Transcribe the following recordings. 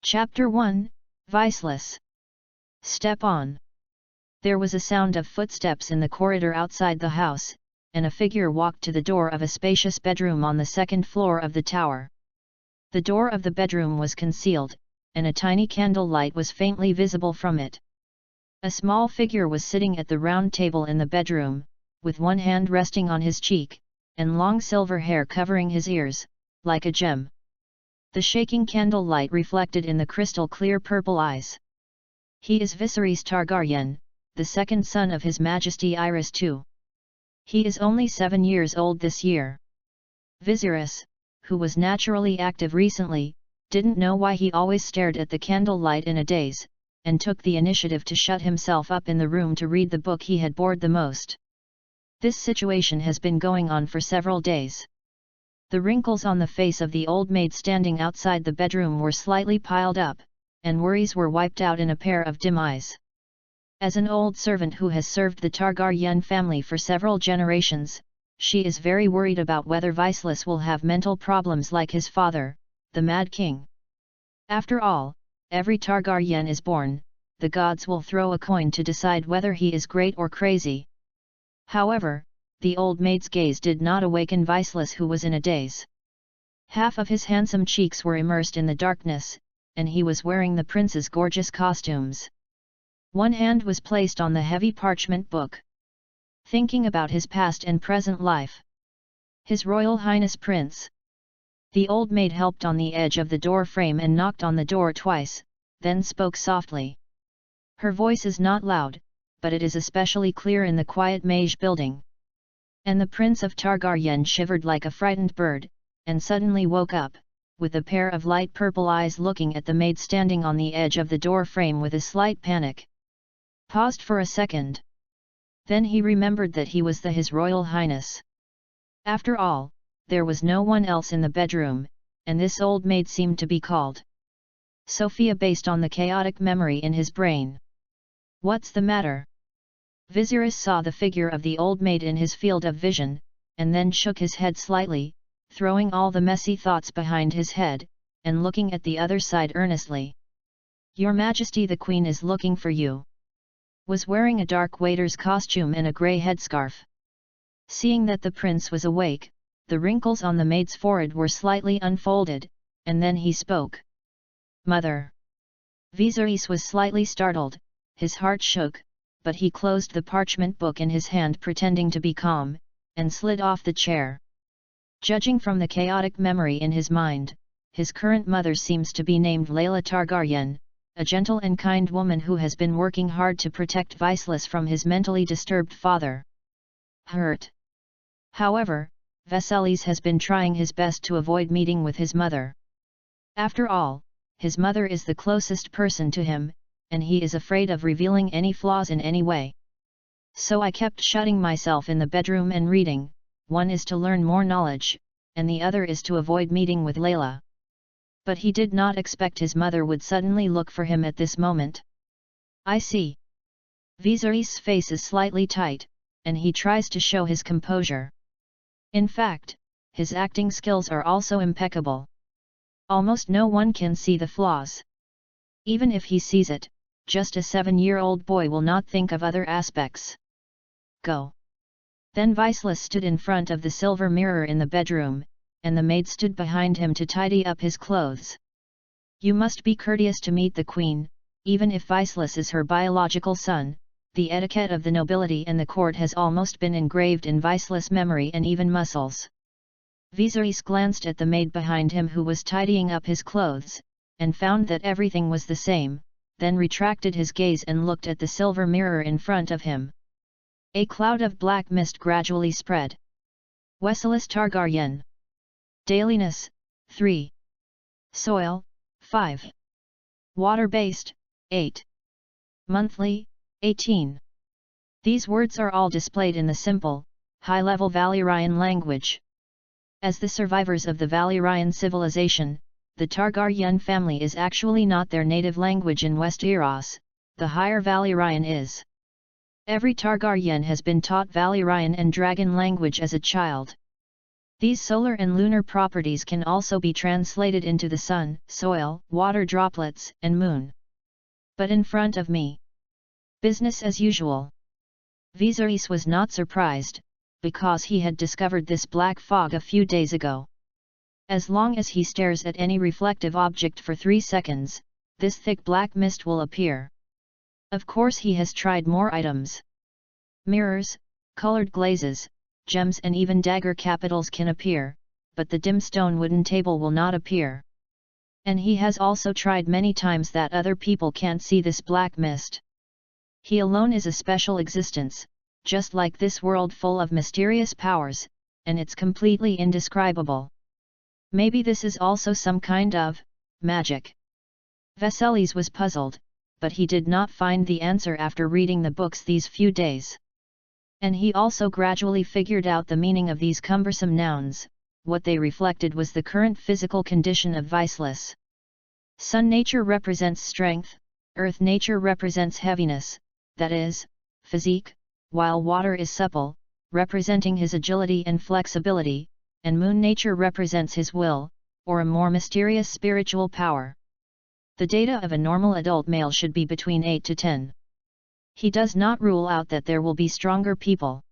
Chapter 1, Viceless. Step on. There was a sound of footsteps in the corridor outside the house, and a figure walked to the door of a spacious bedroom on the second floor of the tower. The door of the bedroom was concealed, and a tiny candle light was faintly visible from it. A small figure was sitting at the round table in the bedroom, with one hand resting on his cheek, and long silver hair covering his ears, like a gem. The shaking candle light reflected in the crystal-clear purple eyes. He is Viserys Targaryen, the second son of His Majesty Iris II. He is only 7 years old this year. Viserys, who was naturally active recently, didn't know why he always stared at the candle light in a daze, and took the initiative to shut himself up in the room to read the book he had bored the most. This situation has been going on for several days. The wrinkles on the face of the old maid standing outside the bedroom were slightly piled up, and worries were wiped out in a pair of dim eyes. As an old servant who has served the Targaryen family for several generations, she is very worried about whether Viceless will have mental problems like his father, the Mad King. After all, every Targaryen is born, the gods will throw a coin to decide whether he is great or crazy. However, the old maid's gaze did not awaken Viceless, who was in a daze. Half of his handsome cheeks were immersed in the darkness, and he was wearing the prince's gorgeous costumes. One hand was placed on the heavy parchment book. Thinking about his past and present life. His Royal Highness Prince. The old maid helped on the edge of the door frame and knocked on the door twice, then spoke softly. Her voice is not loud, but it is especially clear in the quiet mage building. And the Prince of Targaryen shivered like a frightened bird, and suddenly woke up, with a pair of light purple eyes looking at the maid standing on the edge of the door frame with a slight panic. Paused for a second. Then he remembered that he was His Royal Highness. After all, there was no one else in the bedroom, and this old maid seemed to be called Sophia based on the chaotic memory in his brain. What's the matter? Viserys saw the figure of the old maid in his field of vision, and then shook his head slightly, throwing all the messy thoughts behind his head, and looking at the other side earnestly. Your Majesty, the Queen is looking for you. Was wearing a dark waiter's costume and a grey headscarf. Seeing that the prince was awake, the wrinkles on the maid's forehead were slightly unfolded, and then he spoke. Mother. Viserys was slightly startled, his heart shook, but he closed the parchment book in his hand pretending to be calm, and slid off the chair. Judging from the chaotic memory in his mind, his current mother seems to be named Laila Targaryen, a gentle and kind woman who has been working hard to protect Viceless from his mentally disturbed father. Hurt. However, Viserys has been trying his best to avoid meeting with his mother. After all, his mother is the closest person to him, and he is afraid of revealing any flaws in any way. So I kept shutting myself in the bedroom and reading. One is to learn more knowledge, and the other is to avoid meeting with Laila. But he did not expect his mother would suddenly look for him at this moment. I see. Viserys' face is slightly tight, and he tries to show his composure. In fact, his acting skills are also impeccable. Almost no one can see the flaws. Even if he sees it, just a 7-year-old boy will not think of other aspects. Go. Then Viceless stood in front of the silver mirror in the bedroom, and the maid stood behind him to tidy up his clothes. You must be courteous to meet the queen, even if Viceless is her biological son. The etiquette of the nobility and the court has almost been engraved in Viceless' memory and even muscles. Viserys glanced at the maid behind him who was tidying up his clothes, and found that everything was the same, then retracted his gaze and looked at the silver mirror in front of him. A cloud of black mist gradually spread. Viserys Targaryen. Dailiness, 3. Soil, 5. Water-based, 8. Monthly, 18. These words are all displayed in the simple, high-level Valyrian language. As the survivors of the Valyrian civilization, the Targaryen family is actually not their native language in Westeros, the higher Valyrian is. Every Targaryen has been taught Valyrian and Dragon language as a child. These solar and lunar properties can also be translated into the sun, soil, water droplets, and moon. But in front of me, business as usual. Viserys was not surprised, because he had discovered this black fog a few days ago. As long as he stares at any reflective object for 3 seconds, this thick black mist will appear. Of course he has tried more items. Mirrors, colored glazes, gems and even dagger capitals can appear, but the dim stone wooden table will not appear. And he has also tried many times that other people can't see this black mist. He alone is a special existence, just like this world full of mysterious powers, and it's completely indescribable. Maybe this is also some kind of magic. Viserys was puzzled, but he did not find the answer after reading the books these few days. And he also gradually figured out the meaning of these cumbersome nouns. What they reflected was the current physical condition of Viserys. Sun nature represents strength, earth nature represents heaviness, that is, physique, while water is supple, representing his agility and flexibility, and moon nature represents his will, or a more mysterious spiritual power. The data of a normal adult male should be between 8 to 10. He does not rule out that there will be stronger people.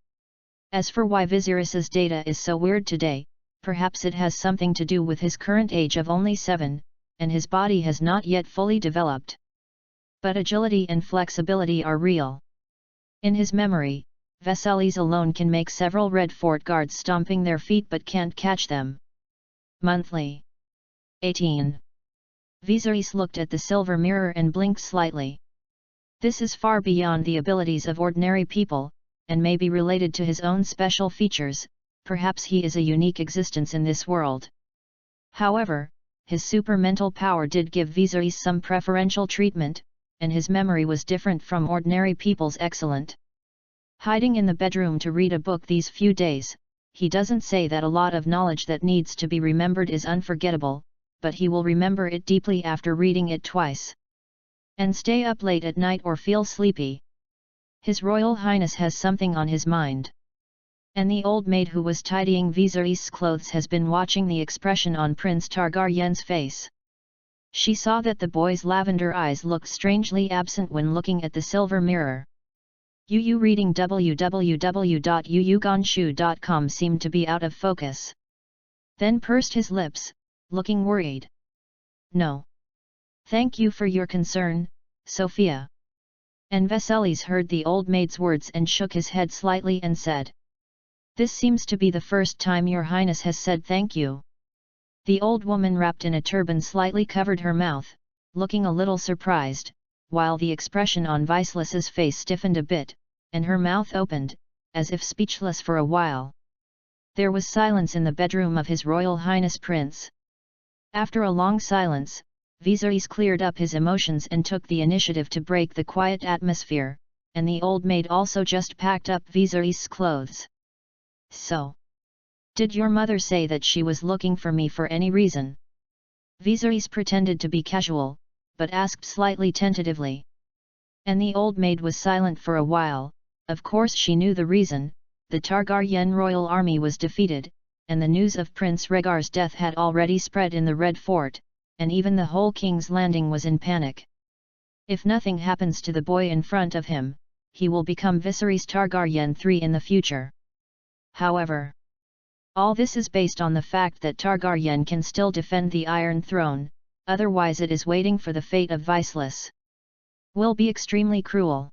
As for why Viserys's data is so weird today, perhaps it has something to do with his current age of only 7, and his body has not yet fully developed. But agility and flexibility are real. In his memory, Viserys alone can make several Red Fort guards stomping their feet but can't catch them. Monthly. 18. Viserys looked at the silver mirror and blinked slightly. This is far beyond the abilities of ordinary people, and may be related to his own special features. Perhaps he is a unique existence in this world. However, his super mental power did give Viserys some preferential treatment, and his memory was different from ordinary people's. Excellent. Hiding in the bedroom to read a book these few days, he doesn't say that a lot of knowledge that needs to be remembered is unforgettable, but he will remember it deeply after reading it twice. And stay up late at night or feel sleepy. His Royal Highness has something on his mind. And the old maid who was tidying Viserys' clothes has been watching the expression on Prince Targaryen's face. She saw that the boy's lavender eyes looked strangely absent when looking at the silver mirror. Yu reading www.yuyugonshu.com seemed to be out of focus. Then pursed his lips, looking worried. No. Thank you for your concern, Sophia. And Viserys heard the old maid's words and shook his head slightly and said, "This seems to be the first time your highness has said thank you." The old woman wrapped in a turban slightly covered her mouth, looking a little surprised, while the expression on Viserys's face stiffened a bit, and her mouth opened, as if speechless for a while. There was silence in the bedroom of His Royal Highness Prince. After a long silence, Viserys cleared up his emotions and took the initiative to break the quiet atmosphere, and the old maid also just packed up Viserys' clothes. "So, did your mother say that she was looking for me for any reason?" Viserys pretended to be casual, but asked slightly tentatively. And the old maid was silent for a while. Of course she knew the reason. The Targaryen royal army was defeated, and the news of Prince Rhaegar's death had already spread in the Red Fort, and even the whole King's Landing was in panic. If nothing happens to the boy in front of him, he will become Viserys Targaryen III in the future. However, all this is based on the fact that Targaryen can still defend the Iron Throne, otherwise it is waiting for the fate of Viserys. Will be extremely cruel.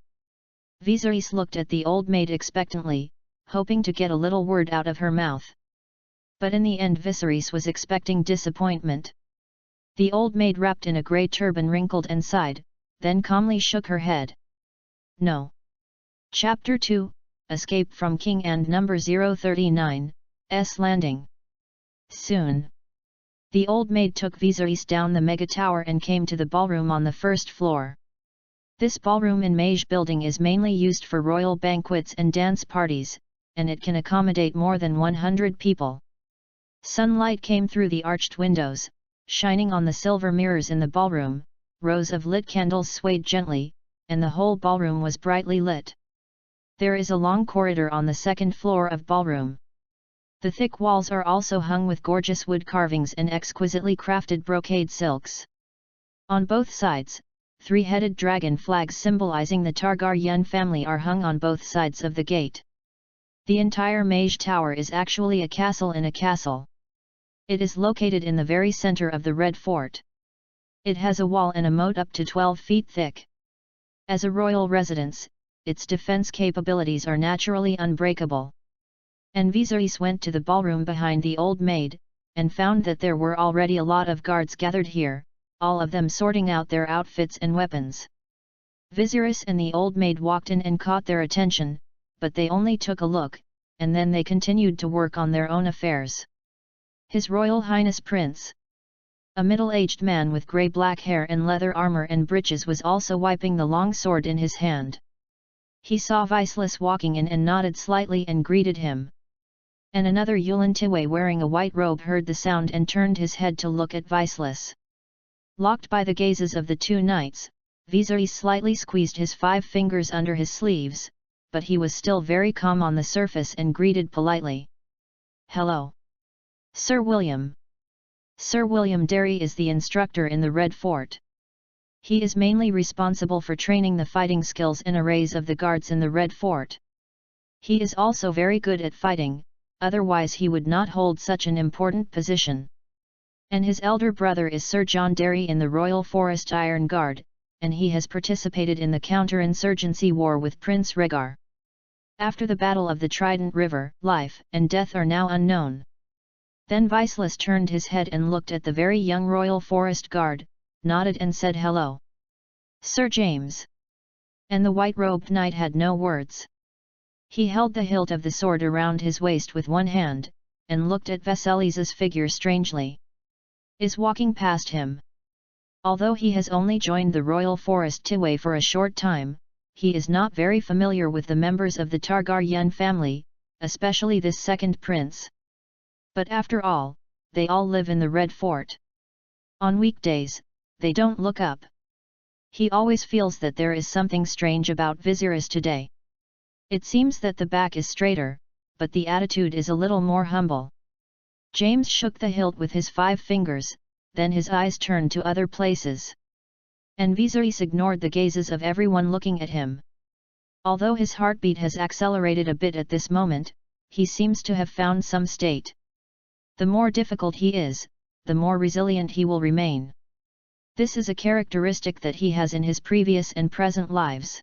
Viserys looked at the old maid expectantly, hoping to get a little word out of her mouth. But in the end Viserys was expecting disappointment. The old maid wrapped in a grey turban wrinkled and sighed, then calmly shook her head. No. Chapter 2, Escape from King and Number 039, S Landing. Soon. The old maid took Viserys down the mega tower and came to the ballroom on the first floor. This ballroom in Mage building is mainly used for royal banquets and dance parties, and it can accommodate more than 100 people. Sunlight came through the arched windows, shining on the silver mirrors in the ballroom. Rows of lit candles swayed gently, and the whole ballroom was brightly lit. There is a long corridor on the second floor of ballroom. The thick walls are also hung with gorgeous wood carvings and exquisitely crafted brocade silks. On both sides, three-headed dragon flags symbolizing the Targaryen family are hung on both sides of the gate. The entire Mage Tower is actually a castle in a castle. It is located in the very center of the Red Fort. It has a wall and a moat up to 12 feet thick. As a royal residence, its defense capabilities are naturally unbreakable. And Viserys went to the ballroom behind the Old Maid, and found that there were already a lot of guards gathered here, all of them sorting out their outfits and weapons. Viserys and the Old Maid walked in and caught their attention, but they only took a look, and then they continued to work on their own affairs. His Royal Highness Prince, a middle-aged man with grey-black hair and leather armor and breeches, was also wiping the long sword in his hand. He saw Viserys walking in and nodded slightly and greeted him. And another Yuan-Tiwei wearing a white robe heard the sound and turned his head to look at Viserys. Locked by the gazes of the two knights, Viserys slightly squeezed his 5 fingers under his sleeves, but he was still very calm on the surface and greeted politely. "Hello. Sir William." Sir William Derry is the instructor in the Red Fort. He is mainly responsible for training the fighting skills and arrays of the guards in the Red Fort. He is also very good at fighting, otherwise he would not hold such an important position. And his elder brother is Sir John Derry in the Royal Forest Iron Guard, and he has participated in the counter-insurgency war with Prince Rhaegar. After the Battle of the Trident River, life and death are now unknown. Then Viserys turned his head and looked at the very young Royal Forest Guard, nodded and said hello. "Sir James." And the white-robed knight had no words. He held the hilt of the sword around his waist with one hand, and looked at Viserys's figure strangely. Is walking past him. Although he has only joined the Royal Forest Tiwei for a short time, he is not very familiar with the members of the Targaryen family, especially this second prince. But after all, they all live in the Red Fort. On weekdays, they don't look up. He always feels that there is something strange about Viserys today. It seems that the back is straighter, but the attitude is a little more humble. James shook the hilt with his 5 fingers, then his eyes turned to other places. And Viserys ignored the gazes of everyone looking at him. Although his heartbeat has accelerated a bit at this moment, he seems to have found some state. The more difficult he is, the more resilient he will remain. This is a characteristic that he has in his previous and present lives.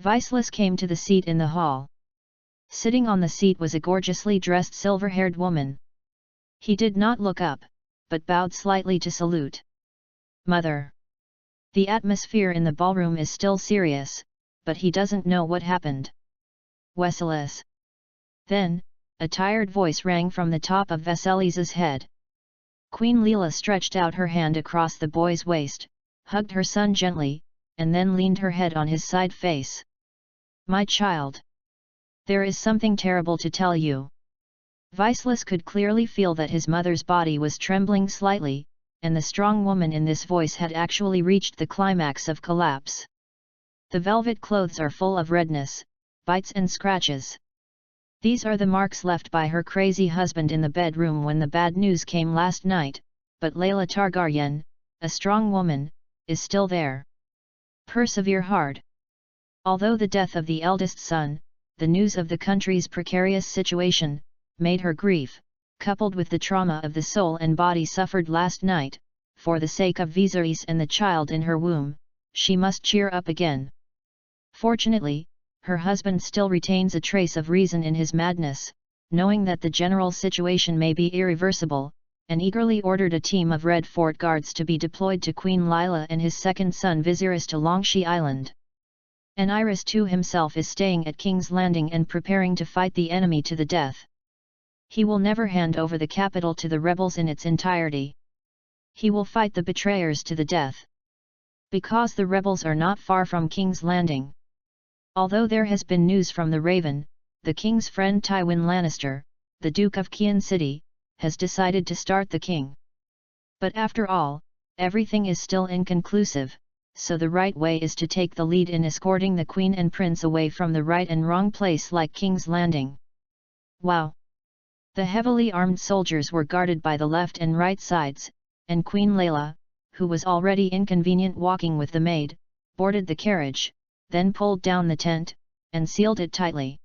Viserys came to the seat in the hall. Sitting on the seat was a gorgeously dressed silver-haired woman. He did not look up, but bowed slightly to salute. "Mother." The atmosphere in the ballroom is still serious, but he doesn't know what happened. "Viserys." Then, a tired voice rang from the top of Viserys's head. Queen Leela stretched out her hand across the boy's waist, hugged her son gently, and then leaned her head on his side face. "My child. There is something terrible to tell you." Viserys could clearly feel that his mother's body was trembling slightly, and the strong woman in this voice had actually reached the climax of collapse. The velvet clothes are full of redness, bites and scratches. These are the marks left by her crazy husband in the bedroom when the bad news came last night, but Laila Targaryen, a strong woman, is still there. Persevere hard. Although the death of the eldest son, the news of the country's precarious situation, made her grief, coupled with the trauma of the soul and body suffered last night, for the sake of Viserys and the child in her womb, she must cheer up again. Fortunately, her husband still retains a trace of reason in his madness, knowing that the general situation may be irreversible, and eagerly ordered a team of Red Fort guards to be deployed to Queen Lila and his second son Viserys to Longshi Island. And Iris too himself is staying at King's Landing and preparing to fight the enemy to the death. He will never hand over the capital to the rebels in its entirety. He will fight the betrayers to the death. Because the rebels are not far from King's Landing. Although there has been news from the Raven, the king's friend Tywin Lannister, the Duke of Kian City, has decided to start the king. But after all, everything is still inconclusive, so the right way is to take the lead in escorting the queen and prince away from the right and wrong place like King's Landing. Wow! The heavily armed soldiers were guarded by the left and right sides, and Queen Layla, who was already inconvenient walking with the maid, boarded the carriage, then pulled down the tent, and sealed it tightly.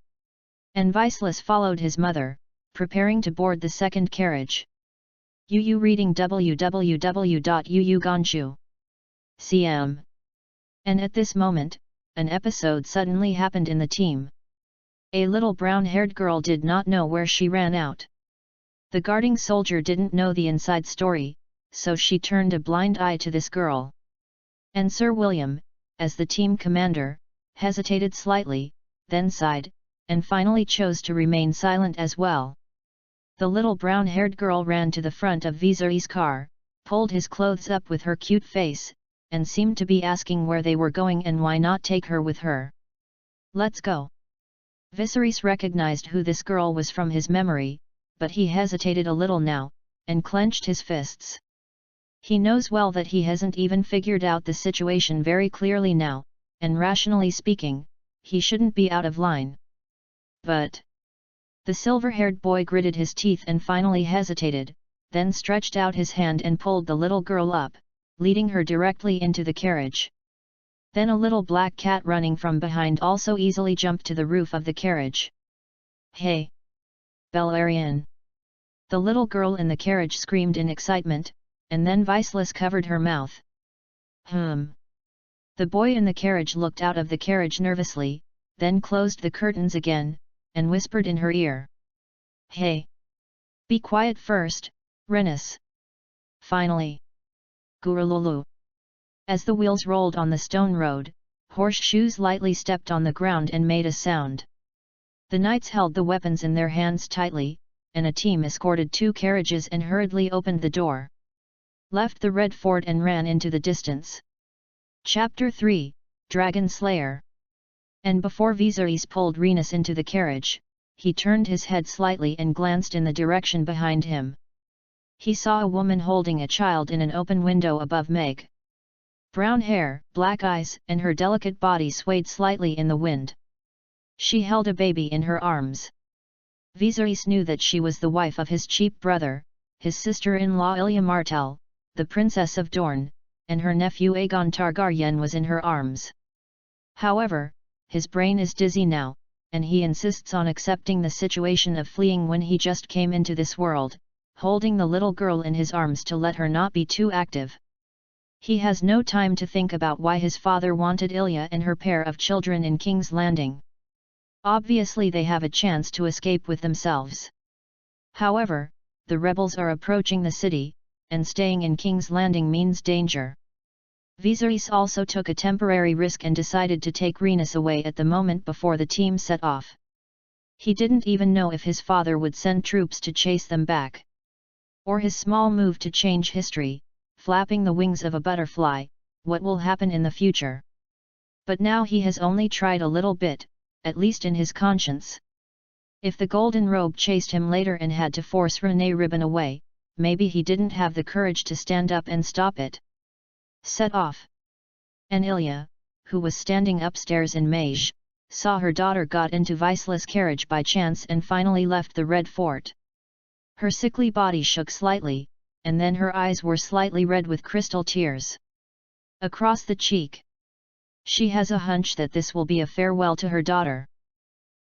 And Viceless followed his mother, preparing to board the second carriage. UU reading www.uuganshu.cm. And at this moment, an episode suddenly happened in the team. A little brown-haired girl did not know where she ran out. The guarding soldier didn't know the inside story, so she turned a blind eye to this girl. And Sir William, as the team commander, hesitated slightly, then sighed, and finally chose to remain silent as well. The little brown-haired girl ran to the front of Viserys' car, pulled his clothes up with her cute face, and seemed to be asking where they were going and why not take her with her. "Let's go." Viserys recognized who this girl was from his memory, but he hesitated a little now, and clenched his fists. He knows well that he hasn't even figured out the situation very clearly now, and rationally speaking, he shouldn't be out of line. But the silver-haired boy gritted his teeth and finally hesitated, then stretched out his hand and pulled the little girl up, leading her directly into the carriage. Then a little black cat running from behind also easily jumped to the roof of the carriage. "Hey! Beleriand!" The little girl in the carriage screamed in excitement, and then Viceless covered her mouth. The boy in the carriage looked out of the carriage nervously, then closed the curtains again, and whispered in her ear. "Hey! Be quiet first, Rhaenys." Finally. Gurululu. As the wheels rolled on the stone road, horseshoes lightly stepped on the ground and made a sound. The knights held the weapons in their hands tightly, and a team escorted 2 carriages and hurriedly opened the door. Left the Red Fort and ran into the distance. Chapter 3, Dragon Slayer. And before Viserys pulled Rhaenys into the carriage, he turned his head slightly and glanced in the direction behind him. He saw a woman holding a child in an open window above Meg. Brown hair, black eyes, and her delicate body swayed slightly in the wind. She held a baby in her arms. Viserys knew that she was the wife of his cheap brother, his sister-in-law Ilya Martell, the Princess of Dorne, and her nephew Aegon Targaryen was in her arms. However, his brain is dizzy now, and he insists on accepting the situation of fleeing when he just came into this world, holding the little girl in his arms to let her not be too active. He has no time to think about why his father wanted Ilya and her pair of children in King's Landing. Obviously they have a chance to escape with themselves. However, the rebels are approaching the city, and staying in King's Landing means danger. Viserys also took a temporary risk and decided to take Rhaenys away at the moment before the team set off. He didn't even know if his father would send troops to chase them back. Or his small move to change history, flapping the wings of a butterfly, what will happen in the future. But now he has only tried a little bit, at least in his conscience. If the golden robe chased him later and had to force Renée Ribbon away, maybe he didn't have the courage to stand up and stop it. Set off. And Ilya, who was standing upstairs in Mage, saw her daughter got into Viceless' carriage by chance and finally left the Red Fort. Her sickly body shook slightly, and then her eyes were slightly red with crystal tears. Across the cheek. She has a hunch that this will be a farewell to her daughter.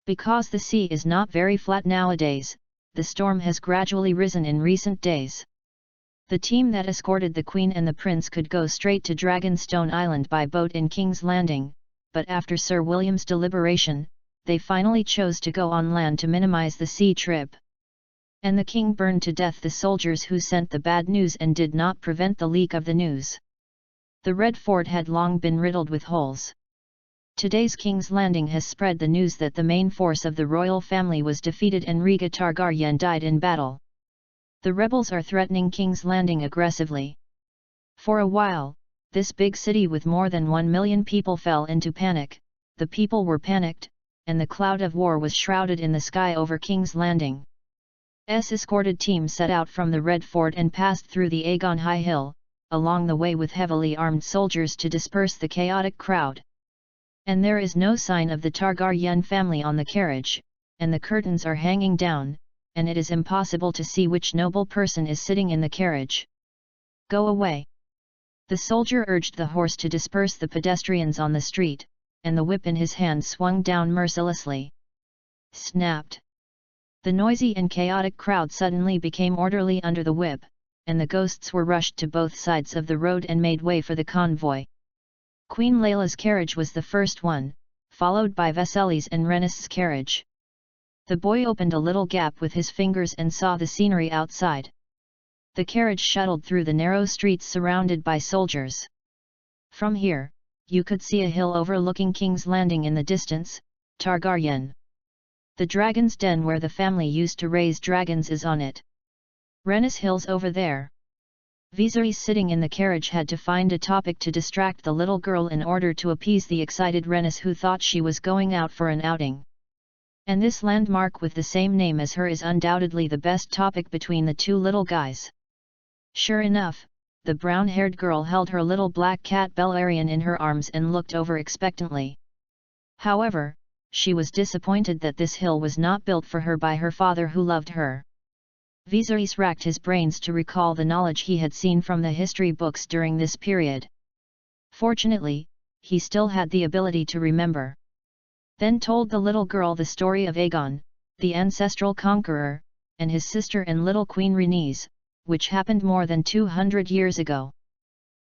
Because the sea is not very flat nowadays, the storm has gradually risen in recent days. The team that escorted the Queen and the Prince could go straight to Dragonstone Island by boat in King's Landing, but after Sir William's deliberation, they finally chose to go on land to minimize the sea trip. And the king burned to death the soldiers who sent the bad news and did not prevent the leak of the news. The Red Fort had long been riddled with holes. Today's King's Landing has spread the news that the main force of the royal family was defeated and Rhaegar Targaryen died in battle. The rebels are threatening King's Landing aggressively. For a while, this big city with more than 1 million people fell into panic, the people were panicked, and the cloud of war was shrouded in the sky over King's Landing. Escorted team set out from the Red Fort and passed through the Aegon High Hill, along the way with heavily armed soldiers to disperse the chaotic crowd. And there is no sign of the Targaryen family on the carriage, and the curtains are hanging down, and it is impossible to see which noble person is sitting in the carriage. Go away! The soldier urged the horse to disperse the pedestrians on the street, and the whip in his hand swung down mercilessly. Snapped! The noisy and chaotic crowd suddenly became orderly under the whip, and the ghosts were rushed to both sides of the road and made way for the convoy. Queen Layla's carriage was the first one, followed by Veseli's and Renis's carriage. The boy opened a little gap with his fingers and saw the scenery outside. The carriage shuttled through the narrow streets surrounded by soldiers. From here, you could see a hill overlooking King's Landing in the distance, Targaryen. The dragon's den where the family used to raise dragons is on it. Renis Hill's over there. Viserys sitting in the carriage had to find a topic to distract the little girl in order to appease the excited Renis who thought she was going out for an outing. And this landmark with the same name as her is undoubtedly the best topic between the two little guys. Sure enough, the brown-haired girl held her little black cat Beleriand in her arms and looked over expectantly. However, she was disappointed that this hill was not built for her by her father who loved her. Viserys racked his brains to recall the knowledge he had seen from the history books during this period. Fortunately, he still had the ability to remember. Then told the little girl the story of Aegon, the ancestral conqueror, and his sister and little Queen Rhaenys, which happened more than 200 years ago.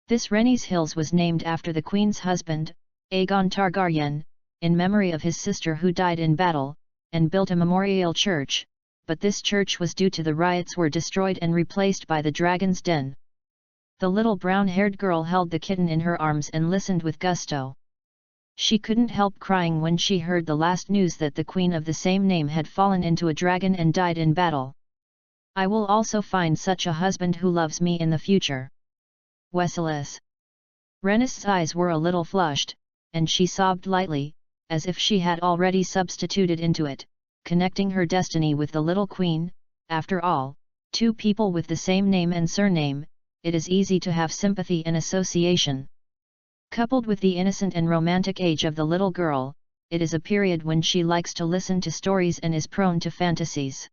This Rhaenys Hills was named after the queen's husband, Aegon Targaryen, in memory of his sister who died in battle, and built a memorial church, but this church was due to the riots were destroyed and replaced by the Dragon's Den. The little brown-haired girl held the kitten in her arms and listened with gusto. She couldn't help crying when she heard the last news that the queen of the same name had fallen into a dragon and died in battle. I will also find such a husband who loves me in the future. Weselis. Rhaenys' eyes were a little flushed, and she sobbed lightly, as if she had already substituted into it, connecting her destiny with the little queen. After all, two people with the same name and surname, it is easy to have sympathy and association. Coupled with the innocent and romantic age of the little girl, it is a period when she likes to listen to stories and is prone to fantasies.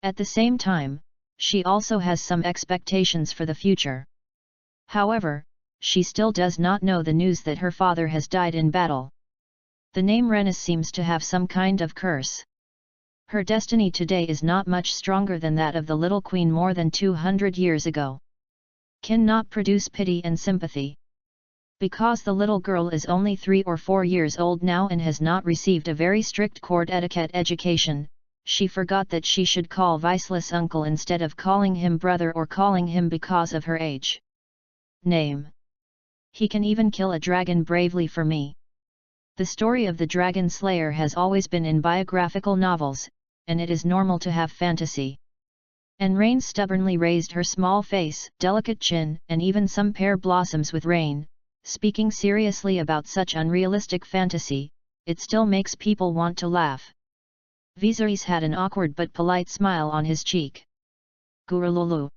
At the same time, she also has some expectations for the future. However, she still does not know the news that her father has died in battle. The name Rhaenys seems to have some kind of curse. Her destiny today is not much stronger than that of the little queen more than 200 years ago. Cannot produce pity and sympathy. Because the little girl is only 3 or 4 years old now and has not received a very strict court etiquette education, she forgot that she should call Viserys uncle instead of calling him brother or calling him because of her age. Name. He can even kill a dragon bravely for me. The story of the dragon slayer has always been in biographical novels, and it is normal to have fantasy. And Rain stubbornly raised her small face, delicate chin, and even some pear blossoms with Rain, speaking seriously about such unrealistic fantasy. It still makes people want to laugh. Viserys had an awkward but polite smile on his cheek. Gurululu.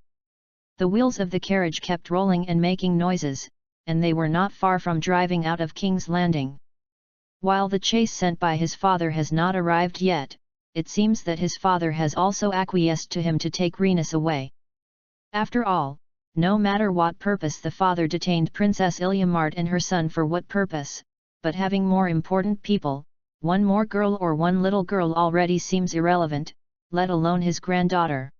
The wheels of the carriage kept rolling and making noises, and they were not far from driving out of King's Landing. While the chase sent by his father has not arrived yet, it seems that his father has also acquiesced to him to take Rhaenys away. After all, no matter what purpose the father detained Princess Ilyamart and her son for what purpose, but having more important people, one more girl or one little girl already seems irrelevant, let alone his granddaughter.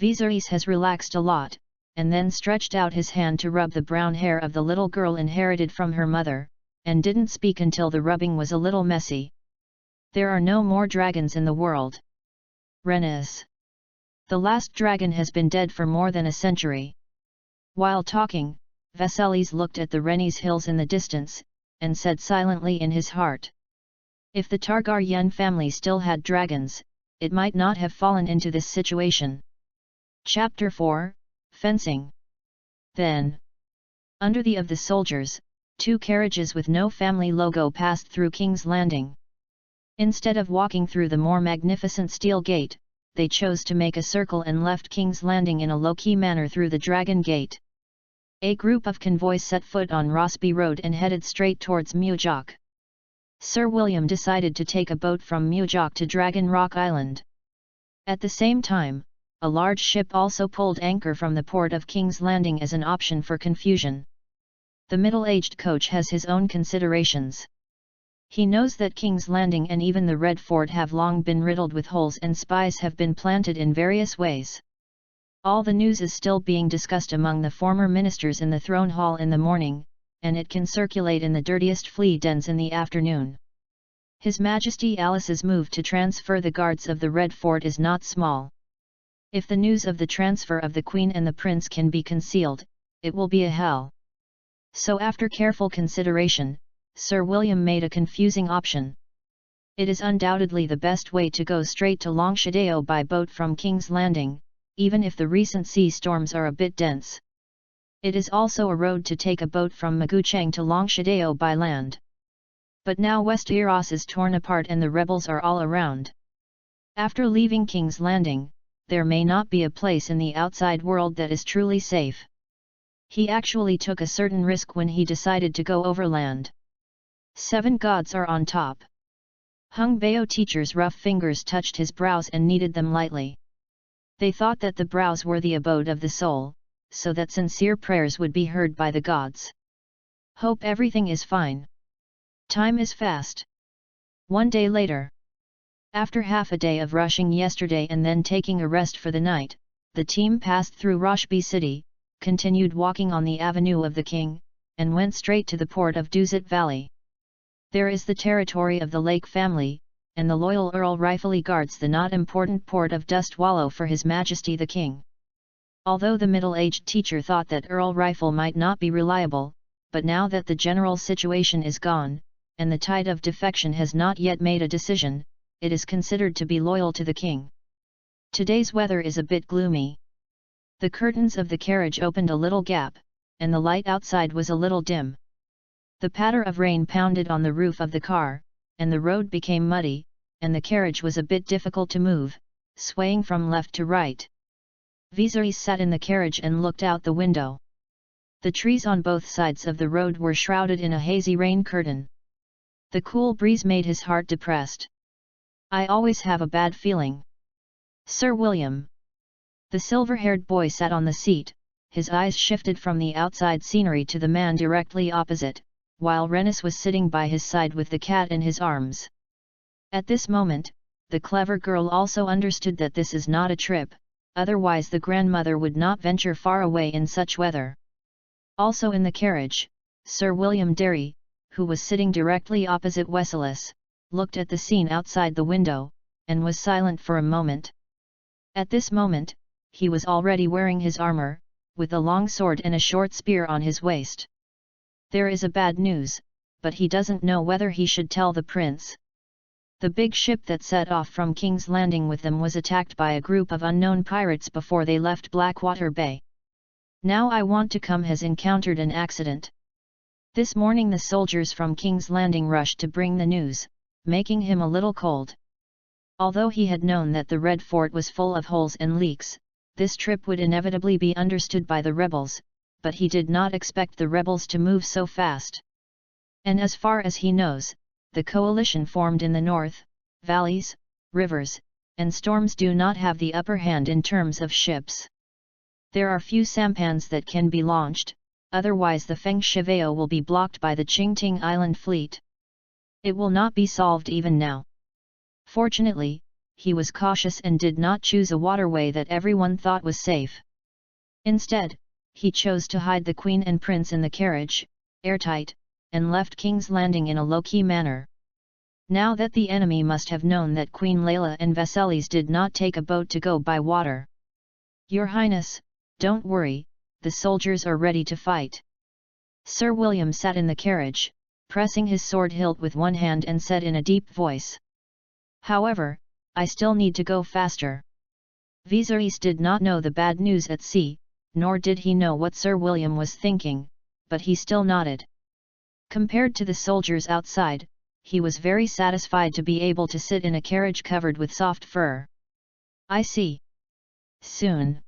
Viserys has relaxed a lot, and then stretched out his hand to rub the brown hair of the little girl inherited from her mother, and didn't speak until the rubbing was a little messy. There are no more dragons in the world. Rhaenys. The last dragon has been dead for more than a century. While talking, Viserys looked at the Rhaenys Hills in the distance, and said silently in his heart. If the Targaryen family still had dragons, it might not have fallen into this situation. Chapter 4, Fencing. Then, under the eye of the soldiers, 2 carriages with no family logo passed through King's Landing. Instead of walking through the more magnificent steel gate, they chose to make a circle and left King's Landing in a low-key manner through the Dragon Gate. A group of convoys set foot on Rosby Road and headed straight towards Mujok. Sir William decided to take a boat from Mujok to Dragon Rock Island. At the same time, a large ship also pulled anchor from the port of King's Landing as an option for confusion. The middle-aged coach has his own considerations. He knows that King's Landing and even the Red Fort have long been riddled with holes and spies have been planted in various ways. All the news is still being discussed among the former ministers in the throne hall in the morning, and it can circulate in the dirtiest flea dens in the afternoon. His Majesty Alice's move to transfer the guards of the Red Fort is not small. If the news of the transfer of the Queen and the Prince can be concealed, it will be a hell. So after careful consideration, Sir William made a confusing option. It is undoubtedly the best way to go straight to Longshadeo by boat from King's Landing, even if the recent sea storms are a bit dense. It is also a road to take a boat from Maguchang to Longshadeo by land. But now Westeros is torn apart and the rebels are all around. After leaving King's Landing, there may not be a place in the outside world that is truly safe. He actually took a certain risk when he decided to go overland. 7 gods are on top. Hung Bao teacher's rough fingers touched his brows and kneaded them lightly. They thought that the brows were the abode of the soul, so that sincere prayers would be heard by the gods. Hope everything is fine. Time is fast. 1 day later. After half a day of rushing yesterday and then taking a rest for the night, the team passed through Roshby City, continued walking on the Avenue of the King, and went straight to the port of Duzit Valley. There is the territory of the Lake family, and the loyal Earl rightfully guards the not important port of Dust Wallow for His Majesty the King. Although the middle-aged teacher thought that Earl Rifle might not be reliable, but now that the general situation is gone, and the tide of defection has not yet made a decision, it is considered to be loyal to the King. Today's weather is a bit gloomy. The curtains of the carriage opened a little gap, and the light outside was a little dim. The patter of rain pounded on the roof of the car, and the road became muddy, and the carriage was a bit difficult to move, swaying from left to right. Viserys sat in the carriage and looked out the window. The trees on both sides of the road were shrouded in a hazy rain curtain. The cool breeze made his heart depressed. I always have a bad feeling. Sir William. The silver-haired boy sat on the seat, his eyes shifted from the outside scenery to the man directly opposite, while Rennis was sitting by his side with the cat in his arms. At this moment, the clever girl also understood that this is not a trip, otherwise the grandmother would not venture far away in such weather. Also in the carriage, Sir William Derry, who was sitting directly opposite Weselis, looked at the scene outside the window, and was silent for a moment. At this moment, he was already wearing his armor, with a long sword and a short spear on his waist. There is a bad news, but he doesn't know whether he should tell the prince. The big ship that set off from King's Landing with them was attacked by a group of unknown pirates before they left Blackwater Bay. Now I Want to Come has encountered an accident. This morning the soldiers from King's Landing rushed to bring the news, making him a little cold. Although he had known that the Red Fort was full of holes and leaks, this trip would inevitably be understood by the rebels, but he did not expect the rebels to move so fast. And as far as he knows, the coalition formed in the north, valleys, rivers, and storms do not have the upper hand in terms of ships. There are few sampans that can be launched, otherwise the Feng Shiveo will be blocked by the Qingting Island fleet. It will not be solved even now. Fortunately, he was cautious and did not choose a waterway that everyone thought was safe. Instead, he chose to hide the Queen and Prince in the carriage, airtight, and left King's Landing in a low-key manner. Now that the enemy must have known that Queen Layla and Viserys did not take a boat to go by water. Your Highness, don't worry, the soldiers are ready to fight. Sir William sat in the carriage, pressing his sword hilt with one hand and said in a deep voice. However, I still need to go faster. Viserys did not know the bad news at sea, nor did he know what Sir William was thinking, but he still nodded. Compared to the soldiers outside, he was very satisfied to be able to sit in a carriage covered with soft fur. I see. Soon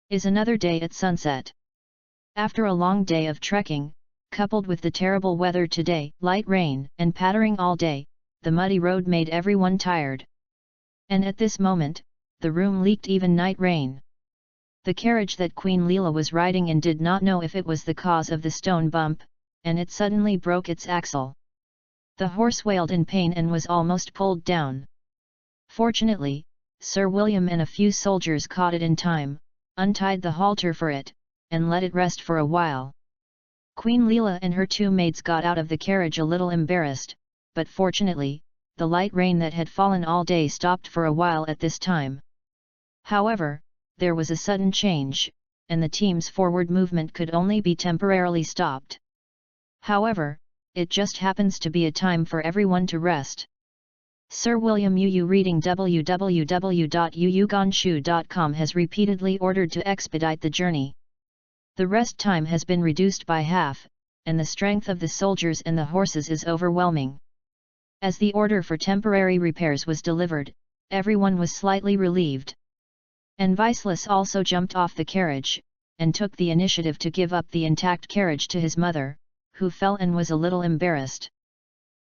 is another day at sunset. After a long day of trekking, coupled with the terrible weather today, light rain and pattering all day, the muddy road made everyone tired. And at this moment, the room leaked even night rain. The carriage that Queen Leela was riding in did not know if it was the cause of the stone bump, and it suddenly broke its axle. The horse wailed in pain and was almost pulled down. Fortunately, Sir William and a few soldiers caught it in time, untied the halter for it, and let it rest for a while. Queen Leela and her two maids got out of the carriage a little embarrassed, but fortunately, the light rain that had fallen all day stopped for a while at this time. However, there was a sudden change, and the team's forward movement could only be temporarily stopped. However, it just happens to be a time for everyone to rest. Sir William Yu reading www.yuyuganshu.com has repeatedly ordered to expedite the journey. The rest time has been reduced by half, and the strength of the soldiers and the horses is overwhelming. As the order for temporary repairs was delivered, everyone was slightly relieved. And Viceless also jumped off the carriage, and took the initiative to give up the intact carriage to his mother, who fell and was a little embarrassed.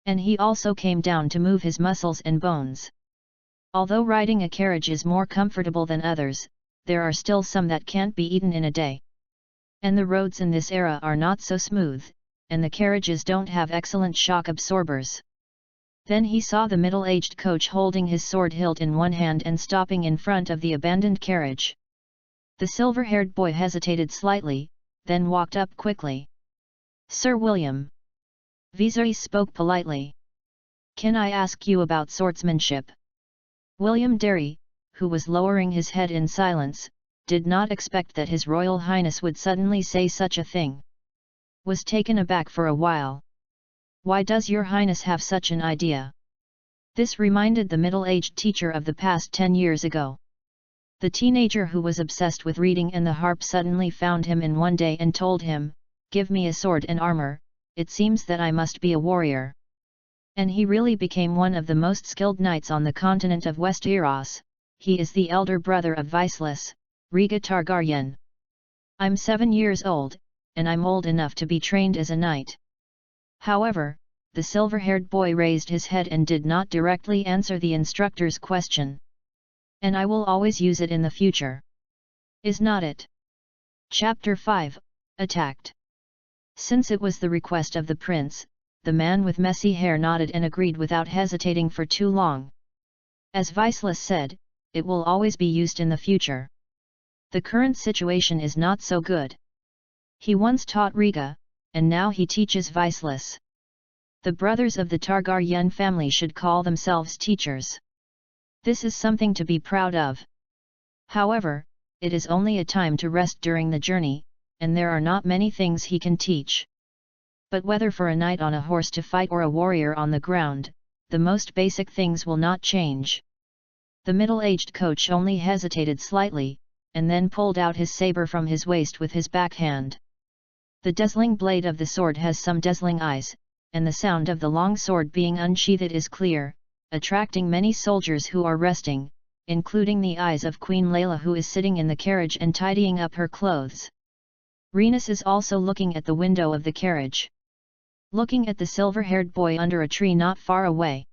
And he also came down to move his muscles and bones. Although riding a carriage is more comfortable than others, there are still some that can't be eaten in a day. And the roads in this era are not so smooth, and the carriages don't have excellent shock absorbers. Then he saw the middle-aged coach holding his sword hilt in one hand and stopping in front of the abandoned carriage. The silver-haired boy hesitated slightly, then walked up quickly. "Sir William." Viserys spoke politely. "Can I ask you about swordsmanship?" William Derry, who was lowering his head in silence, did not expect that His Royal Highness would suddenly say such a thing. Was taken aback for a while. "Why does your Highness have such an idea?" This reminded the middle-aged teacher of the past 10 years ago. The teenager who was obsessed with reading and the harp suddenly found him in one day and told him, "Give me a sword and armor, it seems that I must be a warrior." And he really became one of the most skilled knights on the continent of Westeros. He is the elder brother of Viceless, Rhaegar Targaryen. "I'm 7 years old, and I'm old enough to be trained as a knight." However, the silver-haired boy raised his head and did not directly answer the instructor's question. "And I will always use it in the future. Is not it?" Chapter 5, Attacked. Since it was the request of the prince, the man with messy hair nodded and agreed without hesitating for too long. As Viceless said, it will always be used in the future. The current situation is not so good. He once taught Rhaegar, and now he teaches Viceless. The brothers of the Targaryen family should call themselves teachers. This is something to be proud of. However, it is only a time to rest during the journey, and there are not many things he can teach. But whether for a knight on a horse to fight or a warrior on the ground, the most basic things will not change. The middle-aged coach only hesitated slightly, and then pulled out his saber from his waist with his backhand. The dazzling blade of the sword has some dazzling eyes, and the sound of the long sword being unsheathed is clear, attracting many soldiers who are resting, including the eyes of Queen Leela, who is sitting in the carriage and tidying up her clothes. Rhaenys is also looking at the window of the carriage. Looking at the silver-haired boy under a tree not far away.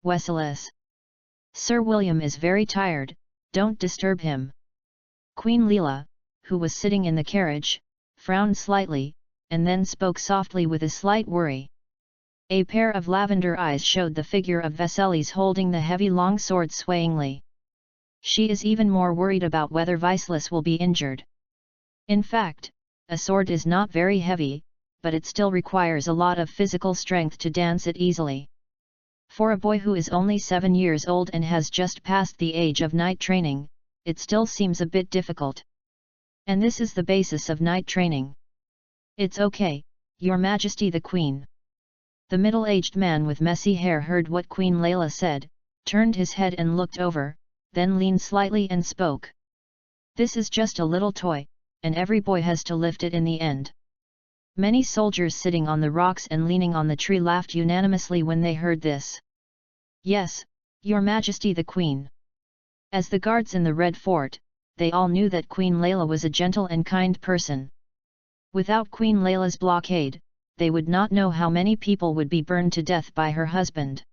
"Weselis. Sir William is very tired, don't disturb him." Queen Leela, who was sitting in the carriage, frowned slightly, and then spoke softly with a slight worry. A pair of lavender eyes showed the figure of Viserys holding the heavy long sword swayingly. She is even more worried about whether Viceless will be injured. In fact, a sword is not very heavy, but it still requires a lot of physical strength to dance it easily. For a boy who is only 7 years old and has just passed the age of knight training, it still seems a bit difficult. And this is the basis of knight training. "It's okay, Your Majesty the Queen." The middle-aged man with messy hair heard what Queen Leela said, turned his head and looked over, then leaned slightly and spoke. "This is just a little toy, and every boy has to lift it in the end." Many soldiers sitting on the rocks and leaning on the tree laughed unanimously when they heard this. "Yes, Your Majesty the Queen." As the guards in the Red Fort, they all knew that Queen Leela was a gentle and kind person. Without Queen Leila's blockade, they would not know how many people would be burned to death by her husband.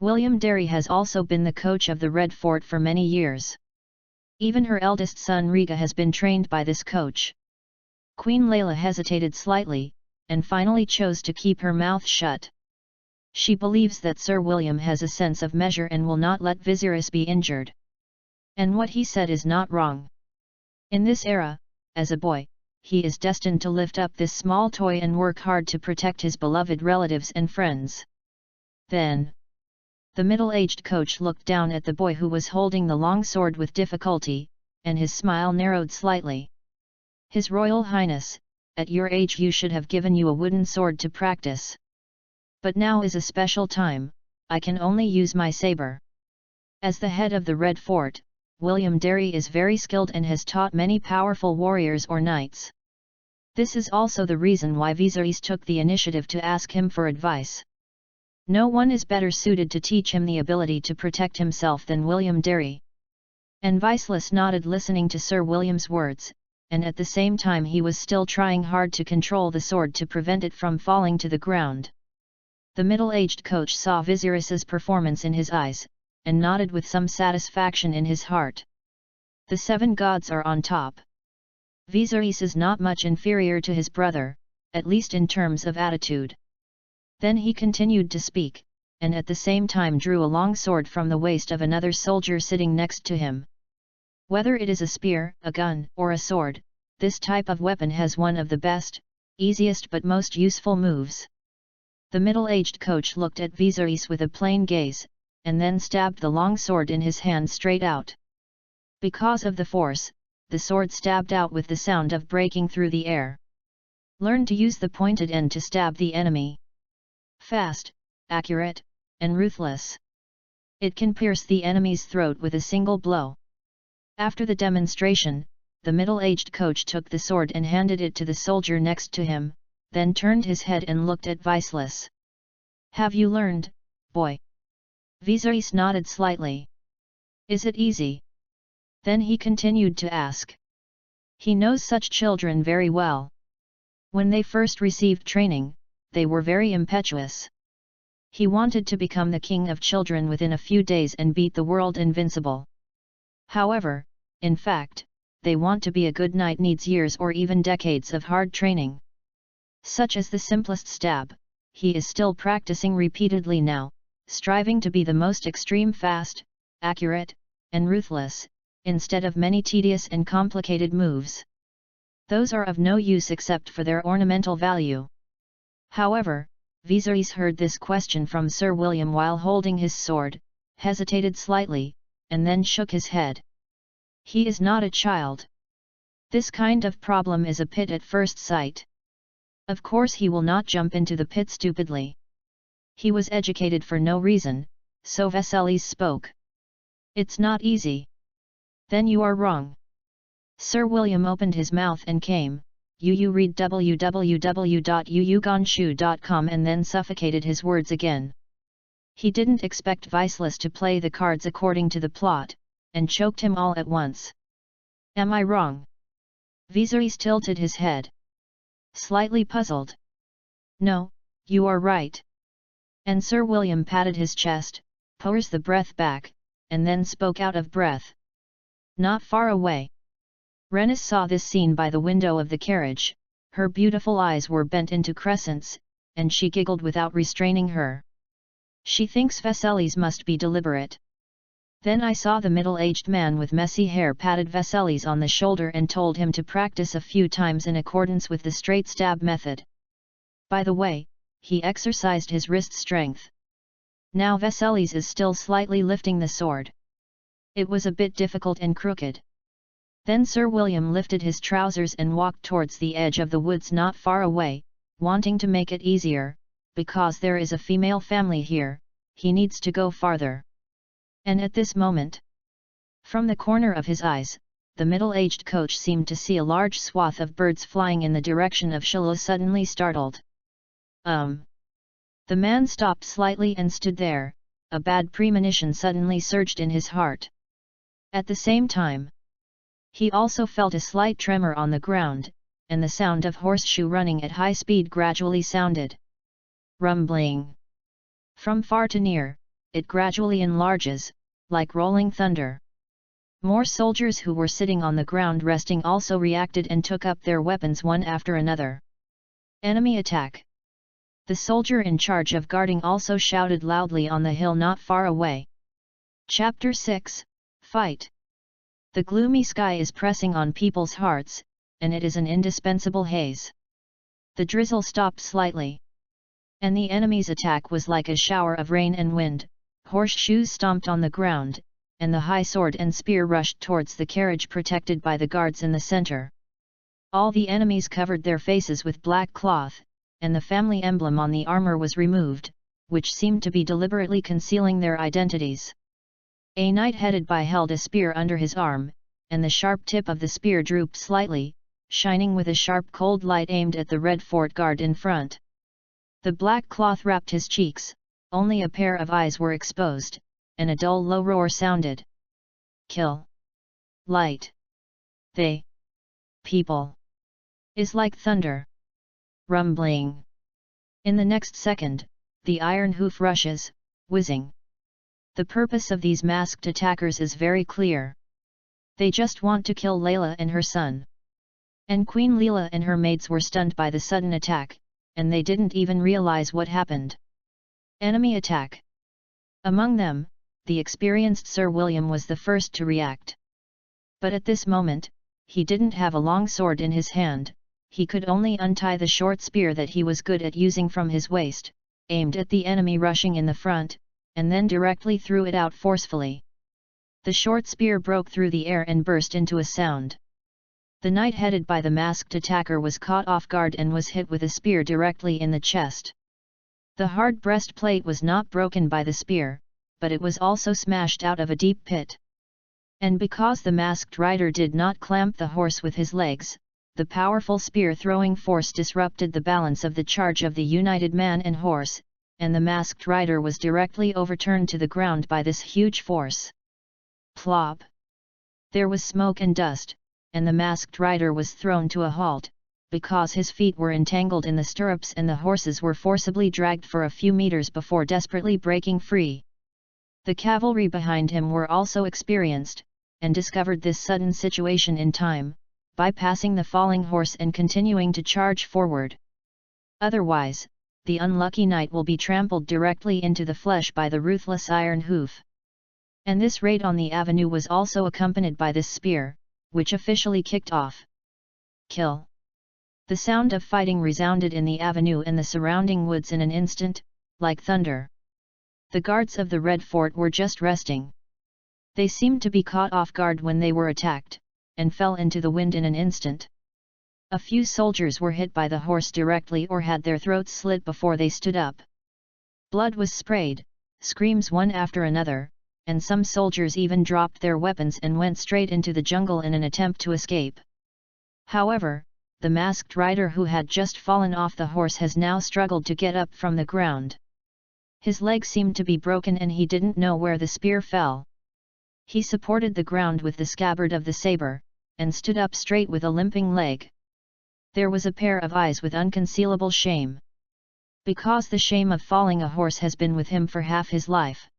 William Derry has also been the coach of the Red Fort for many years. Even her eldest son Riga has been trained by this coach. Queen Layla hesitated slightly, and finally chose to keep her mouth shut. She believes that Sir William has a sense of measure and will not let Viserys be injured. And what he said is not wrong. In this era, as a boy, he is destined to lift up this small toy and work hard to protect his beloved relatives and friends. Then, the middle-aged coach looked down at the boy who was holding the long sword with difficulty, and his smile narrowed slightly. His Royal Highness, at your age you should have given you a wooden sword to practice. But now is a special time, I can only use my saber. As the head of the Red Fort, William Derry is very skilled and has taught many powerful warriors or knights. This is also the reason why Viserys took the initiative to ask him for advice. No one is better suited to teach him the ability to protect himself than William Derry. And Viserys nodded, listening to Sir William's words, and at the same time he was still trying hard to control the sword to prevent it from falling to the ground. The middle-aged coach saw Viserys's performance in his eyes, and nodded with some satisfaction in his heart. The 7 gods are on top. Viserys is not much inferior to his brother, at least in terms of attitude. Then he continued to speak, and at the same time drew a long sword from the waist of another soldier sitting next to him. Whether it is a spear, a gun, or a sword, this type of weapon has one of the best, easiest but most useful moves. The middle-aged coach looked at Viserys with a plain gaze, and then stabbed the long sword in his hand straight out. Because of the force, the sword stabbed out with the sound of breaking through the air. Learn to use the pointed end to stab the enemy. Fast, accurate, and ruthless. It can pierce the enemy's throat with a single blow. After the demonstration, the middle-aged coach took the sword and handed it to the soldier next to him, then turned his head and looked at Viserys. Have you learned, boy? Viserys nodded slightly. Is it easy? Then he continued to ask. He knows such children very well. When they first received training, they were very impetuous. He wanted to become the king of children within a few days and beat the world invincible. However, in fact, they want to be a good knight needs years or even decades of hard training. Such as the simplest stab, he is still practicing repeatedly now, striving to be the most extreme fast, accurate, and ruthless, instead of many tedious and complicated moves. Those are of no use except for their ornamental value. However, Viserys heard this question from Sir William while holding his sword, hesitated slightly, and then shook his head. He is not a child. This kind of problem is a pit at first sight. Of course he will not jump into the pit stupidly. He was educated for no reason, so Viserys spoke. It's not easy. Then you are wrong. Sir William opened his mouth and came, you read www.yuyugonshu.com and then suffocated his words again. He didn't expect Viserys to play the cards according to the plot, and choked him all at once. Am I wrong? Viserys tilted his head. Slightly puzzled. No, you are right. And Sir William patted his chest, pushed the breath back, and then spoke out of breath. Not far away. Rhaenys saw this scene by the window of the carriage. Her beautiful eyes were bent into crescents, and she giggled without restraining her. She thinks Viserys must be deliberate. Then I saw the middle-aged man with messy hair patted Viserys on the shoulder and told him to practice a few times in accordance with the straight stab method. By the way, he exercised his wrist strength. Now Viserys is still slightly lifting the sword. It was a bit difficult and crooked. Then Sir William lifted his trousers and walked towards the edge of the woods not far away, wanting to make it easier, because there is a female family here, he needs to go farther. And at this moment, from the corner of his eyes, the middle-aged coach seemed to see a large swath of birds flying in the direction of Shiloh. Suddenly startled. The man stopped slightly and stood there, a bad premonition suddenly surged in his heart. At the same time, he also felt a slight tremor on the ground, and the sound of horseshoe running at high speed gradually sounded. Rumbling. From far to near, it gradually enlarges, like rolling thunder. More soldiers who were sitting on the ground resting also reacted and took up their weapons one after another. Enemy attack! The soldier in charge of guarding also shouted loudly on the hill not far away. Chapter 6, Fight! The gloomy sky is pressing on people's hearts, and it is an indispensable haze. The drizzle stopped slightly. And the enemy's attack was like a shower of rain and wind, horseshoes stomped on the ground, and the high sword and spear rushed towards the carriage protected by the guards in the center. All the enemies covered their faces with black cloth, and the family emblem on the armor was removed, which seemed to be deliberately concealing their identities. A knight headed by held a spear under his arm, and the sharp tip of the spear drooped slightly, shining with a sharp cold light aimed at the red fort guard in front. The black cloth wrapped his cheeks, only a pair of eyes were exposed, and a dull low roar sounded. Kill! Light! They! People! Is like thunder. Rumbling. In the next second, the iron hoof rushes, whizzing. The purpose of these masked attackers is very clear. They just want to kill Layla and her son. And Queen Leela and her maids were stunned by the sudden attack, and they didn't even realize what happened. Enemy attack! Among them, the experienced Sir William was the first to react. But at this moment, he didn't have a long sword in his hand, he could only untie the short spear that he was good at using from his waist, aimed at the enemy rushing in the front, and then directly threw it out forcefully. The short spear broke through the air and burst into a sound. The knight headed by the masked attacker was caught off guard and was hit with a spear directly in the chest. The hard breastplate was not broken by the spear, but it was also smashed out of a deep pit. And because the masked rider did not clamp the horse with his legs, the powerful spear-throwing force disrupted the balance of the charge of the united man and horse, and the masked rider was directly overturned to the ground by this huge force. Plop! There was smoke and dust, and the masked rider was thrown to a halt, because his feet were entangled in the stirrups and the horses were forcibly dragged for a few meters before desperately breaking free. The cavalry behind him were also experienced, and discovered this sudden situation in time, bypassing the falling horse and continuing to charge forward. Otherwise, the unlucky knight will be trampled directly into the flesh by the ruthless iron hoof. And this raid on the avenue was also accompanied by this spear, which officially kicked off. Kill! The sound of fighting resounded in the avenue and the surrounding woods in an instant, like thunder. The guards of the Red Fort were just resting. They seemed to be caught off guard when they were attacked, and fell into the wind in an instant. A few soldiers were hit by the horse directly or had their throats slit before they stood up. Blood was sprayed, screams one after another, and some soldiers even dropped their weapons and went straight into the jungle in an attempt to escape. However, the masked rider who had just fallen off the horse has now struggled to get up from the ground. His leg seemed to be broken and he didn't know where the spear fell. He supported the ground with the scabbard of the saber, and stood up straight with a limping leg. There was a pair of eyes with unconcealable shame. Because the shame of falling a horse has been with him for half his life.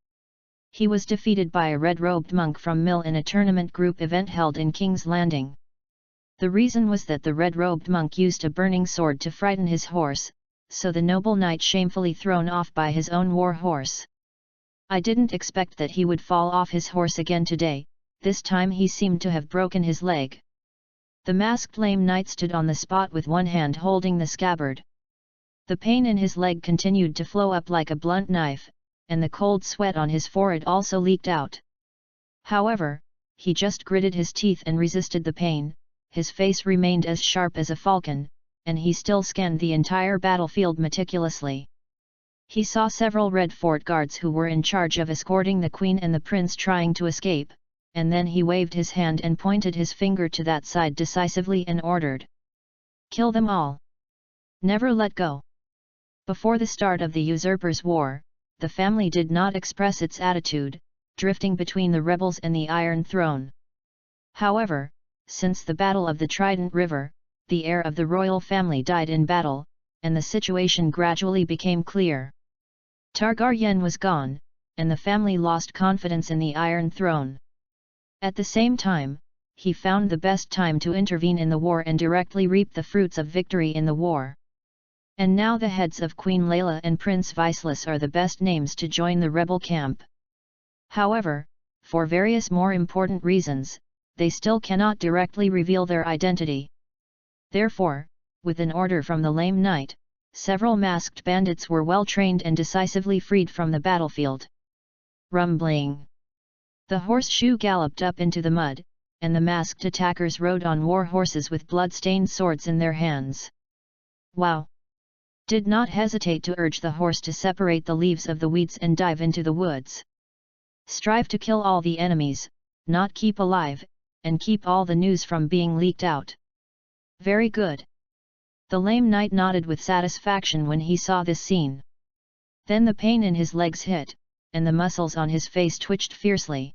He was defeated by a red-robed monk from Mill in a tournament group event held in King's Landing. The reason was that the red-robed monk used a burning sword to frighten his horse, so the noble knight shamefully thrown off by his own war horse. I didn't expect that he would fall off his horse again today, this time he seemed to have broken his leg. The masked lame knight stood on the spot with one hand holding the scabbard. The pain in his leg continued to flow up like a blunt knife, and the cold sweat on his forehead also leaked out. However, he just gritted his teeth and resisted the pain, his face remained as sharp as a falcon, and he still scanned the entire battlefield meticulously. He saw several Red Fort guards who were in charge of escorting the Queen and the Prince trying to escape, and then he waved his hand and pointed his finger to that side decisively and ordered. Kill them all! Never let go! Before the start of the Usurpers' War, the family did not express its attitude, drifting between the rebels and the Iron Throne. However, since the Battle of the Trident River, the heir of the royal family died in battle, and the situation gradually became clear. Targaryen was gone, and the family lost confidence in the Iron Throne. At the same time, he found the best time to intervene in the war and directly reap the fruits of victory in the war. And now the heads of Queen Layla and Prince Viceless are the best names to join the rebel camp. However, for various more important reasons, they still cannot directly reveal their identity. Therefore, with an order from the Lame Knight, several masked bandits were well trained and decisively freed from the battlefield. Rumbling. The horseshoe galloped up into the mud, and the masked attackers rode on war horses with blood-stained swords in their hands. Wow! Did not hesitate to urge the horse to separate the leaves of the weeds and dive into the woods. Strive to kill all the enemies, not keep alive, and keep all the news from being leaked out. Very good. The Lame Knight nodded with satisfaction when he saw this scene. Then the pain in his legs hit, and the muscles on his face twitched fiercely.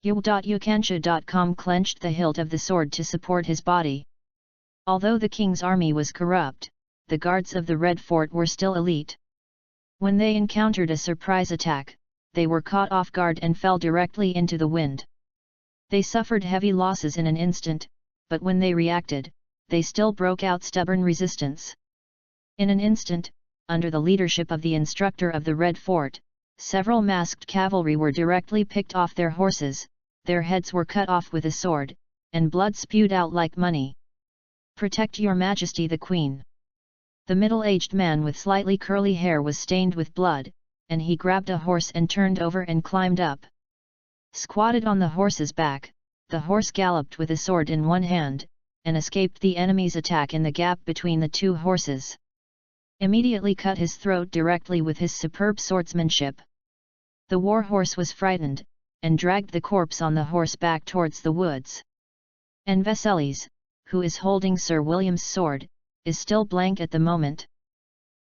Yukansha.com clenched the hilt of the sword to support his body. Although the king's army was corrupt, the guards of the Red Fort were still elite. When they encountered a surprise attack, they were caught off guard and fell directly into the wind. They suffered heavy losses in an instant, but when they reacted, they still broke out stubborn resistance. In an instant, under the leadership of the instructor of the Red Fort, several masked cavalry were directly picked off their horses, their heads were cut off with a sword, and blood spewed out like money. Protect your Majesty the Queen. The middle-aged man with slightly curly hair was stained with blood, and he grabbed a horse and turned over and climbed up. Squatted on the horse's back, the horse galloped with a sword in one hand, and escaped the enemy's attack in the gap between the two horses. Immediately cut his throat directly with his superb swordsmanship. The war horse was frightened, and dragged the corpse on the horse back towards the woods. And Veselis, who is holding Sir William's sword, is still blank at the moment.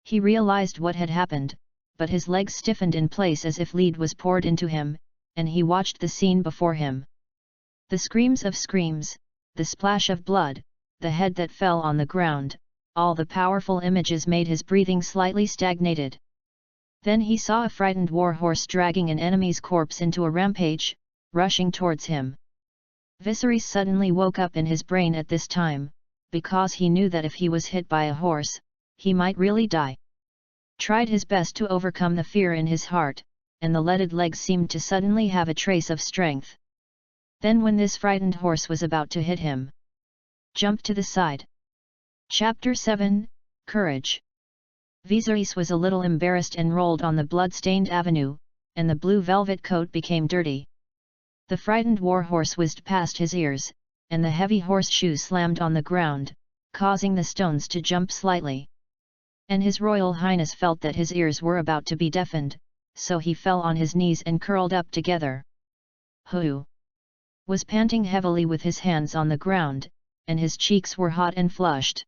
He realized what had happened, but his legs stiffened in place as if lead was poured into him, and he watched the scene before him. The screams of screams, the splash of blood, the head that fell on the ground, all the powerful images made his breathing slightly stagnated. Then he saw a frightened war horse dragging an enemy's corpse into a rampage, rushing towards him. Viserys suddenly woke up in his brain at this time, because he knew that if he was hit by a horse, he might really die. Tried his best to overcome the fear in his heart, and the leaded legs seemed to suddenly have a trace of strength. Then when this frightened horse was about to hit him, jumped to the side. Chapter 7, Courage. Viserys was a little embarrassed and rolled on the blood-stained avenue, and the blue velvet coat became dirty. The frightened war horse whizzed past his ears, and the heavy horseshoe slammed on the ground, causing the stones to jump slightly. And His Royal Highness felt that his ears were about to be deafened, so he fell on his knees and curled up together. Who was panting heavily with his hands on the ground, and his cheeks were hot and flushed.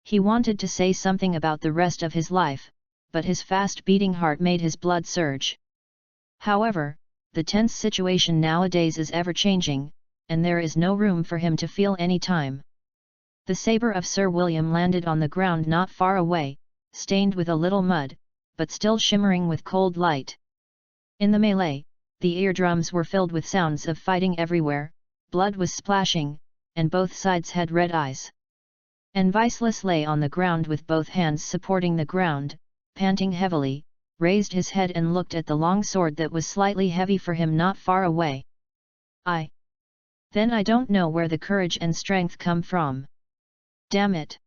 He wanted to say something about the rest of his life, but his fast-beating heart made his blood surge. However, the tense situation nowadays is ever-changing, and there is no room for him to feel any time. The saber of Sir William landed on the ground not far away, stained with a little mud, but still shimmering with cold light. In the melee, the eardrums were filled with sounds of fighting everywhere, blood was splashing, and both sides had red eyes. And Viceless lay on the ground with both hands supporting the ground, panting heavily, raised his head and looked at the long sword that was slightly heavy for him not far away. Then I don't know where the courage and strength come from. Damn it!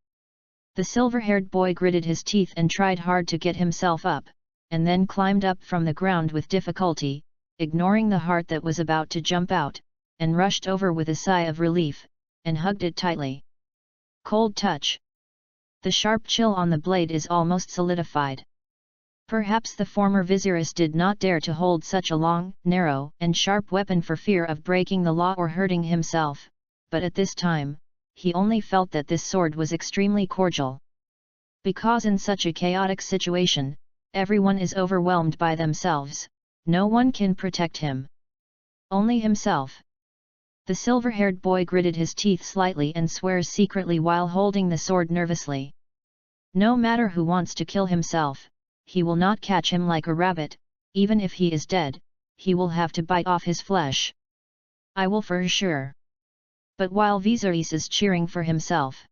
The silver-haired boy gritted his teeth and tried hard to get himself up, and then climbed up from the ground with difficulty, ignoring the heart that was about to jump out, and rushed over with a sigh of relief, and hugged it tightly. Cold touch. The sharp chill on the blade is almost solidified. Perhaps the former Viserys did not dare to hold such a long, narrow, and sharp weapon for fear of breaking the law or hurting himself, but at this time, he only felt that this sword was extremely cordial. Because in such a chaotic situation, everyone is overwhelmed by themselves, no one can protect him. Only himself. The silver-haired boy gritted his teeth slightly and swears secretly while holding the sword nervously. No matter who wants to kill himself, he will not catch him like a rabbit, even if he is dead, he will have to bite off his flesh. I will for sure. But while Viserys is cheering for himself,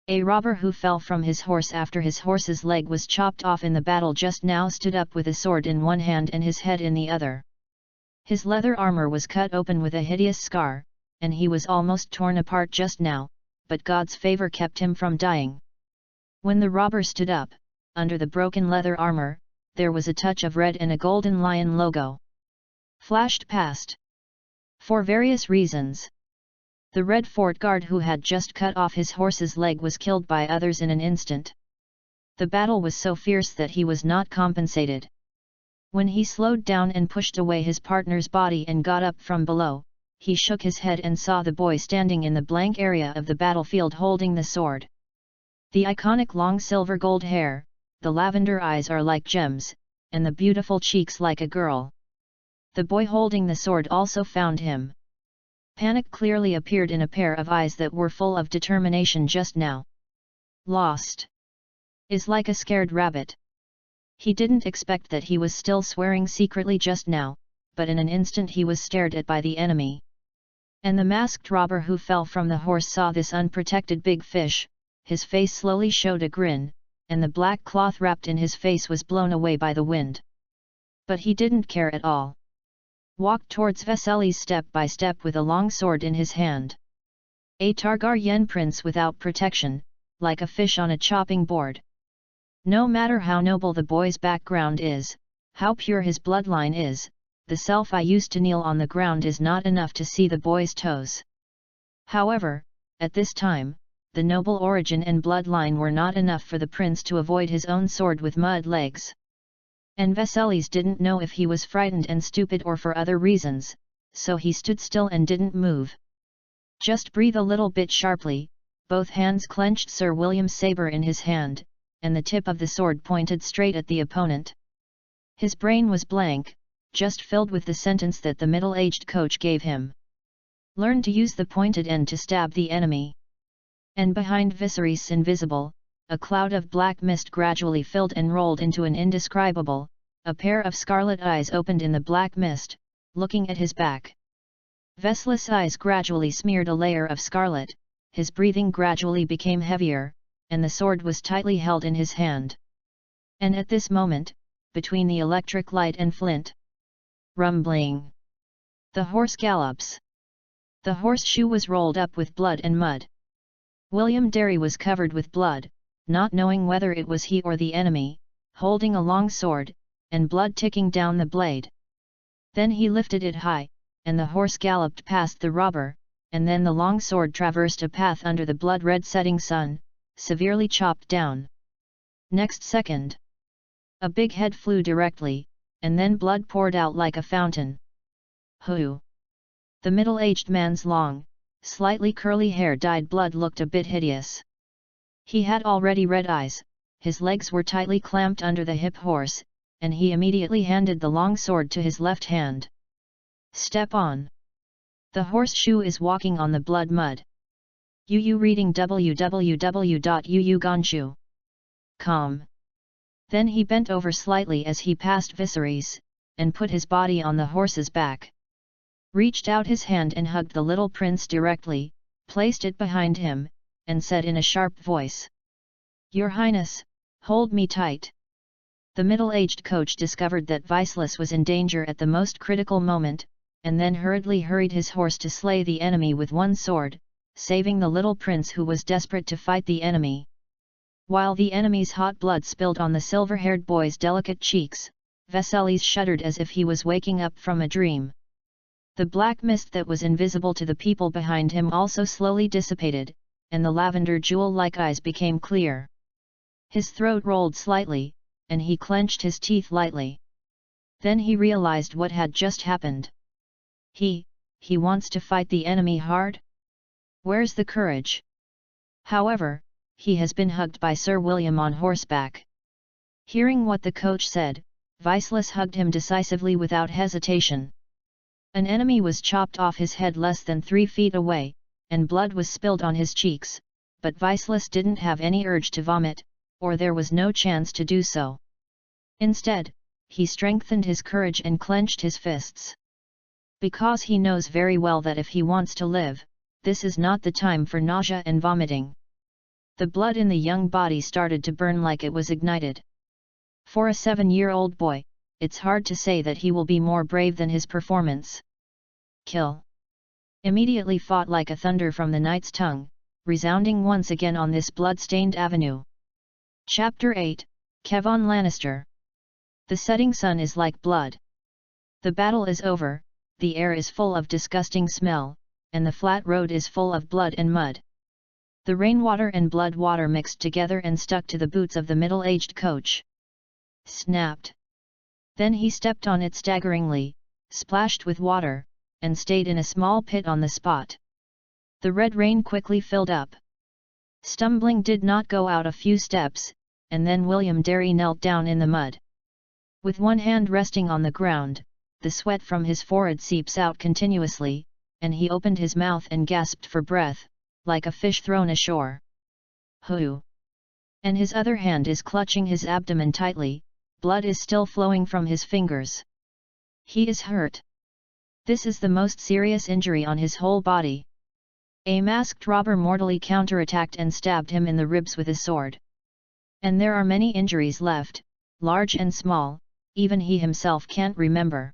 a robber who fell from his horse after his horse's leg was chopped off in the battle just now stood up with a sword in one hand and his head in the other. His leather armor was cut open with a hideous scar, and he was almost torn apart just now, but God's favor kept him from dying. When the robber stood up, under the broken leather armor, there was a touch of red and a golden lion logo flashed past. For various reasons. The red fort guard who had just cut off his horse's leg was killed by others in an instant. The battle was so fierce that he was not compensated. When he slowed down and pushed away his partner's body and got up from below, he shook his head and saw the boy standing in the blank area of the battlefield holding the sword. The iconic long silver gold hair, the lavender eyes are like gems, and the beautiful cheeks like a girl. The boy holding the sword also found him. Panic clearly appeared in a pair of eyes that were full of determination just now. Lost. Is like a scared rabbit. He didn't expect that he was still swearing secretly just now, but in an instant he was stared at by the enemy. And the masked robber who fell from the horse saw this unprotected big fish, his face slowly showed a grin, and the black cloth wrapped in his face was blown away by the wind. But he didn't care at all. Walked towards Viserys step by step with a long sword in his hand. A Targaryen prince without protection, like a fish on a chopping board. No matter how noble the boy's background is, how pure his bloodline is, the self I used to kneel on the ground is not enough to see the boy's toes. However, at this time, the noble origin and bloodline were not enough for the prince to avoid his own sword with mud legs. And Viserys didn't know if he was frightened and stupid or for other reasons, so he stood still and didn't move. Just breathe a little bit sharply, both hands clenched Sir William's saber in his hand, and the tip of the sword pointed straight at the opponent. His brain was blank, just filled with the sentence that the middle-aged coach gave him. Learn to use the pointed end to stab the enemy. And behind Viserys invisible, a cloud of black mist gradually filled and rolled into an indescribable, a pair of scarlet eyes opened in the black mist, looking at his back. Viserys' eyes gradually smeared a layer of scarlet, his breathing gradually became heavier, and the sword was tightly held in his hand. And at this moment, between the electric light and flint, rumbling, the horse gallops. The horseshoe was rolled up with blood and mud. William Derry was covered with blood, not knowing whether it was he or the enemy, holding a long sword, and blood ticking down the blade. Then he lifted it high, and the horse galloped past the robber, and then the long sword traversed a path under the blood-red setting sun, severely chopped down. Next second, a big head flew directly, and then blood poured out like a fountain. Who? The middle-aged man's long, slightly curly hair dyed blood looked a bit hideous. He had already red eyes, his legs were tightly clamped under the hip horse, and he immediately handed the long sword to his left hand. Step on. The horseshoe is walking on the blood mud. UU reading www.uuganshu.com. Then he bent over slightly as he passed Viserys, and put his body on the horse's back. Reached out his hand and hugged the little prince directly, placed it behind him, and said in a sharp voice, "Your Highness, hold me tight." The middle-aged coach discovered that Viserys was in danger at the most critical moment, and then hurriedly hurried his horse to slay the enemy with one sword, saving the little prince who was desperate to fight the enemy. While the enemy's hot blood spilled on the silver-haired boy's delicate cheeks, Viserys shuddered as if he was waking up from a dream. The black mist that was invisible to the people behind him also slowly dissipated, and the lavender jewel-like eyes became clear. His throat rolled slightly, and he clenched his teeth lightly. Then he realized what had just happened. He wants to fight the enemy hard? Where's the courage? However, he has been hugged by Sir William on horseback. Hearing what the coach said, Viserys hugged him decisively without hesitation. An enemy was chopped off his head less than 3 feet away, and blood was spilled on his cheeks, but Viserys didn't have any urge to vomit, or there was no chance to do so. Instead, he strengthened his courage and clenched his fists. Because he knows very well that if he wants to live, this is not the time for nausea and vomiting. The blood in the young body started to burn like it was ignited. For a 7-year-old boy, it's hard to say that he will be more brave than his performance. Kill! Immediately fought like a thunder from the knight's tongue, resounding once again on this blood-stained avenue. Chapter 8, Kevon Lannister. The setting sun is like blood. The battle is over, the air is full of disgusting smell, and the flat road is full of blood and mud. The rainwater and blood water mixed together and stuck to the boots of the middle-aged coach. Snapped. Then he stepped on it staggeringly, splashed with water, and stayed in a small pit on the spot. The red rain quickly filled up. Stumbling did not go out a few steps, and then William Derry knelt down in the mud. With one hand resting on the ground, the sweat from his forehead seeps out continuously, and he opened his mouth and gasped for breath, like a fish thrown ashore. Hoo! And his other hand is clutching his abdomen tightly, blood is still flowing from his fingers. He is hurt. This is the most serious injury on his whole body. A masked robber mortally counterattacked and stabbed him in the ribs with his sword. And there are many injuries left, large and small, even he himself can't remember.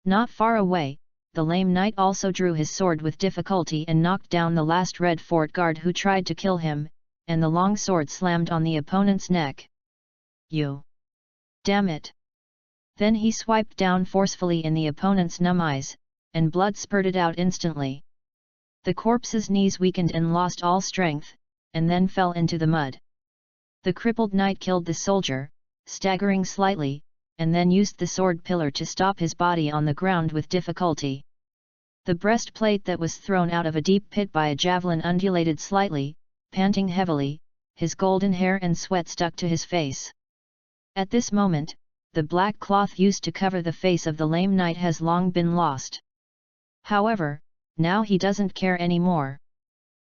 Not far away, the lame knight also drew his sword with difficulty and knocked down the last red fort guard who tried to kill him, and the long sword slammed on the opponent's neck. You! Damn it! Then he swiped down forcefully in the opponent's numb eyes, and blood spurted out instantly. The corpse's knees weakened and lost all strength, and then fell into the mud. The crippled knight killed the soldier, staggering slightly, and then used the sword pillar to stop his body on the ground with difficulty. The breastplate that was thrown out of a deep pit by a javelin undulated slightly, panting heavily, his golden hair and sweat stuck to his face. At this moment, the black cloth used to cover the face of the lame knight has long been lost. However, now he doesn't care anymore.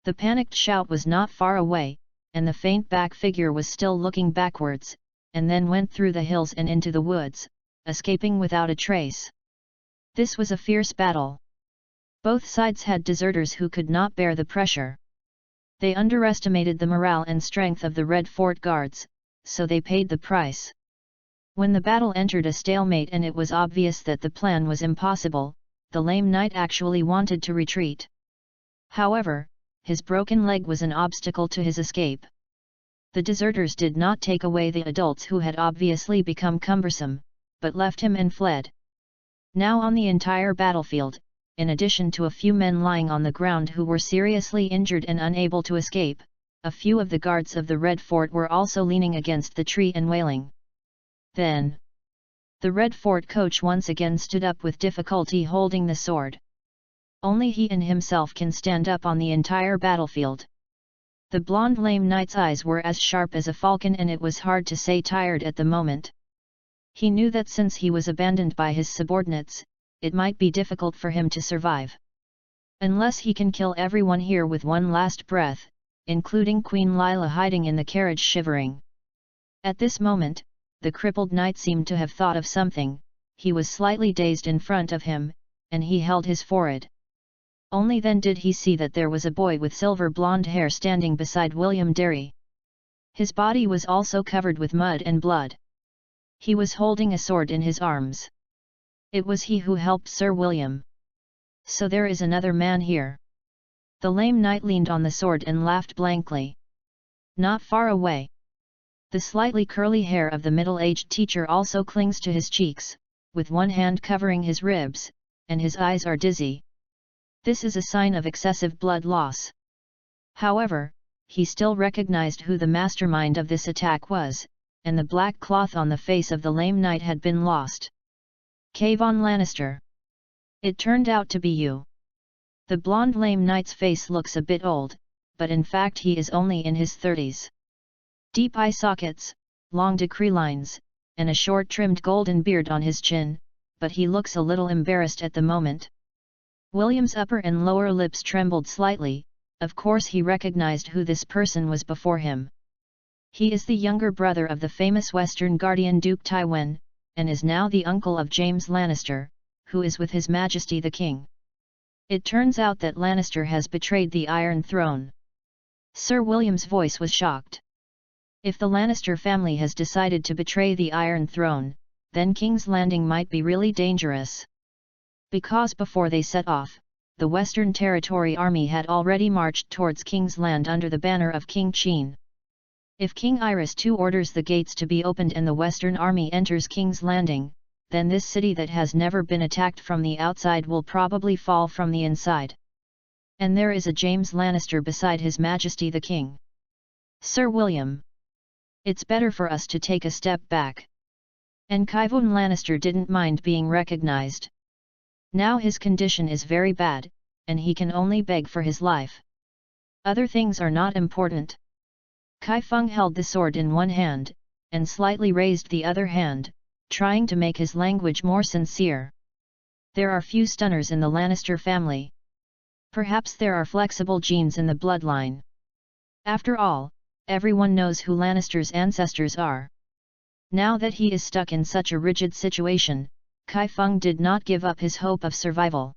The panicked shout was not far away, and the faint back figure was still looking backwards, and then went through the hills and into the woods, escaping without a trace. This was a fierce battle. Both sides had deserters who could not bear the pressure. They underestimated the morale and strength of the Red Fort guards, so they paid the price. When the battle entered a stalemate and it was obvious that the plan was impossible, the lame knight actually wanted to retreat. However, his broken leg was an obstacle to his escape. The deserters did not take away the adults who had obviously become cumbersome, but left him and fled. Now on the entire battlefield, in addition to a few men lying on the ground who were seriously injured and unable to escape, a few of the guards of the Red Fort were also leaning against the tree and wailing. Then, the Red Fort coach once again stood up with difficulty holding the sword. Only he and himself can stand up on the entire battlefield. The blonde lame knight's eyes were as sharp as a falcon and it was hard to say tired at the moment. He knew that since he was abandoned by his subordinates, it might be difficult for him to survive. Unless he can kill everyone here with one last breath, including Queen Lila hiding in the carriage shivering. At this moment, the crippled knight seemed to have thought of something. He was slightly dazed in front of him, and he held his forehead. Only then did he see that there was a boy with silver blonde hair standing beside William Derry. His body was also covered with mud and blood. He was holding a sword in his arms. It was he who helped Sir William. So there is another man here. The lame knight leaned on the sword and laughed blankly. Not far away. The slightly curly hair of the middle-aged teacher also clings to his cheeks, with one hand covering his ribs, and his eyes are dizzy. This is a sign of excessive blood loss. However, he still recognized who the mastermind of this attack was, and the black cloth on the face of the lame knight had been lost. Kevon Lannister. It turned out to be you. The blonde lame knight's face looks a bit old, but in fact he is only in his 30s. Deep eye sockets, long decree lines, and a short trimmed golden beard on his chin, but he looks a little embarrassed at the moment. William's upper and lower lips trembled slightly. Of course he recognized who this person was before him. He is the younger brother of the famous Western Guardian Duke Tywin, and is now the uncle of James Lannister, who is with His Majesty the King. It turns out that Lannister has betrayed the Iron Throne. Sir William's voice was shocked. If the Lannister family has decided to betray the Iron Throne, then King's Landing might be really dangerous. Because before they set off, the Western Territory army had already marched towards King's Land under the banner of King Cheen. If King Iris II orders the gates to be opened and the Western army enters King's Landing, then this city that has never been attacked from the outside will probably fall from the inside. And there is a James Lannister beside His Majesty the King. Sir William. It's better for us to take a step back. And Tywin Lannister didn't mind being recognized. Now his condition is very bad, and he can only beg for his life. Other things are not important. Kai Feng held the sword in one hand, and slightly raised the other hand, trying to make his language more sincere. There are few stunners in the Lannister family. Perhaps there are flexible genes in the bloodline. After all, everyone knows who Lannister's ancestors are. Now that he is stuck in such a rigid situation, Kai Feng did not give up his hope of survival.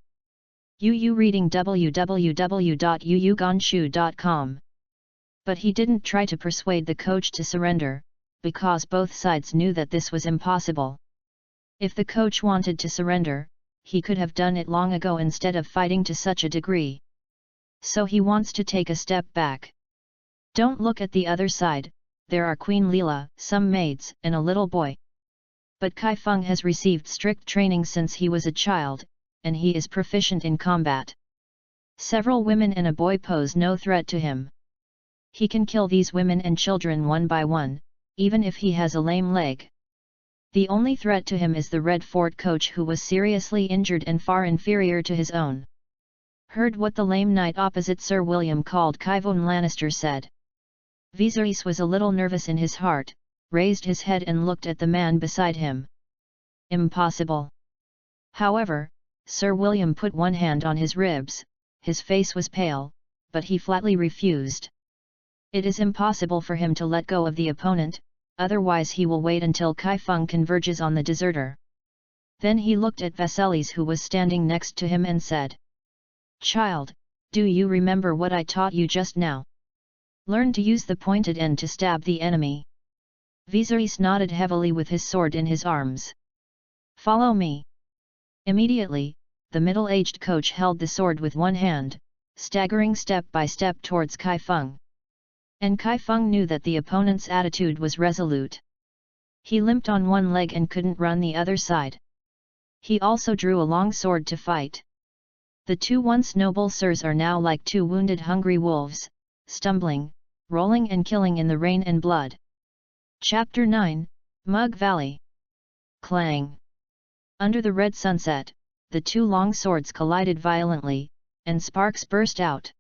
Reading www.yuyuganshu.com. But he didn't try to persuade the coach to surrender, because both sides knew that this was impossible. If the coach wanted to surrender, he could have done it long ago instead of fighting to such a degree. So he wants to take a step back. Don't look at the other side, there are Queen Leela, some maids, and a little boy. But Kai Feng has received strict training since he was a child, and he is proficient in combat. Several women and a boy pose no threat to him. He can kill these women and children one by one, even if he has a lame leg. The only threat to him is the Red Fort coach who was seriously injured and far inferior to his own. Heard what the lame knight opposite Sir William called Tywin Lannister said. Viserys was a little nervous in his heart, raised his head and looked at the man beside him. Impossible. However, Sir William put one hand on his ribs, his face was pale, but he flatly refused. It is impossible for him to let go of the opponent, otherwise he will wait until Kai Feng converges on the deserter. Then he looked at Viserys who was standing next to him and said, "Child, do you remember what I taught you just now? Learn to use the pointed end to stab the enemy." Viserys nodded heavily with his sword in his arms. "Follow me." Immediately, the middle-aged coach held the sword with one hand, staggering step by step towards Kai Feng. And Kai Feng knew that the opponent's attitude was resolute. He limped on one leg and couldn't run the other side. He also drew a long sword to fight. The two once noble sirs are now like two wounded hungry wolves, stumbling, rolling and killing in the rain and blood. Chapter 9, Mug Valley. Clang! Under the red sunset, the two long swords collided violently, and sparks burst out.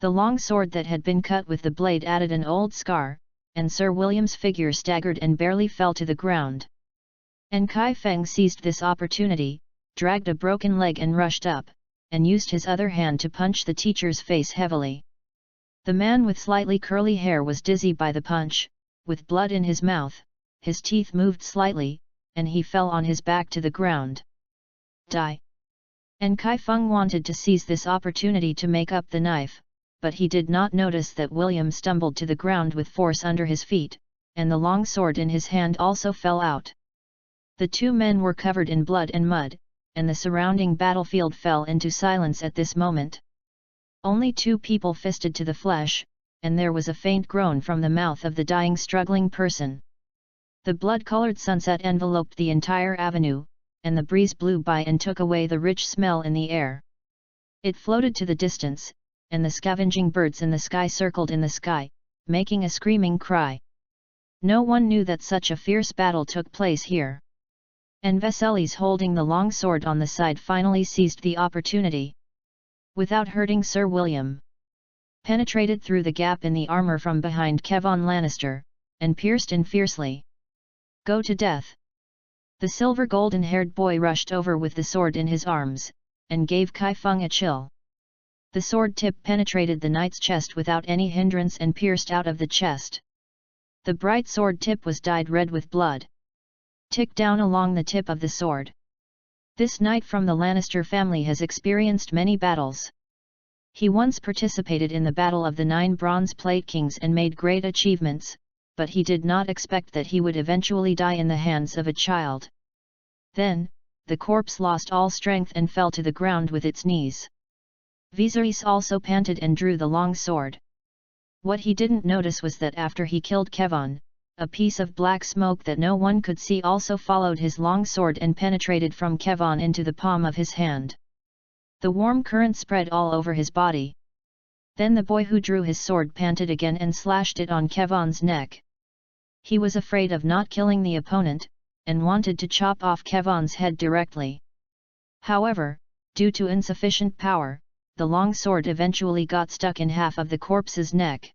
The long sword that had been cut with the blade added an old scar, and Sir William's figure staggered and barely fell to the ground. And Kai Feng seized this opportunity, dragged a broken leg and rushed up, and used his other hand to punch the teacher's face heavily. The man with slightly curly hair was dizzy by the punch, with blood in his mouth, his teeth moved slightly, and he fell on his back to the ground. Die! And Kai Feng wanted to seize this opportunity to make up the knife, but he did not notice that William stumbled to the ground with force under his feet, and the long sword in his hand also fell out. The two men were covered in blood and mud, and the surrounding battlefield fell into silence at this moment. Only two people fisted to the flesh, and there was a faint groan from the mouth of the dying struggling person. The blood-colored sunset enveloped the entire avenue, and the breeze blew by and took away the rich smell in the air. It floated to the distance, and the scavenging birds in the sky circled in the sky, making a screaming cry. No one knew that such a fierce battle took place here. And Viserys holding the long sword on the side finally seized the opportunity. Without hurting Sir William, penetrated through the gap in the armor from behind Tywin Lannister, and pierced in fiercely. "Go to death!" The silver golden-haired boy rushed over with the sword in his arms, and gave Kai Feng a chill. The sword tip penetrated the knight's chest without any hindrance and pierced out of the chest. The bright sword tip was dyed red with blood. Tick down along the tip of the sword. This knight from the Lannister family has experienced many battles. He once participated in the Battle of the 9 Bronze Plate Kings and made great achievements, but he did not expect that he would eventually die in the hands of a child. Then, the corpse lost all strength and fell to the ground with its knees. Viserys also panted and drew the long sword. What he didn't notice was that after he killed Kevon, a piece of black smoke that no one could see also followed his long sword and penetrated from Kevon into the palm of his hand. The warm current spread all over his body. Then the boy who drew his sword panted again and slashed it on Kevon's neck. He was afraid of not killing the opponent, and wanted to chop off Kevon's head directly. However, due to insufficient power, the long sword eventually got stuck in half of the corpse's neck.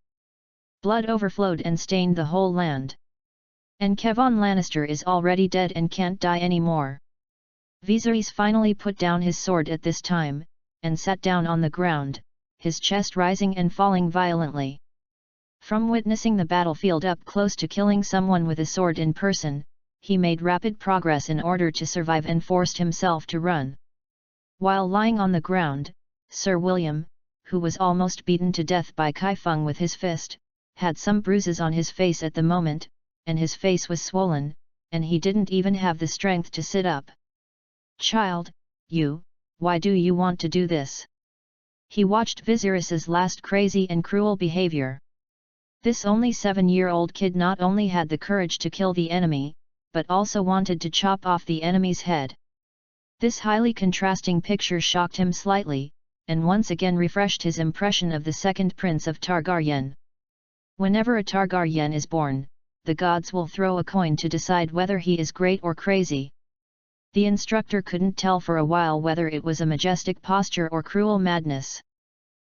Blood overflowed and stained the whole land. And Kevon Lannister is already dead and can't die anymore. Viserys finally put down his sword at this time, and sat down on the ground, his chest rising and falling violently. From witnessing the battlefield up close to killing someone with a sword in person, he made rapid progress in order to survive and forced himself to run. While lying on the ground, Sir William, who was almost beaten to death by Kai Feng with his fist, had some bruises on his face at the moment, and his face was swollen, and he didn't even have the strength to sit up. "Child, why do you want to do this?" He watched Viserys's last crazy and cruel behavior. This only 7-year-old kid not only had the courage to kill the enemy, but also wanted to chop off the enemy's head. This highly contrasting picture shocked him slightly, and once again refreshed his impression of the second prince of Targaryen. Whenever a Targaryen is born, the gods will throw a coin to decide whether he is great or crazy. The instructor couldn't tell for a while whether it was a majestic posture or cruel madness.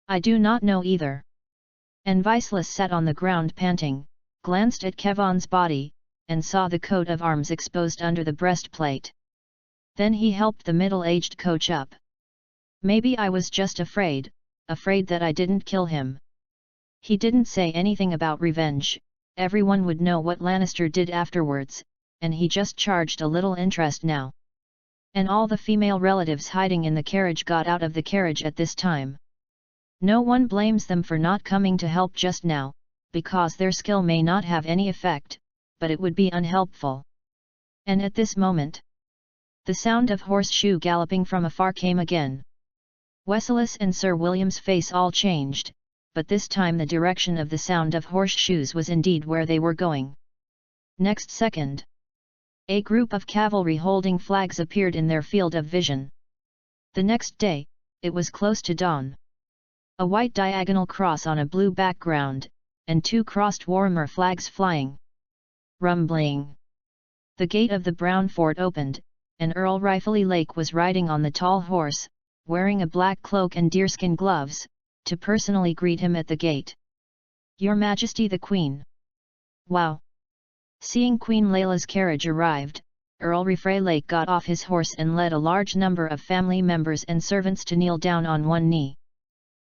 "I do not know either." And Viserys sat on the ground panting, glanced at Kevon's body, and saw the coat of arms exposed under the breastplate. Then he helped the middle-aged coach up. "Maybe I was just afraid that I didn't kill him." He didn't say anything about revenge, everyone would know what Lannister did afterwards, and he just charged a little interest now. And all the female relatives hiding in the carriage got out of the carriage at this time. No one blames them for not coming to help just now, because their skill may not have any effect, but it would be unhelpful. And at this moment, the sound of horseshoe galloping from afar came again. Weselis and Sir William's face all changed, but this time the direction of the sound of horseshoes was indeed where they were going. Next second, a group of cavalry holding flags appeared in their field of vision. The next day, it was close to dawn. A white diagonal cross on a blue background, and 2 crossed warmer flags flying. Rumbling. The gate of the Brown Fort opened, and Earl Rifley Lake was riding on the tall horse, wearing a black cloak and deerskin gloves, to personally greet him at the gate. "Your Majesty the Queen." "Wow!" Seeing Queen Layla's carriage arrived, Earl Rifley Lake got off his horse and led a large number of family members and servants to kneel down on one knee.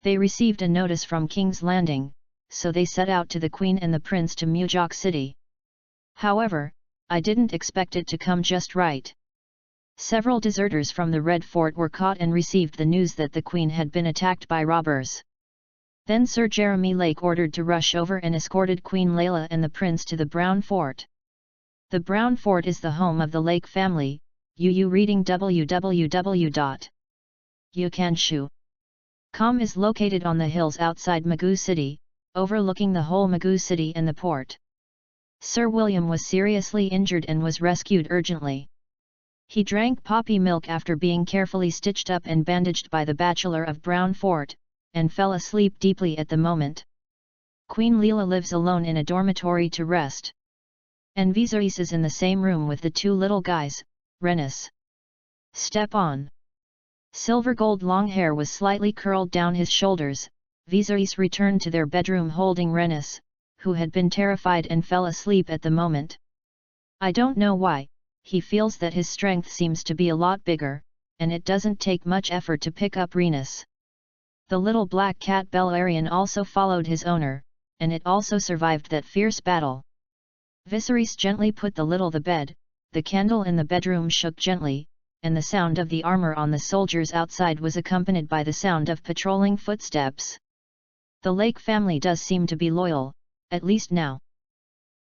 They received a notice from King's Landing, so they set out to the Queen and the Prince to Mujok City. "However, I didn't expect it to come just right." Several deserters from the Red Fort were caught and received the news that the Queen had been attacked by robbers. Then Sir Jeremy Lake ordered to rush over and escorted Queen Layla and the Prince to the Brown Fort. The Brown Fort is the home of the Lake family. Reading www.ukanshu.com is located on the hills outside Magoo City, overlooking the whole Magoo City and the port. Sir William was seriously injured and was rescued urgently. He drank poppy milk after being carefully stitched up and bandaged by the Bachelor of Brown Fort, and fell asleep deeply at the moment. Queen Leela lives alone in a dormitory to rest. And Viserys is in the same room with the 2 little guys, Rhaenys. Step on. Silver gold long hair was slightly curled down his shoulders. Viserys returned to their bedroom holding Rhaenys, who had been terrified and fell asleep at the moment. I don't know why, he feels that his strength seems to be a lot bigger, and it doesn't take much effort to pick up Rhaenys. The little black cat Balerion also followed his owner, and it also survived that fierce battle. Viserys gently put the bed, the candle in the bedroom shook gently, and the sound of the armor on the soldiers outside was accompanied by the sound of patrolling footsteps. The Lake family does seem to be loyal, at least now.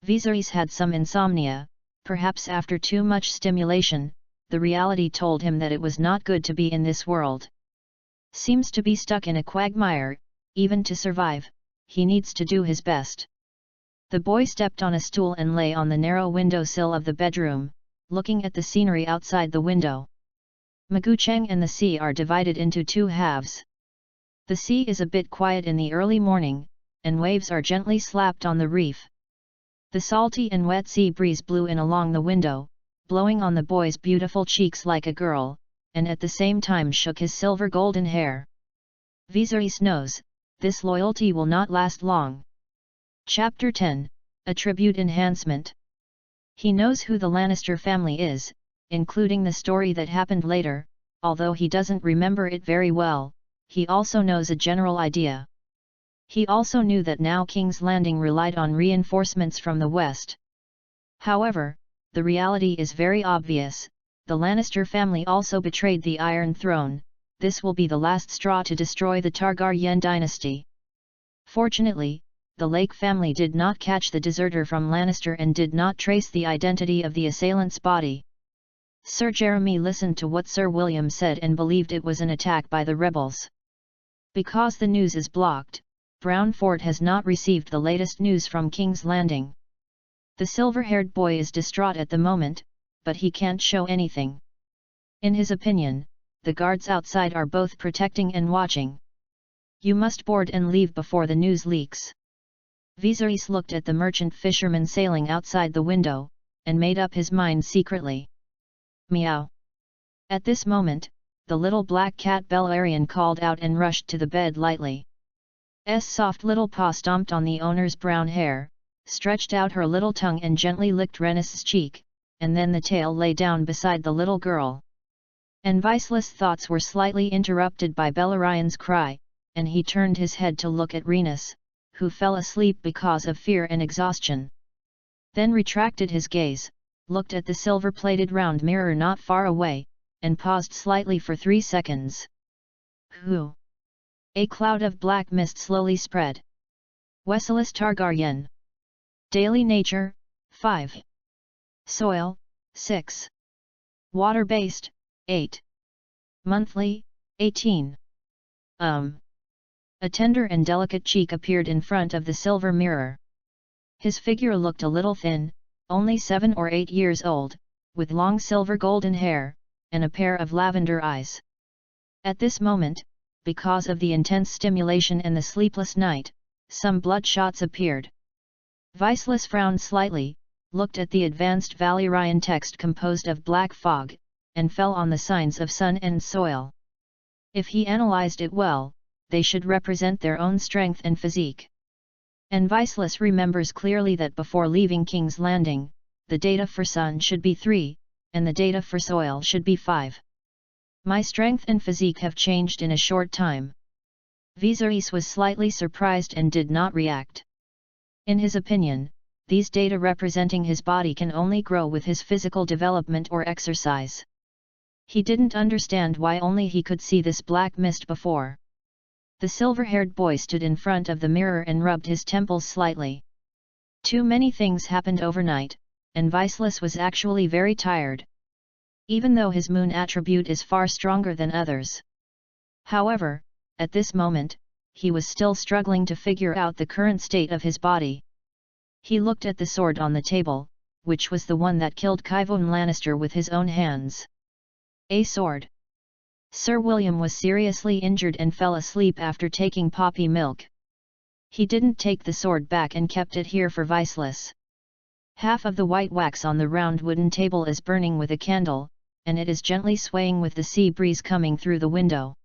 Viserys had some insomnia, perhaps after too much stimulation. The reality told him that it was not good to be in this world. Seems to be stuck in a quagmire. Even to survive, he needs to do his best. The boy stepped on a stool and lay on the narrow windowsill of the bedroom, looking at the scenery outside the window. Maguchang and the sea are divided into two halves. The sea is a bit quiet in the early morning, and waves are gently slapped on the reef. The salty and wet sea breeze blew in along the window, blowing on the boy's beautiful cheeks like a girl, and at the same time shook his silver golden hair. Viserys knows, this loyalty will not last long. Chapter 10, Attribute Enhancement. He knows who the Lannister family is, including the story that happened later, although he doesn't remember it very well. He also knows a general idea. He also knew that now King's Landing relied on reinforcements from the west. However, the reality is very obvious. The Lannister family also betrayed the Iron Throne. This will be the last straw to destroy the Targaryen dynasty. Fortunately, the Lake family did not catch the deserter from Lannister and did not trace the identity of the assailant's body. Sir Jeremy listened to what Sir William said and believed it was an attack by the rebels. Because the news is blocked, Brown Fort has not received the latest news from King's Landing. The silver-haired boy is distraught at the moment, but he can't show anything. In his opinion, the guards outside are both protecting and watching. You must board and leave before the news leaks. Viserys looked at the merchant fisherman sailing outside the window, and made up his mind secretly. Meow. At this moment, the little black cat Beleriand called out and rushed to the bed lightly. Soft little paw stomped on the owner's brown hair, stretched out her little tongue and gently licked Rhaenys' cheek, and then the tail lay down beside the little girl. And Viserys' thoughts were slightly interrupted by Beleriand's cry, and he turned his head to look at Rhaenys, who fell asleep because of fear and exhaustion. Then retracted his gaze, looked at the silver-plated round mirror not far away, and paused slightly for 3 seconds. Who? A cloud of black mist slowly spread. Weselis Targaryen. Daily Nature, 5. Soil, 6. Water-based, 8. Monthly, 18. A tender and delicate cheek appeared in front of the silver mirror. His figure looked a little thin, only 7 or 8 years old, with long silver golden hair, and a pair of lavender eyes. At this moment, because of the intense stimulation and the sleepless night, some bloodshots appeared. Viserys frowned slightly, looked at the advanced Valyrian text composed of black fog, and fell on the signs of sun and soil. If he analyzed it well, they should represent their own strength and physique. And Viserys remembers clearly that before leaving King's Landing, the data for sun should be 3, and the data for soil should be 5. My strength and physique have changed in a short time. Viserys was slightly surprised and did not react. In his opinion, these data representing his body can only grow with his physical development or exercise. He didn't understand why only he could see this black mist before. The silver-haired boy stood in front of the mirror and rubbed his temples slightly. Too many things happened overnight, and Viserys was actually very tired. Even though his moon attribute is far stronger than others. However, at this moment, he was still struggling to figure out the current state of his body. He looked at the sword on the table, which was the one that killed Qyvonne Lannister with his own hands. A sword. Sir William was seriously injured and fell asleep after taking poppy milk. He didn't take the sword back and kept it here for Viserys. Half of the white wax on the round wooden table is burning with a candle, and it is gently swaying with the sea breeze coming through the window.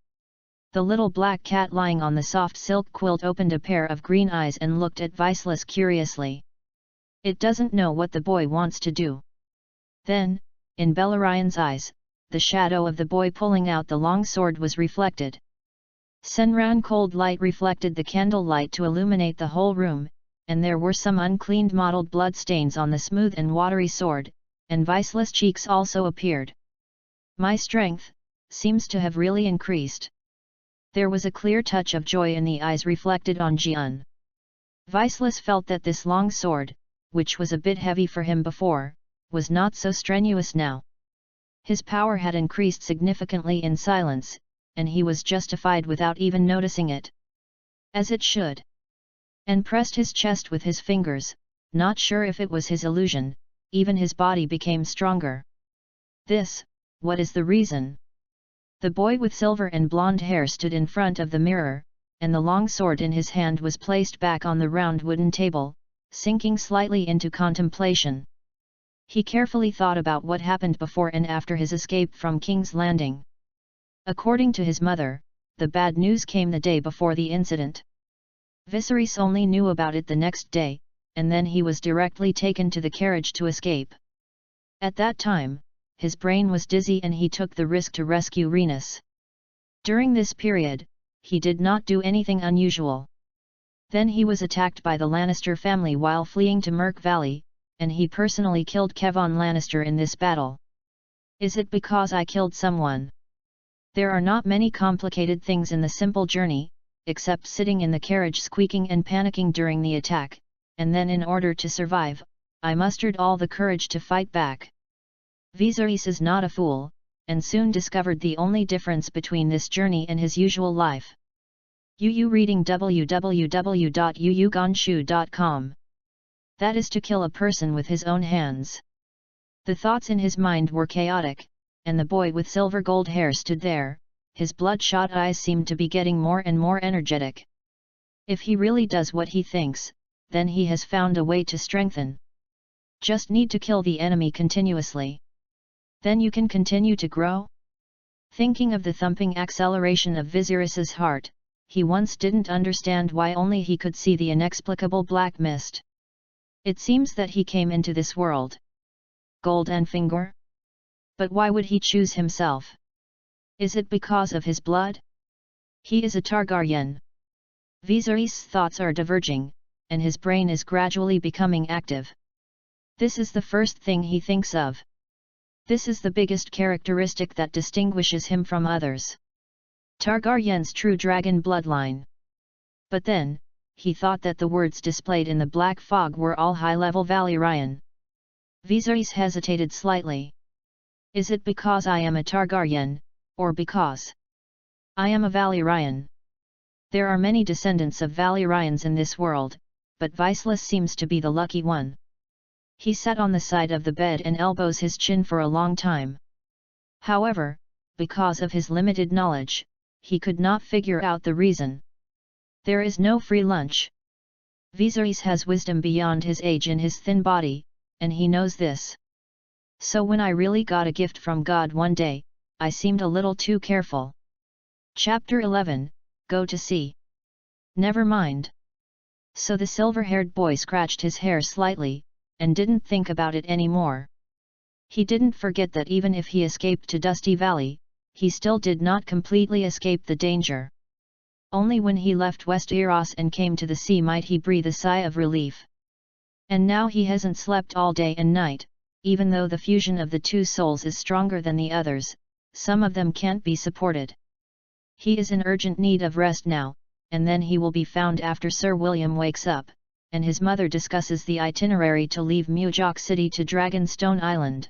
The little black cat lying on the soft silk quilt opened a pair of green eyes and looked at Viserys curiously. It doesn't know what the boy wants to do. Then, in Beleriand's eyes, the shadow of the boy pulling out the long sword was reflected. Senran cold light reflected the candle light to illuminate the whole room, and there were some uncleaned mottled blood stains on the smooth and watery sword, and Viceless cheeks also appeared. My strength seems to have really increased. There was a clear touch of joy in the eyes reflected on Jian. Viceless felt that this long sword, which was a bit heavy for him before, was not so strenuous now. His power had increased significantly in silence, and he was justified without even noticing it. As it should. And pressed his chest with his fingers, not sure if it was his illusion, even his body became stronger. What is the reason? The boy with silver and blonde hair stood in front of the mirror, and the long sword in his hand was placed back on the round wooden table, sinking slightly into contemplation. He carefully thought about what happened before and after his escape from King's Landing. According to his mother, the bad news came the day before the incident. Viserys only knew about it the next day, and then he was directly taken to the carriage to escape. At that time, his brain was dizzy and he took the risk to rescue Rhaenys. During this period, he did not do anything unusual. Then he was attacked by the Lannister family while fleeing to Merk Valley, and he personally killed Kevan Lannister in this battle. Is it because I killed someone? There are not many complicated things in the simple journey, except sitting in the carriage squeaking and panicking during the attack, and then in order to survive, I mustered all the courage to fight back. Viserys is not a fool, and soon discovered the only difference between this journey and his usual life. Yu reading www.yuyugonshu.com. That is to kill a person with his own hands. The thoughts in his mind were chaotic, and the boy with silver gold hair stood there, his bloodshot eyes seemed to be getting more and more energetic. If he really does what he thinks, then he has found a way to strengthen. Just need to kill the enemy continuously. Then you can continue to grow? Thinking of the thumping acceleration of Viserys's heart, he once didn't understand why only he could see the inexplicable black mist. It seems that he came into this world. Goldenfinger? But why would he choose himself? Is it because of his blood? He is a Targaryen. Viserys' thoughts are diverging, and his brain is gradually becoming active. This is the first thing he thinks of. This is the biggest characteristic that distinguishes him from others. Targaryen's true dragon bloodline. But then, he thought that the words displayed in the black fog were all high-level Valyrian. Viserys hesitated slightly. Is it because I am a Targaryen, or because I am a Valyrian? There are many descendants of Valyrians in this world, but Viceless seems to be the lucky one. He sat on the side of the bed and elbows his chin for a long time. However, because of his limited knowledge, he could not figure out the reason. There is no free lunch. Viserys has wisdom beyond his age in his thin body, and he knows this. So when I really got a gift from God one day, I seemed a little too careful. Chapter 11, Go to Sea. Never mind. So the silver-haired boy scratched his hair slightly, and didn't think about it anymore. He didn't forget that even if he escaped to Dusty Valley, he still did not completely escape the danger. Only when he left Westeros and came to the sea might he breathe a sigh of relief. And now he hasn't slept all day and night, even though the fusion of the two souls is stronger than the others, some of them can't be supported. He is in urgent need of rest now, and then he will be found after Sir William wakes up, and his mother discusses the itinerary to leave Mujok City to Dragonstone Island.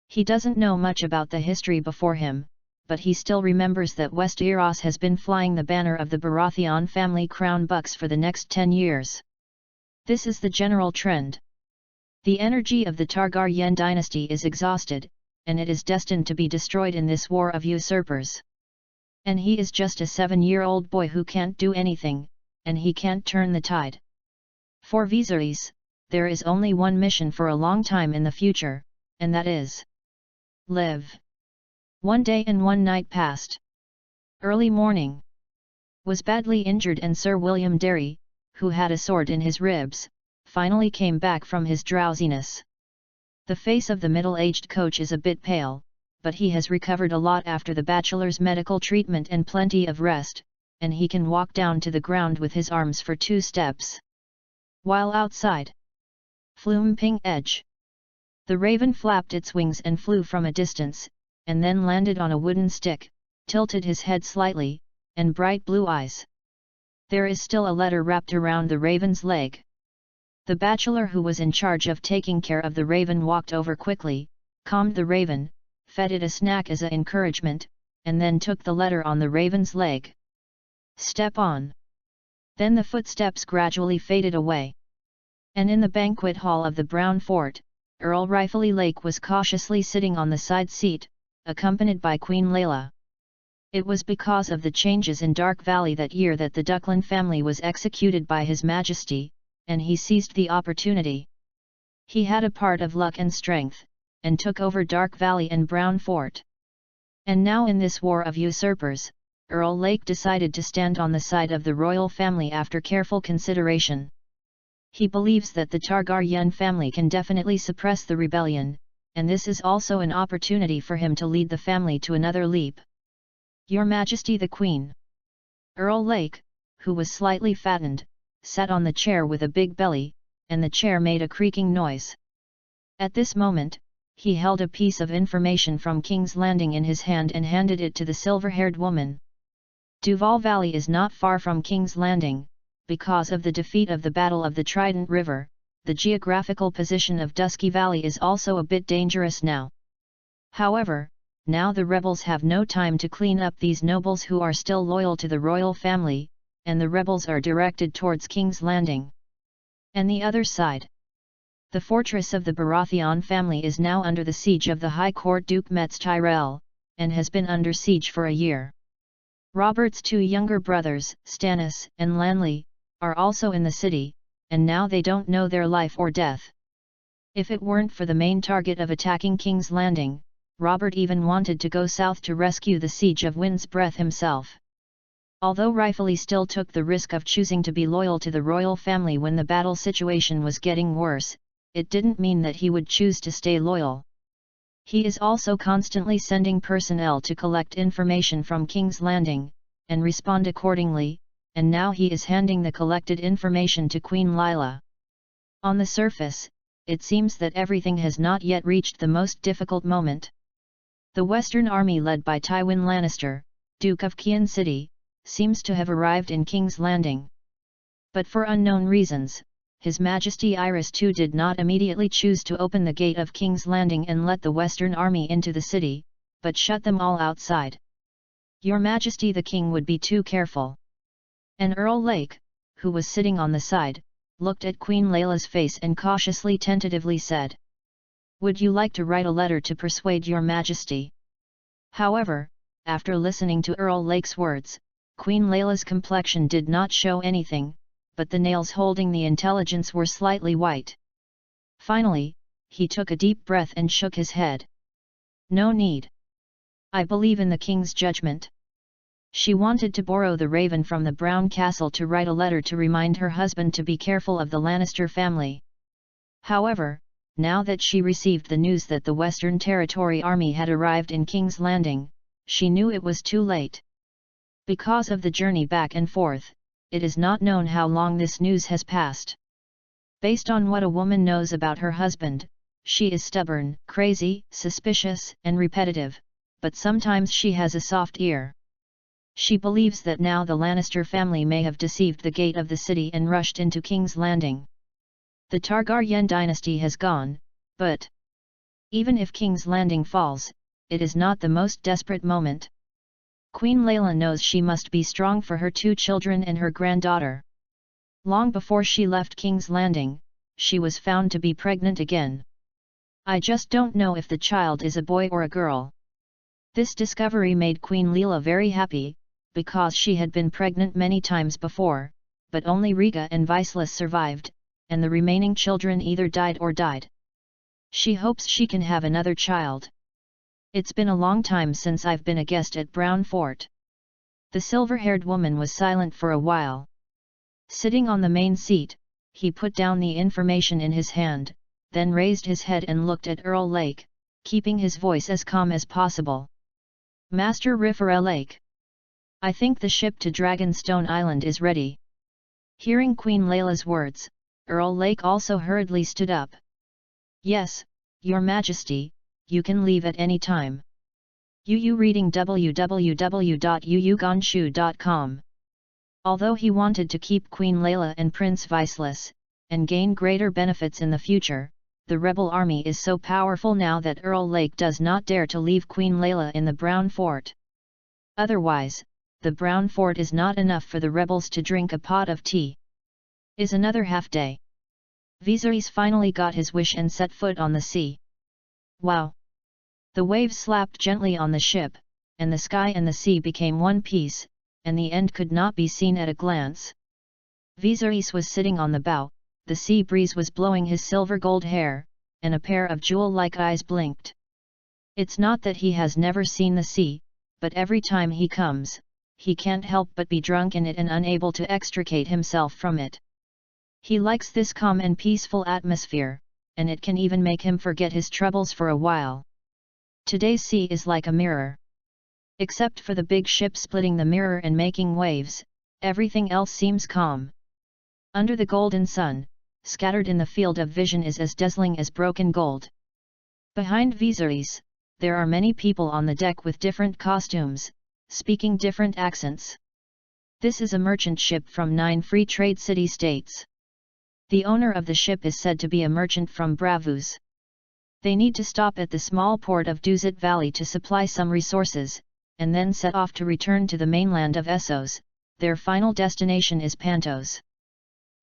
He doesn't know much about the history before him, but he still remembers that Westeros has been flying the banner of the Baratheon family crown bucks for the next 10 years. This is the general trend. The energy of the Targaryen dynasty is exhausted, and it is destined to be destroyed in this war of usurpers. And he is just a 7-year-old boy who can't do anything, and he can't turn the tide. For Viserys, there is only one mission for a long time in the future, and that is live. One day and one night passed. Early morning. Was badly injured, and Sir William Derry, who had a sword in his ribs, finally came back from his drowsiness. The face of the middle-aged coach is a bit pale, but he has recovered a lot after the bachelor's medical treatment and plenty of rest, and he can walk down to the ground with his arms for 2 steps. While outside, Flume Ping Edge. The raven flapped its wings and flew from a distance, and then landed on a wooden stick, tilted his head slightly, and bright blue eyes. There is still a letter wrapped around the raven's leg. The bachelor who was in charge of taking care of the raven walked over quickly, calmed the raven, fed it a snack as a encouragement, and then took the letter on the raven's leg. Step on. Then the footsteps gradually faded away. And in the banquet hall of the Brown Fort, Earl Rifley Lake was cautiously sitting on the side seat, accompanied by Queen Layla. It was because of the changes in Dark Valley that year that the Ducklin family was executed by His Majesty, and he seized the opportunity. He had a part of luck and strength, and took over Dark Valley and Brown Fort. And now in this war of usurpers, Earl Lake decided to stand on the side of the royal family after careful consideration. He believes that the Targaryen family can definitely suppress the rebellion, and this is also an opportunity for him to lead the family to another leap. Your Majesty the Queen. Earl Lake, who was slightly fattened, sat on the chair with a big belly, and the chair made a creaking noise. At this moment, he held a piece of information from King's Landing in his hand and handed it to the silver-haired woman. Duval Valley is not far from King's Landing. Because of the defeat of the Battle of the Trident River, the geographical position of Dusky Valley is also a bit dangerous now. However, now the rebels have no time to clean up these nobles who are still loyal to the royal family, and the rebels are directed towards King's Landing. And the other side. The fortress of the Baratheon family is now under the siege of the High Court Duke Metz Tyrell, and has been under siege for a year. Robert's two younger brothers, Stannis and Lanley, are also in the city, and now they don't know their life or death. If it weren't for the main target of attacking King's Landing, Robert even wanted to go south to rescue the siege of Wind's Breath himself. Although Rifley still took the risk of choosing to be loyal to the royal family when the battle situation was getting worse, it didn't mean that he would choose to stay loyal. He is also constantly sending personnel to collect information from King's Landing, and respond accordingly, and now he is handing the collected information to Queen Lila. On the surface, it seems that everything has not yet reached the most difficult moment. The Western Army led by Tywin Lannister, Duke of Kian City, seems to have arrived in King's Landing. But for unknown reasons, His Majesty Iris II did not immediately choose to open the gate of King's Landing and let the Western Army into the city, but shut them all outside. Your Majesty the King would be too careful. And Earl Lake, who was sitting on the side, looked at Queen Layla's face and cautiously tentatively said, "Would you like to write a letter to persuade your Majesty?" However, after listening to Earl Lake's words, Queen Layla's complexion did not show anything, but the nails holding the intelligence were slightly white. Finally, he took a deep breath and shook his head. "No need. I believe in the King's judgment." She wanted to borrow the raven from the Brown Castle to write a letter to remind her husband to be careful of the Lannister family. However, now that she received the news that the Western Territory Army had arrived in King's Landing, she knew it was too late. Because of the journey back and forth, it is not known how long this news has passed. Based on what a woman knows about her husband, she is stubborn, crazy, suspicious, and repetitive, but sometimes she has a soft ear. She believes that now the Lannister family may have deceived the gate of the city and rushed into King's Landing. The Targaryen dynasty has gone, but even if King's Landing falls, it is not the most desperate moment. Queen Layla knows she must be strong for her two children and her granddaughter. Long before she left King's Landing, she was found to be pregnant again. I just don't know if the child is a boy or a girl. This discovery made Queen Layla very happy, because she had been pregnant many times before, but only Rhaega and Viserys survived, and the remaining children either died or died. She hopes she can have another child. It's been a long time since I've been a guest at Brown Fort. The silver-haired woman was silent for a while. Sitting on the main seat, he put down the information in his hand, then raised his head and looked at Earl Lake, keeping his voice as calm as possible. "Master Rifera Lake. I think the ship to Dragonstone Island is ready." Hearing Queen Layla's words, Earl Lake also hurriedly stood up. "Yes, Your Majesty, you can leave at any time." Yu reading www.yuyugonshu.com. Although he wanted to keep Queen Layla and Prince Viceless, and gain greater benefits in the future, the rebel army is so powerful now that Earl Lake does not dare to leave Queen Layla in the Brown Fort. Otherwise, the Brown Fort is not enough for the rebels to drink a pot of tea. Is another half day. Viserys finally got his wish and set foot on the sea. Wow! The waves slapped gently on the ship, and the sky and the sea became one piece, and the end could not be seen at a glance. Viserys was sitting on the bow, the sea breeze was blowing his silver-gold hair, and a pair of jewel-like eyes blinked. It's not that he has never seen the sea, but every time he comes, he can't help but be drunk in it and unable to extricate himself from it. He likes this calm and peaceful atmosphere, and it can even make him forget his troubles for a while. Today's sea is like a mirror. Except for the big ship splitting the mirror and making waves, everything else seems calm. Under the golden sun, scattered in the field of vision is as dazzling as broken gold. Behind Viserys, there are many people on the deck with different costumes, speaking different accents. This is a merchant ship from 9 free trade city-states. The owner of the ship is said to be a merchant from Bravus. They need to stop at the small port of Duzit Valley to supply some resources, and then set off to return to the mainland of Essos. Their final destination is Pantos.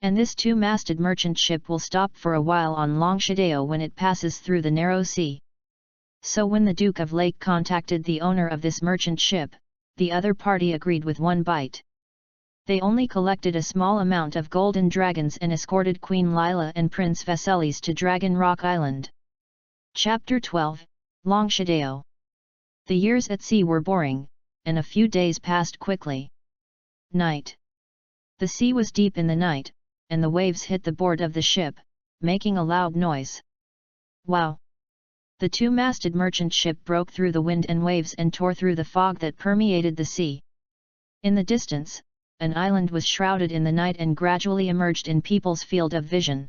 And this 2-masted merchant ship will stop for a while on Longshadeo when it passes through the narrow sea. So when the Duke of Lake contacted the owner of this merchant ship, the other party agreed with one bite. They only collected a small amount of golden dragons and escorted Queen Layla and Prince Viserys to Dragon Rock Island. Chapter 12, Longshadeo. The years at sea were boring, and a few days passed quickly. Night. The sea was deep in the night, and the waves hit the board of the ship, making a loud noise. Wow! The 2-masted merchant ship broke through the wind and waves and tore through the fog that permeated the sea. In the distance, an island was shrouded in the night and gradually emerged in people's field of vision.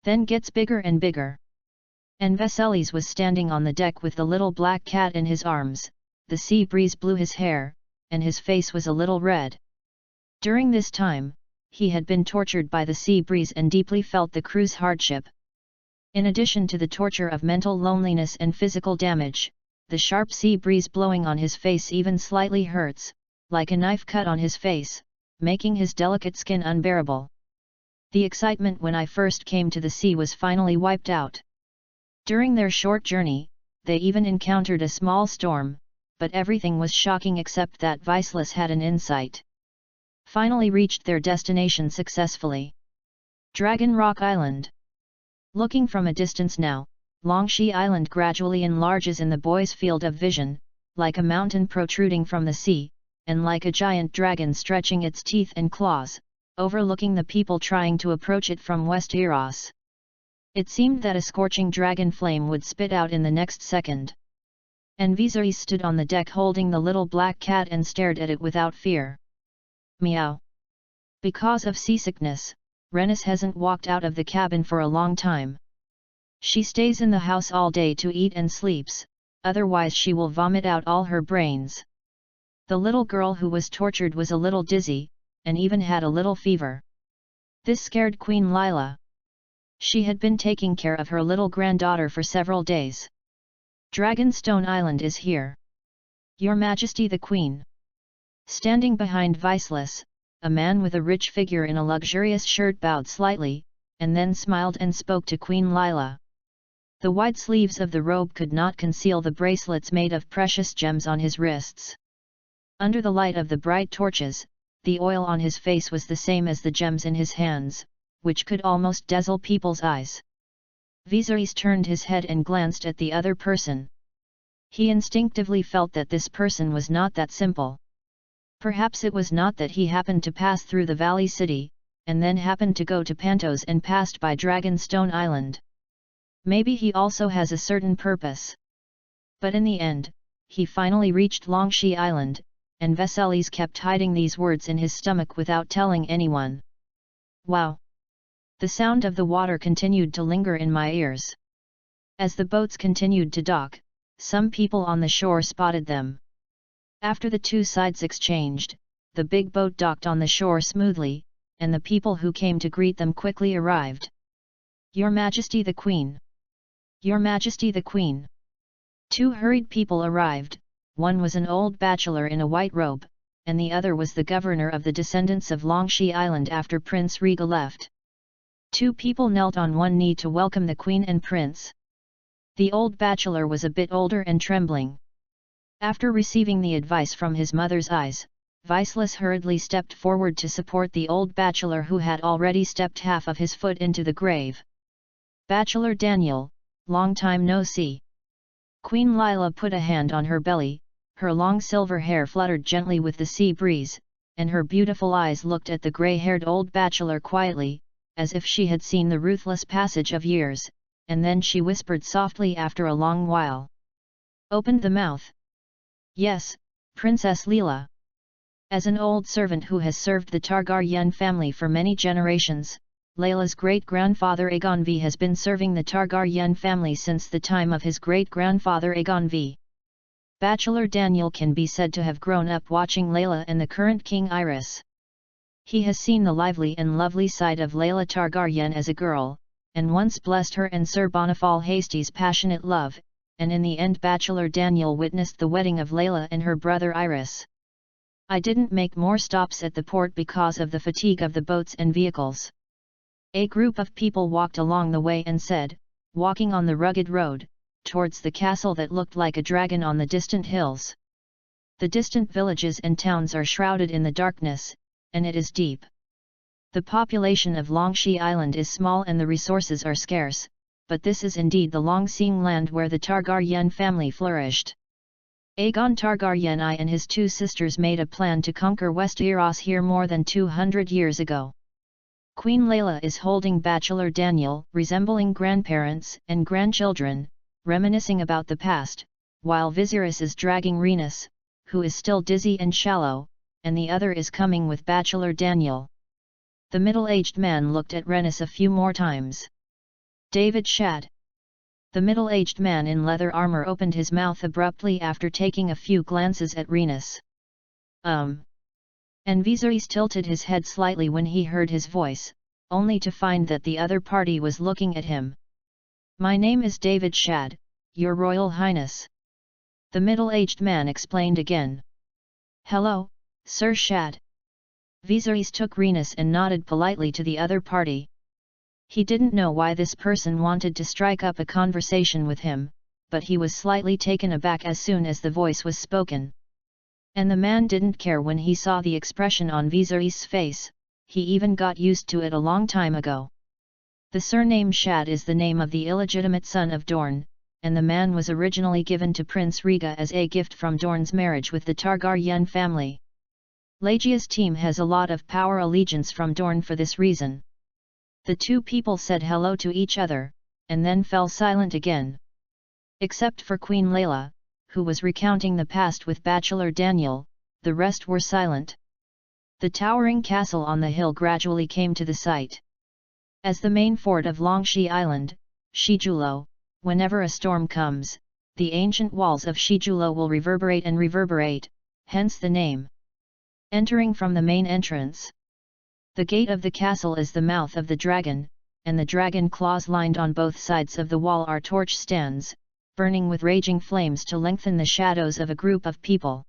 Then gets bigger and bigger. And Viserys was standing on the deck with the little black cat in his arms, the sea breeze blew his hair, and his face was a little red. During this time, he had been tortured by the sea breeze and deeply felt the crew's hardship. In addition to the torture of mental loneliness and physical damage, the sharp sea breeze blowing on his face even slightly hurts, like a knife cut on his face, making his delicate skin unbearable. The excitement when I first came to the sea was finally wiped out. During their short journey, they even encountered a small storm, but everything was shocking except that Viserys had an insight. Finally reached their destination successfully. Dragon Rock Island. Looking from a distance now, Longshi Island gradually enlarges in the boy's field of vision, like a mountain protruding from the sea, and like a giant dragon stretching its teeth and claws, overlooking the people trying to approach it from West Eros. It seemed that a scorching dragon flame would spit out in the next second. And Viserys stood on the deck holding the little black cat and stared at it without fear. Meow. Because of seasickness, Rhaenys hasn't walked out of the cabin for a long time. She stays in the house all day to eat and sleeps, otherwise she will vomit out all her brains. The little girl who was tortured was a little dizzy, and even had a little fever. This scared Queen Layla. She had been taking care of her little granddaughter for several days. Dragonstone Island is here. Your Majesty the Queen. Standing behind Viserys, a man with a rich figure in a luxurious shirt bowed slightly, and then smiled and spoke to Queen Layla. The wide sleeves of the robe could not conceal the bracelets made of precious gems on his wrists. Under the light of the bright torches, the oil on his face was the same as the gems in his hands, which could almost dazzle people's eyes. Viserys turned his head and glanced at the other person. He instinctively felt that this person was not that simple. Perhaps it was not that he happened to pass through the Valley City, and then happened to go to Pantos and passed by Dragonstone Island. Maybe he also has a certain purpose. But in the end, he finally reached Longshi Island, and Viserys kept hiding these words in his stomach without telling anyone. Wow! The sound of the water continued to linger in my ears. As the boats continued to dock, some people on the shore spotted them. After the two sides exchanged, the big boat docked on the shore smoothly, and the people who came to greet them quickly arrived. "Your Majesty the Queen! Your Majesty the Queen!" Two hurried people arrived. One was an old bachelor in a white robe, and the other was the governor of the descendants of Longxi Island after Prince Riga left. Two people knelt on one knee to welcome the Queen and Prince. The old bachelor was a bit older and trembling. After receiving the advice from his mother's eyes, Viceless hurriedly stepped forward to support the old bachelor who had already stepped half of his foot into the grave. "Bachelor Daniel, long time no see." Queen Lila put a hand on her belly, her long silver hair fluttered gently with the sea breeze, and her beautiful eyes looked at the grey-haired old bachelor quietly, as if she had seen the ruthless passage of years, and then she whispered softly after a long while. "Opened the mouth." "Yes, Princess Leela." As an old servant who has served the Targaryen family for many generations, Layla's great-grandfather Aegon V has been serving the Targaryen family since the time of his great-grandfather Aegon V. Bachelor Daniel can be said to have grown up watching Layla and the current King Iris. He has seen the lively and lovely side of Layla Targaryen as a girl, and once blessed her and Sir Bonifal Hasty's passionate love, and in the end Bachelor Daniel witnessed the wedding of Layla and her brother Iris. "I didn't make more stops at the port because of the fatigue of the boats and vehicles." A group of people walked along the way and said, walking on the rugged road, towards the castle that looked like a dragon on the distant hills. The distant villages and towns are shrouded in the darkness, and it is deep. The population of Longxi Island is small and the resources are scarce, but this is indeed the Longxing land where the Targaryen family flourished. Aegon Targaryen I and his two sisters made a plan to conquer Westeros here more than 200 years ago. Queen Layla is holding Bachelor Daniel, resembling grandparents and grandchildren, reminiscing about the past, while Viserys is dragging Rhaenys, who is still dizzy and shallow, and the other is coming with Bachelor Daniel. The middle-aged man looked at Rhaenys a few more times. "David Shadd." The middle-aged man in leather armor opened his mouth abruptly after taking a few glances at Rhaenys. And Viserys tilted his head slightly when he heard his voice, only to find that the other party was looking at him. "My name is David Shadd, Your Royal Highness." The middle-aged man explained again. "Hello, Sir Shadd." Viserys took Rhaenys and nodded politely to the other party. He didn't know why this person wanted to strike up a conversation with him, but he was slightly taken aback as soon as the voice was spoken. And the man didn't care when he saw the expression on Viserys' face, he even got used to it a long time ago. The surname Shadd is the name of the illegitimate son of Dorne, and the man was originally given to Prince Riga as a gift from Dorne's marriage with the Targaryen family. Lagia's team has a lot of power allegiance from Dorne for this reason. The two people said hello to each other, and then fell silent again. Except for Queen Layla, who was recounting the past with Bachelor Daniel, the rest were silent. The towering castle on the hill gradually came to the sight. As the main fort of Longxi Island, Shijulo, whenever a storm comes, the ancient walls of Shijulo will reverberate and reverberate, hence the name. Entering from the main entrance. The gate of the castle is the mouth of the dragon, and the dragon claws lined on both sides of the wall are torch stands, burning with raging flames to lengthen the shadows of a group of people.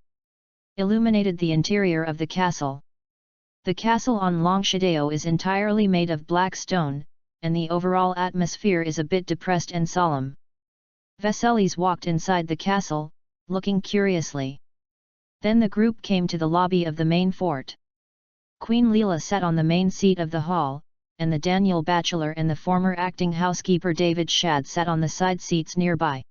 Illuminated the interior of the castle. The castle on Longshideo is entirely made of black stone, and the overall atmosphere is a bit depressed and solemn. Viserys walked inside the castle, looking curiously. Then the group came to the lobby of the main fort. Queen Leela sat on the main seat of the hall, and the Daniel Bachelor and the former acting housekeeper David Shadd sat on the side seats nearby.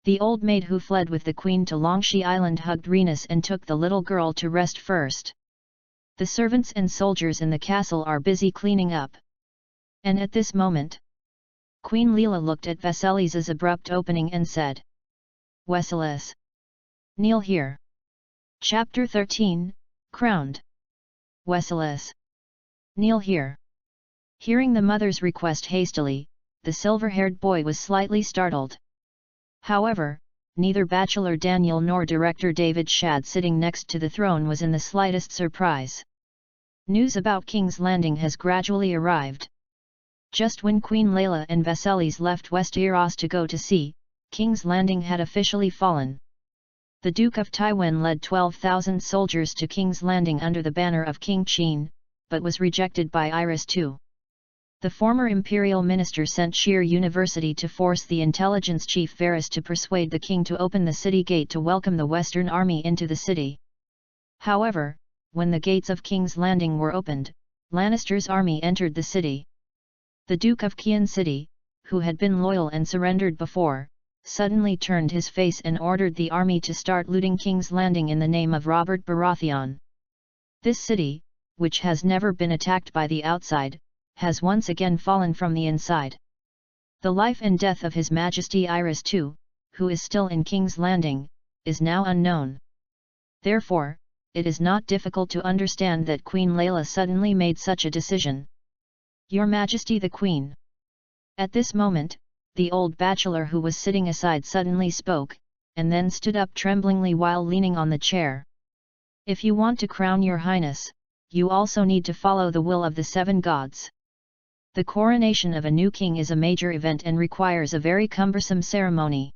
The old maid who fled with the queen to Longxi Island hugged Rhaenys and took the little girl to rest first. The servants and soldiers in the castle are busy cleaning up. And at this moment, Queen Leela looked at Viserys' abrupt opening and said, "Viserys, kneel here." Chapter 13, Crowned. "Viserys, kneel here." Hearing the mother's request hastily, the silver-haired boy was slightly startled. However, neither Bachelor Daniel nor director David Shadd sitting next to the throne was in the slightest surprise. News about King's Landing has gradually arrived. Just when Queen Layla and Vasilis left Westeros to go to sea, King's Landing had officially fallen. The Duke of Tywin led 12,000 soldiers to King's Landing under the banner of King Cheen, but was rejected by Iris II. The former imperial minister sent Sheer University to force the intelligence chief Varys to persuade the king to open the city gate to welcome the Western army into the city. However, when the gates of King's Landing were opened, Lannister's army entered the city. The Duke of Kian City, who had been loyal and surrendered before, suddenly turned his face and ordered the army to start looting King's Landing in the name of Robert Baratheon. This city, which has never been attacked by the outside, has once again fallen from the inside. The life and death of His Majesty Iris II, who is still in King's Landing, is now unknown. Therefore, it is not difficult to understand that Queen Layla suddenly made such a decision. Your Majesty the Queen. At this moment, the old bachelor who was sitting aside suddenly spoke, and then stood up tremblingly while leaning on the chair. If you want to crown your highness, you also need to follow the will of the seven gods. The coronation of a new king is a major event and requires a very cumbersome ceremony.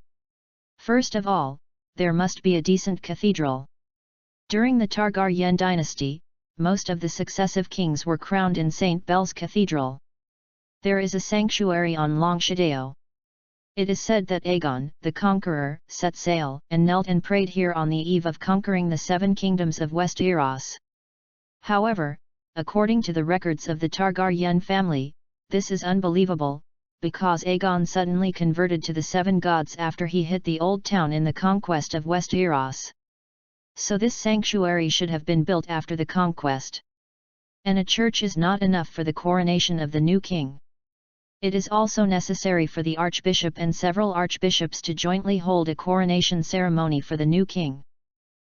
First of all, there must be a decent cathedral. During the Targaryen dynasty, most of the successive kings were crowned in St. Bel's Cathedral. There is a sanctuary on Long Shadeo. It is said that Aegon, the Conqueror, set sail and knelt and prayed here on the eve of conquering the seven kingdoms of Westeros. However, according to the records of the Targaryen family, this is unbelievable, because Aegon suddenly converted to the seven gods after he hit the old town in the conquest of Westeros. So this sanctuary should have been built after the conquest. And a church is not enough for the coronation of the new king. It is also necessary for the archbishop and several archbishops to jointly hold a coronation ceremony for the new king.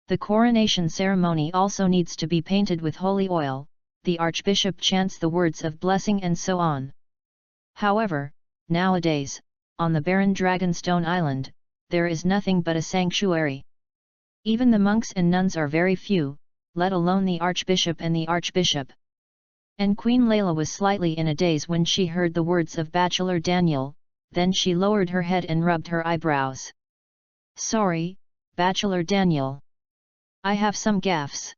The coronation ceremony also needs to be painted with holy oil, the archbishop chants the words of blessing and so on. However, nowadays, on the barren Dragonstone Island, there is nothing but a sanctuary. Even the monks and nuns are very few, let alone the archbishop and the archbishop. And Queen Layla was slightly in a daze when she heard the words of Bachelor Daniel, then she lowered her head and rubbed her eyebrows. Sorry, Bachelor Daniel. I have some gaffes.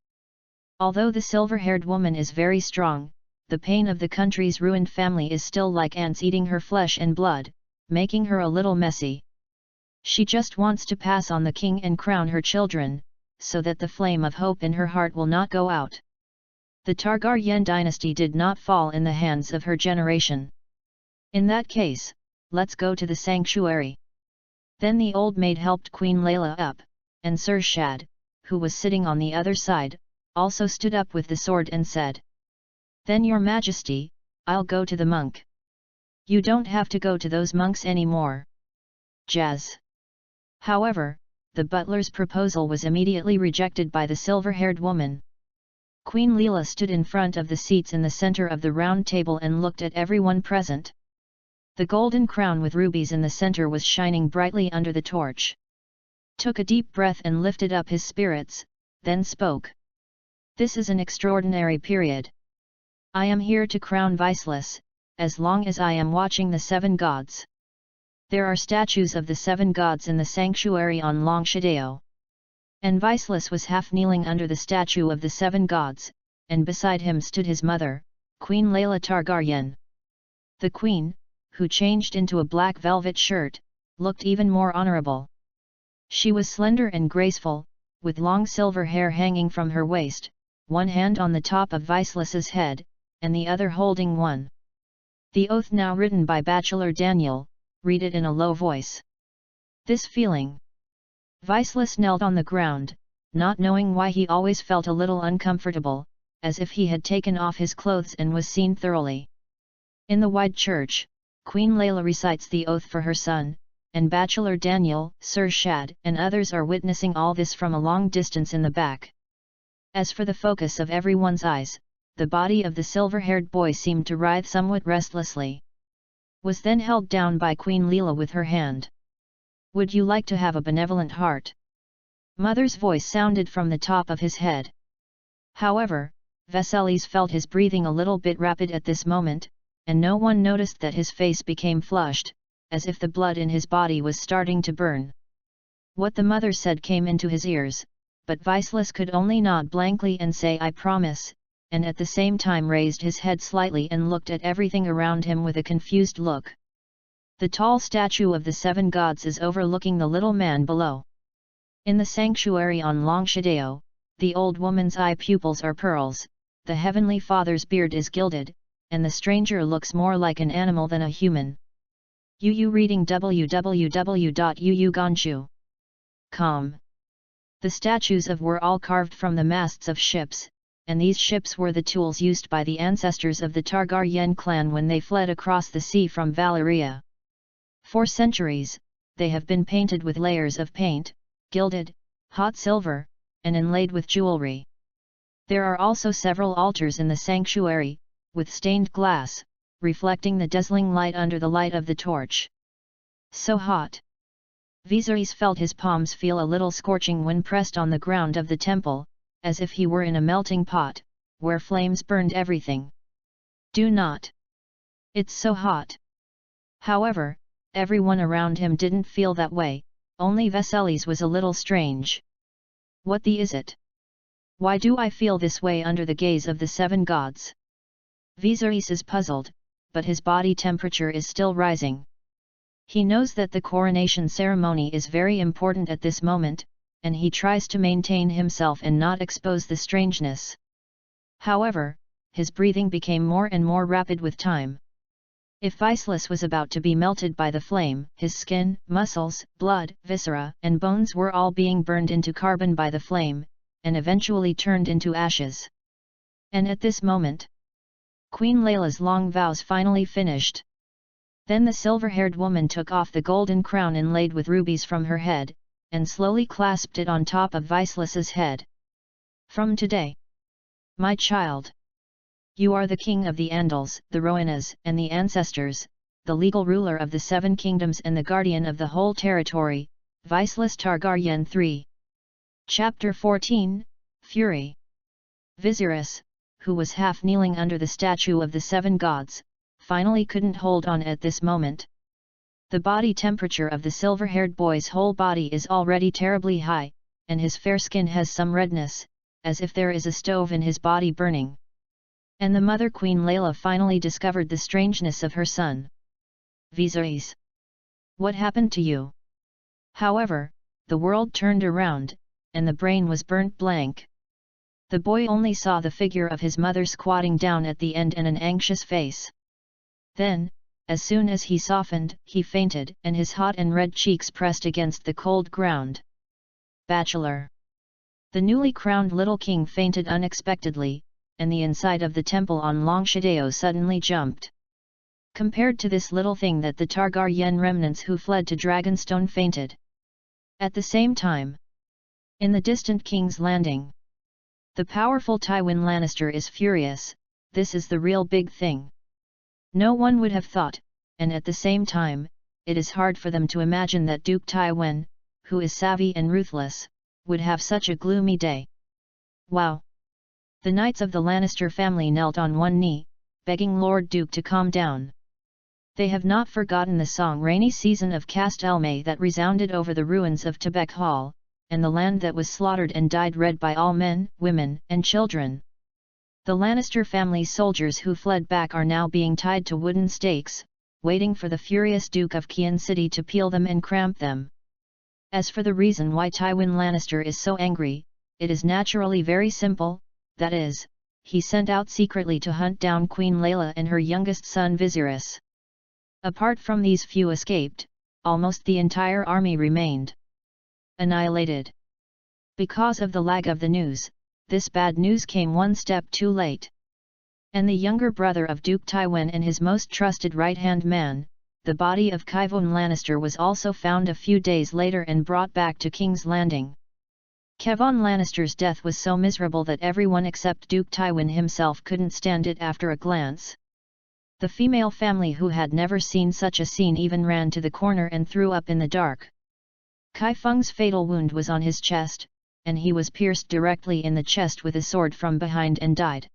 Although the silver-haired woman is very strong, the pain of the country's ruined family is still like ants eating her flesh and blood, making her a little messy. She just wants to pass on the king and crown her children, so that the flame of hope in her heart will not go out. The Targaryen dynasty did not fall in the hands of her generation. In that case, let's go to the sanctuary. Then the old maid helped Queen Layla up, and Sir Shadd, who was sitting on the other side, also stood up with the sword and said, Then your majesty, I'll go to the monk. You don't have to go to those monks anymore. Jazz. However, the butler's proposal was immediately rejected by the silver-haired woman. Queen Leela stood in front of the seats in the center of the round table and looked at everyone present. The golden crown with rubies in the center was shining brightly under the torch. Took a deep breath and lifted up his spirits, then spoke. This is an extraordinary period. I am here to crown Viseless, as long as I am watching the seven gods. There are statues of the seven gods in the sanctuary on Long Shadeo. And Viseless was half kneeling under the statue of the seven gods, and beside him stood his mother, Queen Layla Targaryen. The queen, who changed into a black velvet shirt, looked even more honorable. She was slender and graceful, with long silver hair hanging from her waist, one hand on the top of Viseless's head, and the other holding one. The oath now written by Bachelor Daniel, read it in a low voice. This feeling. Viseless knelt on the ground, not knowing why he always felt a little uncomfortable, as if he had taken off his clothes and was seen thoroughly. In the wide church, Queen Layla recites the oath for her son, and Bachelor Daniel, Sir Shadd and others are witnessing all this from a long distance in the back. As for the focus of everyone's eyes, the body of the silver-haired boy seemed to writhe somewhat restlessly. Was then held down by Queen Leela with her hand. "Would you like to have a benevolent heart?" Mother's voice sounded from the top of his head. However, Vasilis felt his breathing a little bit rapid at this moment, and no one noticed that his face became flushed, as if the blood in his body was starting to burn. What the mother said came into his ears, but Vasilis could only nod blankly and say "I promise," and at the same time raised his head slightly and looked at everything around him with a confused look. The tall statue of the 7 gods is overlooking the little man below. In the sanctuary on Longshideo, the old woman's eye pupils are pearls, the Heavenly Father's beard is gilded, and the stranger looks more like an animal than a human. Yu reading www.yuyuganshu.com. The statues of were all carved from the masts of ships, and these ships were the tools used by the ancestors of the Targaryen clan when they fled across the sea from Valyria. For centuries, they have been painted with layers of paint, gilded, hot silver, and inlaid with jewelry. There are also several altars in the sanctuary, with stained glass, reflecting the dazzling light under the light of the torch. So hot! Viserys felt his palms feel a little scorching when pressed on the ground of the temple, as if he were in a melting pot, where flames burned everything. "Do not! It's so hot!" However, everyone around him didn't feel that way, only Vasilis was a little strange. "What is it? Why do I feel this way under the gaze of the 7 gods?" Viserys is puzzled, but his body temperature is still rising. He knows that the coronation ceremony is very important at this moment, and he tries to maintain himself and not expose the strangeness. However, his breathing became more and more rapid with time. If Vasilis was about to be melted by the flame, his skin, muscles, blood, viscera, and bones were all being burned into carbon by the flame, and eventually turned into ashes. And at this moment, Queen Layla's long vows finally finished. Then the silver-haired woman took off the golden crown inlaid with rubies from her head, and slowly clasped it on top of Vasilis's head. "From today, my child, you are the king of the Andals, the Rohanas, and the ancestors, the legal ruler of the 7 kingdoms and the guardian of the whole territory, Vasilis Targaryen III." Chapter 14, Fury. Viserys, who was half kneeling under the statue of the 7 gods, finally couldn't hold on at this moment. The body temperature of the silver-haired boy's whole body is already terribly high, and his fair skin has some redness, as if there is a stove in his body burning. And the mother Queen Layla finally discovered the strangeness of her son. "Viserys, what happened to you?" However, the world turned around, and the brain was burnt blank. The boy only saw the figure of his mother squatting down at the end and an anxious face. Then, as soon as he softened, he fainted, and his hot and red cheeks pressed against the cold ground. Bachelor. The newly crowned little king fainted unexpectedly, and the inside of the temple on Longshideo suddenly jumped. Compared to this little thing that the Targaryen remnants who fled to Dragonstone fainted. At the same time, in the distant King's Landing, the powerful Tywin Lannister is furious. This is the real big thing. No one would have thought, and at the same time, it is hard for them to imagine that Duke Tywin, who is savvy and ruthless, would have such a gloomy day. Wow! The knights of the Lannister family knelt on one knee, begging Lord Duke to calm down. They have not forgotten the song "Rainy Season" of Castelmaine that resounded over the ruins of Tebek Hall, and the land that was slaughtered and dyed red by all men, women, and children. The Lannister family's soldiers who fled back are now being tied to wooden stakes, waiting for the furious Duke of Kian City to peel them and cramp them. As for the reason why Tywin Lannister is so angry, it is naturally very simple, that is, he sent out secretly to hunt down Queen Layla and her youngest son Viserys. Apart from these few escaped, almost the entire army remained annihilated. Because of the lag of the news, this bad news came one step too late. And the younger brother of Duke Tywin and his most trusted right-hand man, the body of Qyburn Lannister, was also found a few days later and brought back to King's Landing. Kevan Lannister's death was so miserable that everyone except Duke Tywin himself couldn't stand it after a glance. The female family who had never seen such a scene even ran to the corner and threw up in the dark. Kai Feng's fatal wound was on his chest, and he was pierced directly in the chest with a sword from behind and died.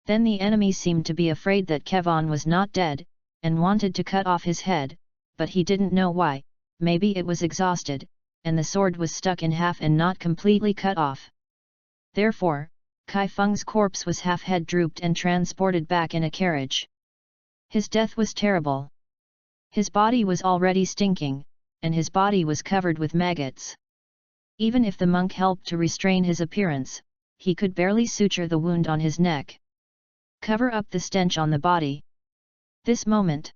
Then the enemy seemed to be afraid that Kevan was not dead, and wanted to cut off his head, but he didn't know why. Maybe it was exhausted, and the sword was stuck in half and not completely cut off. Therefore, Kai Feng's corpse was half head drooped and transported back in a carriage. His death was terrible. His body was already stinking, and his body was covered with maggots. Even if the monk helped to restrain his appearance, he could barely suture the wound on his neck. Cover up the stench on the body. This moment,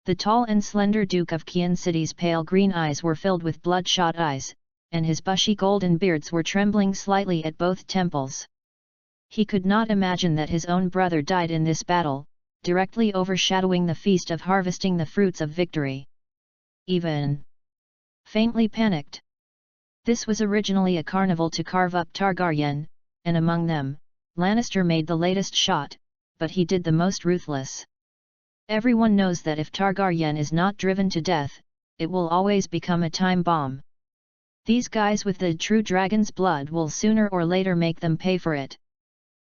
the tall and slender Duke of Qian City's pale green eyes were filled with bloodshot eyes, and his bushy golden beards were trembling slightly at both temples. He could not imagine that his own brother died in this battle, directly overshadowing the feast of harvesting the fruits of victory. Even faintly panicked. This was originally a carnival to carve up Targaryen, and among them, Lannister made the latest shot, but he did the most ruthless. Everyone knows that if Targaryen is not driven to death, it will always become a time bomb. These guys with the true dragon's blood will sooner or later make them pay for it.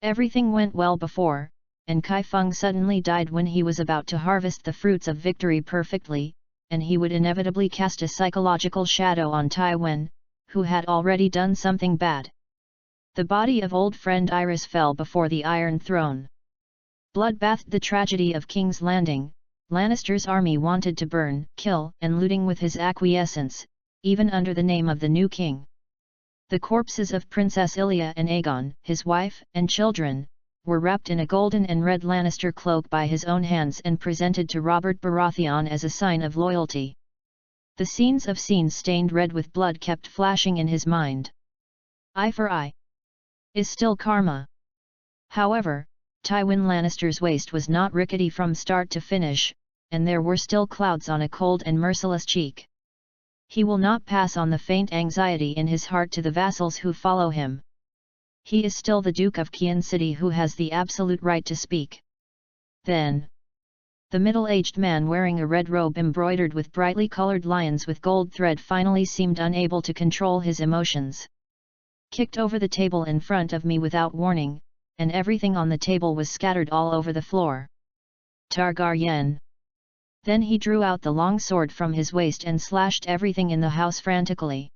Everything went well before, and Kai Feng suddenly died when he was about to harvest the fruits of victory perfectly, and he would inevitably cast a psychological shadow on Tywin, who had already done something bad. The body of old friend Iris fell before the Iron Throne. Bloodbathed the tragedy of King's Landing, Lannister's army wanted to burn, kill, and looting with his acquiescence, even under the name of the new king. The corpses of Princess Ilia and Aegon, his wife and children, were wrapped in a golden and red Lannister cloak by his own hands and presented to Robert Baratheon as a sign of loyalty. The scenes stained red with blood kept flashing in his mind. Eye for eye is still karma. However, Tywin Lannister's waist was not rickety from start to finish, and there were still clouds on a cold and merciless cheek. He will not pass on the faint anxiety in his heart to the vassals who follow him. He is still the Duke of Qian City who has the absolute right to speak. Then, the middle-aged man wearing a red robe embroidered with brightly colored lions with gold thread finally seemed unable to control his emotions. Kicked over the table in front of me without warning, and everything on the table was scattered all over the floor. Targaryen. Then he drew out the long sword from his waist and slashed everything in the house frantically.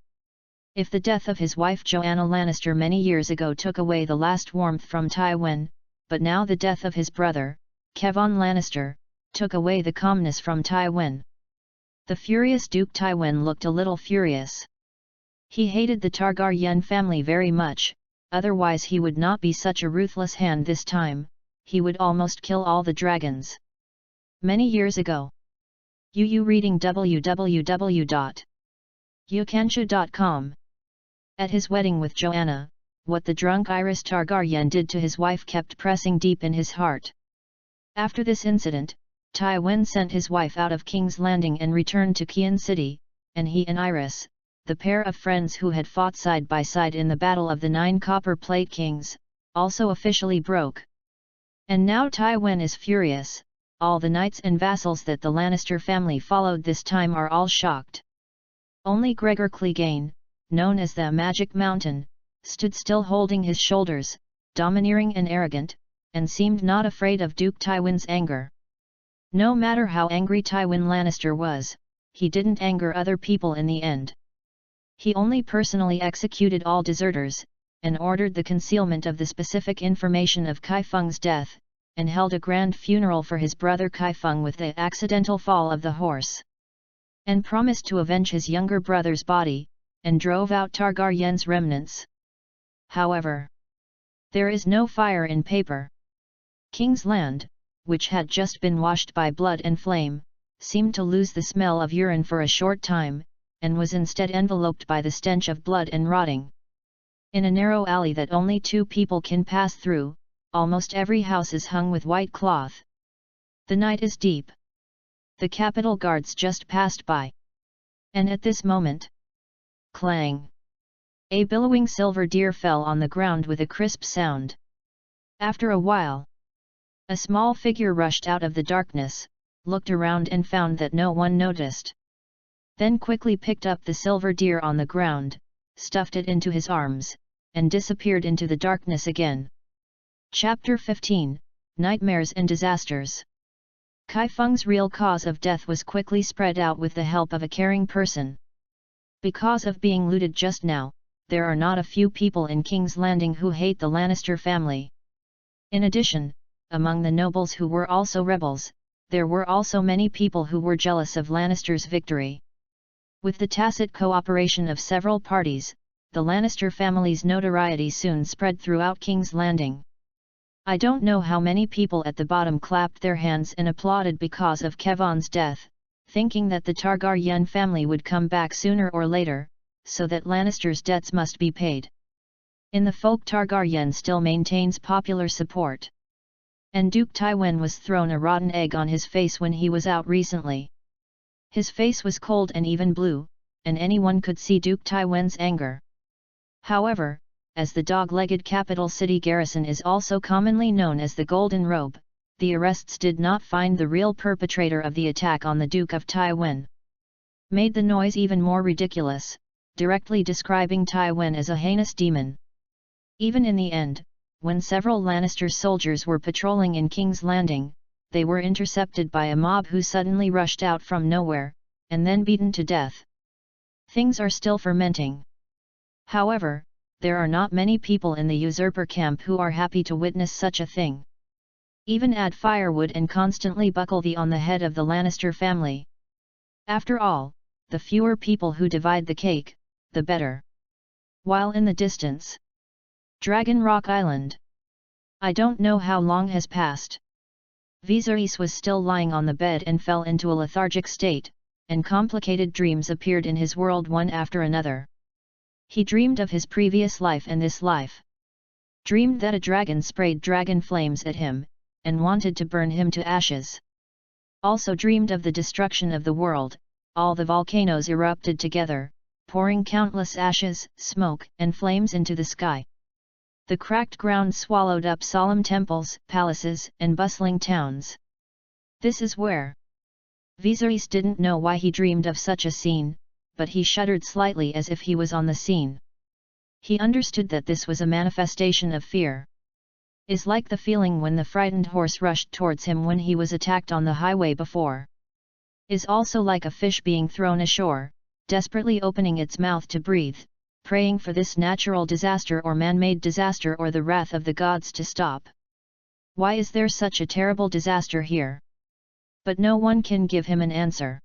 If the death of his wife Joanna Lannister many years ago took away the last warmth from Tywin, but now the death of his brother, Kevan Lannister, took away the calmness from Tywin. The furious Duke Tywin looked a little furious. He hated the Targaryen family very much, otherwise he would not be such a ruthless hand this time. He would almost kill all the dragons. Many years ago. Reading www.yukansha.com. At his wedding with Joanna, what the drunk Iris Targaryen did to his wife kept pressing deep in his heart. After this incident, Tywin sent his wife out of King's Landing and returned to Qian City, and he and Iris, the pair of friends who had fought side by side in the Battle of the Nine Copper Plate Kings, also officially broke. And now Tywin is furious. All the knights and vassals that the Lannister family followed this time are all shocked. Only Gregor Clegane, known as the Magic Mountain, stood still holding his shoulders, domineering and arrogant, and seemed not afraid of Duke Tywin's anger. No matter how angry Tywin Lannister was, he didn't anger other people in the end. He only personally executed all deserters, and ordered the concealment of the specific information of Kai Feng's death, and held a grand funeral for his brother Kai Feng with the accidental fall of the horse. And promised to avenge his younger brother's body, and drove out Targaryen's remnants. However, there is no fire in paper. King's Land, which had just been washed by blood and flame, seemed to lose the smell of urine for a short time, and was instead enveloped by the stench of blood and rotting. In a narrow alley that only two people can pass through, almost every house is hung with white cloth. The night is deep. The capital guards just passed by. And at this moment, clang! A billowing silver deer fell on the ground with a crisp sound. After a while, a small figure rushed out of the darkness, looked around and found that no one noticed. Then quickly picked up the silver deer on the ground, stuffed it into his arms, and disappeared into the darkness again. Chapter 15, Nightmares and Disasters. Kai Feng's real cause of death was quickly spread out with the help of a caring person. Because of being looted just now, there are not a few people in King's Landing who hate the Lannister family. In addition, among the nobles who were also rebels, there were also many people who were jealous of Lannister's victory. With the tacit cooperation of several parties, the Lannister family's notoriety soon spread throughout King's Landing. I don't know how many people at the bottom clapped their hands and applauded because of Kevon's death, thinking that the Targaryen family would come back sooner or later, so that Lannister's debts must be paid. In the folk, Targaryen still maintains popular support. And Duke Tywin was thrown a rotten egg on his face when he was out recently. His face was cold and even blue, and anyone could see Duke Tywin's anger. However, as the dog-legged capital city garrison is also commonly known as the Golden Robe, the arrests did not find the real perpetrator of the attack on the Duke of Tywin. Made the noise even more ridiculous, directly describing Tywin as a heinous demon. Even in the end, when several Lannister soldiers were patrolling in King's Landing, they were intercepted by a mob who suddenly rushed out from nowhere, and then beaten to death. Things are still fermenting. However, there are not many people in the usurper camp who are happy to witness such a thing. Even add firewood and constantly buckle thee on the head of the Lannister family. After all, the fewer people who divide the cake, the better. While in the distance, Dragon Rock Island. I don't know how long has passed. Viserys was still lying on the bed and fell into a lethargic state, and complicated dreams appeared in his world one after another. He dreamed of his previous life and this life. Dreamed that a dragon sprayed dragon flames at him, and wanted to burn him to ashes. Also dreamed of the destruction of the world. All the volcanoes erupted together, pouring countless ashes, smoke, and flames into the sky. The cracked ground swallowed up solemn temples, palaces, and bustling towns. This is where. Viserys didn't know why he dreamed of such a scene, but he shuddered slightly as if he was on the scene. He understood that this was a manifestation of fear. Is like the feeling when the frightened horse rushed towards him when he was attacked on the highway before. Is also like a fish being thrown ashore, desperately opening its mouth to breathe, praying for this natural disaster or man-made disaster or the wrath of the gods to stop. Why is there such a terrible disaster here? But no one can give him an answer.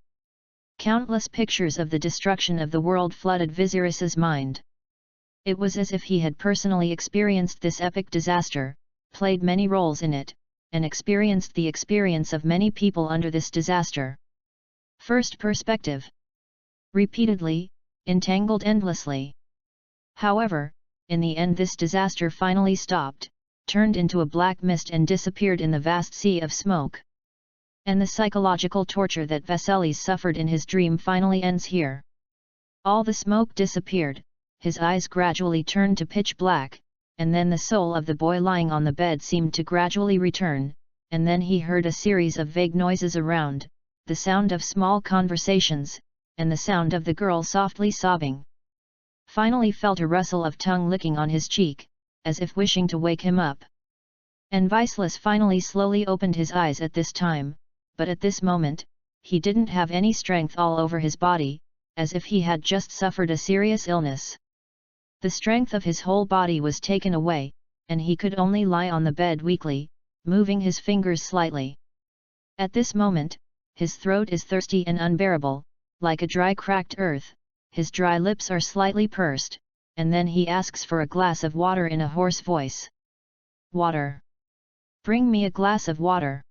Countless pictures of the destruction of the world flooded Viserys's mind. It was as if he had personally experienced this epic disaster, played many roles in it, and experienced the experience of many people under this disaster. First perspective. Repeatedly, entangled endlessly. However, in the end this disaster finally stopped, turned into a black mist and disappeared in the vast sea of smoke. And the psychological torture that Viserys suffered in his dream finally ends here. All the smoke disappeared, his eyes gradually turned to pitch black, and then the soul of the boy lying on the bed seemed to gradually return, and then he heard a series of vague noises around, the sound of small conversations, and the sound of the girl softly sobbing. Finally felt a rustle of tongue licking on his cheek, as if wishing to wake him up. And Viserys finally slowly opened his eyes at this time, but at this moment, he didn't have any strength all over his body, as if he had just suffered a serious illness. The strength of his whole body was taken away, and he could only lie on the bed weakly, moving his fingers slightly. At this moment, his throat is thirsty and unbearable, like a dry cracked earth, his dry lips are slightly pursed, and then he asks for a glass of water in a hoarse voice. Water. Bring me a glass of water.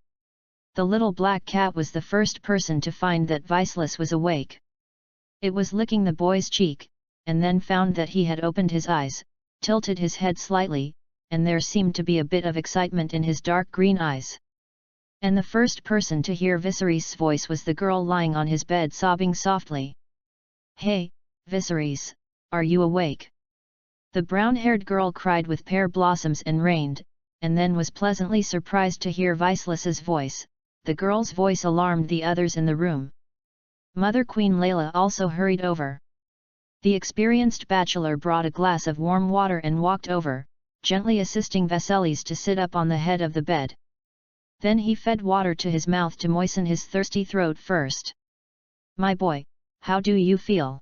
The little black cat was the first person to find that Viserys was awake. It was licking the boy's cheek, and then found that he had opened his eyes, tilted his head slightly, and there seemed to be a bit of excitement in his dark green eyes. And the first person to hear Viserys' voice was the girl lying on his bed sobbing softly. Hey, Viserys, are you awake? The brown-haired girl cried with pear blossoms and reigned, and then was pleasantly surprised to hear Vicelas's voice. The girl's voice alarmed the others in the room. Mother Queen Layla also hurried over. The experienced bachelor brought a glass of warm water and walked over, gently assisting Vasilis to sit up on the head of the bed. Then he fed water to his mouth to moisten his thirsty throat first. "My boy, how do you feel?"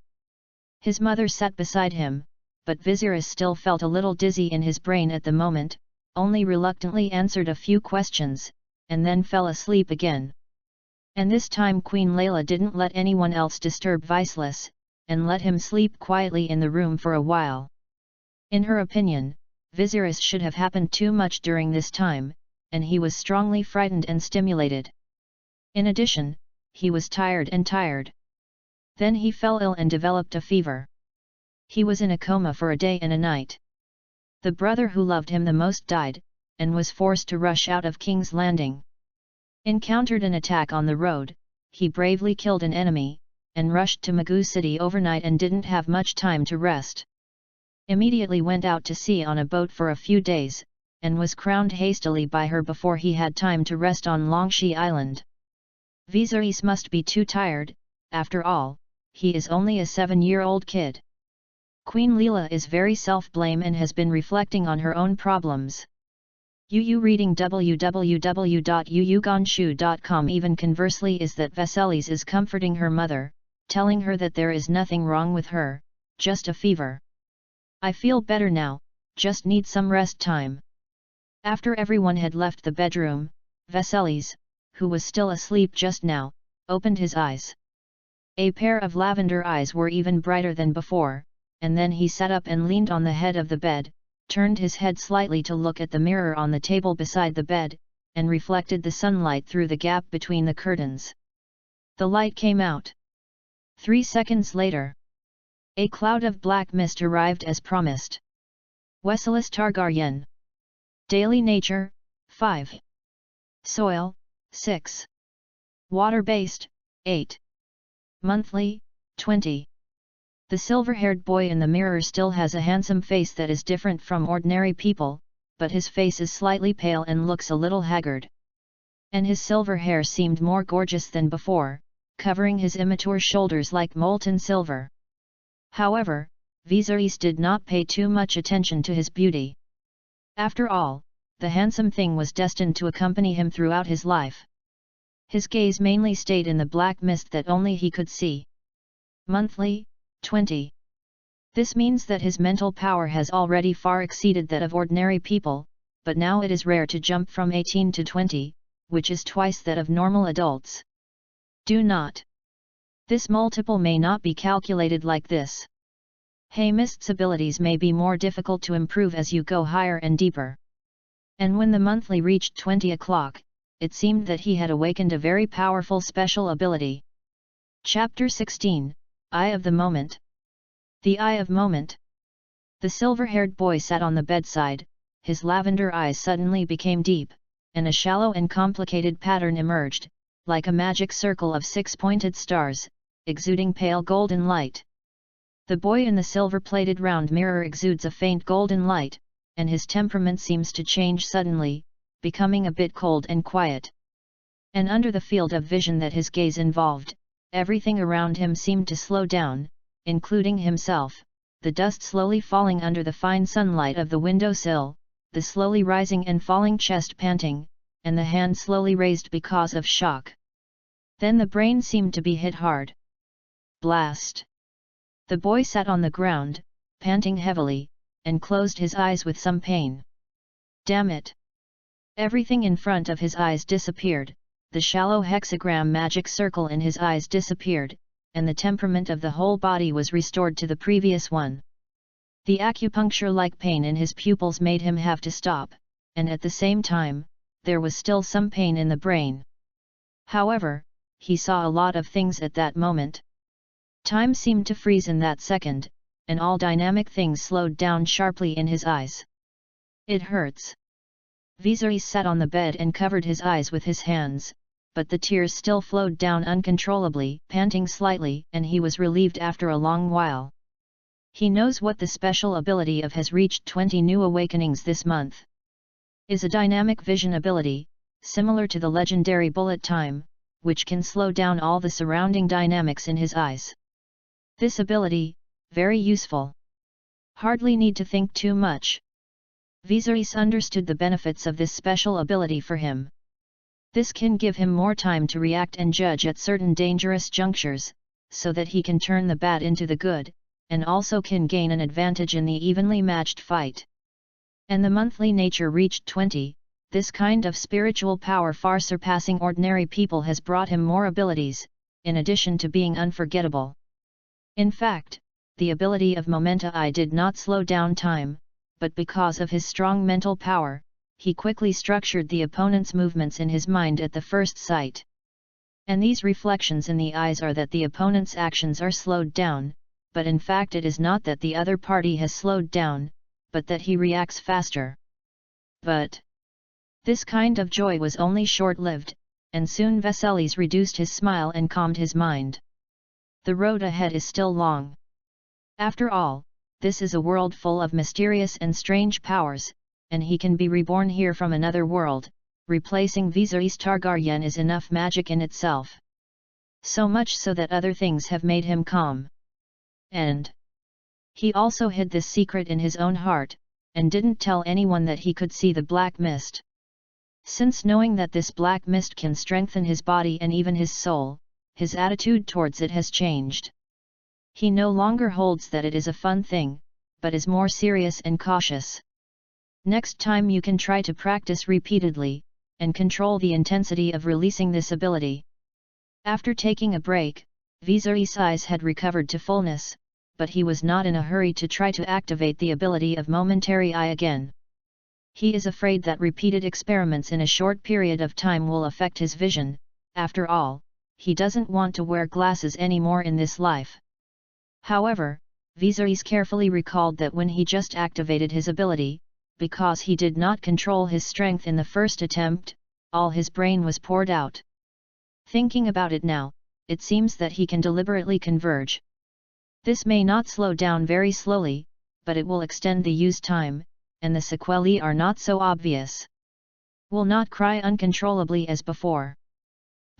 His mother sat beside him, but Viserys still felt a little dizzy in his brain at the moment, only reluctantly answered a few questions, and then fell asleep again. And this time Queen Layla didn't let anyone else disturb Vicelas, and let him sleep quietly in the room for a while. In her opinion, Viserys should have happened too much during this time, and he was strongly frightened and stimulated. In addition, he was tired. Then he fell ill and developed a fever. He was in a coma for a day and a night. The brother who loved him the most died, and was forced to rush out of King's Landing. Encountered an attack on the road, he bravely killed an enemy, and rushed to Magoo City overnight and didn't have much time to rest. Immediately went out to sea on a boat for a few days, and was crowned hastily by her before he had time to rest on Longshi Island. Viserys must be too tired, after all, he is only a 7-year-old kid. Queen Leela is very self-blame and has been reflecting on her own problems. Yu reading www.yuyugonshu.com. Even conversely is that Vasilis is comforting her mother, telling her that there is nothing wrong with her, just a fever. "I feel better now, just need some rest time." After everyone had left the bedroom, Vasilis, who was still asleep just now, opened his eyes. A pair of lavender eyes were even brighter than before, and then he sat up and leaned on the head of the bed, turned his head slightly to look at the mirror on the table beside the bed, and reflected the sunlight through the gap between the curtains. The light came out. 3 seconds later, a cloud of black mist arrived as promised. Weselis Targaryen. Daily Nature, 5. Soil, 6. Water-based, 8. Monthly, 20. The silver-haired boy in the mirror still has a handsome face that is different from ordinary people, but his face is slightly pale and looks a little haggard. And his silver hair seemed more gorgeous than before, covering his immature shoulders like molten silver. However, Viserys did not pay too much attention to his beauty. After all, the handsome thing was destined to accompany him throughout his life. His gaze mainly stayed in the black mist that only he could see. Monthly, 20. This means that his mental power has already far exceeded that of ordinary people, but now it is rare to jump from 18 to 20, which is twice that of normal adults. This multiple may not be calculated like this. Mist's abilities may be more difficult to improve as you go higher and deeper. And when the monthly reached 20 o'clock, it seemed that he had awakened a very powerful special ability. Chapter 16, Eye of the Moment. The Eye of Moment. The silver-haired boy sat on the bedside, his lavender eyes suddenly became deep, and a shallow and complicated pattern emerged, like a magic circle of 6-pointed stars, exuding pale golden light. The boy in the silver-plated round mirror exudes a faint golden light, and his temperament seems to change suddenly, becoming a bit cold and quiet. And under the field of vision that his gaze involved, everything around him seemed to slow down, including himself, the dust slowly falling under the fine sunlight of the windowsill, the slowly rising and falling chest panting, and the hand slowly raised because of shock. Then the brain seemed to be hit hard. Blast! The boy sat on the ground, panting heavily, and closed his eyes with some pain. Damn it! Everything in front of his eyes disappeared, the shallow hexagram magic circle in his eyes disappeared, and the temperament of the whole body was restored to the previous one. The acupuncture-like pain in his pupils made him have to stop, and at the same time, there was still some pain in the brain. However, he saw a lot of things at that moment. Time seemed to freeze in that second, and all dynamic things slowed down sharply in his eyes. It hurts. Viserys sat on the bed and covered his eyes with his hands, but the tears still flowed down uncontrollably, panting slightly, and he was relieved after a long while. He knows what the special ability of has reached 20 new awakenings this month. Is a dynamic vision ability, similar to the legendary bullet time, which can slow down all the surrounding dynamics in his eyes. This ability, very useful. Hardly need to think too much. Viserys understood the benefits of this special ability for him. This can give him more time to react and judge at certain dangerous junctures, so that he can turn the bad into the good, and also can gain an advantage in the evenly matched fight. And the monthly nature reached 20, this kind of spiritual power far surpassing ordinary people has brought him more abilities, in addition to being unforgettable. In fact, the ability of Momenta did not slow down time, but because of his strong mental power, he quickly structured the opponent's movements in his mind at the first sight. And these reflections in the eyes are that the opponent's actions are slowed down, but in fact it is not that the other party has slowed down, but that he reacts faster. But this kind of joy was only short-lived, and soon Viserys reduced his smile and calmed his mind. The road ahead is still long. After all, this is a world full of mysterious and strange powers, and he can be reborn here from another world. Replacing Viserys Targaryen is enough magic in itself. So much so that other things have made him calm. And he also hid this secret in his own heart, and didn't tell anyone that he could see the black mist. Since knowing that this black mist can strengthen his body and even his soul, his attitude towards it has changed. He no longer holds that it is a fun thing, but is more serious and cautious. Next time you can try to practice repeatedly, and control the intensity of releasing this ability. After taking a break, Viserys' eyes had recovered to fullness, but he was not in a hurry to try to activate the ability of momentary eye again. He is afraid that repeated experiments in a short period of time will affect his vision. After all, he doesn't want to wear glasses anymore in this life. However, Viserys carefully recalled that when he just activated his ability, because he did not control his strength in the first attempt, all his brain was poured out. Thinking about it now, it seems that he can deliberately converge. This may not slow down very slowly, but it will extend the use time, and the sequelae are not so obvious. Will not cry uncontrollably as before.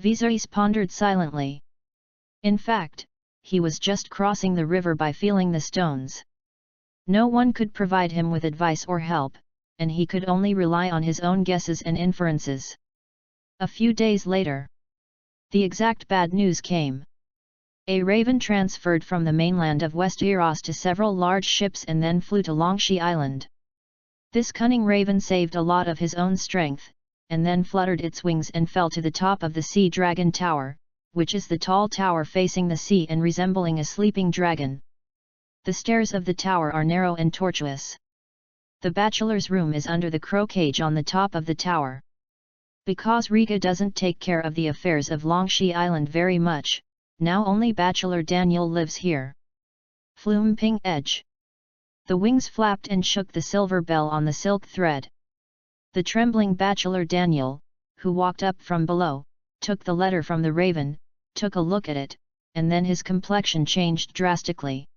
Viserys pondered silently. In fact, he was just crossing the river by feeling the stones. No one could provide him with advice or help, and he could only rely on his own guesses and inferences. A few days later, the exact bad news came. A raven transferred from the mainland of Westeros to several large ships and then flew to Longshea Island. This cunning raven saved a lot of his own strength, and then fluttered its wings and fell to the top of the Sea Dragon Tower, which is the tall tower facing the sea and resembling a sleeping dragon. The stairs of the tower are narrow and tortuous. The bachelor's room is under the crow cage on the top of the tower. Because Riga doesn't take care of the affairs of Longshea Island very much, now only Bachelor Daniel lives here. Flume Ping Edge. The wings flapped and shook the silver bell on the silk thread. The trembling Bachelor Daniel, who walked up from below, took the letter from the raven, took a look at it, and then his complexion changed drastically.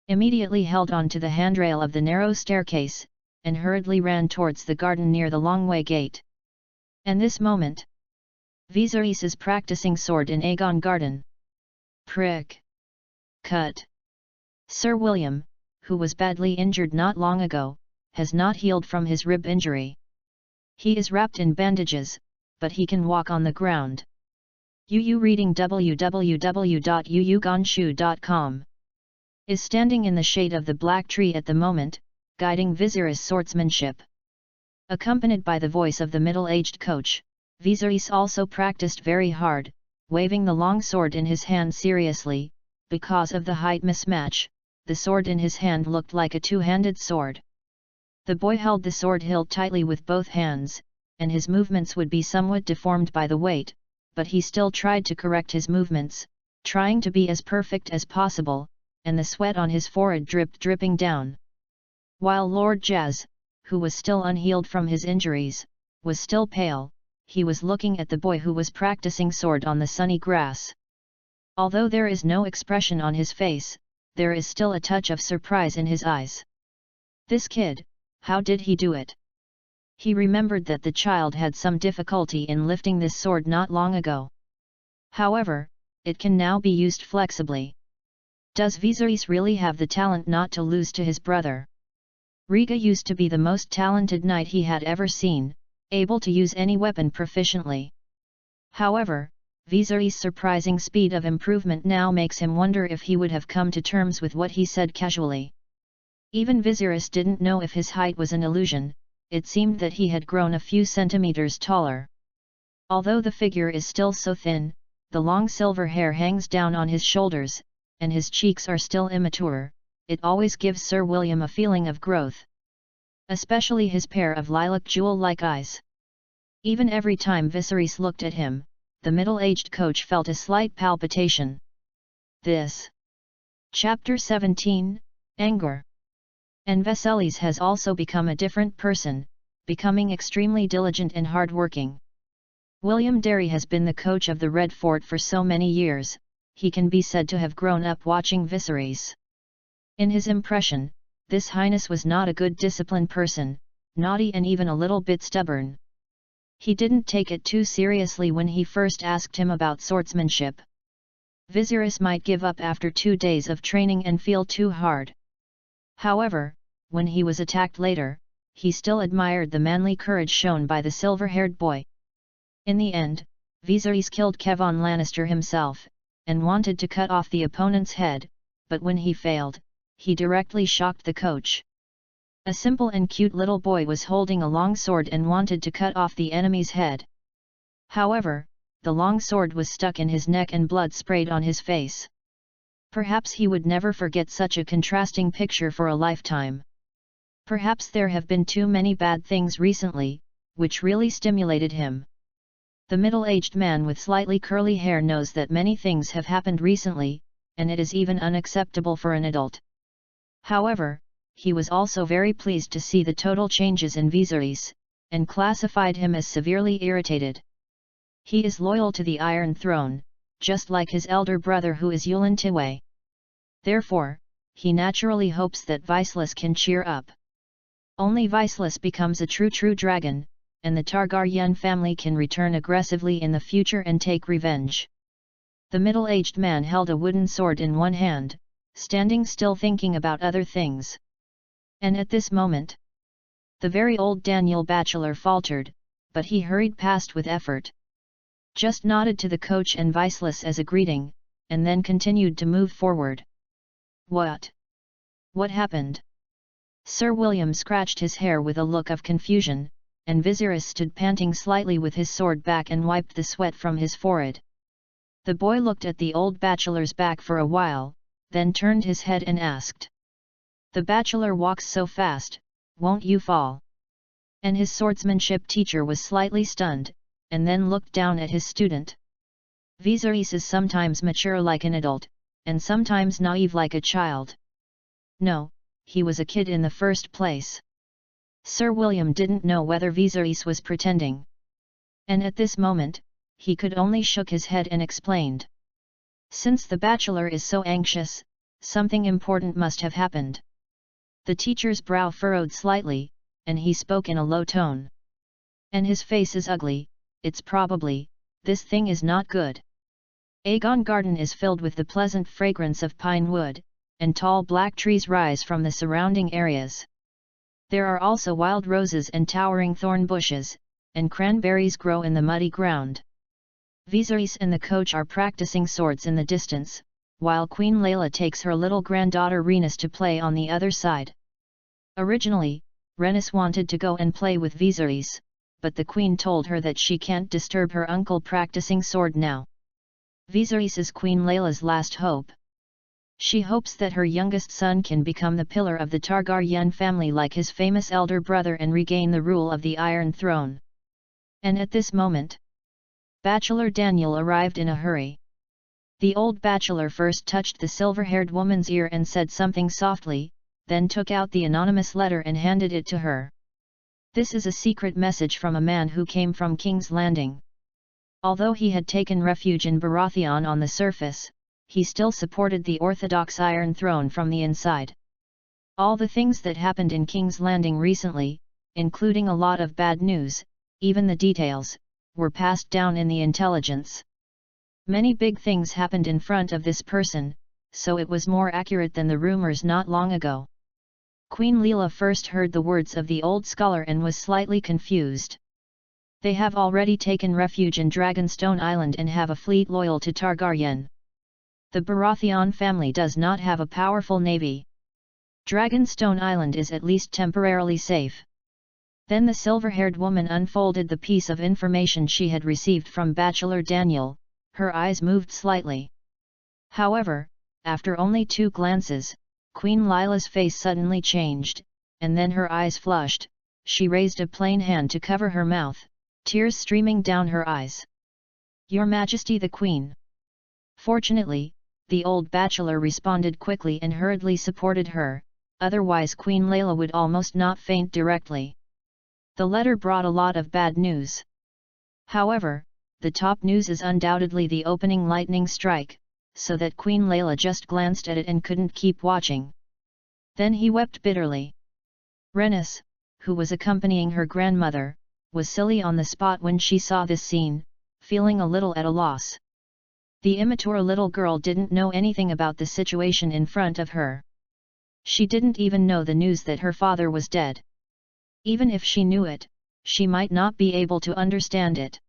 Immediately held on to the handrail of the narrow staircase, and hurriedly ran towards the garden near the Longway Gate. And this moment, Viserys is practicing sword in Aegon Garden. Prick. Cut. Sir William, who was badly injured not long ago, has not healed from his rib injury. He is wrapped in bandages, but he can walk on the ground. Yu reading www.yuyugonshu.com. Is standing in the shade of the black tree at the moment, guiding Viserys' swordsmanship. Accompanied by the voice of the middle-aged coach, Viserys also practiced very hard, waving the long sword in his hand seriously. Because of the height mismatch, the sword in his hand looked like a two-handed sword. The boy held the sword hilt tightly with both hands, and his movements would be somewhat deformed by the weight, but he still tried to correct his movements, trying to be as perfect as possible, and the sweat on his forehead dripping down. While Lord Jazz, who was still unhealed from his injuries, was still pale, he was looking at the boy who was practicing sword on the sunny grass. Although there is no expression on his face, there is still a touch of surprise in his eyes. This kid, how did he do it? He remembered that the child had some difficulty in lifting this sword not long ago. However, it can now be used flexibly. Does Viserys really have the talent not to lose to his brother? Riga used to be the most talented knight he had ever seen, able to use any weapon proficiently. However, Viserys' surprising speed of improvement now makes him wonder if he would have come to terms with what he said casually. Even Viserys didn't know if his height was an illusion, it seemed that he had grown a few centimeters taller. Although the figure is still so thin, the long silver hair hangs down on his shoulders, and his cheeks are still immature, it always gives Sir William a feeling of growth. Especially his pair of lilac jewel-like eyes. Even every time Viserys looked at him, the middle-aged coach felt a slight palpitation. This. Chapter 17, Anger. And Viserys has also become a different person, becoming extremely diligent and hard-working. William Derry has been the coach of the Red Fort for so many years, he can be said to have grown up watching Viserys. In his impression, this Highness was not a good disciplined person, naughty and even a little bit stubborn. He didn't take it too seriously when he first asked him about swordsmanship. Viserys might give up after 2 days of training and feel too hard. However, when he was attacked later, he still admired the manly courage shown by the silver-haired boy. In the end, Viserys killed Kevan Lannister himself, and wanted to cut off the opponent's head, but when he failed, he directly shocked the coach. A simple and cute little boy was holding a long sword and wanted to cut off the enemy's head. However, the long sword was stuck in his neck and blood sprayed on his face. Perhaps he would never forget such a contrasting picture for a lifetime. Perhaps there have been too many bad things recently, which really stimulated him. The middle-aged man with slightly curly hair knows that many things have happened recently, and it is even unacceptable for an adult. However, he was also very pleased to see the total changes in Viserys, and classified him as severely irritated. He is loyal to the Iron Throne, just like his elder brother who is Yulin Tiway. Therefore, he naturally hopes that Viserys can cheer up. Only Viserys becomes a true dragon, and the Targaryen family can return aggressively in the future and take revenge. The middle-aged man held a wooden sword in one hand, standing still thinking about other things. And at this moment, the very old Daniel Bachelor faltered, but he hurried past with effort. Just nodded to the coach and Viserys as a greeting, and then continued to move forward. What? What happened? Sir William scratched his hair with a look of confusion, and Viserys stood panting slightly with his sword back and wiped the sweat from his forehead. The boy looked at the old bachelor's back for a while, then turned his head and asked. The bachelor walks so fast, won't you fall? And his swordsmanship teacher was slightly stunned, and then looked down at his student. Viserys is sometimes mature like an adult, and sometimes naive like a child. No, he was a kid in the first place. Sir William didn't know whether Viserys was pretending. And at this moment, he could only shook his head and explained. Since the bachelor is so anxious, something important must have happened. The teacher's brow furrowed slightly, and he spoke in a low tone. And his face is ugly, it's probably, this thing is not good. Aegon Garden is filled with the pleasant fragrance of pine wood, and tall black trees rise from the surrounding areas. There are also wild roses and towering thorn bushes, and cranberries grow in the muddy ground. Viserys and the coach are practicing swords in the distance, while Queen Layla takes her little granddaughter Rhaenys to play on the other side. Originally, Rhaenys wanted to go and play with Viserys, but the queen told her that she can't disturb her uncle practicing sword now. Viserys is Queen Layla's last hope. She hopes that her youngest son can become the pillar of the Targaryen family like his famous elder brother and regain the rule of the Iron Throne. And at this moment, Bachelor Daniel arrived in a hurry. The old bachelor first touched the silver-haired woman's ear and said something softly, then took out the anonymous letter and handed it to her. This is a secret message from a man who came from King's Landing. Although he had taken refuge in Baratheon on the surface, he still supported the orthodox Iron Throne from the inside. All the things that happened in King's Landing recently, including a lot of bad news, even the details, were passed down in the intelligence. Many big things happened in front of this person, so it was more accurate than the rumors not long ago. Queen Leela first heard the words of the old scholar and was slightly confused. They have already taken refuge in Dragonstone Island and have a fleet loyal to Targaryen. The Baratheon family does not have a powerful navy. Dragonstone Island is at least temporarily safe. Then the silver-haired woman unfolded the piece of information she had received from Bachelor Daniel. Her eyes moved slightly. However, after only 2 glances, Queen Lila's face suddenly changed, and then her eyes flushed. She raised a plain hand to cover her mouth, tears streaming down her eyes. "Your Majesty the Queen." Fortunately, the old bachelor responded quickly and hurriedly supported her, otherwise Queen Leila would almost not faint directly. The letter brought a lot of bad news. However, the top news is undoubtedly the opening lightning strike, so that Queen Leila just glanced at it and couldn't keep watching. Then he wept bitterly. Rhaenys, who was accompanying her grandmother, was silly on the spot when she saw this scene, feeling a little at a loss. The immature little girl didn't know anything about the situation in front of her. She didn't even know the news that her father was dead. Even if she knew it, she might not be able to understand it.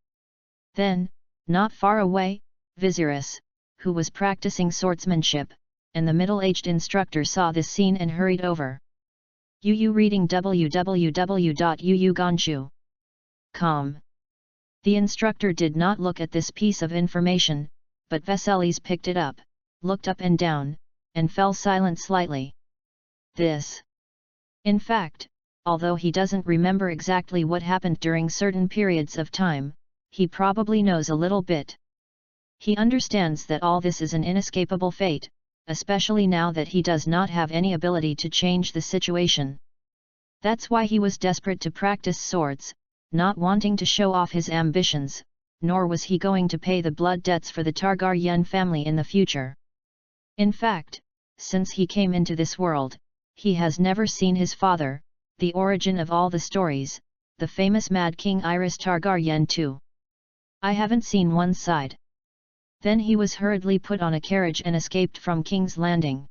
Then, not far away, Viserys, who was practicing swordsmanship, and the middle-aged instructor saw this scene and hurried over. Yu reading www.yuyuganshu.com. The instructor did not look at this piece of information, but Viserys picked it up, looked up and down, and fell silent slightly. This. In fact, although he doesn't remember exactly what happened during certain periods of time, he probably knows a little bit. He understands that all this is an inescapable fate, especially now that he does not have any ability to change the situation. That's why he was desperate to practice swords, not wanting to show off his ambitions, nor was he going to pay the blood debts for the Targaryen family in the future. In fact, since he came into this world, he has never seen his father, the origin of all the stories, the famous Mad King Aerys Targaryen too. I haven't seen one side. Then he was hurriedly put on a carriage and escaped from King's Landing.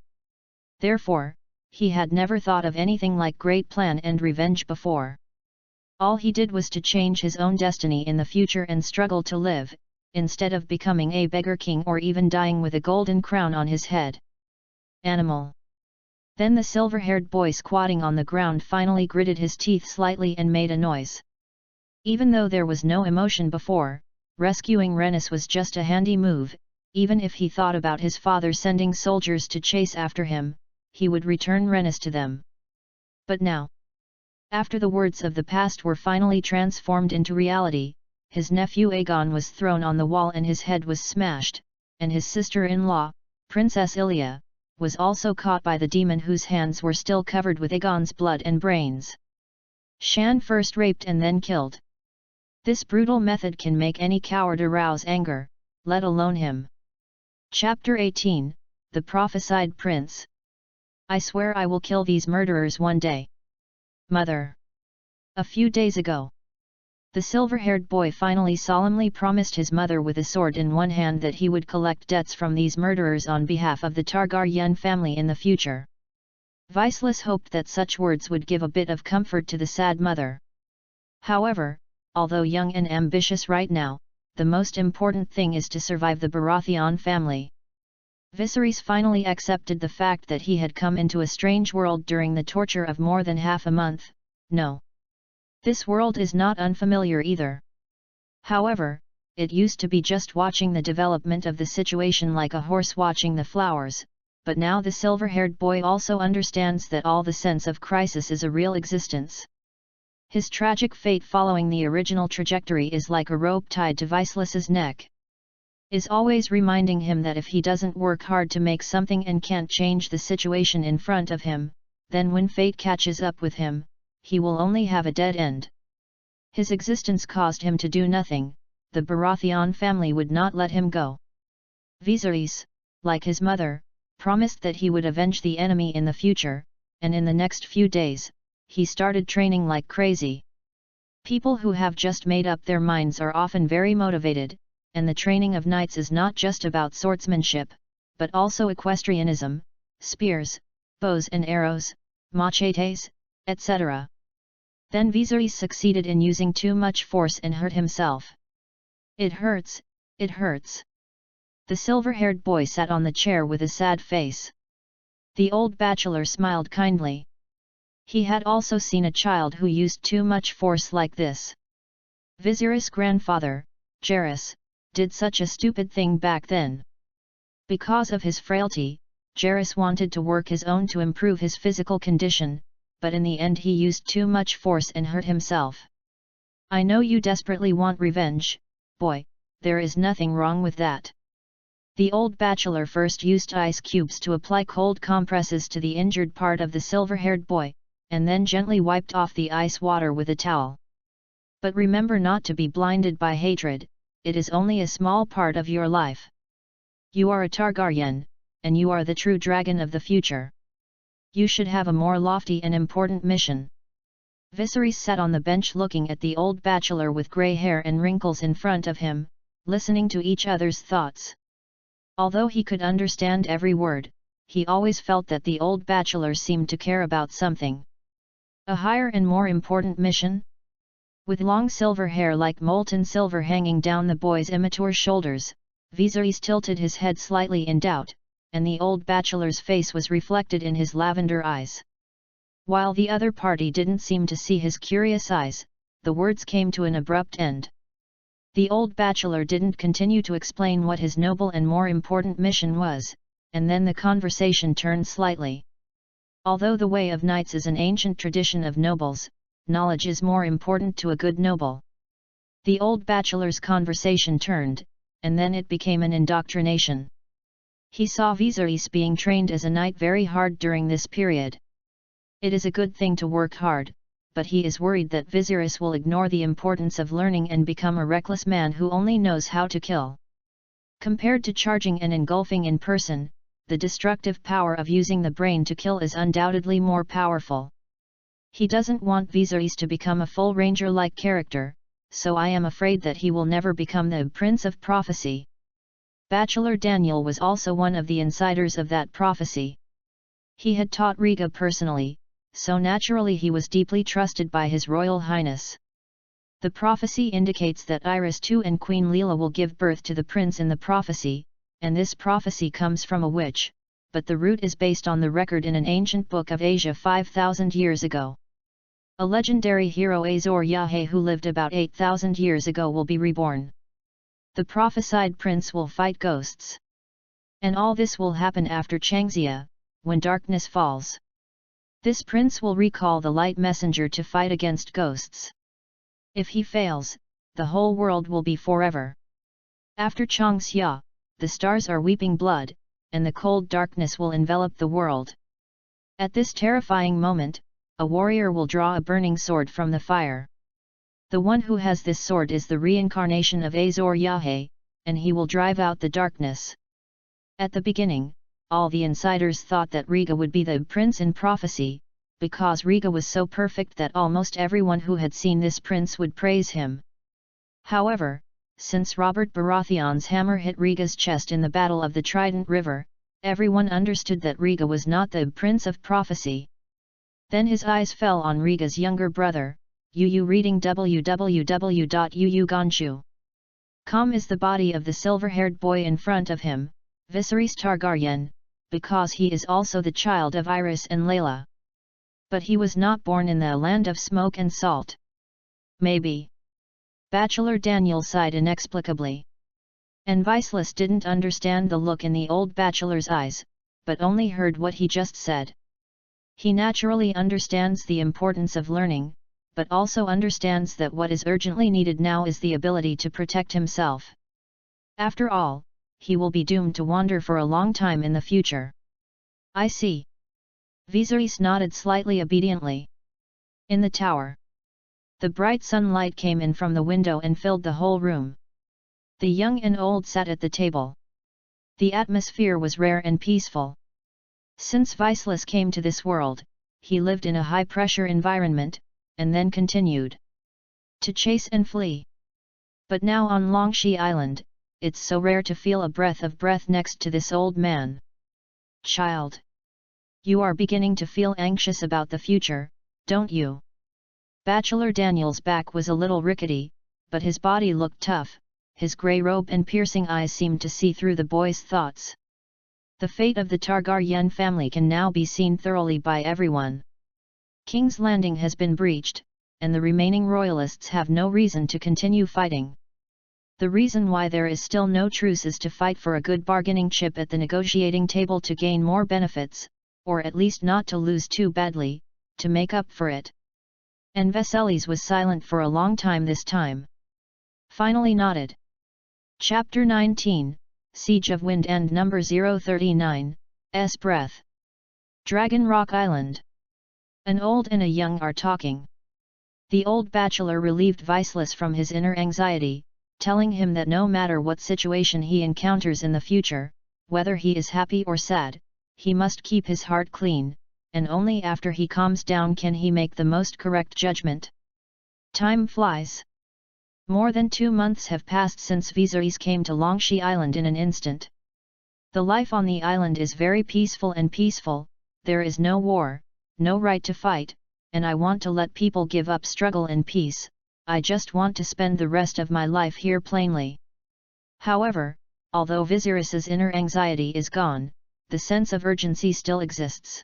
Therefore, he had never thought of anything like great plan and revenge before. All he did was to change his own destiny in the future and struggle to live, instead of becoming a beggar king or even dying with a golden crown on his head. Animal. Then the silver-haired boy squatting on the ground finally gritted his teeth slightly and made a noise. Even though there was no emotion before, rescuing Rhaenys was just a handy move. Even if he thought about his father sending soldiers to chase after him, he would return Rhaenys to them. But now, after the words of the past were finally transformed into reality, his nephew Aegon was thrown on the wall and his head was smashed, and his sister-in-law, Princess Ilia, was also caught by the demon whose hands were still covered with Aegon's blood and brains. Shan first raped and then killed. This brutal method can make any coward arouse anger, let alone him. Chapter 18, The Prophesied Prince. I swear I will kill these murderers one day. Mother. A few days ago, the silver-haired boy finally solemnly promised his mother with a sword in one hand that he would collect debts from these murderers on behalf of the Targaryen family in the future. Viseless hoped that such words would give a bit of comfort to the sad mother. However, although young and ambitious right now, the most important thing is to survive the Baratheon family. Viserys finally accepted the fact that he had come into a strange world during the torture of more than half a month. No. This world is not unfamiliar either. However, it used to be just watching the development of the situation like a horse watching the flowers, but now the silver-haired boy also understands that all the sense of crisis is a real existence. His tragic fate following the original trajectory is like a rope tied to Viseless's neck. Is always reminding him that if he doesn't work hard to make something and can't change the situation in front of him, then when fate catches up with him, he will only have a dead end. His existence caused him to do nothing, the Baratheon family would not let him go. Viserys, like his mother, promised that he would avenge the enemy in the future, and in the next few days, he started training like crazy. People who have just made up their minds are often very motivated, and the training of knights is not just about swordsmanship, but also equestrianism, spears, bows and arrows, machetes, etc. Then Viserys succeeded in using too much force and hurt himself. It hurts, it hurts. The silver-haired boy sat on the chair with a sad face. The old bachelor smiled kindly. He had also seen a child who used too much force like this. Viserys' grandfather, Jaehaerys, did such a stupid thing back then. Because of his frailty, Jaehaerys wanted to work his own to improve his physical condition, but in the end he used too much force and hurt himself. I know you desperately want revenge, boy, there is nothing wrong with that. The old bachelor first used ice cubes to apply cold compresses to the injured part of the silver-haired boy, and then gently wiped off the ice water with a towel. But remember not to be blinded by hatred, it is only a small part of your life. You are a Targaryen, and you are the true dragon of the future. You should have a more lofty and important mission. Viserys sat on the bench looking at the old bachelor with grey hair and wrinkles in front of him, listening to each other's thoughts. Although he could understand every word, he always felt that the old bachelor seemed to care about something. A higher and more important mission? With long silver hair like molten silver hanging down the boy's immature shoulders, Viserys tilted his head slightly in doubt, and the old bachelor's face was reflected in his lavender eyes. While the other party didn't seem to see his curious eyes, the words came to an abrupt end. The old bachelor didn't continue to explain what his noble and more important mission was, and then the conversation turned slightly. Although the way of knights is an ancient tradition of nobles, knowledge is more important to a good noble. The old bachelor's conversation turned, and then it became an indoctrination. He saw Viserys being trained as a knight very hard during this period. It is a good thing to work hard, but he is worried that Viserys will ignore the importance of learning and become a reckless man who only knows how to kill. Compared to charging and engulfing in person, the destructive power of using the brain to kill is undoubtedly more powerful. He doesn't want Viserys to become a full ranger-like character, so I am afraid that he will never become the Prince of Prophecy. Bachelor Daniel was also one of the insiders of that prophecy. He had taught Rhaega personally, so naturally he was deeply trusted by His Royal Highness. The prophecy indicates that Iris II and Queen Leela will give birth to the prince in the prophecy, and this prophecy comes from a witch, but the root is based on the record in an ancient book of Asia 5,000 years ago. A legendary hero Azor Ahai who lived about 8,000 years ago will be reborn. The prophesied prince will fight ghosts. And all this will happen after Changxia, when darkness falls. This prince will recall the light messenger to fight against ghosts. If he fails, the whole world will be forever. After Changxia, the stars are weeping blood, and the cold darkness will envelop the world. At this terrifying moment, a warrior will draw a burning sword from the fire. The one who has this sword is the reincarnation of Azor Ahai, and he will drive out the darkness. At the beginning, all the insiders thought that Rhaega would be the prince in prophecy, because Rhaega was so perfect that almost everyone who had seen this prince would praise him. However, since Robert Baratheon's hammer hit Rhaega's chest in the Battle of the Trident River, everyone understood that Rhaega was not the prince of prophecy. Then his eyes fell on Rhaega's younger brother, Yu reading www.yuyuganshu.com is the body of the silver-haired boy in front of him, Viserys Targaryen, because he is also the child of Iris and Layla. But he was not born in the land of smoke and salt. Maybe. Bachelor Daniel sighed inexplicably. And Viserys didn't understand the look in the old bachelor's eyes, but only heard what he just said. He naturally understands the importance of learning, but also understands that what is urgently needed now is the ability to protect himself. After all, he will be doomed to wander for a long time in the future. I see. Viserys nodded slightly obediently. In the tower. The bright sunlight came in from the window and filled the whole room. The young and old sat at the table. The atmosphere was rare and peaceful. Since Viceless came to this world, he lived in a high-pressure environment, and then continued to chase and flee. But now on Longxi Island, it's so rare to feel a breath of breath next to this old man. Child. You are beginning to feel anxious about the future, don't you? Bachelor Daniel's back was a little rickety, but his body looked tough, his grey robe and piercing eyes seemed to see through the boy's thoughts. The fate of the Targaryen family can now be seen thoroughly by everyone. King's Landing has been breached, and the remaining royalists have no reason to continue fighting. The reason why there is still no truce is to fight for a good bargaining chip at the negotiating table to gain more benefits, or at least not to lose too badly, to make up for it. And Viserys was silent for a long time this time. Finally nodded. Chapter 19, Siege of Wind End number 039, S. Breath. Dragon Rock Island. An old and a young are talking. The old bachelor relieved Viceless from his inner anxiety, telling him that no matter what situation he encounters in the future, whether he is happy or sad, he must keep his heart clean, and only after he calms down can he make the most correct judgment. Time flies. More than 2 months have passed since Viserys came to Longxi Island in an instant. The life on the island is very peaceful, there is no war, no right to fight, and I want to let people give up struggle in peace, I just want to spend the rest of my life here plainly. However, although Viserys's inner anxiety is gone, the sense of urgency still exists.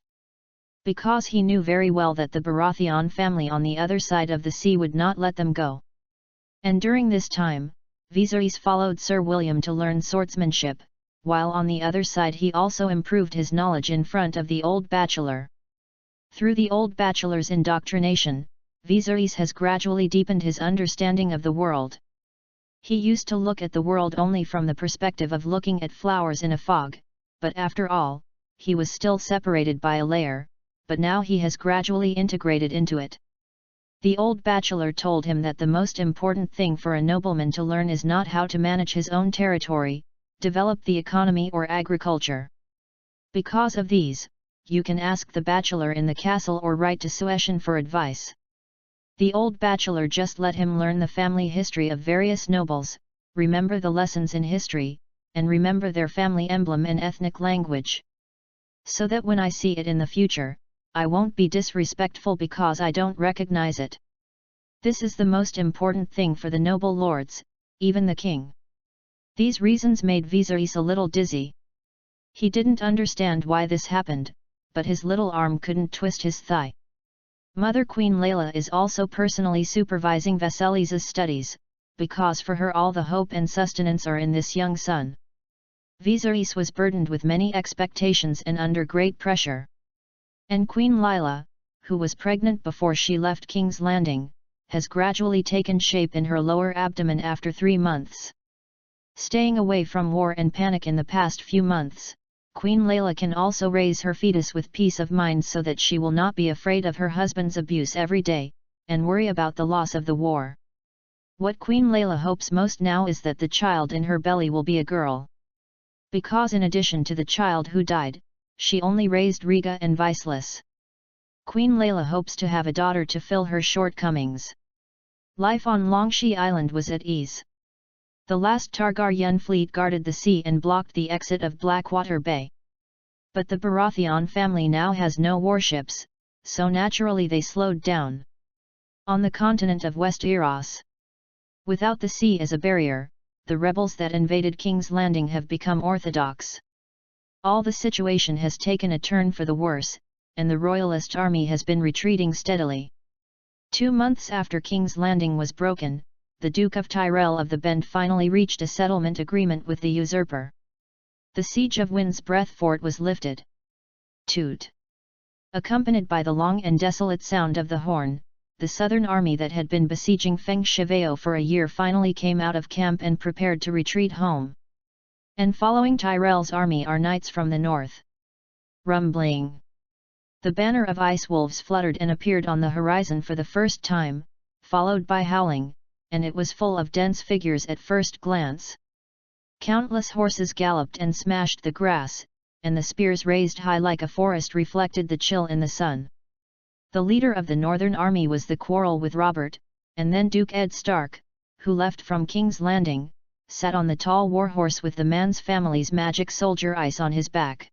Because he knew very well that the Baratheon family on the other side of the sea would not let them go. And during this time, Viserys followed Sir William to learn swordsmanship, while on the other side he also improved his knowledge in front of the old bachelor. Through the old bachelor's indoctrination, Viserys has gradually deepened his understanding of the world. He used to look at the world only from the perspective of looking at flowers in a fog, but after all, he was still separated by a layer, but now he has gradually integrated into it. The old bachelor told him that the most important thing for a nobleman to learn is not how to manage his own territory, develop the economy or agriculture. Because of these, you can ask the bachelor in the castle or write to Suession for advice. The old bachelor just let him learn the family history of various nobles, remember the lessons in history, and remember their family emblem and ethnic language. So that when I see it in the future, I won't be disrespectful because I don't recognize it. This is the most important thing for the noble lords, even the king. These reasons made Viserys a little dizzy. He didn't understand why this happened, but his little arm couldn't twist his thigh. Mother Queen Layla is also personally supervising Viserys' studies, because for her all the hope and sustenance are in this young son. Viserys was burdened with many expectations and under great pressure. And Queen Layla, who was pregnant before she left King's Landing, has gradually taken shape in her lower abdomen after 3 months. Staying away from war and panic in the past few months, Queen Layla can also raise her fetus with peace of mind so that she will not be afraid of her husband's abuse every day, and worry about the loss of the war. What Queen Layla hopes most now is that the child in her belly will be a girl. Because in addition to the child who died, she only raised Riga and Viceless. Queen Layla hopes to have a daughter to fill her shortcomings. Life on Longxi Island was at ease. The last Targaryen fleet guarded the sea and blocked the exit of Blackwater Bay. But the Baratheon family now has no warships, so naturally they slowed down. On the continent of Westeros, without the sea as a barrier, the rebels that invaded King's Landing have become orthodox. All the situation has taken a turn for the worse, and the royalist army has been retreating steadily. 2 months after King's Landing was broken, the Duke of Tyrell of the Bend finally reached a settlement agreement with the usurper. The siege of Wind's Breath Fort was lifted. Toot! Accompanied by the long and desolate sound of the horn, the southern army that had been besieging Feng Shiveo for a year finally came out of camp and prepared to retreat home. And following Tyrell's army are knights from the north. Rumbling! The banner of ice wolves fluttered and appeared on the horizon for the first time, followed by howling, and it was full of dense figures at first glance. Countless horses galloped and smashed the grass, and the spears raised high like a forest reflected the chill in the sun. The leader of the Northern Army was the quarrel with Robert, and then Duke Ed Stark, who left from King's Landing, sat on the tall warhorse with the man's family's magic soldier ice on his back.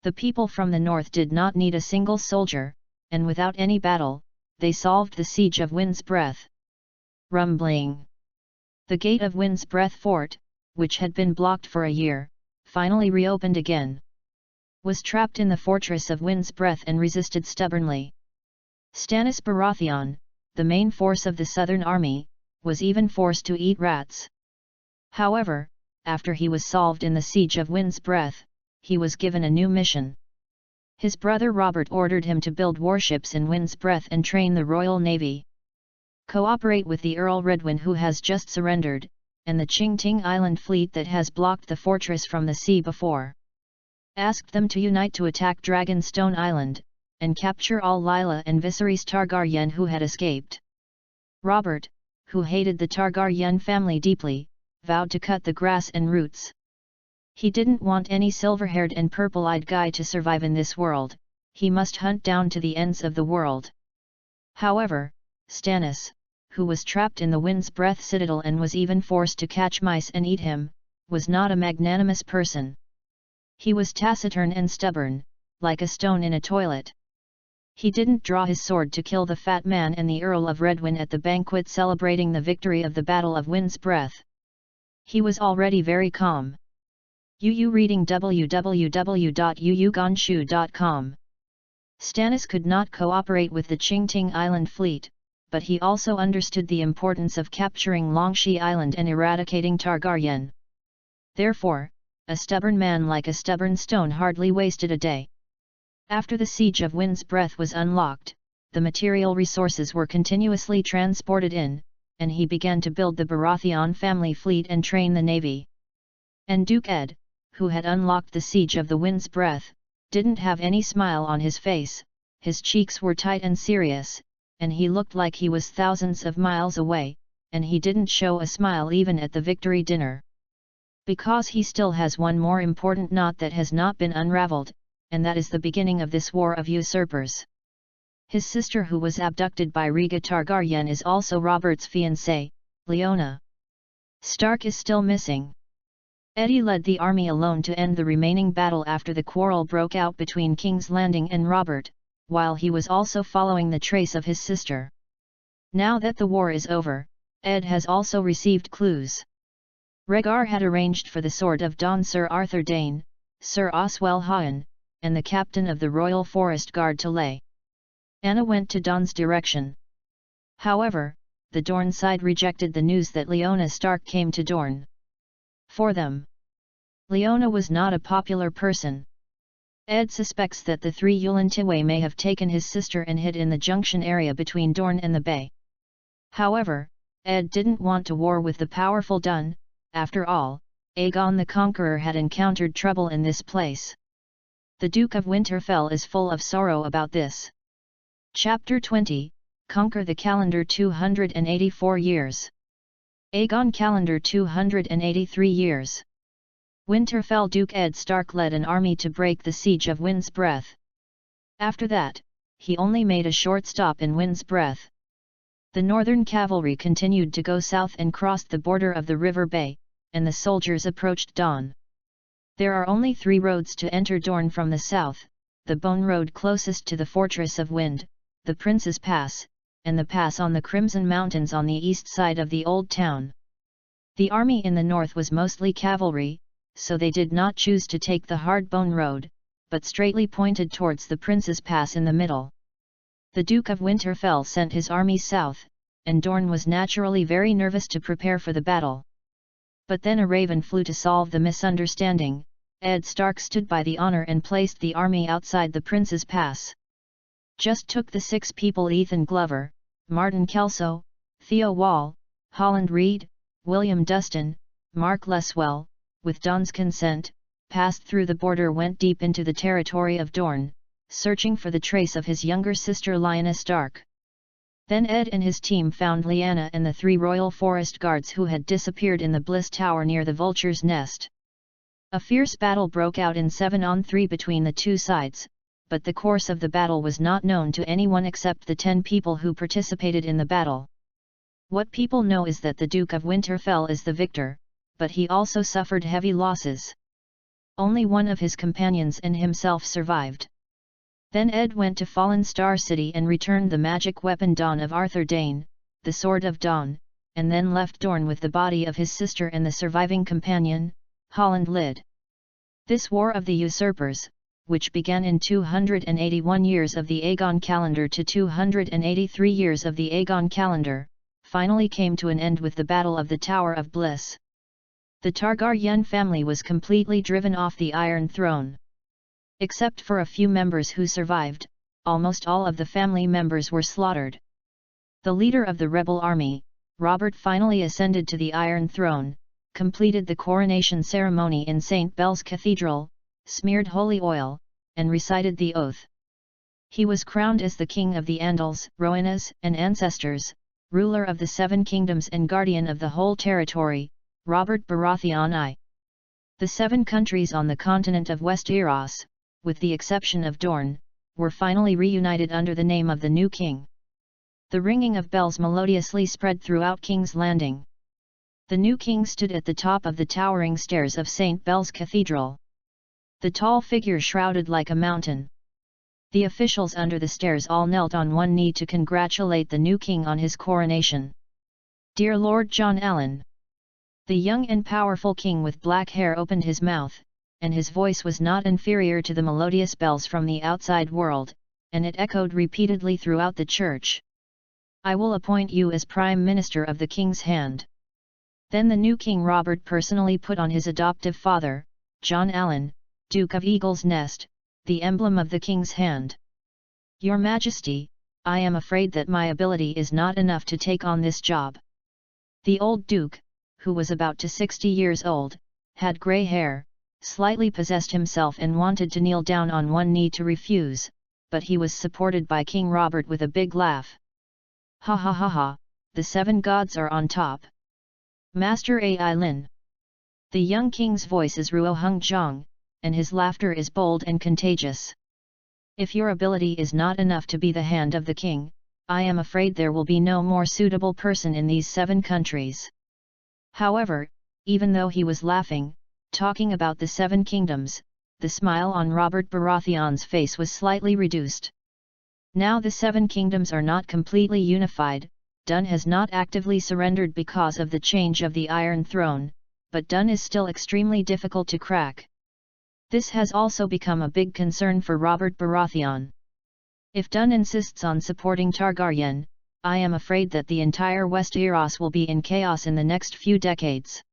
The people from the north did not need a single soldier, and without any battle, they solved the siege of Wind's Breath. Rumbling. The gate of Wind's Breath Fort, which had been blocked for a year, finally reopened again. Was trapped in the fortress of Wind's Breath and resisted stubbornly. Stannis Baratheon, the main force of the Southern Army, was even forced to eat rats. However, after he was solved in the siege of Wind's Breath, he was given a new mission. His brother Robert ordered him to build warships in Wind's Breath and train the Royal Navy. Cooperate with the Earl Redwyn who has just surrendered, and the Qingting Island fleet that has blocked the fortress from the sea before. Asked them to unite to attack Dragonstone Island, and capture all Lila and Viserys Targaryen who had escaped. Robert, who hated the Targaryen family deeply, vowed to cut the grass and roots. He didn't want any silver-haired and purple-eyed guy to survive in this world, he must hunt down to the ends of the world. However, Stannis, who was trapped in the Wind's Breath citadel and was even forced to catch mice and eat him, was not a magnanimous person. He was taciturn and stubborn, like a stone in a toilet. He didn't draw his sword to kill the fat man and the Earl of Redwyn at the banquet celebrating the victory of the Battle of Wind's Breath. He was already very calm. Reading www.uugonshu.com. Stannis could not cooperate with the Qingting Island fleet, but he also understood the importance of capturing Longshi Island and eradicating Targaryen. Therefore, a stubborn man like a stubborn stone hardly wasted a day. After the siege of Wind's Breath was unlocked, the material resources were continuously transported in, and he began to build the Baratheon family fleet and train the navy. And Duke Ed, who had unlocked the siege of the Wind's Breath, didn't have any smile on his face, his cheeks were tight and serious, and he looked like he was thousands of miles away, and he didn't show a smile even at the victory dinner. Because he still has one more important knot that has not been unraveled, and that is the beginning of this war of usurpers. His sister who was abducted by Rhaega Targaryen is also Robert's fiancée, Lyanna Stark is still missing. Eddie led the army alone to end the remaining battle after the quarrel broke out between King's Landing and Robert, while he was also following the trace of his sister. Now that the war is over, Ed has also received clues. Rhaegar had arranged for the Sword of Dawn Sir Arthur Dayne, Sir Oswell Hawn, and the captain of the Royal Forest Guard to lay. Anna went to Dawn's direction. However, the Dorne side rejected the news that Lyanna Stark came to Dorne. For them, Lyanna was not a popular person. Ed suspects that the three Yulan-Tiwai may have taken his sister and hid in the junction area between Dorne and the bay. However, Ed didn't want to war with the powerful Dun. After all, Aegon the Conqueror had encountered trouble in this place. The Duke of Winterfell is full of sorrow about this. Chapter 20, Conquer the Calendar 284 years. Aegon Calendar 283 years. Winterfell Duke Ed Stark led an army to break the siege of Wind's Breath. After that, he only made a short stop in Wind's Breath. The northern cavalry continued to go south and crossed the border of the River Bay, and the soldiers approached Dawn. There are only 3 roads to enter Dorne from the south, the Bone Road closest to the Fortress of Wind, the Prince's Pass, and the pass on the Crimson Mountains on the east side of the Old Town. The army in the north was mostly cavalry, so they did not choose to take the hard Bone Road, but straightly pointed towards the Prince's Pass in the middle. The Duke of Winterfell sent his army south, and Dorne was naturally very nervous to prepare for the battle. But then a raven flew to solve the misunderstanding. Ed Stark stood by the honor and placed the army outside the Prince's Pass. Just took the 6 people: Ethan Glover, Martin Kelso, Theo Wall, Holland Reed, William Dustin, Mark Leswell, with Dawn's consent, passed through the border, went deep into the territory of Dorne, searching for the trace of his younger sister Lyanna Stark. Then Ed and his team found Lyanna and the 3 royal forest guards who had disappeared in the Bliss Tower near the vulture's nest. A fierce battle broke out in 7-on-3 between the two sides, but the course of the battle was not known to anyone except the 10 people who participated in the battle. What people know is that the Duke of Winterfell is the victor, but he also suffered heavy losses. Only one of his companions and himself survived. Then Ed went to Fallen Star City and returned the magic weapon Dawn of Arthur Dane, the Sword of Dawn, and then left Dorne with the body of his sister and the surviving companion, Holland Lyd. This War of the Usurpers, which began in 281 years of the Aegon calendar to 283 years of the Aegon calendar, finally came to an end with the Battle of the Tower of Bliss. The Targaryen family was completely driven off the Iron Throne. Except for a few members who survived, almost all of the family members were slaughtered. The leader of the rebel army, Robert, finally ascended to the Iron Throne, completed the coronation ceremony in St. Belle's Cathedral, smeared holy oil, and recited the oath. He was crowned as the King of the Andals, Rhoynas, and Ancestors, ruler of the 7 kingdoms and guardian of the whole territory, Robert Baratheon I. The 7 countries on the continent of Westeros, with the exception of Dorne, were finally reunited under the name of the new king. The ringing of bells melodiously spread throughout King's Landing. The new king stood at the top of the towering stairs of St. Belle's Cathedral. The tall figure shrouded like a mountain. The officials under the stairs all knelt on one knee to congratulate the new king on his coronation. "Dear Lord John Allen." The young and powerful king with black hair opened his mouth, and his voice was not inferior to the melodious bells from the outside world, and it echoed repeatedly throughout the church. "I will appoint you as Prime Minister of the King's Hand." Then the new King Robert personally put on his adoptive father, John Allen, Duke of Eagle's Nest, the emblem of the King's Hand. "Your Majesty, I am afraid that my ability is not enough to take on this job." The old Duke, who was about to 60 years old, had grey hair, slightly possessed himself and wanted to kneel down on one knee to refuse, but he was supported by King Robert with a big laugh. "Ha ha ha ha, the 7 gods are on top. Master Ai Lin." The young king's voice is Ruo Hung Jong, and his laughter is bold and contagious. "If your ability is not enough to be the hand of the king, I am afraid there will be no more suitable person in these 7 countries." However, even though he was laughing, talking about the 7 kingdoms, the smile on Robert Baratheon's face was slightly reduced. Now the 7 kingdoms are not completely unified. Dun has not actively surrendered because of the change of the Iron Throne, but Dun is still extremely difficult to crack. This has also become a big concern for Robert Baratheon. If Dun insists on supporting Targaryen, I am afraid that the entire Westeros will be in chaos in the next few decades.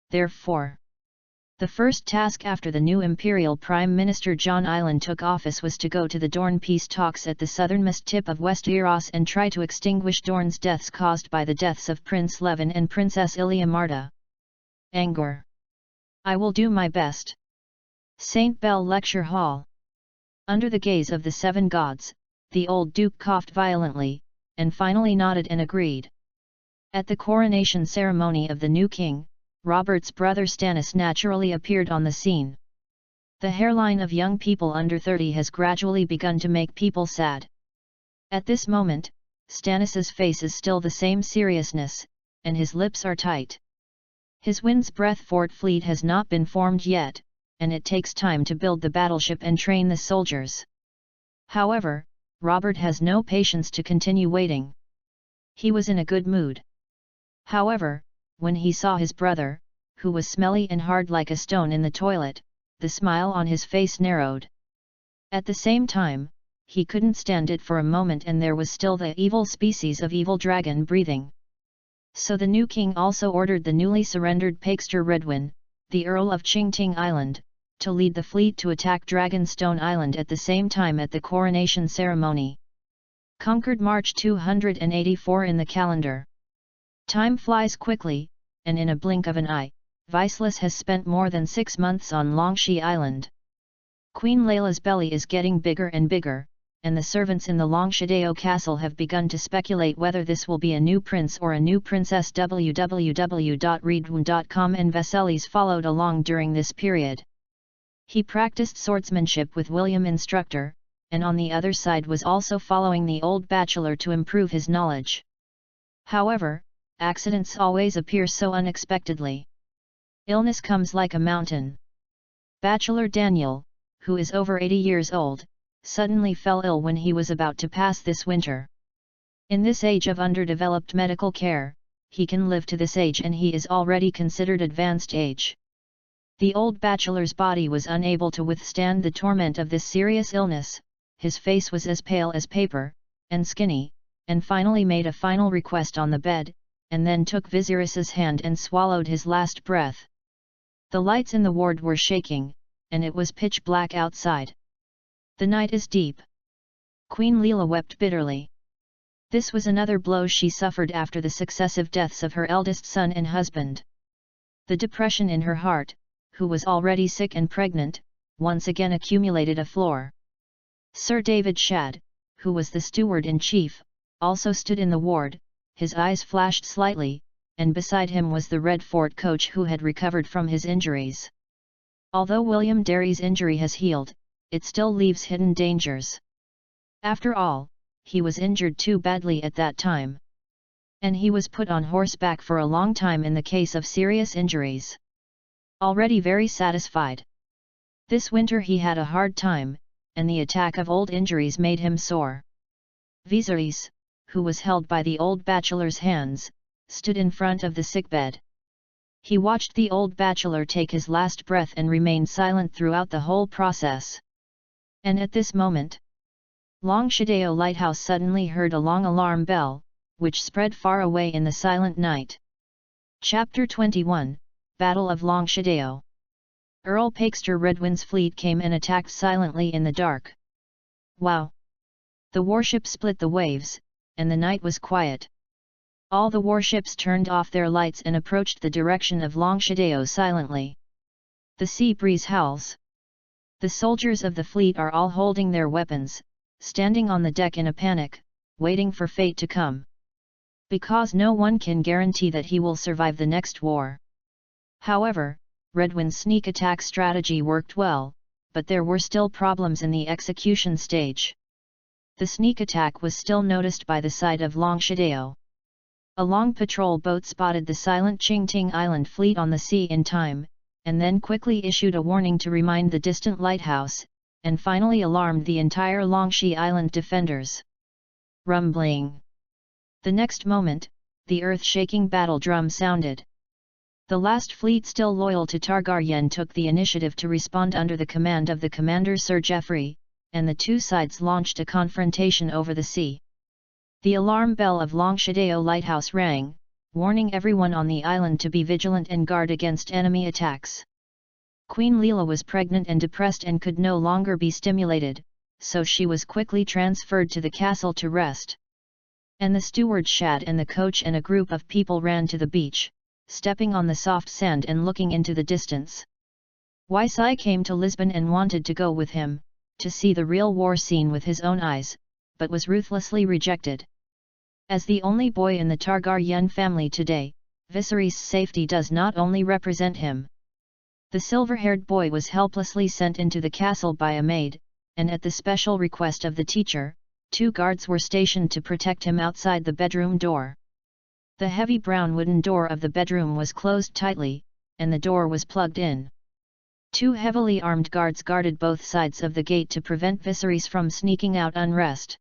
Therefore, the first task after the new Imperial Prime Minister John Island took office was to go to the Dorne peace talks at the southernmost tip of Westeros and try to extinguish Dorne's deaths caused by the deaths of Prince Levin and Princess Ilia Marta. Angor. "I will do my best." St. Bell Lecture Hall. Under the gaze of the 7 gods, the old Duke coughed violently, and finally nodded and agreed. At the coronation ceremony of the new king, Robert's brother Stannis naturally appeared on the scene. The hairline of young people under 30 has gradually begun to make people sad. At this moment, Stannis's face is still the same seriousness, and his lips are tight. His Wind's Breath Fort fleet has not been formed yet, and it takes time to build the battleship and train the soldiers. However, Robert has no patience to continue waiting. He was in a good mood. However, when he saw his brother, who was smelly and hard like a stone in the toilet, the smile on his face narrowed. At the same time, he couldn't stand it for a moment, and there was still the evil species of evil dragon breathing. So the new king also ordered the newly surrendered Pakester Redwyn, the Earl of Qingting Island, to lead the fleet to attack Dragonstone Island at the same time at the coronation ceremony. Conquered March 284 in the calendar. Time flies quickly, and in a blink of an eye, Viceless has spent more than 6 months on Longshee Island. Queen Layla's belly is getting bigger and bigger, and the servants in the Longshideo castle have begun to speculate whether this will be a new prince or a new princess. www.readaloud.com and Veselis followed along during this period. He practiced swordsmanship with William Instructor, and on the other side was also following the old bachelor to improve his knowledge. However, accidents always appear so unexpectedly. Illness comes like a mountain. Bachelor Daniel, who is over 80 years old, suddenly fell ill when he was about to pass this winter. In this age of underdeveloped medical care, he can live to this age and he is already considered advanced age. The old bachelor's body was unable to withstand the torment of this serious illness, his face was as pale as paper, and skinny, and finally made a final request on the bed, and then took Viserys's hand and swallowed his last breath. The lights in the ward were shaking, and it was pitch black outside. The night is deep. Queen Leela wept bitterly. This was another blow she suffered after the successive deaths of her eldest son and husband. The depression in her heart, who was already sick and pregnant, once again accumulated a floor. Sir David Shadd, who was the steward-in-chief, also stood in the ward, his eyes flashed slightly, and beside him was the Red Fort coach who had recovered from his injuries. Although William Derry's injury has healed, it still leaves hidden dangers. After all, he was injured too badly at that time. And he was put on horseback for a long time in the case of serious injuries. Already very satisfied. This winter he had a hard time, and the attack of old injuries made him sore. Viserys, who was held by the old bachelor's hands, stood in front of the sickbed. He watched the old bachelor take his last breath and remained silent throughout the whole process. And at this moment, Longshideo Lighthouse suddenly heard a long alarm bell, which spread far away in the silent night. Chapter 21, Battle of Longshideo. Earl Pakester Redwyn's fleet came and attacked silently in the dark. Wow! The warship split the waves, and the night was quiet. All the warships turned off their lights and approached the direction of Longshideo silently. The sea breeze howls. The soldiers of the fleet are all holding their weapons, standing on the deck in a panic, waiting for fate to come. Because no one can guarantee that he will survive the next war. However, Redwyn's sneak attack strategy worked well, but there were still problems in the execution stage. The sneak attack was still noticed by the side of Longshideo. A long patrol boat spotted the silent Qingting Island fleet on the sea in time, and then quickly issued a warning to remind the distant lighthouse, and finally alarmed the entire Longshi Island defenders. Rumbling. The next moment, the earth-shaking battle drum sounded. The last fleet still loyal to Targaryen took the initiative to respond under the command of the commander Sir Geoffrey, and the two sides launched a confrontation over the sea. The alarm bell of Longshideo Lighthouse rang, warning everyone on the island to be vigilant and guard against enemy attacks. Queen Leela was pregnant and depressed and could no longer be stimulated, so she was quickly transferred to the castle to rest. And the steward Shadd and the coach and a group of people ran to the beach, stepping on the soft sand and looking into the distance. Ysai came to Lisbon and wanted to go with him, to see the real war scene with his own eyes, but was ruthlessly rejected. As the only boy in the Targaryen family today, Viserys' safety does not only represent him. The silver-haired boy was helplessly sent into the castle by a maid, and at the special request of the teacher, 2 guards were stationed to protect him outside the bedroom door. The heavy brown wooden door of the bedroom was closed tightly, and the door was plugged in. 2 heavily armed guards guarded both sides of the gate to prevent Viserys from sneaking out unrest.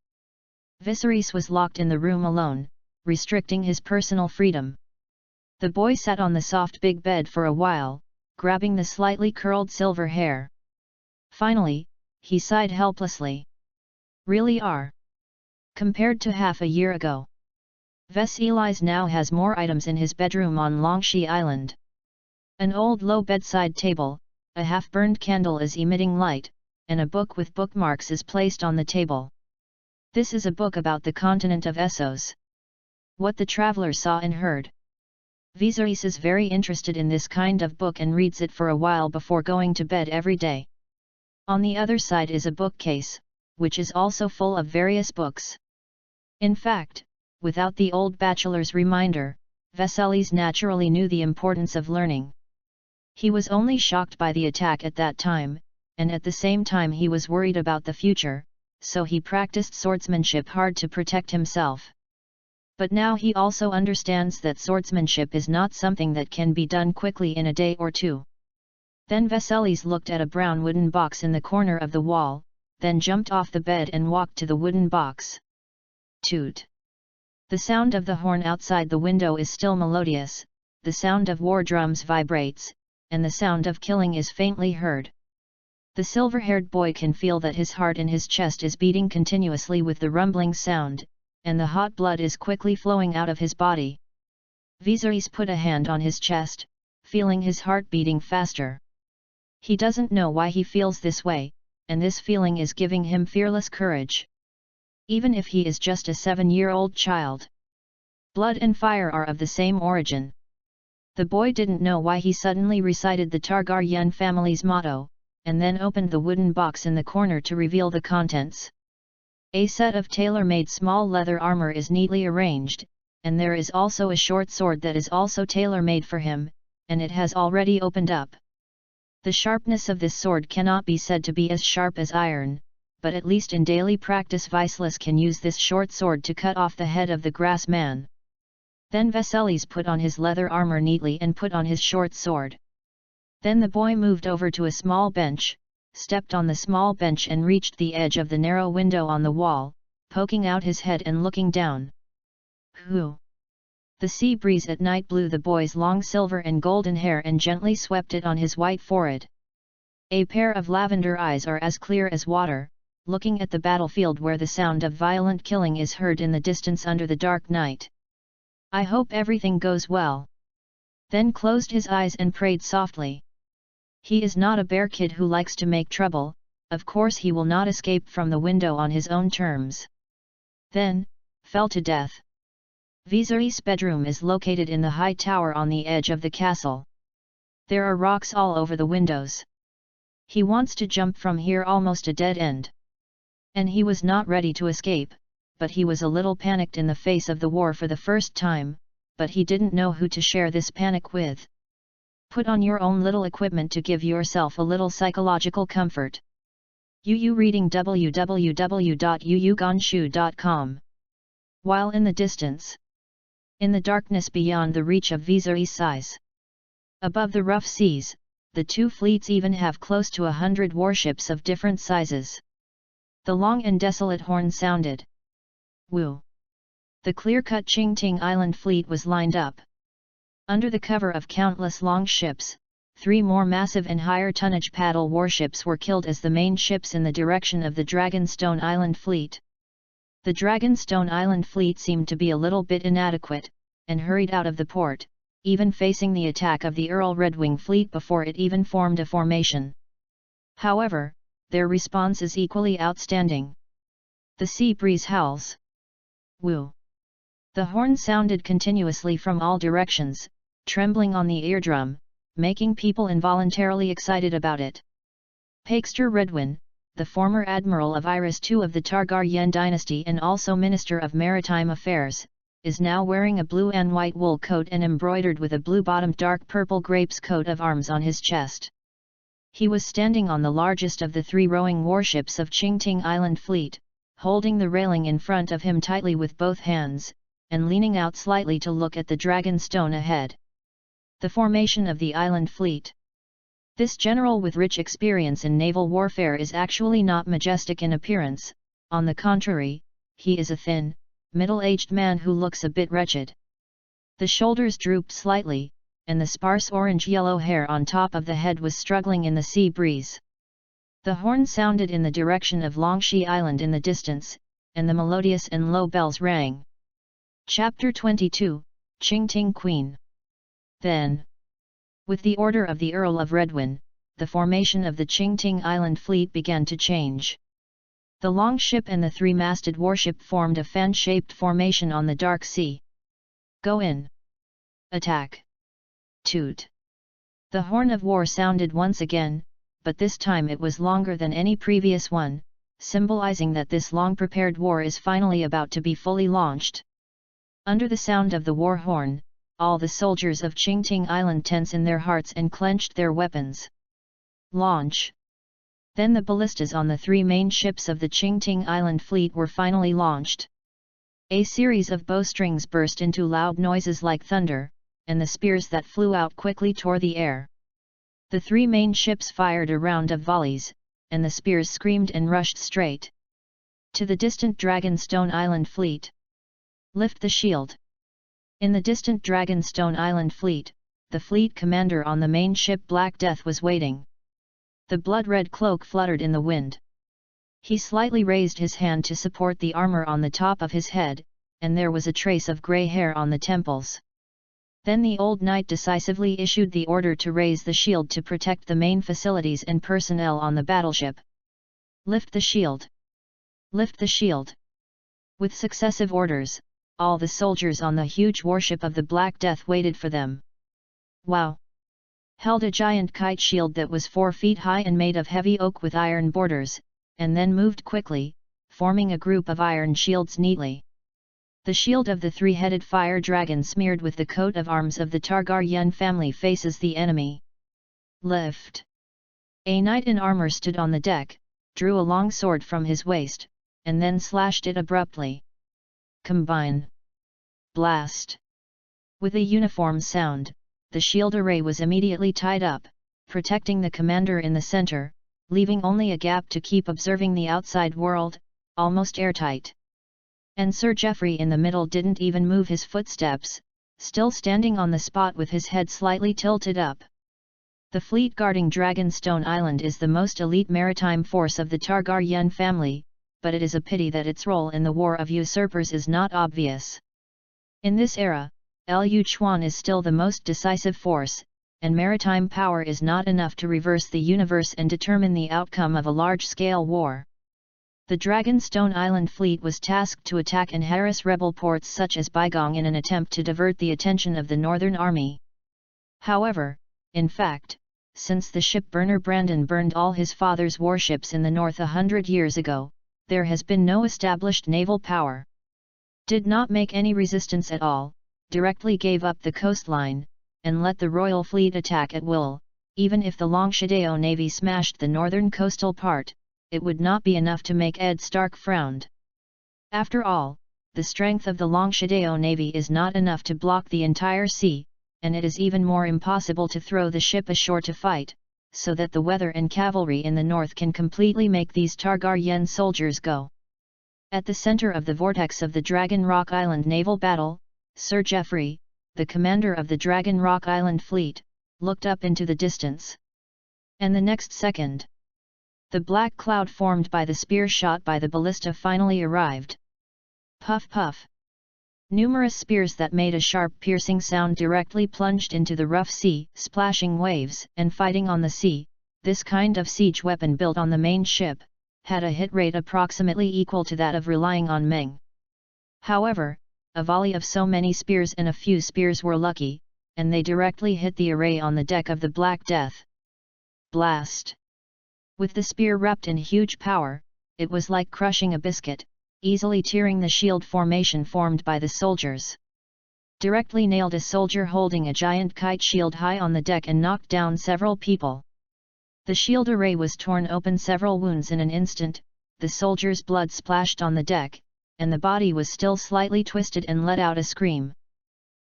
Viserys was locked in the room alone, restricting his personal freedom. The boy sat on the soft big bed for a while, grabbing the slightly curled silver hair. Finally, he sighed helplessly. Really are. Compared to half a year ago. Veselis now has more items in his bedroom on Longshi Island. An old low bedside table, a half-burned candle is emitting light, and a book with bookmarks is placed on the table. This is a book about the continent of Essos. What the traveler saw and heard. Viserys is very interested in this kind of book and reads it for a while before going to bed every day. On the other side is a bookcase, which is also full of various books. In fact, without the old bachelor's reminder, Vasilis naturally knew the importance of learning. He was only shocked by the attack at that time, and at the same time he was worried about the future, so he practiced swordsmanship hard to protect himself. But now he also understands that swordsmanship is not something that can be done quickly in a day or two. Then Vasilis looked at a brown wooden box in the corner of the wall, then jumped off the bed and walked to the wooden box. Toot! The sound of the horn outside the window is still melodious, the sound of war drums vibrates, and the sound of killing is faintly heard. The silver-haired boy can feel that his heart in his chest is beating continuously with the rumbling sound, and the hot blood is quickly flowing out of his body. Vasilis put a hand on his chest, feeling his heart beating faster. He doesn't know why he feels this way, and this feeling is giving him fearless courage. Even if he is just a 7-year-old child. Blood and fire are of the same origin. The boy didn't know why he suddenly recited the Targaryen family's motto, and then opened the wooden box in the corner to reveal the contents. A set of tailor-made small leather armor is neatly arranged, and there is also a short sword that is also tailor-made for him, and it has already opened up. The sharpness of this sword cannot be said to be as sharp as iron, but at least in daily practice Vasilis can use this short sword to cut off the head of the grass man. Then Vasilis put on his leather armor neatly and put on his short sword. Then the boy moved over to a small bench, stepped on the small bench and reached the edge of the narrow window on the wall, poking out his head and looking down. Hoo! The sea breeze at night blew the boy's long silver and golden hair and gently swept it on his white forehead. A pair of lavender eyes are as clear as water, looking at the battlefield where the sound of violent killing is heard in the distance under the dark night. I hope everything goes well. Then closed his eyes and prayed softly. He is not a bear kid who likes to make trouble, of course he will not escape from the window on his own terms. Then, fell to death. Vasilis' bedroom is located in the high tower on the edge of the castle. There are rocks all over the windows. He wants to jump from here almost a dead end. And he was not ready to escape, but he was a little panicked in the face of the war for the first time, but he didn't know who to share this panic with. Put on your own little equipment to give yourself a little psychological comfort. UU reading www.uugonshu.com. While in the distance. In the darkness beyond the reach of Vasilis' eyes. Above the rough seas, the two fleets even have close to 100 warships of different sizes. The long and desolate horn sounded. Woo! The clear-cut Qingting Island fleet was lined up. Under the cover of countless long ships, 3 more massive and higher tonnage paddle warships were killed as the main ships in the direction of the Dragonstone Island fleet. The Dragonstone Island fleet seemed to be a little bit inadequate, and hurried out of the port, even facing the attack of the Earl Redwing fleet before it even formed a formation. However, their response is equally outstanding. The sea breeze howls. Woo! The horn sounded continuously from all directions, trembling on the eardrum, making people involuntarily excited about it. Pakester Redwin, the former admiral of Iris II of the Targaryen dynasty and also Minister of Maritime Affairs, is now wearing a blue and white wool coat and embroidered with a blue-bottomed dark purple grapes coat of arms on his chest. He was standing on the largest of the 3 rowing warships of Qingting Island fleet, holding the railing in front of him tightly with both hands, and leaning out slightly to look at the Dragonstone ahead. The formation of the island fleet. This general with rich experience in naval warfare is actually not majestic in appearance, on the contrary, he is a thin, middle-aged man who looks a bit wretched. The shoulders drooped slightly, and the sparse orange-yellow hair on top of the head was struggling in the sea breeze. The horn sounded in the direction of Longshi Island in the distance, and the melodious and low bells rang. Chapter 22, Qingting Queen. Then, with the order of the Earl of Redwin, the formation of the Qingting Island fleet began to change. The longship and the 3-masted warship formed a fan-shaped formation on the dark sea. Go in! Attack! Toot! The horn of war sounded once again, but this time it was longer than any previous one, symbolizing that this long-prepared war is finally about to be fully launched. Under the sound of the war horn, all the soldiers of Qingting Island tense in their hearts and clenched their weapons. Launch! Then the ballistas on the 3 main ships of the Qingting Island fleet were finally launched. A series of bowstrings burst into loud noises like thunder, and the spears that flew out quickly tore the air. The 3 main ships fired a round of volleys, and the spears screamed and rushed straight to the distant Dragonstone Island fleet. Lift the shield! In the distant Dragonstone Island fleet, the fleet commander on the main ship Black Death was waiting. The blood-red cloak fluttered in the wind. He slightly raised his hand to support the armor on the top of his head, and there was a trace of grey hair on the temples. Then the old knight decisively issued the order to raise the shield to protect the main facilities and personnel on the battleship. Lift the shield! Lift the shield! With successive orders, all the soldiers on the huge warship of the Black Death waited for them. Wow! Held a giant kite shield that was 4 feet high and made of heavy oak with iron borders, and then moved quickly, forming a group of iron shields neatly. The shield of the 3-headed fire dragon smeared with the coat of arms of the Targaryen family faces the enemy. Lift! A knight in armor stood on the deck, drew a long sword from his waist, and then slashed it abruptly. Combine! Blast! With a uniform sound, the shield array was immediately tied up, protecting the commander in the center, leaving only a gap to keep observing the outside world, almost airtight. And Sir Geoffrey in the middle didn't even move his footsteps, still standing on the spot with his head slightly tilted up. The fleet guarding Dragonstone Island is the most elite maritime force of the Targaryen family, but it is a pity that its role in the War of Usurpers is not obvious. In this era, Liu Chuan is still the most decisive force, and maritime power is not enough to reverse the universe and determine the outcome of a large-scale war. The Dragonstone Island fleet was tasked to attack and harass rebel ports such as Baigong in an attempt to divert the attention of the Northern Army. However, in fact, since the ship-burner Brandon burned all his father's warships in the north 100 years ago, there has been no established naval power. Did not make any resistance at all, directly gave up the coastline, and let the royal fleet attack at will. Even if the Longshideo navy smashed the northern coastal part, it would not be enough to make Ed Stark frowned. After all, the strength of the Longshideo navy is not enough to block the entire sea, and it is even more impossible to throw the ship ashore to fight, so that the weather and cavalry in the north can completely make these Targaryen soldiers go. At the center of the vortex of the Dragon Rock Island naval battle, Sir Geoffrey, the commander of the Dragon Rock Island fleet, looked up into the distance. And the next second, the black cloud formed by the spear shot by the ballista finally arrived. Puff puff! Numerous spears that made a sharp piercing sound directly plunged into the rough sea, splashing waves and fighting on the sea. This kind of siege weapon built on the main ship had a hit rate approximately equal to that of relying on Meng. However, a volley of so many spears and a few spears were lucky, and they directly hit the array on the deck of the Black Death. Blast! With the spear wrapped in huge power, it was like crushing a biscuit, easily tearing the shield formation formed by the soldiers. Directly nailed a soldier holding a giant kite shield high on the deck and knocked down several people. The shield array was torn open, several wounds in an instant, the soldier's blood splashed on the deck, and the body was still slightly twisted and let out a scream.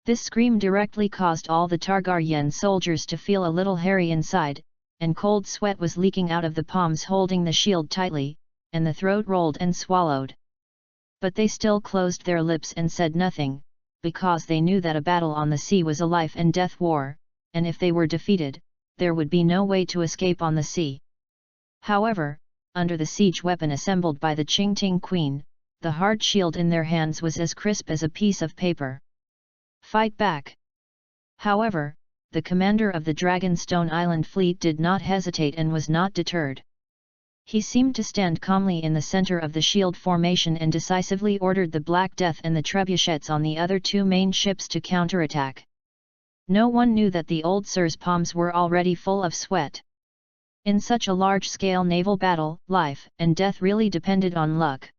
This scream directly caused all the Targaryen soldiers to feel a little hairy inside, and cold sweat was leaking out of the palms holding the shield tightly, and the throat rolled and swallowed. But they still closed their lips and said nothing, because they knew that a battle on the sea was a life and death war, and if they were defeated, there would be no way to escape on the sea. However, under the siege weapon assembled by the Qingting Queen, the hard shield in their hands was as crisp as a piece of paper. Fight back! However, the commander of the Dragonstone Island fleet did not hesitate and was not deterred. He seemed to stand calmly in the center of the shield formation and decisively ordered the Black Death and the trebuchets on the other 2 main ships to counterattack. No one knew that the old sir's palms were already full of sweat. In such a large-scale naval battle, life and death really depended on luck.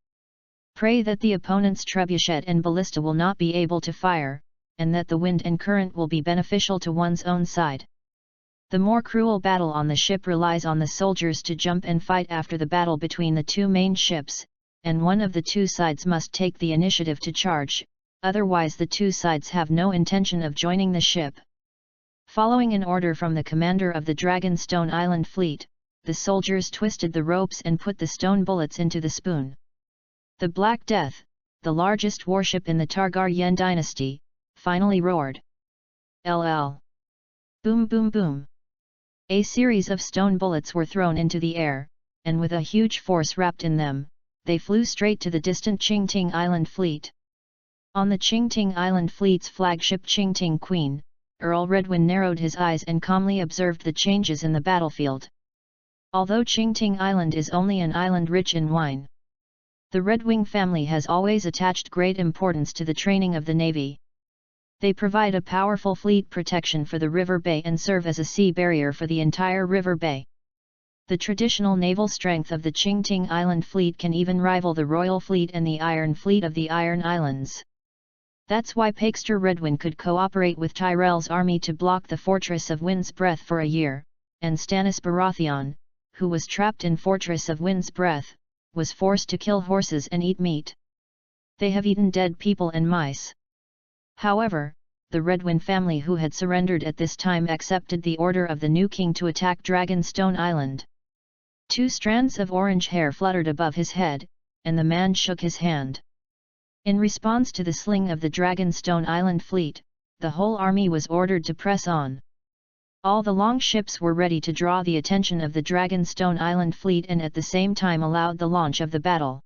Pray that the opponent's trebuchet and ballista will not be able to fire, and that the wind and current will be beneficial to one's own side. The more cruel battle on the ship relies on the soldiers to jump and fight after the battle between the two main ships, and one of the two sides must take the initiative to charge, otherwise the two sides have no intention of joining the ship. Following an order from the commander of the Dragonstone Island fleet, the soldiers twisted the ropes and put the stone bullets into the spoon. The Black Death, the largest warship in the Targaryen dynasty, finally roared. LL. Boom boom boom. A series of stone bullets were thrown into the air, and with a huge force wrapped in them, they flew straight to the distant Qingting Island fleet. On the Qingting Island fleet's flagship Qingting Queen, Earl Redwyn narrowed his eyes and calmly observed the changes in the battlefield. Although Qingting Island is only an island rich in wine, the Redwing family has always attached great importance to the training of the navy. They provide a powerful fleet protection for the river bay and serve as a sea barrier for the entire river bay. The traditional naval strength of the Qingting Island fleet can even rival the Royal Fleet and the Iron Fleet of the Iron Islands. That's why Pakester Redwyn could cooperate with Tyrell's army to block the fortress of Wind's Breath for a year, and Stannis Baratheon, who was trapped in Fortress of Wind's Breath, was forced to kill horses and eat meat. They have eaten dead people and mice. However, the Redwyn family who had surrendered at this time accepted the order of the new king to attack Dragonstone Island. 2 strands of orange hair fluttered above his head, and the man shook his hand. In response to the sling of the Dragonstone Island fleet, the whole army was ordered to press on. All the longships were ready to draw the attention of the Dragonstone Island fleet and at the same time allowed the launch of the battle.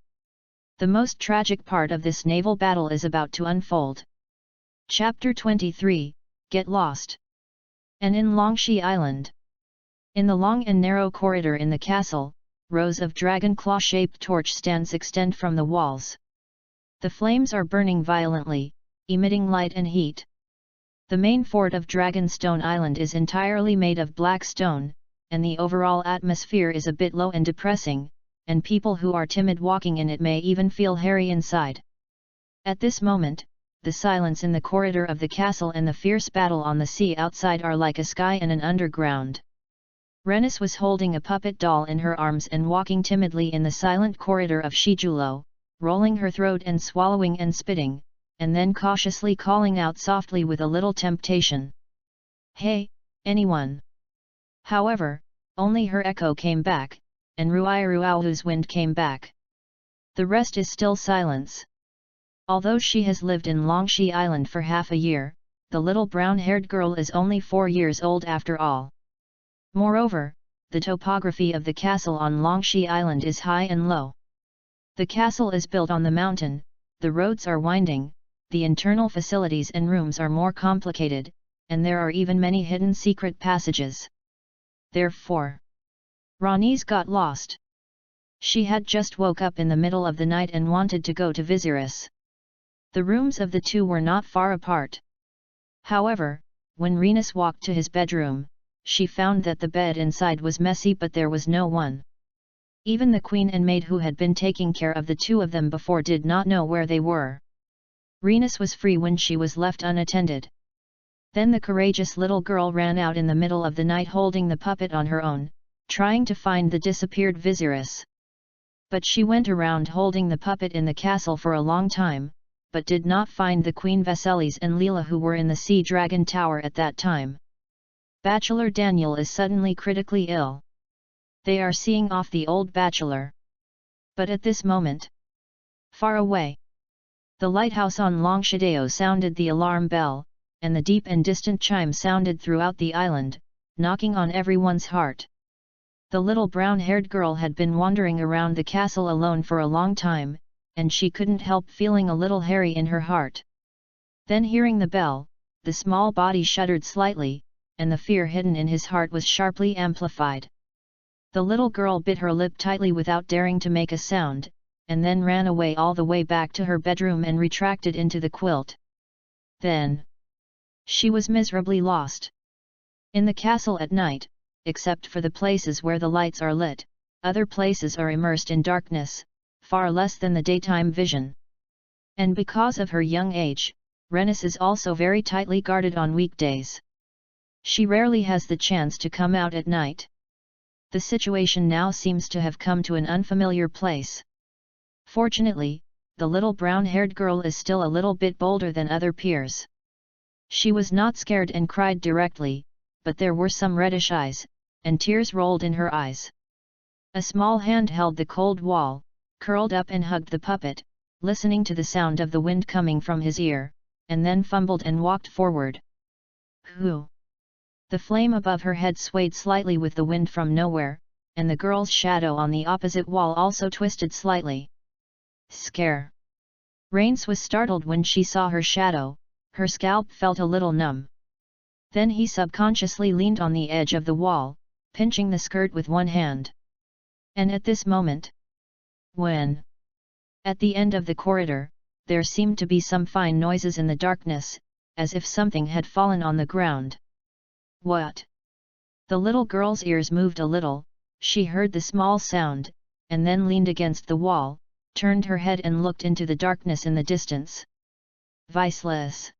The most tragic part of this naval battle is about to unfold. Chapter 23, Get Lost. And in Longshi Island. In the long and narrow corridor in the castle, rows of dragon claw-shaped torch stands extend from the walls. The flames are burning violently, emitting light and heat. The main fort of Dragonstone Island is entirely made of black stone, and the overall atmosphere is a bit low and depressing, and people who are timid walking in it may even feel hairy inside. At this moment, the silence in the corridor of the castle and the fierce battle on the sea outside are like a sky and an underground. Rhaenys was holding a puppet doll in her arms and walking timidly in the silent corridor of Shijulo, rolling her throat and swallowing and spitting, and then cautiously calling out softly with a little temptation. "Hey, anyone!" However, only her echo came back, and Ruiruauhu's wind came back. The rest is still silence. Although she has lived in Longshi Island for half a year, the little brown-haired girl is only 4 years old after all. Moreover, the topography of the castle on Longshi Island is high and low. The castle is built on the mountain, the roads are winding, the internal facilities and rooms are more complicated, and there are even many hidden secret passages. Therefore, Rhaenys got lost. She had just woke up in the middle of the night and wanted to go to Viserys. The rooms of the two were not far apart. However, when Rhaenys walked to his bedroom, she found that the bed inside was messy but there was no one. Even the queen and maid who had been taking care of the two of them before did not know where they were. Rhaenys was free when she was left unattended. Then the courageous little girl ran out in the middle of the night holding the puppet on her own, trying to find the disappeared Viserys. But she went around holding the puppet in the castle for a long time, but did not find the Queen Viserys and Leela who were in the Sea Dragon Tower at that time. Bachelor Daniel is suddenly critically ill. They are seeing off the old bachelor. But at this moment, far away, the lighthouse on Longshideo sounded the alarm bell, and the deep and distant chime sounded throughout the island, knocking on everyone's heart. The little brown-haired girl had been wandering around the castle alone for a long time, and she couldn't help feeling a little hairy in her heart. Then hearing the bell, the small body shuddered slightly, and the fear hidden in his heart was sharply amplified. The little girl bit her lip tightly without daring to make a sound, and then ran away all the way back to her bedroom and retracted into the quilt. Then, she was miserably lost. In the castle at night, except for the places where the lights are lit, other places are immersed in darkness, far less than the daytime vision. And because of her young age, Renis is also very tightly guarded on weekdays. She rarely has the chance to come out at night. The situation now seems to have come to an unfamiliar place. Fortunately, the little brown-haired girl is still a little bit bolder than other peers. She was not scared and cried directly, but there were some reddish eyes, and tears rolled in her eyes. A small hand held the cold wall, curled up and hugged the puppet, listening to the sound of the wind coming from his ear, and then fumbled and walked forward. Who? The flame above her head swayed slightly with the wind from nowhere, and the girl's shadow on the opposite wall also twisted slightly. Scare. Rains was startled when she saw her shadow, her scalp felt a little numb. Then he subconsciously leaned on the edge of the wall, pinching the skirt with one hand. And at this moment, when, at the end of the corridor, there seemed to be some fine noises in the darkness, as if something had fallen on the ground. What? The little girl's ears moved a little, she heard the small sound, and then leaned against the wall, turned her head and looked into the darkness in the distance. Viceless.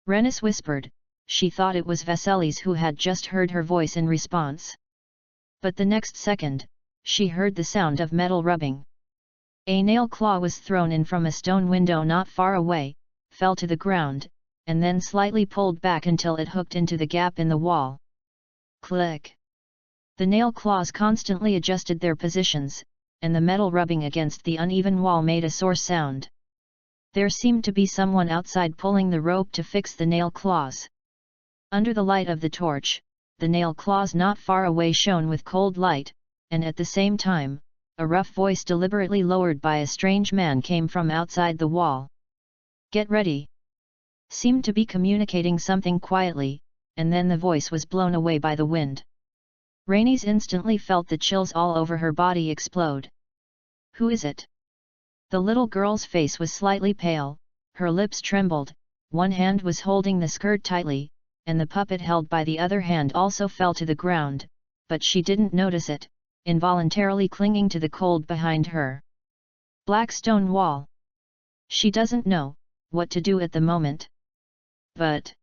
Renis whispered, she thought it was Vasilis who had just heard her voice in response. But the next second, she heard the sound of metal rubbing. A nail claw was thrown in from a stone window not far away, fell to the ground, and then slightly pulled back until it hooked into the gap in the wall. Click! The nail claws constantly adjusted their positions, and the metal rubbing against the uneven wall made a sore sound. There seemed to be someone outside pulling the rope to fix the nail claws. Under the light of the torch, the nail claws not far away shone with cold light, and at the same time, a rough voice deliberately lowered by a strange man came from outside the wall. Get ready! Seemed to be communicating something quietly, and then the voice was blown away by the wind. Rainis instantly felt the chills all over her body explode. Who is it? The little girl's face was slightly pale, her lips trembled, one hand was holding the skirt tightly, and the puppet held by the other hand also fell to the ground, but she didn't notice it, involuntarily clinging to the cold behind her. Black stone wall. She doesn't know what to do at the moment. But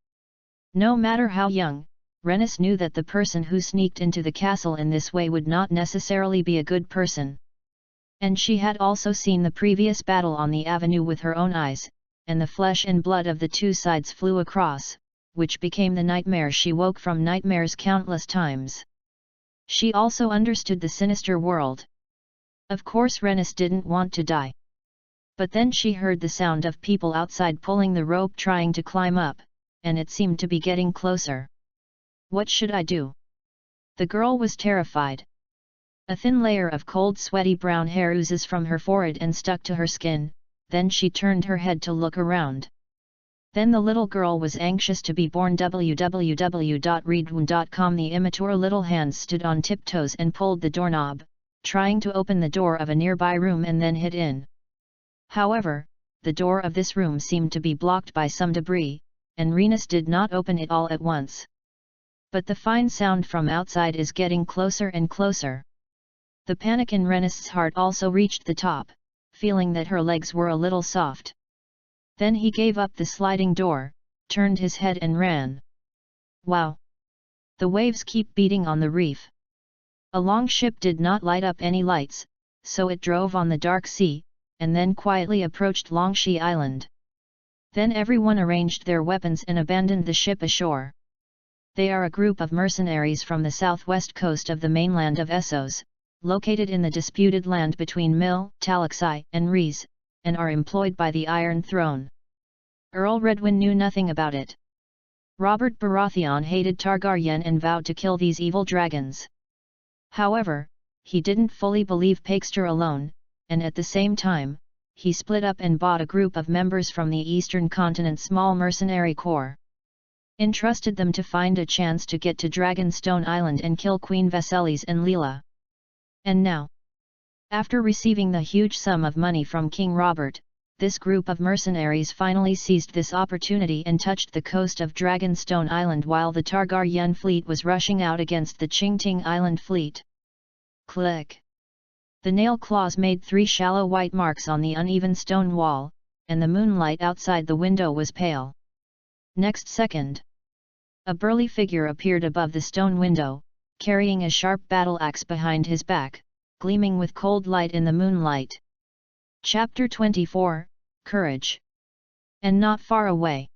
no matter how young, Renis knew that the person who sneaked into the castle in this way would not necessarily be a good person. And she had also seen the previous battle on the avenue with her own eyes, and the flesh and blood of the two sides flew across, which became the nightmare she woke from nightmares countless times. She also understood the sinister world. Of course Renis didn't want to die. But then she heard the sound of people outside pulling the rope trying to climb up, and it seemed to be getting closer. What should I do? The girl was terrified. A thin layer of cold sweaty brown hair oozes from her forehead and stuck to her skin, then she turned her head to look around. Then the little girl was anxious to be born. www.readaloud.com. The immature little hands stood on tiptoes and pulled the doorknob, trying to open the door of a nearby room and then hid in. However, the door of this room seemed to be blocked by some debris, and Renis did not open it all at once. But the fine sound from outside is getting closer and closer. The panic in Renis's heart also reached the top, feeling that her legs were a little soft. Then he gave up the sliding door, turned his head and ran. Wow! The waves keep beating on the reef. A long ship did not light up any lights, so it drove on the dark sea, and then quietly approached Longshi Island. Then everyone arranged their weapons and abandoned the ship ashore. They are a group of mercenaries from the southwest coast of the mainland of Essos, located in the disputed land between Mil, Talaxi, and Rees, and are employed by the Iron Throne. Earl Redwyn knew nothing about it. Robert Baratheon hated Targaryen and vowed to kill these evil dragons. However, he didn't fully believe Pakester alone, and at the same time, he split up and bought a group of members from the eastern continent's small mercenary corps. Entrusted them to find a chance to get to Dragonstone Island and kill Queen Vasilis and Leela. And now, after receiving the huge sum of money from King Robert, this group of mercenaries finally seized this opportunity and touched the coast of Dragonstone Island while the Targaryen fleet was rushing out against the Qingting Island fleet. Click! The nail claws made 3 shallow white marks on the uneven stone wall, and the moonlight outside the window was pale. Next second, a burly figure appeared above the stone window, carrying a sharp battle axe behind his back, gleaming with cold light in the moonlight. Chapter 24, Courage. And not far away,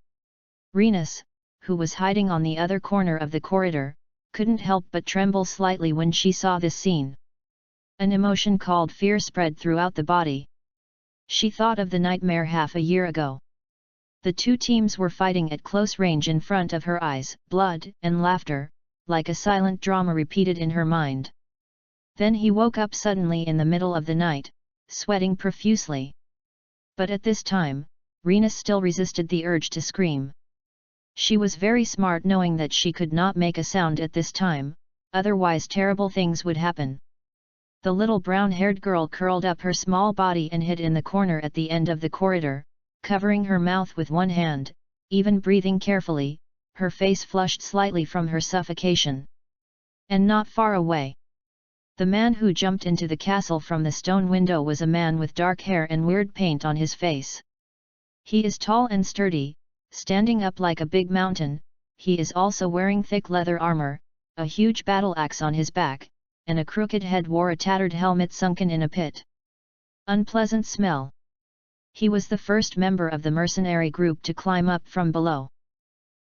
Rhaenys, who was hiding on the other corner of the corridor, couldn't help but tremble slightly when she saw this scene. An emotion called fear spread throughout the body. She thought of the nightmare half a year ago. The 2 teams were fighting at close range in front of her eyes, blood and laughter, like a silent drama repeated in her mind. Then he woke up suddenly in the middle of the night, sweating profusely. But at this time, Rhaenys still resisted the urge to scream. She was very smart knowing that she could not make a sound at this time, otherwise terrible things would happen. The little brown-haired girl curled up her small body and hid in the corner at the end of the corridor, covering her mouth with one hand, even breathing carefully, her face flushed slightly from her suffocation. And not far away, the man who jumped into the castle from the stone window was a man with dark hair and weird paint on his face. He is tall and sturdy, standing up like a big mountain. He is also wearing thick leather armor, a huge battle axe on his back, and a crooked head wore a tattered helmet sunken in a pit. Unpleasant smell. He was the first member of the mercenary group to climb up from below.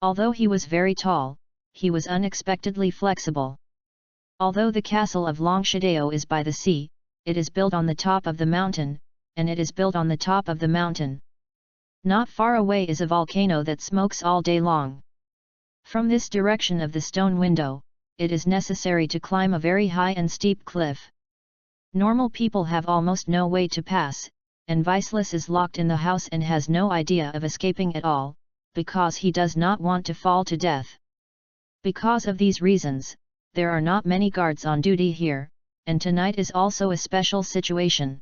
Although he was very tall, he was unexpectedly flexible. Although the castle of Longshadeo is by the sea, it is built on the top of the mountain, and it is built on the top of the mountain. Not far away is a volcano that smokes all day long. From this direction of the stone window, it is necessary to climb a very high and steep cliff. Normal people have almost no way to pass, and Viceless is locked in the house and has no idea of escaping at all, because he does not want to fall to death. Because of these reasons, there are not many guards on duty here, and tonight is also a special situation.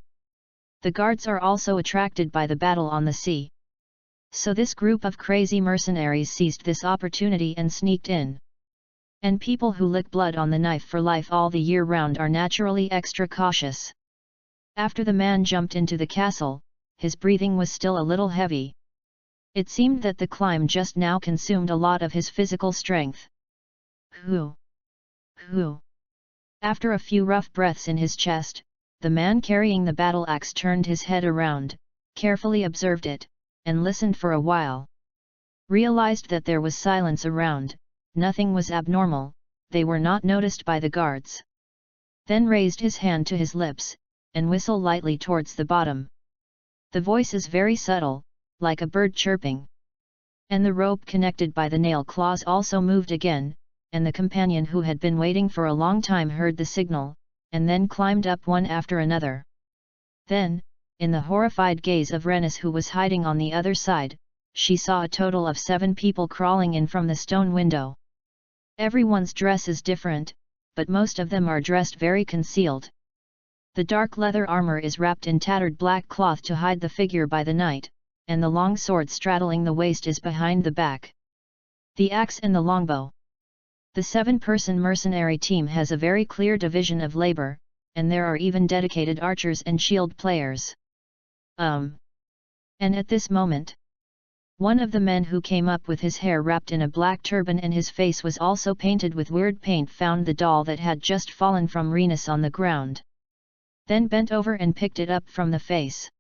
The guards are also attracted by the battle on the sea. So this group of crazy mercenaries seized this opportunity and sneaked in. And people who lick blood on the knife for life all the year round are naturally extra cautious. After the man jumped into the castle, his breathing was still a little heavy. It seemed that the climb just now consumed a lot of his physical strength. Hoo! Hoo! After a few rough breaths in his chest, the man carrying the battle axe turned his head around, carefully observed it, and listened for a while. Realized that there was silence around. Nothing was abnormal, they were not noticed by the guards. Then raised his hand to his lips, and whistled lightly towards the bottom. The voice is very subtle, like a bird chirping. And the rope connected by the nail claws also moved again, and the companion who had been waiting for a long time heard the signal, and then climbed up one after another. Then, in the horrified gaze of Rhaenys who was hiding on the other side, she saw a total of 7 people crawling in from the stone window. Everyone's dress is different, but most of them are dressed very concealed. The dark leather armor is wrapped in tattered black cloth to hide the figure by the night, and the long sword straddling the waist is behind the back. The axe and the longbow. The 7-person mercenary team has a very clear division of labor, and there are even dedicated archers and shield players. And at this moment, one of the men who came up with his hair wrapped in a black turban and his face was also painted with weird paint found the doll that had just fallen from Rhaenys on the ground. Then bent over and picked it up from the face.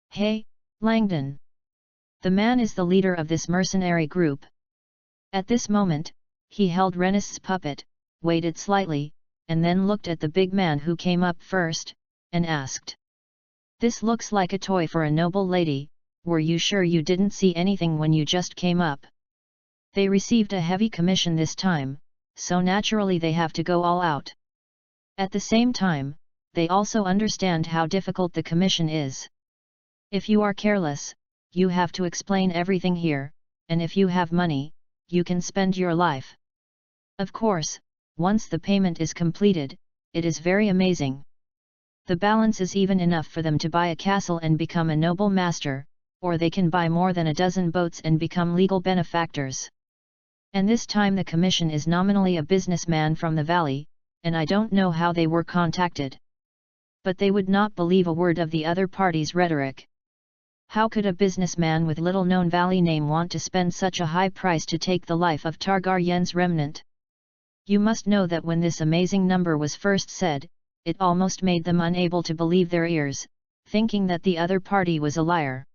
Hey, Langdon! The man is the leader of this mercenary group. At this moment, he held Rhaenys' puppet, waited slightly, and then looked at the big man who came up first, and asked. This looks like a toy for a noble lady. Were you sure you didn't see anything when you just came up? They received a heavy commission this time, so naturally they have to go all out. At the same time, they also understand how difficult the commission is. If you are careless, you have to explain everything here, and if you have money, you can spend your life. Of course, once the payment is completed, it is very amazing. The balance is even enough for them to buy a castle and become a noble master, or they can buy more than a dozen boats and become legal benefactors. And this time the commission is nominally a businessman from the valley, and I don't know how they were contacted. But they would not believe a word of the other party's rhetoric. How could a businessman with little-known valley name want to spend such a high price to take the life of Targaryen's remnant? You must know that when this amazing number was first said, it almost made them unable to believe their ears, thinking that the other party was a liar.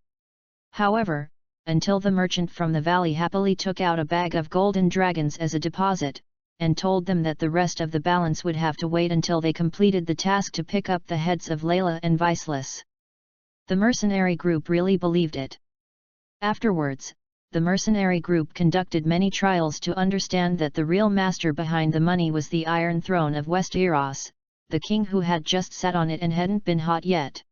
However, until the merchant from the valley happily took out a bag of golden dragons as a deposit, and told them that the rest of the balance would have to wait until they completed the task to pick up the heads of Layla and Viceless. The mercenary group really believed it. Afterwards, the mercenary group conducted many trials to understand that the real master behind the money was the Iron Throne of Westeros, the king who had just sat on it and hadn't been hot yet.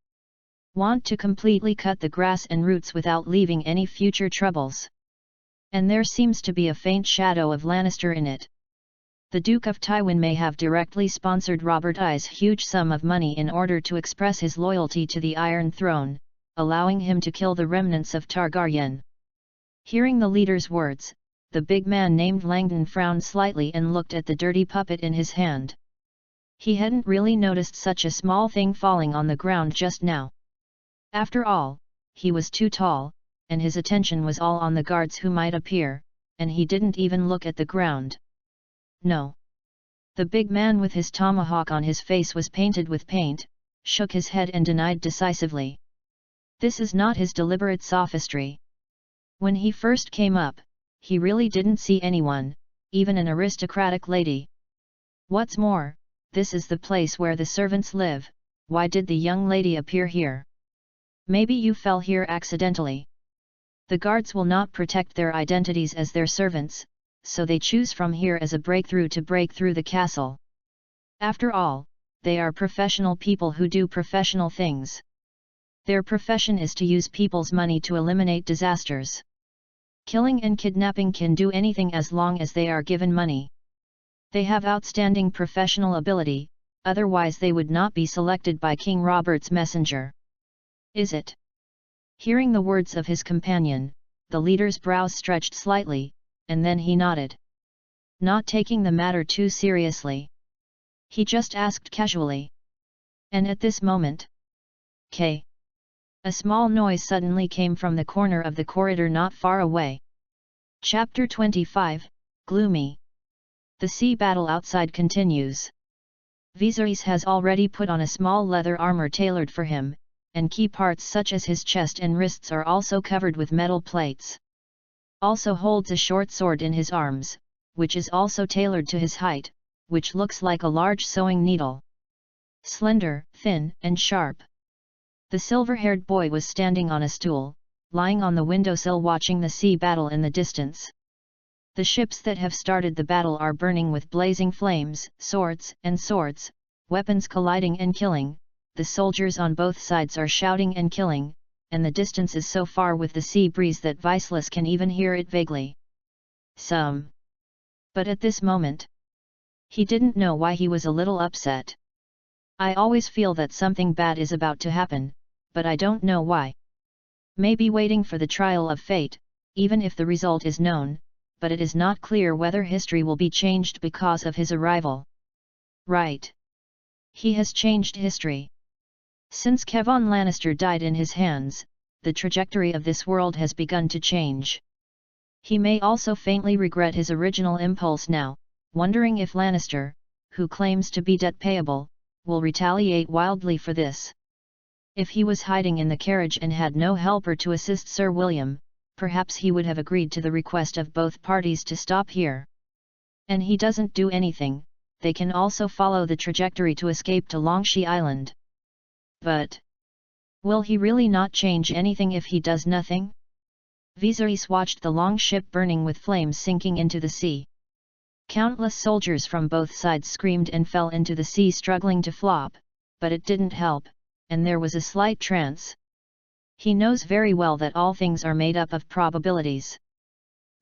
Want to completely cut the grass and roots without leaving any future troubles. And there seems to be a faint shadow of Lannister in it. The Duke of Tywin may have directly sponsored Robert I's huge sum of money in order to express his loyalty to the Iron Throne, allowing him to kill the remnants of Targaryen. Hearing the leader's words, the big man named Langdon frowned slightly and looked at the dirty puppet in his hand. He hadn't really noticed such a small thing falling on the ground just now. After all, he was too tall, and his attention was all on the guards who might appear, and he didn't even look at the ground. No. The big man with his tomahawk on his face was painted with paint, shook his head and denied decisively. This is not his deliberate sophistry. When he first came up, he really didn't see anyone, even an aristocratic lady. What's more, this is the place where the servants live. Why did the young lady appear here? Maybe you fell here accidentally. The guards will not protect their identities as their servants, so they choose from here as a breakthrough to break through the castle. After all, they are professional people who do professional things. Their profession is to use people's money to eliminate disasters. Killing and kidnapping can do anything as long as they are given money. They have outstanding professional ability, otherwise they would not be selected by King Robert's messenger. Is it? Hearing the words of his companion, the leader's brows stretched slightly, and then he nodded. Not taking the matter too seriously. He just asked casually. And at this moment, a small noise suddenly came from the corner of the corridor not far away. Chapter 25, Gloomy. The sea battle outside continues. Viserys has already put on a small leather armor tailored for him, and key parts such as his chest and wrists are also covered with metal plates. Also holds a short sword in his arms, which is also tailored to his height, which looks like a large sewing needle. Slender, thin, and sharp. The silver-haired boy was standing on a stool, lying on the windowsill watching the sea battle in the distance. The ships that have started the battle are burning with blazing flames, swords, weapons colliding and killing, the soldiers on both sides are shouting and killing, and the distance is so far with the sea breeze that Viceless can even hear it vaguely. But at this moment, he didn't know why he was a little upset. I always feel that something bad is about to happen, but I don't know why. Maybe waiting for the trial of fate, even if the result is known, but it is not clear whether history will be changed because of his arrival. Right. He has changed history. Since Kevon Lannister died in his hands, the trajectory of this world has begun to change. He may also faintly regret his original impulse now, wondering if Lannister, who claims to be debt payable, will retaliate wildly for this. If he was hiding in the carriage and had no helper to assist Sir William, perhaps he would have agreed to the request of both parties to stop here. And he doesn't do anything, they can also follow the trajectory to escape to Longshee Island. But will he really not change anything if he does nothing? Viserys watched the long ship burning with flames sinking into the sea. Countless soldiers from both sides screamed and fell into the sea struggling to flop, but it didn't help, and there was a slight trance. He knows very well that all things are made up of probabilities.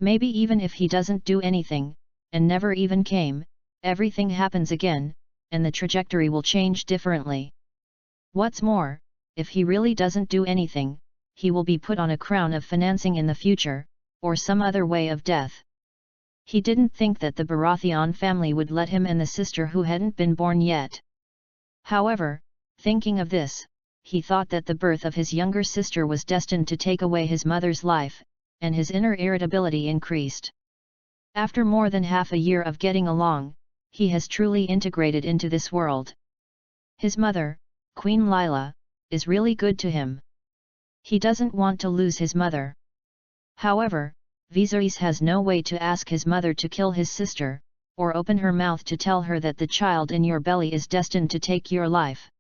Maybe even if he doesn't do anything, and never even came, everything happens again, and the trajectory will change differently. What's more, if he really doesn't do anything, he will be put on a crown of financing in the future, or some other way of death. He didn't think that the Baratheon family would let him and the sister who hadn't been born yet. However, thinking of this, he thought that the birth of his younger sister was destined to take away his mother's life, and his inner irritability increased. After more than half a year of getting along, he has truly integrated into this world. His mother, Queen Lila, is really good to him. He doesn't want to lose his mother. However, Viserys has no way to ask his mother to kill his sister, or open her mouth to tell her that the child in your belly is destined to take your life.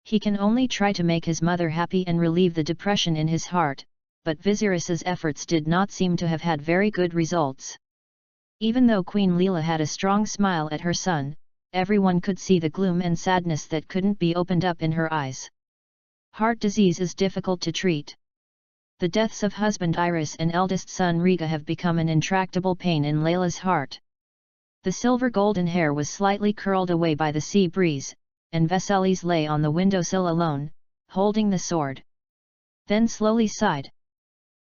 He can only try to make his mother happy and relieve the depression in his heart, but Viserys's efforts did not seem to have had very good results. Even though Queen Lila had a strong smile at her son, everyone could see the gloom and sadness that couldn't be opened up in her eyes. Heart disease is difficult to treat. The deaths of husband Iris and eldest son Rhaega have become an intractable pain in Layla's heart. The silver-golden hair was slightly curled away by the sea breeze, and Viserys lay on the windowsill alone, holding the sword. Then slowly sighed.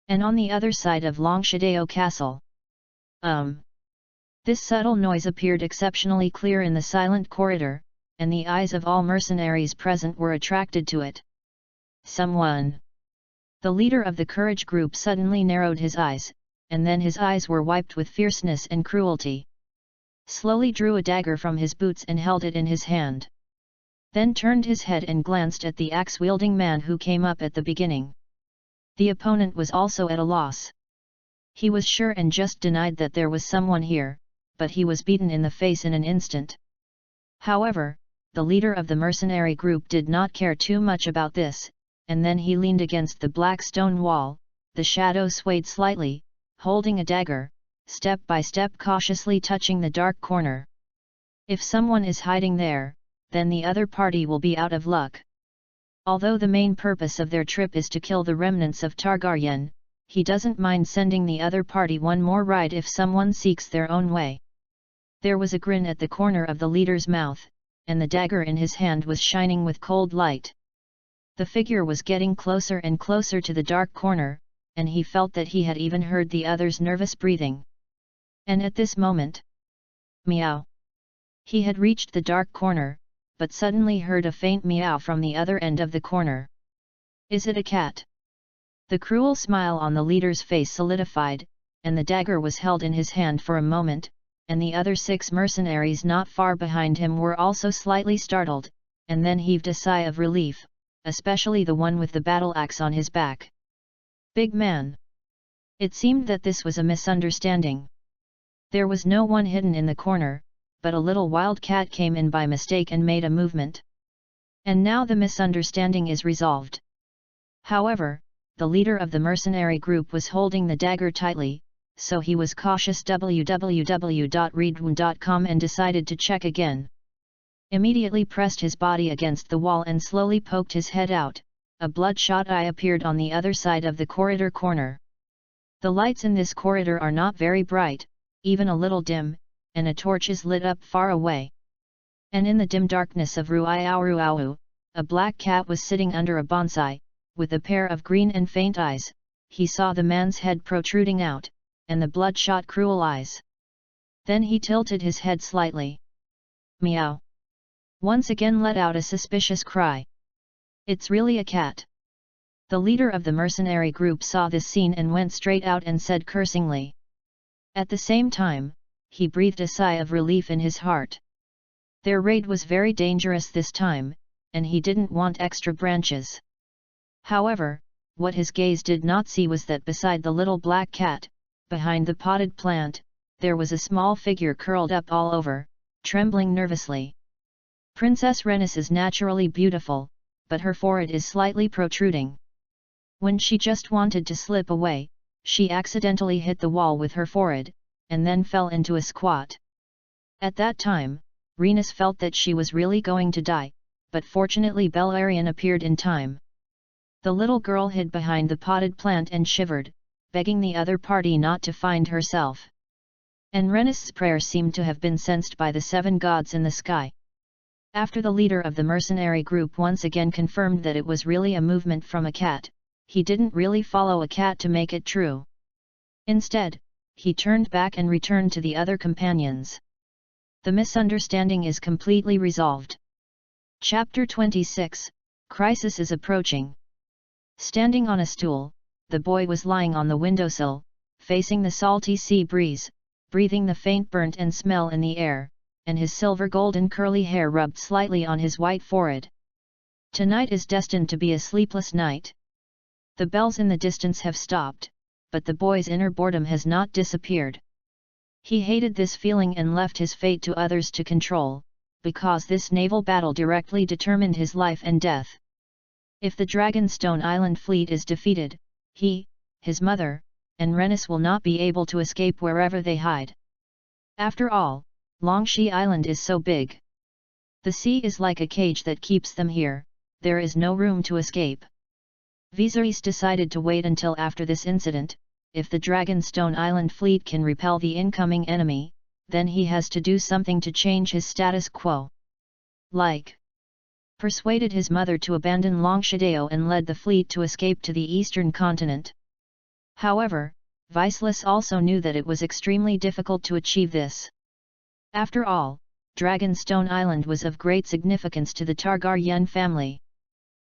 And on the other side of Long Shadeo Castle. This subtle noise appeared exceptionally clear in the silent corridor, and the eyes of all mercenaries present were attracted to it. Someone. The leader of the courage group suddenly narrowed his eyes, and then his eyes were wiped with fierceness and cruelty. Slowly drew a dagger from his boots and held it in his hand. Then turned his head and glanced at the axe-wielding man who came up at the beginning. The opponent was also at a loss. He was sure and just denied that there was someone here, but he was beaten in the face in an instant. However, the leader of the mercenary group did not care too much about this, and then he leaned against the black stone wall, the shadow swayed slightly, holding a dagger, step by step cautiously touching the dark corner. If someone is hiding there, then the other party will be out of luck. Although the main purpose of their trip is to kill the remnants of Targaryen, he doesn't mind sending the other party one more ride if someone seeks their own way. There was a grin at the corner of the leader's mouth, and the dagger in his hand was shining with cold light. The figure was getting closer and closer to the dark corner, and he felt that he had even heard the other's nervous breathing. And at this moment, meow! He had reached the dark corner, but suddenly heard a faint meow from the other end of the corner. Is it a cat? The cruel smile on the leader's face solidified, and the dagger was held in his hand for a moment, and the other 6 mercenaries not far behind him were also slightly startled, and then heaved a sigh of relief, especially the one with the battle axe on his back. Big man! It seemed that this was a misunderstanding. There was no one hidden in the corner, but a little wild cat came in by mistake and made a movement. And now the misunderstanding is resolved. However, the leader of the mercenary group was holding the dagger tightly, so he was cautious www.readaloud.com and decided to check again. Immediately pressed his body against the wall and slowly poked his head out, a bloodshot eye appeared on the other side of the corridor corner. The lights in this corridor are not very bright, even a little dim, and a torch is lit up far away. And in the dim darkness of Ruiauru, a black cat was sitting under a bonsai, with a pair of green and faint eyes. He saw the man's head protruding out, and the bloodshot cruel eyes. Then he tilted his head slightly. Meow! Once again let out a suspicious cry. It's really a cat. The leader of the mercenary group saw this scene and went straight out and said cursingly. At the same time, he breathed a sigh of relief in his heart. Their raid was very dangerous this time, and he didn't want extra branches. However, what his gaze did not see was that beside the little black cat, behind the potted plant, there was a small figure curled up all over, trembling nervously. Princess Rhaenys is naturally beautiful, but her forehead is slightly protruding. When she just wanted to slip away, she accidentally hit the wall with her forehead, and then fell into a squat. At that time, Rhaenys felt that she was really going to die, but fortunately Balerion appeared in time. The little girl hid behind the potted plant and shivered, begging the other party not to find herself. And Rhaenys' prayer seemed to have been sensed by the 7 gods in the sky. After the leader of the mercenary group once again confirmed that it was really a movement from a cat, he didn't really follow a cat to make it true. Instead, he turned back and returned to the other companions. The misunderstanding is completely resolved. Chapter 26, Crisis is approaching. Standing on a stool, the boy was lying on the windowsill, facing the salty sea breeze, breathing the faint burnt and smell in the air, and his silver golden curly hair rubbed slightly on his white forehead. Tonight is destined to be a sleepless night. The bells in the distance have stopped, but the boy's inner boredom has not disappeared. He hated this feeling and left his fate to others to control, because this naval battle directly determined his life and death. If the Dragonstone Island fleet is defeated, he, his mother, and Rennis will not be able to escape wherever they hide. After all, Longshi Island is so big. The sea is like a cage that keeps them here, there is no room to escape. Viserys decided to wait until after this incident. If the Dragonstone Island fleet can repel the incoming enemy, then he has to do something to change his status quo. Like persuaded his mother to abandon Longshideo and led the fleet to escape to the eastern continent. However, Viserys also knew that it was extremely difficult to achieve this. After all, Dragonstone Island was of great significance to the Targaryen family.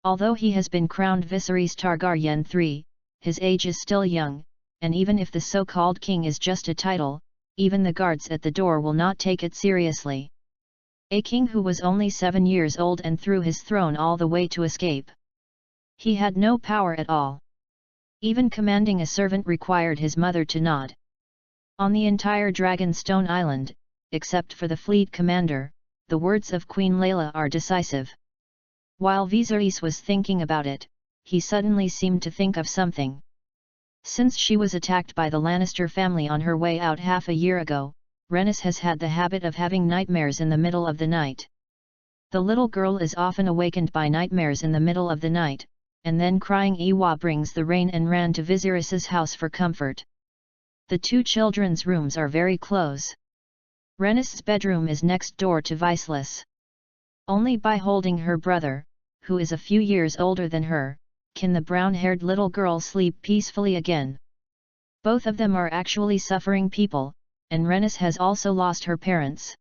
Although he has been crowned Viserys Targaryen III, his age is still young, and even if the so-called king is just a title, even the guards at the door will not take it seriously. A king who was only 7 years old and threw his throne all the way to escape. He had no power at all. Even commanding a servant required his mother to nod. On the entire Dragonstone Island, except for the fleet commander, the words of Queen Layla are decisive. While Viserys was thinking about it, he suddenly seemed to think of something. Since she was attacked by the Lannister family on her way out half a year ago, Rennis has had the habit of having nightmares in the middle of the night. The little girl is often awakened by nightmares in the middle of the night, and then crying Ewa brings the rain and ran to Viserys's house for comfort. The two children's rooms are very close. Rennis's bedroom is next door to Viserys. Only by holding her brother, who is a few years older than her, can the brown-haired little girl sleep peacefully again. Both of them are actually suffering people, and Rennis has also lost her parents.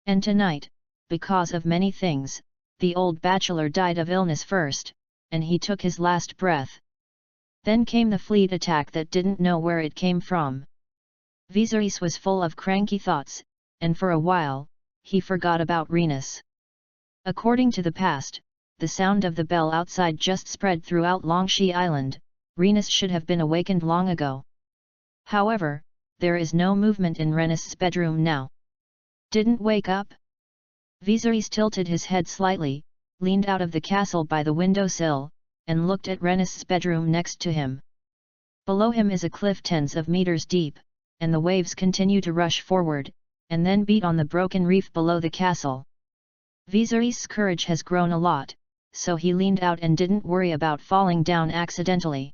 And tonight, because of many things, the old bachelor died of illness first, and he took his last breath. Then came the fleet attack that didn't know where it came from. Viserys was full of cranky thoughts, and for a while, he forgot about Rennis. According to the past, the sound of the bell outside just spread throughout Longshi Island. Rennis should have been awakened long ago. However, there is no movement in Rennis's bedroom now. Didn't wake up? Viserys tilted his head slightly, leaned out of the castle by the windowsill, and looked at Rennis's bedroom next to him. Below him is a cliff tens of meters deep, and the waves continue to rush forward, and then beat on the broken reef below the castle. Viserys' courage has grown a lot, so he leaned out and didn't worry about falling down accidentally.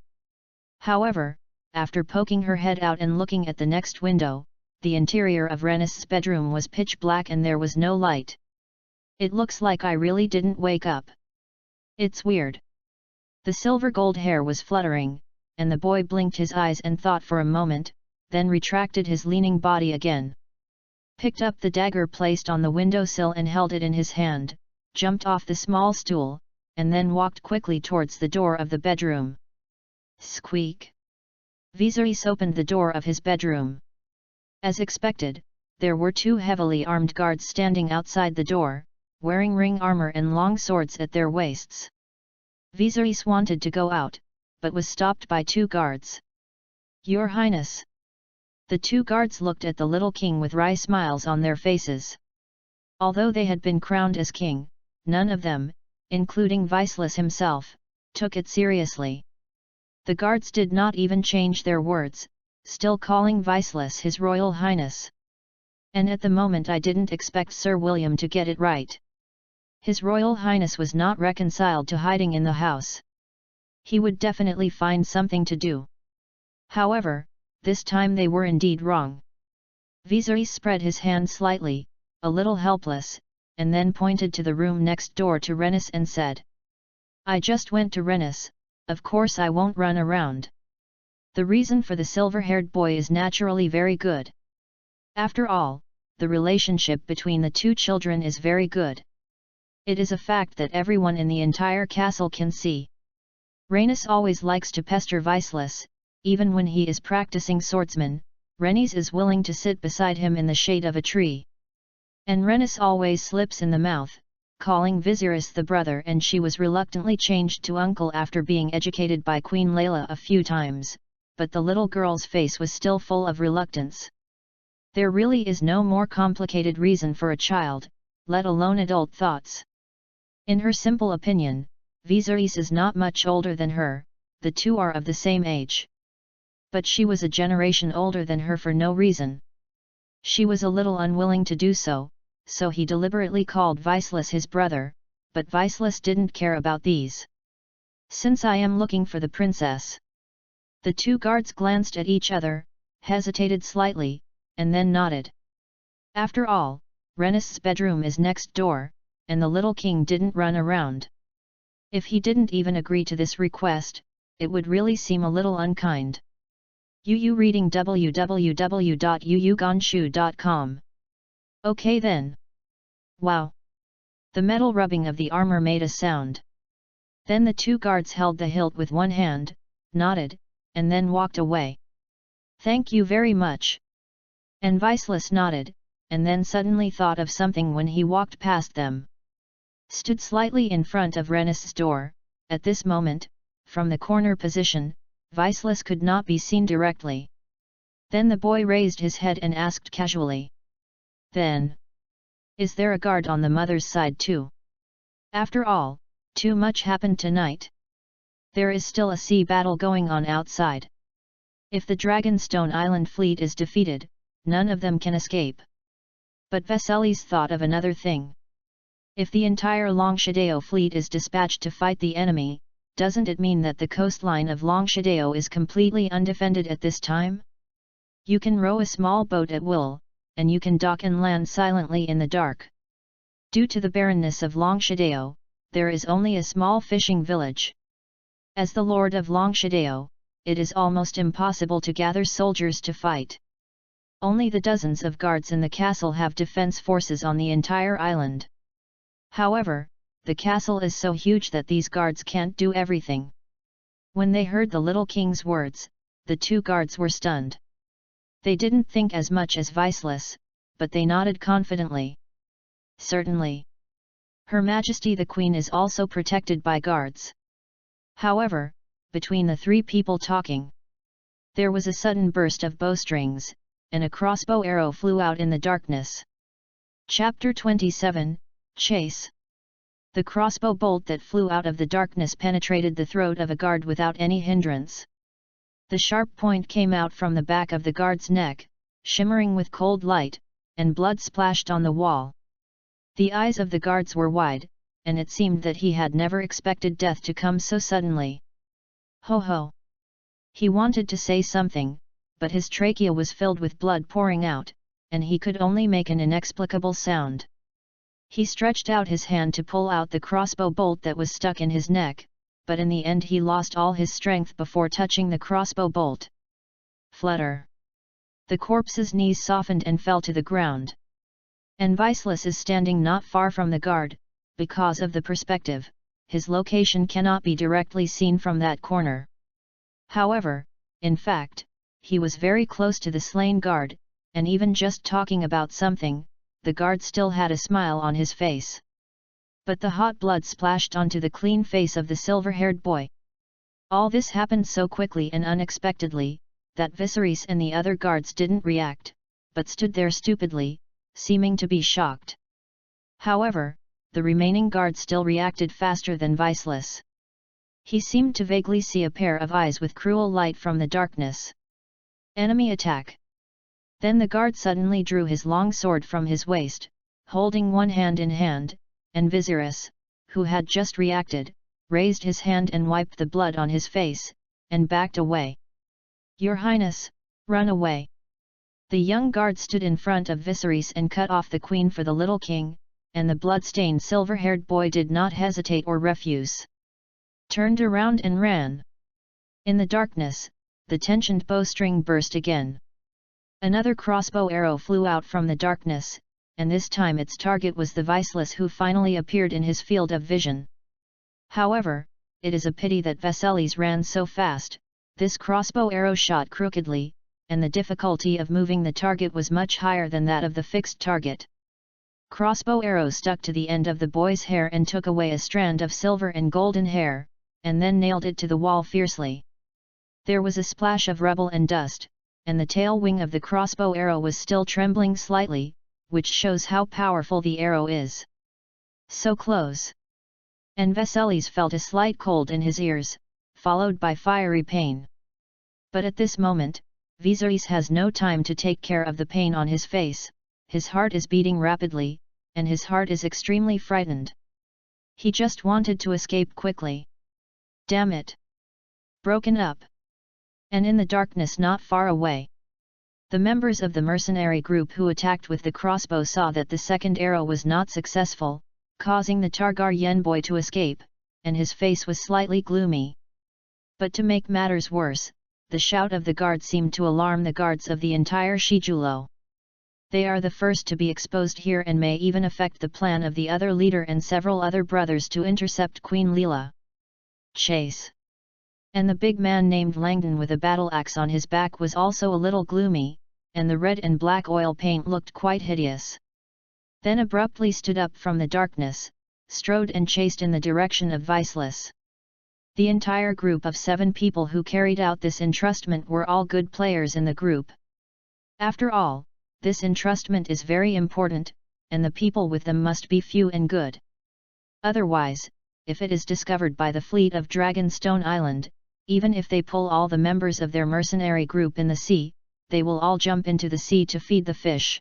However, after poking her head out and looking at the next window, the interior of Rennis's bedroom was pitch black and there was no light. It looks like I really didn't wake up. It's weird. The silver gold hair was fluttering, and the boy blinked his eyes and thought for a moment, then retracted his leaning body again. Picked up the dagger placed on the windowsill and held it in his hand, jumped off the small stool, and then walked quickly towards the door of the bedroom. Squeak! Viserys opened the door of his bedroom. As expected, there were 2 heavily armed guards standing outside the door, wearing ring armor and long swords at their waists. Viserys wanted to go out, but was stopped by 2 guards. Your Highness! The 2 guards looked at the little king with wry smiles on their faces. Although they had been crowned as king, none of them, including Viserys himself, took it seriously. The guards did not even change their words, still calling Viserys His Royal Highness. And at the moment I didn't expect Sir William to get it right. His Royal Highness was not reconciled to hiding in the house. He would definitely find something to do. However, this time they were indeed wrong. Viserys spread his hand slightly, a little helpless, and then pointed to the room next door to Renis and said, "I just went to Renis, of course I won't run around." The reason for the silver-haired boy is naturally very good. After all, the relationship between the two children is very good. It is a fact that everyone in the entire castle can see. Renis always likes to pester Viceless, even when he is practicing swordsman. Renis is willing to sit beside him in the shade of a tree. And Renis always slips in the mouth, calling Viserys the brother, and she was reluctantly changed to uncle after being educated by Queen Layla a few times, but the little girl's face was still full of reluctance. There really is no more complicated reason for a child, let alone adult thoughts. In her simple opinion, Viserys is not much older than her, the two are of the same age. But she was a generation older than her for no reason. She was a little unwilling to do so, so he deliberately called Viceless his brother, but Viceless didn't care about these. "Since I am looking for the princess." The two guards glanced at each other, hesitated slightly, and then nodded. After all, Renis's bedroom is next door, and the little king didn't run around. If he didn't even agree to this request, it would really seem a little unkind. Yu reading www.yuyugonshu.com. Okay then. Wow! The metal rubbing of the armor made a sound. Then the two guards held the hilt with one hand, nodded, and then walked away. "Thank you very much." And Viceless nodded, and then suddenly thought of something when he walked past them. Stood slightly in front of Renis's door. At this moment, from the corner position, Viceless could not be seen directly. Then the boy raised his head and asked casually, "Then, is there a guard on the mother's side too? After all, too much happened tonight. There is still a sea battle going on outside. If the Dragonstone Island fleet is defeated, none of them can escape." But Viserys thought of another thing. If the entire Longshadeo fleet is dispatched to fight the enemy, doesn't it mean that the coastline of Longshadeo is completely undefended at this time? You can row a small boat at will, and you can dock and land silently in the dark. Due to the barrenness of Longshadeo, there is only a small fishing village. As the Lord of Longshadeo, it is almost impossible to gather soldiers to fight. Only the dozens of guards in the castle have defense forces on the entire island. However, the castle is so huge that these guards can't do everything. When they heard the little king's words, the two guards were stunned. They didn't think as much as Viceless, but they nodded confidently. "Certainly. Her Majesty the Queen is also protected by guards." However, between the three people talking, there was a sudden burst of bowstrings, and a crossbow arrow flew out in the darkness. Chapter 27, Chase. The crossbow bolt that flew out of the darkness penetrated the throat of a guard without any hindrance. The sharp point came out from the back of the guard's neck, shimmering with cold light, and blood splashed on the wall. The eyes of the guards were wide, and it seemed that he had never expected death to come so suddenly. "Ho ho!" He wanted to say something, but his trachea was filled with blood pouring out, and he could only make an inexplicable sound. He stretched out his hand to pull out the crossbow bolt that was stuck in his neck, but in the end he lost all his strength before touching the crossbow bolt. Flutter! The corpse's knees softened and fell to the ground. And Viceless is standing not far from the guard. Because of the perspective, his location cannot be directly seen from that corner. However, in fact, he was very close to the slain guard, and even just talking about something, the guard still had a smile on his face. But the hot blood splashed onto the clean face of the silver-haired boy. All this happened so quickly and unexpectedly, that Viserys and the other guards didn't react, but stood there stupidly, seeming to be shocked. However, the remaining guards still reacted faster than Viceless. He seemed to vaguely see a pair of eyes with cruel light from the darkness. Enemy attack! Then the guard suddenly drew his long sword from his waist, holding one hand in hand, and Viserys, who had just reacted, raised his hand and wiped the blood on his face, and backed away. "Your Highness, run away!" The young guard stood in front of Viserys and cut off the queen for the little king, and the blood-stained silver-haired boy did not hesitate or refuse. Turned around and ran. In the darkness, the tensioned bowstring burst again. Another crossbow arrow flew out from the darkness, and this time its target was the Viceless, who finally appeared in his field of vision. However, it is a pity that Vasilis ran so fast. This crossbow arrow shot crookedly, and the difficulty of moving the target was much higher than that of the fixed target. Crossbow arrow stuck to the end of the boy's hair and took away a strand of silver and golden hair, and then nailed it to the wall fiercely. There was a splash of rubble and dust, and the tail wing of the crossbow arrow was still trembling slightly, which shows how powerful the arrow is. So close! And Vasilis felt a slight cold in his ears, followed by fiery pain. But at this moment, Vasilis has no time to take care of the pain on his face. His heart is beating rapidly, and his heart is extremely frightened. He just wanted to escape quickly. Damn it! Broken up! And in the darkness not far away, the members of the mercenary group who attacked with the crossbow saw that the second arrow was not successful, causing the Targaryen boy to escape, and his face was slightly gloomy. But to make matters worse, the shout of the guard seemed to alarm the guards of the entire Shijulo. They are the first to be exposed here and may even affect the plan of the other leader and several other brothers to intercept Queen Leela. Chase! And the big man named Langdon with a battle axe on his back was also a little gloomy, and the red and black oil paint looked quite hideous. Then abruptly stood up from the darkness, strode and chased in the direction of Viceless. The entire group of 7 people who carried out this entrustment were all good players in the group. After all, this entrustment is very important, and the people with them must be few and good. Otherwise, if it is discovered by the fleet of Dragonstone Island, even if they pull all the members of their mercenary group in the sea, they will all jump into the sea to feed the fish.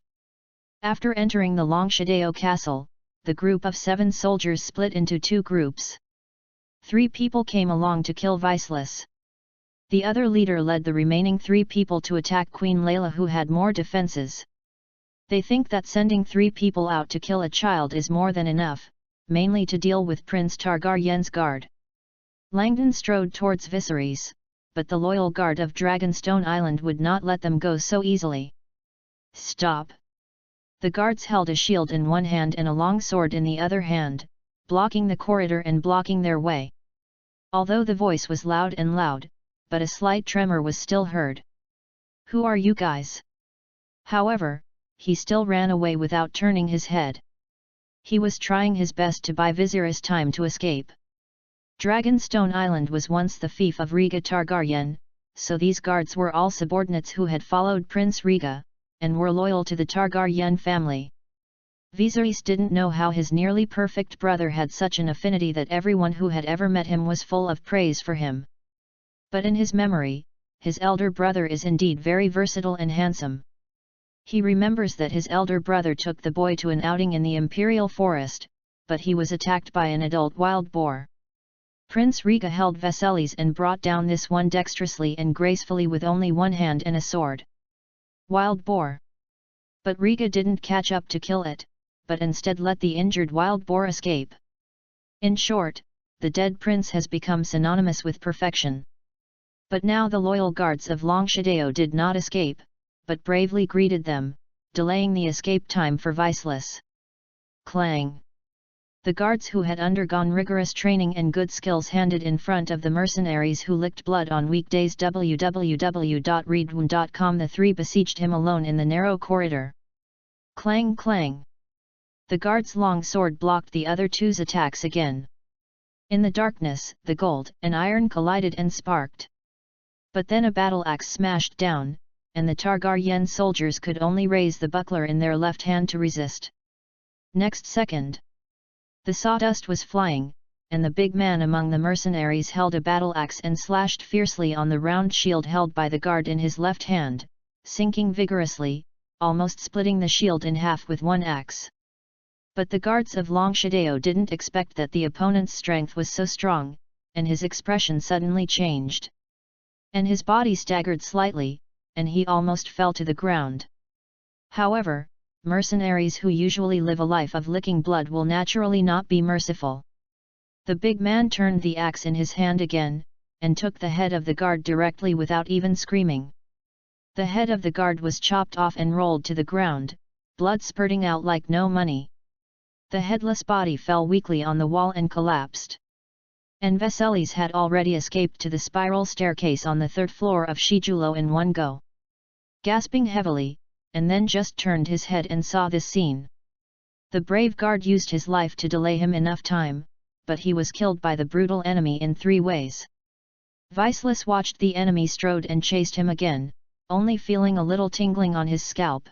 After entering the Longshadeo castle, the group of 7 soldiers split into 2 groups. 3 people came along to kill Viceless. The other leader led the remaining 3 people to attack Queen Leela, who had more defenses. They think that sending 3 people out to kill a child is more than enough, mainly to deal with Prince Targaryen's guard. Langdon strode towards Viserys, but the loyal guard of Dragonstone Island would not let them go so easily. Stop! The guards held a shield in one hand and a long sword in the other hand, blocking the corridor and blocking their way. Although the voice was loud and loud, but a slight tremor was still heard. Who are you guys? However, he still ran away without turning his head. He was trying his best to buy Viserys time to escape. Dragonstone Island was once the fief of Rhaega Targaryen, so these guards were all subordinates who had followed Prince Rhaega, and were loyal to the Targaryen family. Viserys didn't know how his nearly perfect brother had such an affinity that everyone who had ever met him was full of praise for him. But in his memory, his elder brother is indeed very versatile and handsome. He remembers that his elder brother took the boy to an outing in the Imperial Forest, but he was attacked by an adult wild boar. Prince Rhaega held Vasilis and brought down this one dexterously and gracefully with only one hand and a sword. Wild boar! But Rhaega didn't catch up to kill it, but instead let the injured wild boar escape. In short, the dead prince has become synonymous with perfection. But now the loyal guards of Longshadeo did not escape, but bravely greeted them, delaying the escape time for Viceless. Clang! The guards who had undergone rigorous training and good skills handed in front of the mercenaries who licked blood on weekdays. www.readaloud.com. The 3 besieged him alone in the narrow corridor. Clang clang! The guard's long sword blocked the other 2's attacks again. In the darkness, the gold and iron collided and sparked. But then a battle axe smashed down, and the Targaryen soldiers could only raise the buckler in their left hand to resist. Next second, the sawdust was flying, and the big man among the mercenaries held a battle axe and slashed fiercely on the round shield held by the guard in his left hand, sinking vigorously, almost splitting the shield in half with one axe. But the guards of Longshadeo didn't expect that the opponent's strength was so strong, and his expression suddenly changed. And his body staggered slightly, and he almost fell to the ground. However, mercenaries who usually live a life of licking blood will naturally not be merciful. The big man turned the axe in his hand again, and took the head of the guard directly without even screaming. The head of the guard was chopped off and rolled to the ground, blood spurting out like no money. The headless body fell weakly on the wall and collapsed. And Vasilis had already escaped to the spiral staircase on the third floor of Shijulo in one go. Gasping heavily, and then just turned his head and saw this scene. The brave guard used his life to delay him enough time, but he was killed by the brutal enemy in 3 ways. Vasilis watched the enemy strode and chased him again, only feeling a little tingling on his scalp.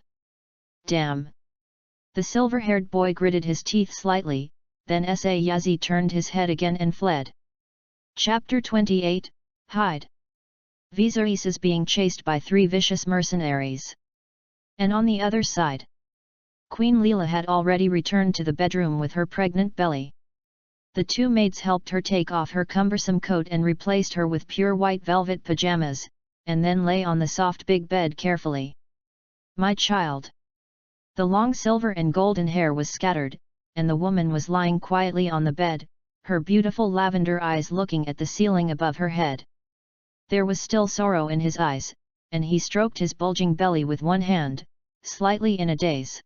Damn! The silver-haired boy gritted his teeth slightly, then Sayazi turned his head again and fled. Chapter 28, Hide. Vasilis is being chased by 3 vicious mercenaries. And on the other side, Queen Leela had already returned to the bedroom with her pregnant belly. The 2 maids helped her take off her cumbersome coat and replaced her with pure white velvet pajamas, and then lay on the soft big bed carefully. My child! The long silver and golden hair was scattered, and the woman was lying quietly on the bed, her beautiful lavender eyes looking at the ceiling above her head. There was still sorrow in his eyes, and he stroked his bulging belly with one hand, slightly in a daze.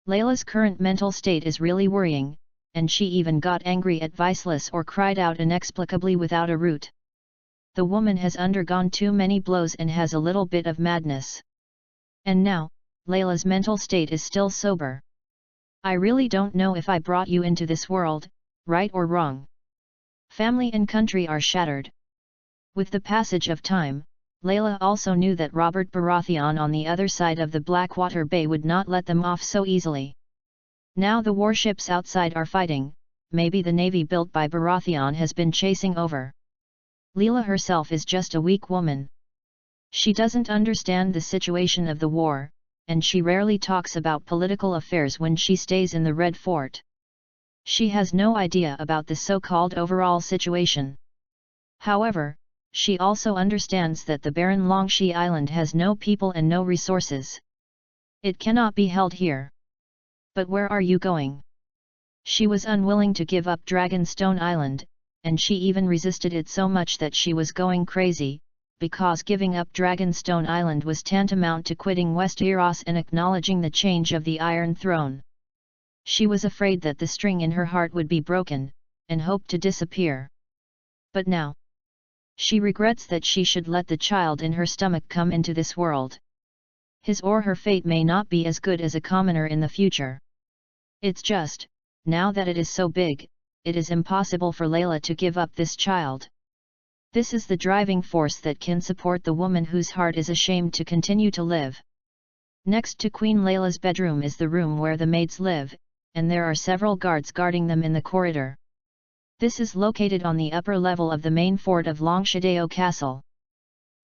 Layla's current mental state is really worrying, and she even got angry at Vasilis or cried out inexplicably without a root. The woman has undergone too many blows and has a little bit of madness. And now, Layla's mental state is still sober. I really don't know if I brought you into this world, right or wrong. Family and country are shattered. With the passage of time, Layla also knew that Robert Baratheon on the other side of the Blackwater Bay would not let them off so easily. Now the warships outside are fighting, maybe the navy built by Baratheon has been chasing over. Leela herself is just a weak woman. She doesn't understand the situation of the war, and she rarely talks about political affairs when she stays in the Red Fort. She has no idea about the so-called overall situation. However, she also understands that the barren Longshi Island has no people and no resources. It cannot be held here. But where are you going? She was unwilling to give up Dragonstone Island, and she even resisted it so much that she was going crazy, because giving up Dragonstone Island was tantamount to quitting Westeros and acknowledging the change of the Iron Throne. She was afraid that the string in her heart would be broken, and hoped to disappear. But now, she regrets that she should let the child in her stomach come into this world. His or her fate may not be as good as a commoner in the future. It's just, now that it is so big, it is impossible for Layla to give up this child. This is the driving force that can support the woman whose heart is ashamed to continue to live. Next to Queen Layla's bedroom is the room where the maids live, and there are several guards guarding them in the corridor. This is located on the upper level of the main fort of Longshadeo Castle.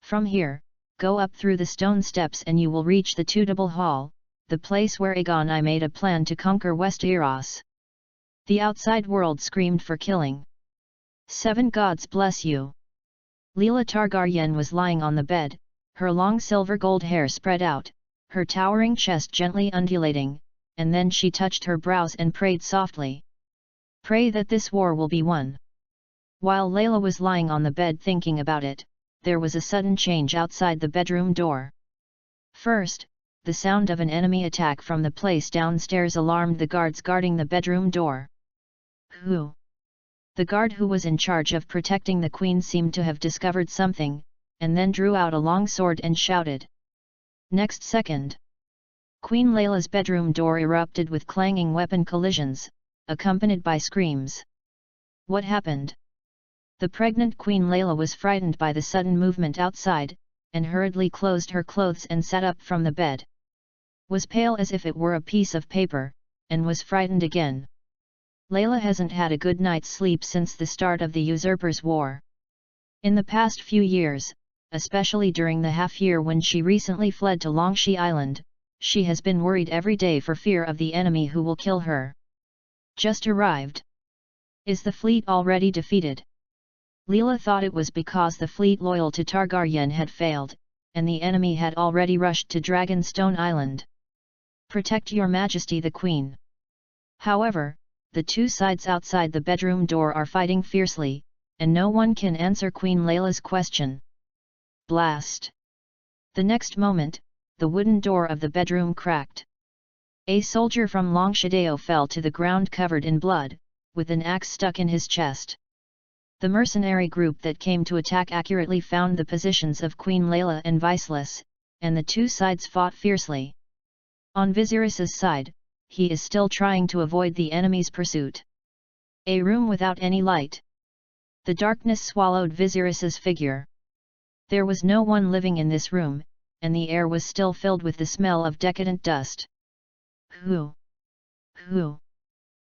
From here, go up through the stone steps and you will reach the Two-Double Hall, the place where Aegon I made a plan to conquer Westeros. The outside world screamed for killing. 7 gods bless you. Leela Targaryen was lying on the bed, her long silver gold hair spread out, her towering chest gently undulating, and then she touched her brows and prayed softly. Pray that this war will be won. While Layla was lying on the bed thinking about it, there was a sudden change outside the bedroom door. First, the sound of an enemy attack from the place downstairs alarmed the guards guarding the bedroom door. Who? The guard who was in charge of protecting the queen seemed to have discovered something, and then drew out a long sword and shouted. Next second, Queen Layla's bedroom door erupted with clanging weapon collisions, accompanied by screams. What happened? The pregnant Queen Layla was frightened by the sudden movement outside, and hurriedly closed her clothes and sat up from the bed. Was pale as if it were a piece of paper, and was frightened again. Layla hasn't had a good night's sleep since the start of the Usurpers' War. In the past few years, especially during the half-year when she recently fled to Longshi Island, she has been worried every day for fear of the enemy who will kill her. Just arrived. Is the fleet already defeated? Leela thought it was because the fleet loyal to Targaryen had failed, and the enemy had already rushed to Dragonstone Island. Protect your majesty the queen. However, the two sides outside the bedroom door are fighting fiercely, and no one can answer Queen Layla's question. Blast! The next moment, the wooden door of the bedroom cracked. A soldier from Longshadeo fell to the ground covered in blood, with an axe stuck in his chest. The mercenary group that came to attack accurately found the positions of Queen Layla and Viceless, and the two sides fought fiercely. On Vizirus's side, he is still trying to avoid the enemy's pursuit. A room without any light. The darkness swallowed Vizirus's figure. There was no one living in this room, and the air was still filled with the smell of decadent dust. Who? Who?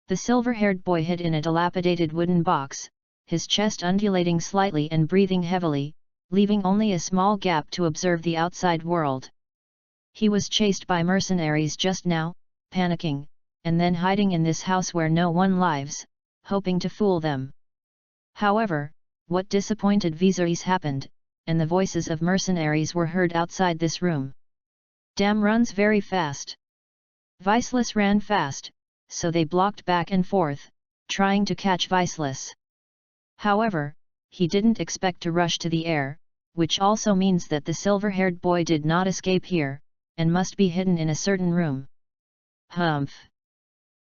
The silver-haired boy hid in a dilapidated wooden box, his chest undulating slightly and breathing heavily, leaving only a small gap to observe the outside world. He was chased by mercenaries just now, panicking, and then hiding in this house where no one lives, hoping to fool them. However, what disappointed Viserys happened, and the voices of mercenaries were heard outside this room. Dam runs very fast. Viceless ran fast, so they blocked back and forth, trying to catch Viceless. However, he didn't expect to rush to the air, which also means that the silver-haired boy did not escape here, and must be hidden in a certain room. Humph!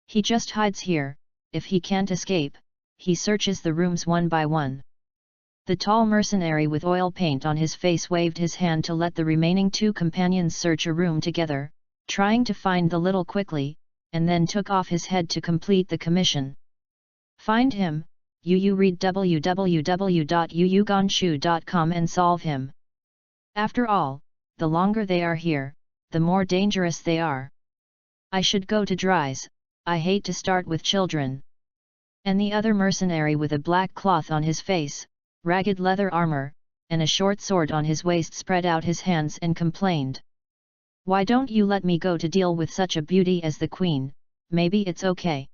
He just hides here. If he can't escape, he searches the rooms one by one. The tall mercenary with oil paint on his face waved his hand to let the remaining two companions search a room together, trying to find the little quickly, and then took off his head to complete the commission. Find him, read www.yuyuganshu.com and solve him. After all, the longer they are here, the more dangerous they are. I should go to Dries, I hate to start with children. And the other mercenary with a black cloth on his face, ragged leather armor, and a short sword on his waist spread out his hands and complained. Why don't you let me go to deal with such a beauty as the queen? Maybe it's okay.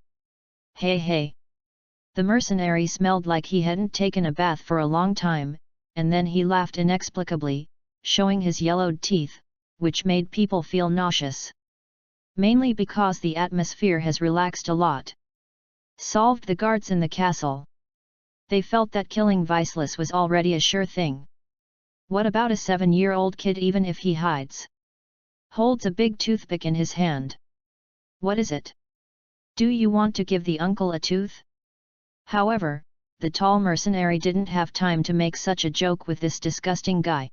Hey hey! The mercenary smelled like he hadn't taken a bath for a long time, and then he laughed inexplicably, showing his yellowed teeth, which made people feel nauseous. Mainly because the atmosphere has relaxed a lot. Solved the guards in the castle. They felt that killing Viceless was already a sure thing. What about a 7-year-old kid even if he hides? Holds a big toothpick in his hand. What is it? Do you want to give the uncle a tooth? However, the tall mercenary didn't have time to make such a joke with this disgusting guy.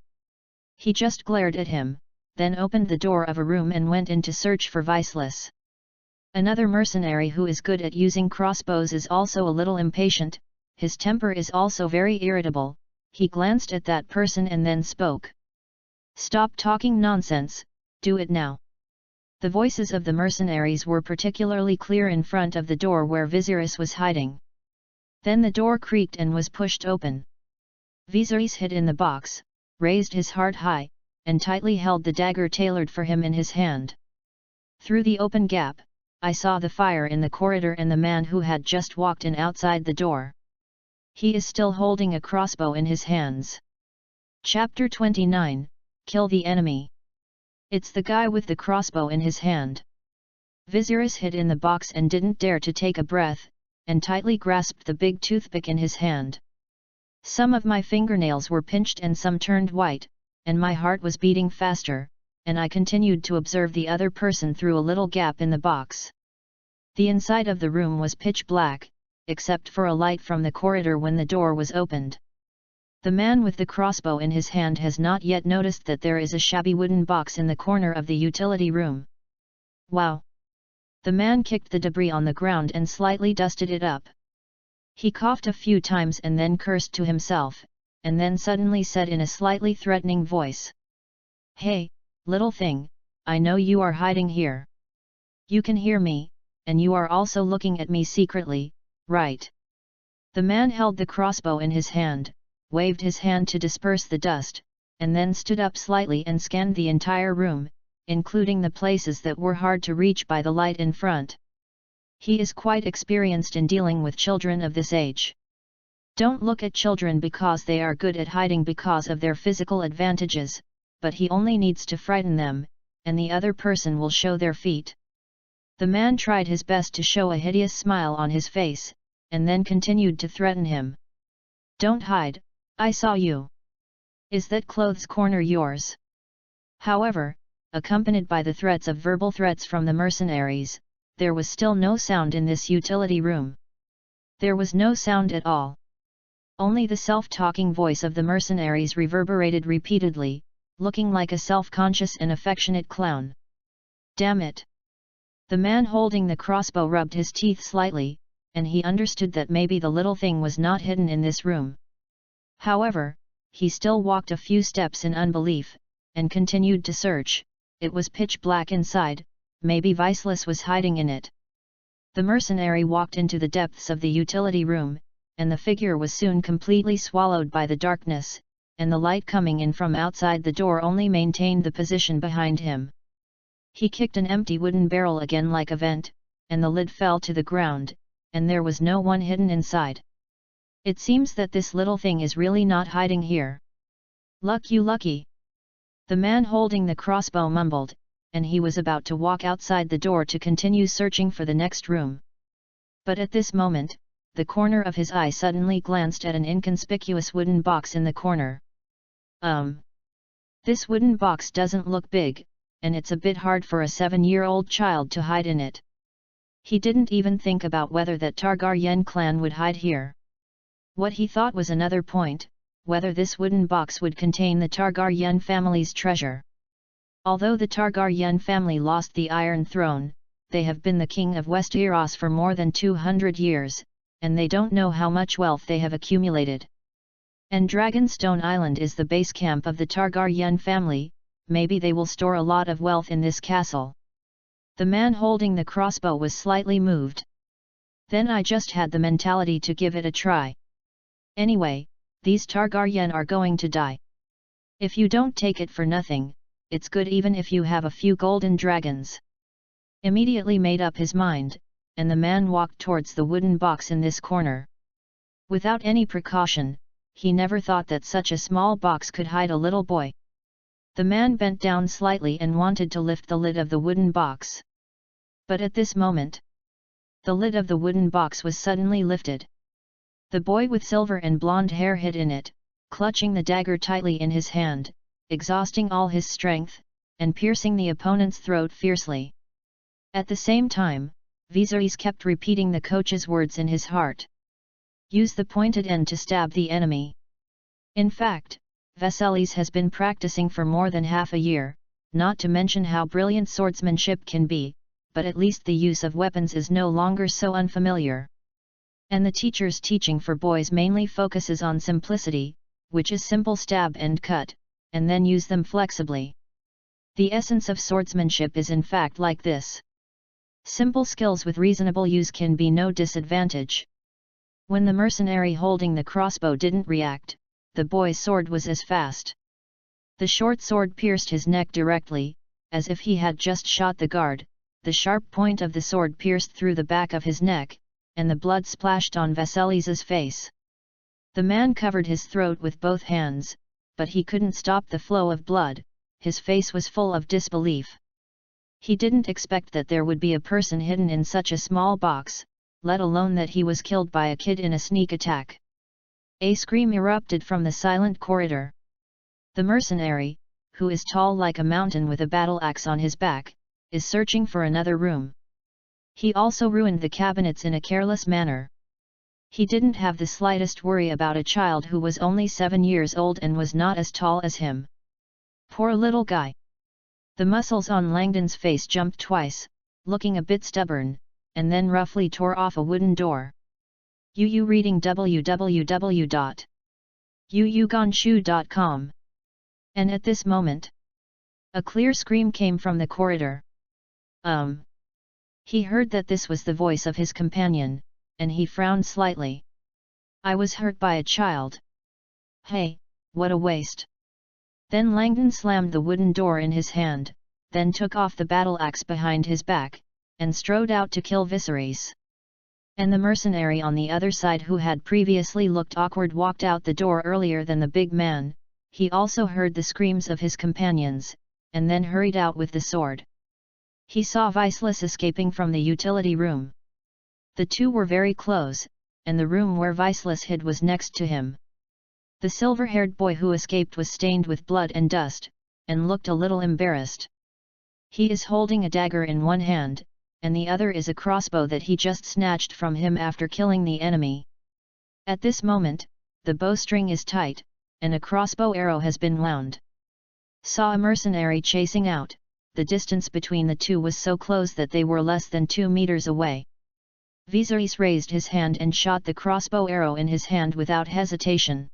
He just glared at him, then opened the door of a room and went in to search for Viceless. Another mercenary who is good at using crossbows is also a little impatient, his temper is also very irritable. He glanced at that person and then spoke. Stop talking nonsense, do it now. The voices of the mercenaries were particularly clear in front of the door where Viserys was hiding. Then the door creaked and was pushed open. Viserys hid in the box, raised his heart high, and tightly held the dagger tailored for him in his hand. Through the open gap, I saw the fire in the corridor and the man who had just walked in outside the door. He is still holding a crossbow in his hands. Chapter 29, Kill the Enemy. It's the guy with the crossbow in his hand. Viserys hid in the box and didn't dare to take a breath, and tightly grasped the big toothpick in his hand. Some of my fingernails were pinched and some turned white, and my heart was beating faster, and I continued to observe the other person through a little gap in the box. The inside of the room was pitch black, except for a light from the corridor when the door was opened. The man with the crossbow in his hand has not yet noticed that there is a shabby wooden box in the corner of the utility room. Wow! The man kicked the debris on the ground and slightly dusted it up. He coughed a few times and then cursed to himself, and then suddenly said in a slightly threatening voice. Hey, little thing, I know you are hiding here. You can hear me, and you are also looking at me secretly, right? The man held the crossbow in his hand, waved his hand to disperse the dust, and then stood up slightly and scanned the entire room, including the places that were hard to reach by the light in front. He is quite experienced in dealing with children of this age. Don't look at children because they are good at hiding because of their physical advantages, but he only needs to frighten them, and the other person will show their feet. The man tried his best to show a hideous smile on his face, and then continued to threaten him. "Don't hide, I saw you. Is that clothes corner yours?" However, accompanied by the threats of verbal threats from the mercenaries, there was still no sound in this utility room. There was no sound at all. Only the self-talking voice of the mercenaries reverberated repeatedly, looking like a self-conscious and affectionate clown. "Damn it!" The man holding the crossbow rubbed his teeth slightly, and he understood that maybe the little thing was not hidden in this room. However, he still walked a few steps in unbelief, and continued to search. It was pitch black inside, maybe Viceless was hiding in it. The mercenary walked into the depths of the utility room, and the figure was soon completely swallowed by the darkness, and the light coming in from outside the door only maintained the position behind him. He kicked an empty wooden barrel again like a vent, and the lid fell to the ground, and there was no one hidden inside. "It seems that this little thing is really not hiding here. Lucky." The man holding the crossbow mumbled, and he was about to walk outside the door to continue searching for the next room. But at this moment, the corner of his eye suddenly glanced at an inconspicuous wooden box in the corner. This wooden box doesn't look big, and it's a bit hard for a 7-year-old child to hide in it." He didn't even think about whether that Targaryen clan would hide here. What he thought was another point, whether this wooden box would contain the Targaryen family's treasure. Although the Targaryen family lost the Iron Throne, they have been the king of Westeros for more than 200 years, and they don't know how much wealth they have accumulated. And Dragonstone Island is the base camp of the Targaryen family. Maybe they will store a lot of wealth in this castle. The man holding the crossbow was slightly moved. "Then I just had the mentality to give it a try. Anyway, these Targaryen are going to die. If you don't take it for nothing, it's good even if you have a few golden dragons." Immediately made up his mind, and the man walked towards the wooden box in this corner. Without any precaution, he never thought that such a small box could hide a little boy. The man bent down slightly and wanted to lift the lid of the wooden box. But at this moment, the lid of the wooden box was suddenly lifted. The boy with silver and blonde hair hid in it, clutching the dagger tightly in his hand, exhausting all his strength, and piercing the opponent's throat fiercely. At the same time, Viserys kept repeating the coach's words in his heart. "Use the pointed end to stab the enemy." In fact, Viserys has been practicing for more than half a year, not to mention how brilliant swordsmanship can be, but at least the use of weapons is no longer so unfamiliar. And the teacher's teaching for boys mainly focuses on simplicity, which is simple stab and cut, and then use them flexibly. The essence of swordsmanship is in fact like this. Simple skills with reasonable use can be no disadvantage. When the mercenary holding the crossbow didn't react, the boy's sword was as fast. The short sword pierced his neck directly, as if he had just shot the guard. The sharp point of the sword pierced through the back of his neck, and the blood splashed on Viserys's face. The man covered his throat with both hands, but he couldn't stop the flow of blood. His face was full of disbelief. He didn't expect that there would be a person hidden in such a small box, let alone that he was killed by a kid in a sneak attack. A scream erupted from the silent corridor. The mercenary, who is tall like a mountain with a battle axe on his back, is searching for another room. He also ruined the cabinets in a careless manner. He didn't have the slightest worry about a child who was only 7 years old and was not as tall as him. Poor little guy. The muscles on Langdon's face jumped twice, looking a bit stubborn, and then roughly tore off a wooden door. UU reading www.uugonshu.com. And at this moment, a clear scream came from the corridor. He heard that this was the voice of his companion, and he frowned slightly. "I was hurt by a child. Hey, what a waste." Then Langdon slammed the wooden door in his hand, then took off the battle axe behind his back, and strode out to kill Viserys. And the mercenary on the other side, who had previously looked awkward, walked out the door earlier than the big man. He also heard the screams of his companions, and then hurried out with the sword. He saw Viceless escaping from the utility room. The two were very close, and the room where Viceless hid was next to him. The silver-haired boy who escaped was stained with blood and dust, and looked a little embarrassed. He is holding a dagger in one hand, and the other is a crossbow that he just snatched from him after killing the enemy. At this moment, the bowstring is tight, and a crossbow arrow has been wound. Saw a mercenary chasing out. The distance between the two was so close that they were less than 2 meters away. Viserys raised his hand and shot the crossbow arrow in his hand without hesitation.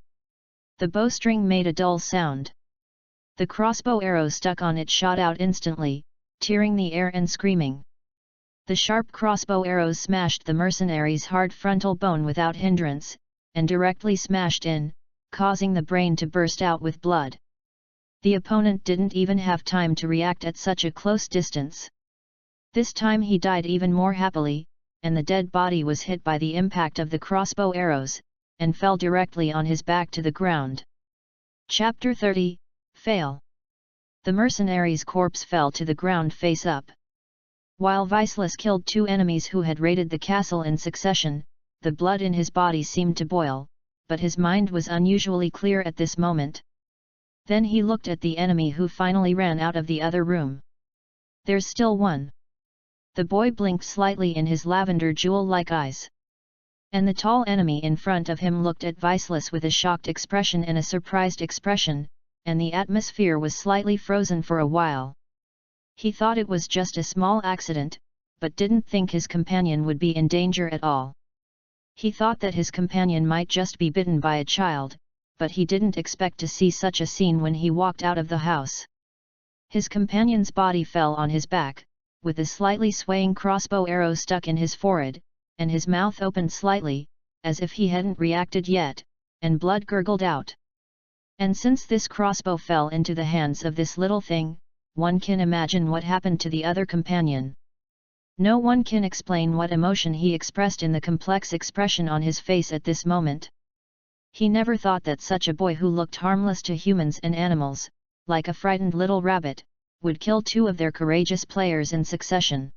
The bowstring made a dull sound. The crossbow arrow stuck on it shot out instantly, tearing the air and screaming. The sharp crossbow arrows smashed the mercenary's hard frontal bone without hindrance, and directly smashed in, causing the brain to burst out with blood. The opponent didn't even have time to react at such a close distance. This time he died even more happily, and the dead body was hit by the impact of the crossbow arrows, and fell directly on his back to the ground. Chapter 30, Fail. The mercenary's corpse fell to the ground face up. While Viceless killed 2 enemies who had raided the castle in succession, the blood in his body seemed to boil, but his mind was unusually clear at this moment. Then he looked at the enemy who finally ran out of the other room. There's still one. The boy blinked slightly in his lavender jewel-like eyes. And the tall enemy in front of him looked at Viceless with a shocked expression and a surprised expression, and the atmosphere was slightly frozen for a while. He thought it was just a small accident, but didn't think his companion would be in danger at all. He thought that his companion might just be bitten by a child, but he didn't expect to see such a scene when he walked out of the house. His companion's body fell on his back, with a slightly swaying crossbow arrow stuck in his forehead, and his mouth opened slightly, as if he hadn't reacted yet, and blood gurgled out. And since this crossbow fell into the hands of this little thing, one can imagine what happened to the other companion. No one can explain what emotion he expressed in the complex expression on his face at this moment. He never thought that such a boy who looked harmless to humans and animals, like a frightened little rabbit, would kill 2 of their courageous players in succession.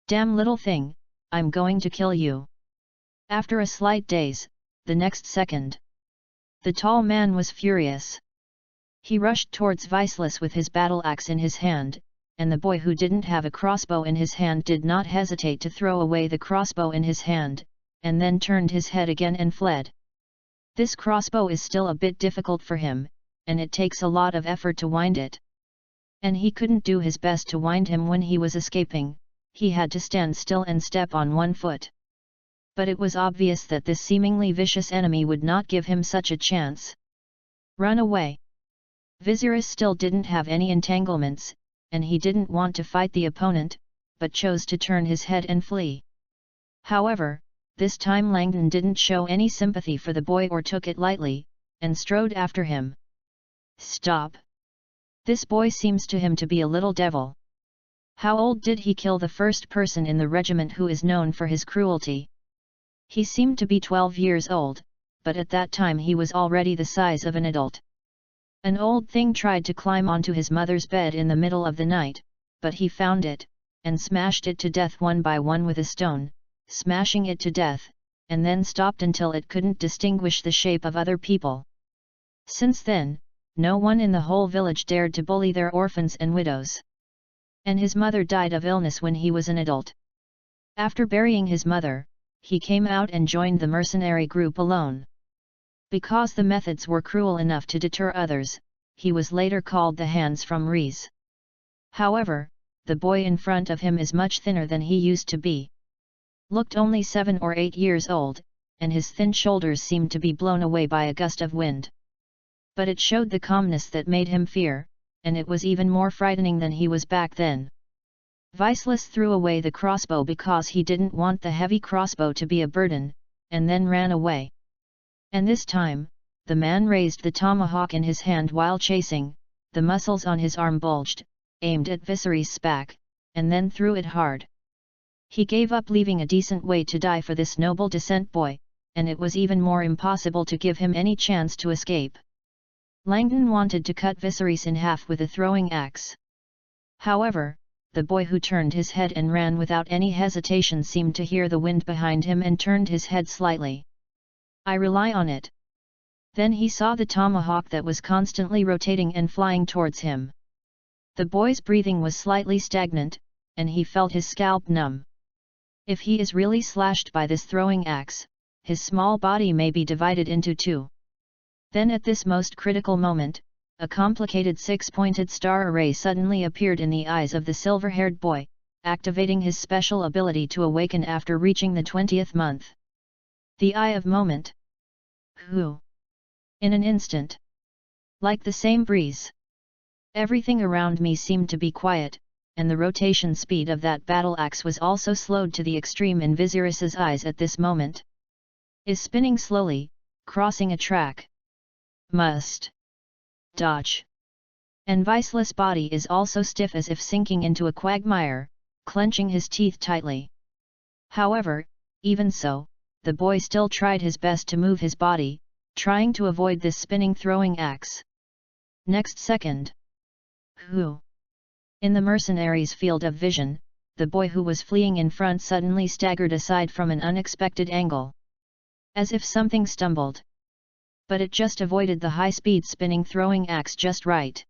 Damn little thing, I'm going to kill you. After a slight daze, the next second. The tall man was furious. He rushed towards Viceless with his battle axe in his hand, and the boy who didn't have a crossbow in his hand did not hesitate to throw away the crossbow in his hand, and then turned his head again and fled. This crossbow is still a bit difficult for him, and it takes a lot of effort to wind it. And he couldn't do his best to wind him when he was escaping, he had to stand still and step on one foot. But it was obvious that this seemingly vicious enemy would not give him such a chance. Run away. Viserys still didn't have any entanglements, and he didn't want to fight the opponent, but chose to turn his head and flee. However, this time Langdon didn't show any sympathy for the boy or took it lightly, and strode after him. Stop! This boy seems to him to be a little devil. How old did he kill the first person in the regiment who is known for his cruelty? He seemed to be 12 years old, but at that time he was already the size of an adult. An old thing tried to climb onto his mother's bed in the middle of the night, but he found it, and smashed it to death one by one with a stone, smashing it to death, and then stopped until it couldn't distinguish the shape of other people. Since then, no one in the whole village dared to bully their orphans and widows. And his mother died of illness when he was an adult. After burying his mother, he came out and joined the mercenary group alone. Because the methods were cruel enough to deter others, he was later called the Hands from Rhys. However, the boy in front of him is much thinner than he used to be. Looked only 7 or 8 years old, and his thin shoulders seemed to be blown away by a gust of wind. But it showed the calmness that made him fear, and it was even more frightening than he was back then. Viceless threw away the crossbow because he didn't want the heavy crossbow to be a burden, and then ran away. And this time, the man raised the tomahawk in his hand while chasing, the muscles on his arm bulged, aimed at Viserys' back, and then threw it hard. He gave up leaving a decent way to die for this noble descent boy, and it was even more impossible to give him any chance to escape. Langdon wanted to cut Viserys in half with a throwing axe. However, the boy who turned his head and ran without any hesitation seemed to hear the wind behind him and turned his head slightly. "I rely on it." Then he saw the tomahawk that was constantly rotating and flying towards him. The boy's breathing was slightly stagnant, and he felt his scalp numb. If he is really slashed by this throwing axe, his small body may be divided into two. Then at this most critical moment, a complicated six-pointed star array suddenly appeared in the eyes of the silver-haired boy, activating his special ability to awaken after reaching the 20th month. The eye of moment. Who? In an instant. Like the same breeze. Everything around me seemed to be quiet, and the rotation speed of that battle axe was also slowed to the extreme in Vizirus's eyes at this moment. Is spinning slowly, crossing a track. Must dodge. And Viceless body is also stiff as if sinking into a quagmire, clenching his teeth tightly. However, even so, the boy still tried his best to move his body, trying to avoid this spinning throwing axe. Next second. Who? In the mercenary's field of vision, the boy who was fleeing in front suddenly staggered aside from an unexpected angle. As if something stumbled. But it just avoided the high-speed spinning throwing axe just right.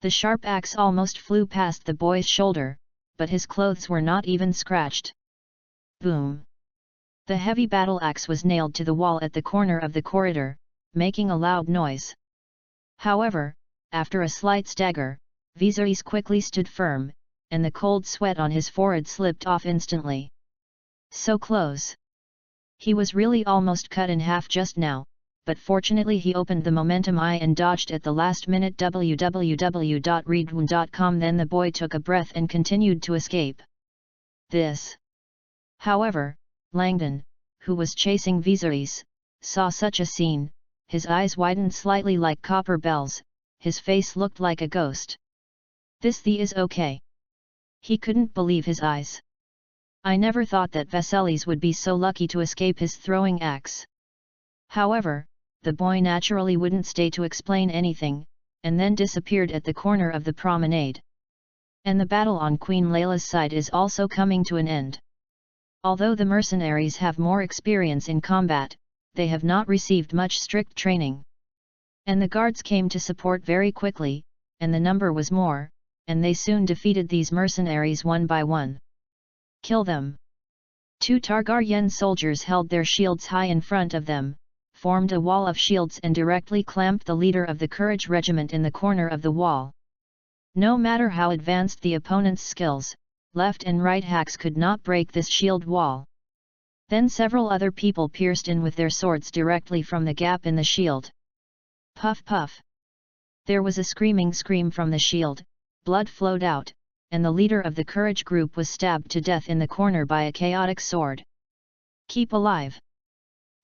The sharp axe almost flew past the boy's shoulder, but his clothes were not even scratched. Boom! The heavy battle axe was nailed to the wall at the corner of the corridor, making a loud noise. However, after a slight stagger, Vizirus quickly stood firm, and the cold sweat on his forehead slipped off instantly. So close! He was really almost cut in half just now, but fortunately he opened the momentum eye and dodged at the last minute. www.readaloud.com. Then the boy took a breath and continued to escape. This. However, Langdon, who was chasing Vizirus, saw such a scene. His eyes widened slightly like copper bells, his face looked like a ghost. This is okay. He couldn't believe his eyes. I never thought that Vasilis would be so lucky to escape his throwing axe. However, the boy naturally wouldn't stay to explain anything, and then disappeared at the corner of the promenade. And the battle on Queen Layla's side is also coming to an end. Although the mercenaries have more experience in combat, they have not received much strict training. And the guards came to support very quickly, and the number was more, and they soon defeated these mercenaries one by one. Kill them! 2 Targaryen soldiers held their shields high in front of them, formed a wall of shields and directly clamped the leader of the Courage Regiment in the corner of the wall. No matter how advanced the opponent's skills, left and right hacks could not break this shield wall. Then several other people pierced in with their swords directly from the gap in the shield. Puff puff! There was a screaming scream from the shield, blood flowed out, and the leader of the Courage group was stabbed to death in the corner by a chaotic sword. Keep alive!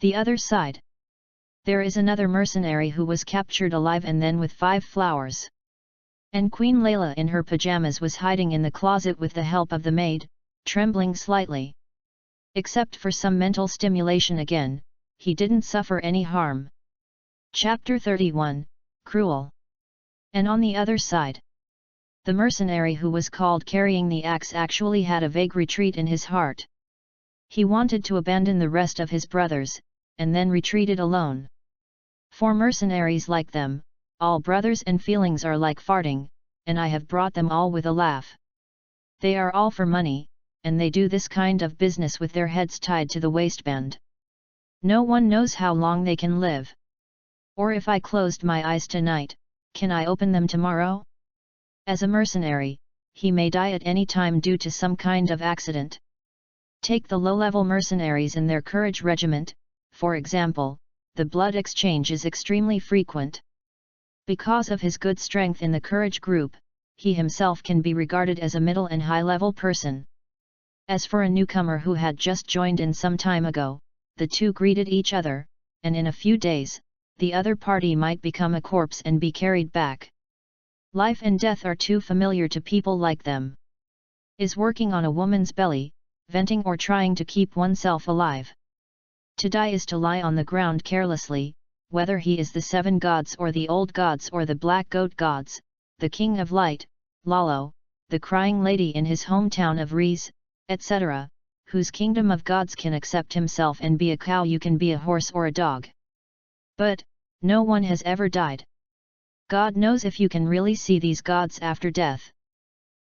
The other side. There is another mercenary who was captured alive and then with 5 flowers. And Queen Layla in her pajamas was hiding in the closet with the help of the maid, trembling slightly. Except for some mental stimulation again, he didn't suffer any harm. Chapter 31, Cruel. And on the other side, the mercenary who was called carrying the axe actually had a vague retreat in his heart. He wanted to abandon the rest of his brothers, and then retreated alone. For mercenaries like them, all brothers and feelings are like farting, and I have brought them all with a laugh. They are all for money, and they do this kind of business with their heads tied to the waistband. No one knows how long they can live. Or if I closed my eyes tonight, can I open them tomorrow? As a mercenary, he may die at any time due to some kind of accident. Take the low-level mercenaries in their Courage Regiment, for example, the blood exchange is extremely frequent. Because of his good strength in the Courage group, he himself can be regarded as a middle and high-level person. As for a newcomer who had just joined in some time ago, the two greeted each other, and in a few days, the other party might become a corpse and be carried back. Life and death are too familiar to people like them. Is working on a woman's belly, venting or trying to keep oneself alive. To die is to lie on the ground carelessly, whether he is the 7 gods or the old gods or the black goat gods, the king of light, Lalo, the crying lady in his hometown of Rees, etc., whose kingdom of gods can accept himself and be a cow, you can be a horse or a dog. But, no one has ever died. God knows if you can really see these gods after death.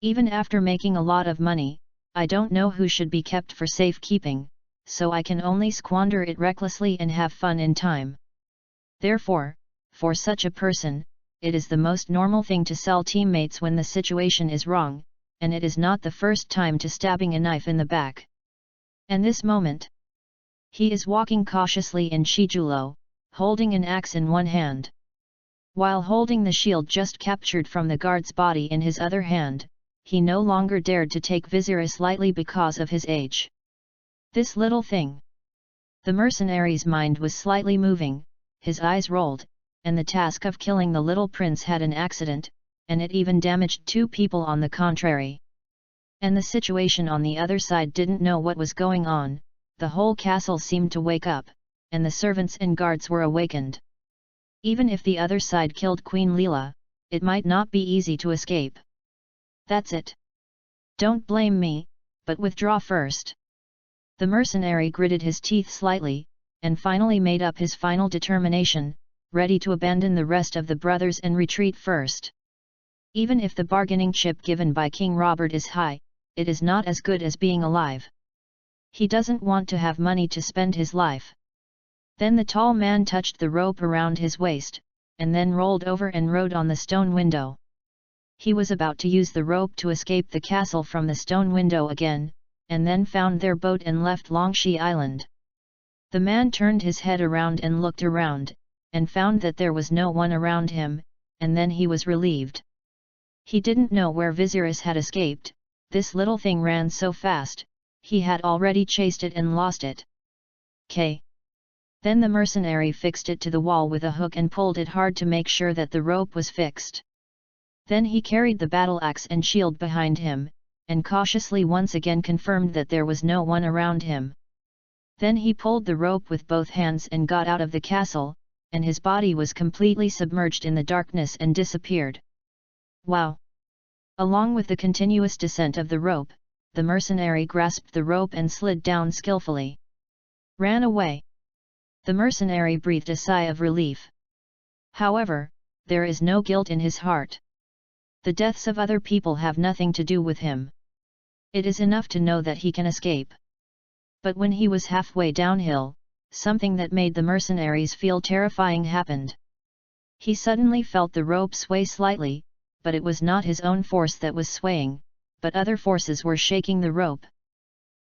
Even after making a lot of money, I don't know who should be kept for safekeeping, so I can only squander it recklessly and have fun in time. Therefore, for such a person, it is the most normal thing to sell teammates when the situation is wrong, and it is not the first time to stabbing a knife in the back. And this moment, he is walking cautiously in Shijulo, holding an axe in one hand. While holding the shield just captured from the guard's body in his other hand, he no longer dared to take Viserys lightly because of his age. This little thing. The mercenary's mind was slightly moving, his eyes rolled, and the task of killing the little prince had an accident, and it even damaged 2 people on the contrary. And the situation on the other side didn't know what was going on, the whole castle seemed to wake up, and the servants and guards were awakened. Even if the other side killed Queen Leela, it might not be easy to escape. That's it. Don't blame me, but withdraw first. The mercenary gritted his teeth slightly, and finally made up his final determination, ready to abandon the rest of the brothers and retreat first. Even if the bargaining chip given by King Robert is high, it is not as good as being alive. He doesn't want to have money to spend his life. Then the tall man touched the rope around his waist, and then rolled over and rode on the stone window. He was about to use the rope to escape the castle from the stone window again, and then found their boat and left Longshi Island. The man turned his head around and looked around, and found that there was no one around him, and then he was relieved. He didn't know where Viserys had escaped, this little thing ran so fast, he had already chased it and lost it. Then the mercenary fixed it to the wall with a hook and pulled it hard to make sure that the rope was fixed. Then he carried the battle axe and shield behind him, and cautiously once again confirmed that there was no one around him. Then he pulled the rope with both hands and got out of the castle, and his body was completely submerged in the darkness and disappeared. Wow! Along with the continuous descent of the rope, the mercenary grasped the rope and slid down skillfully. Ran away. The mercenary breathed a sigh of relief. However, there is no guilt in his heart. The deaths of other people have nothing to do with him. It is enough to know that he can escape. But when he was halfway downhill, something that made the mercenaries feel terrifying happened. He suddenly felt the rope sway slightly, but it was not his own force that was swaying, but other forces were shaking the rope.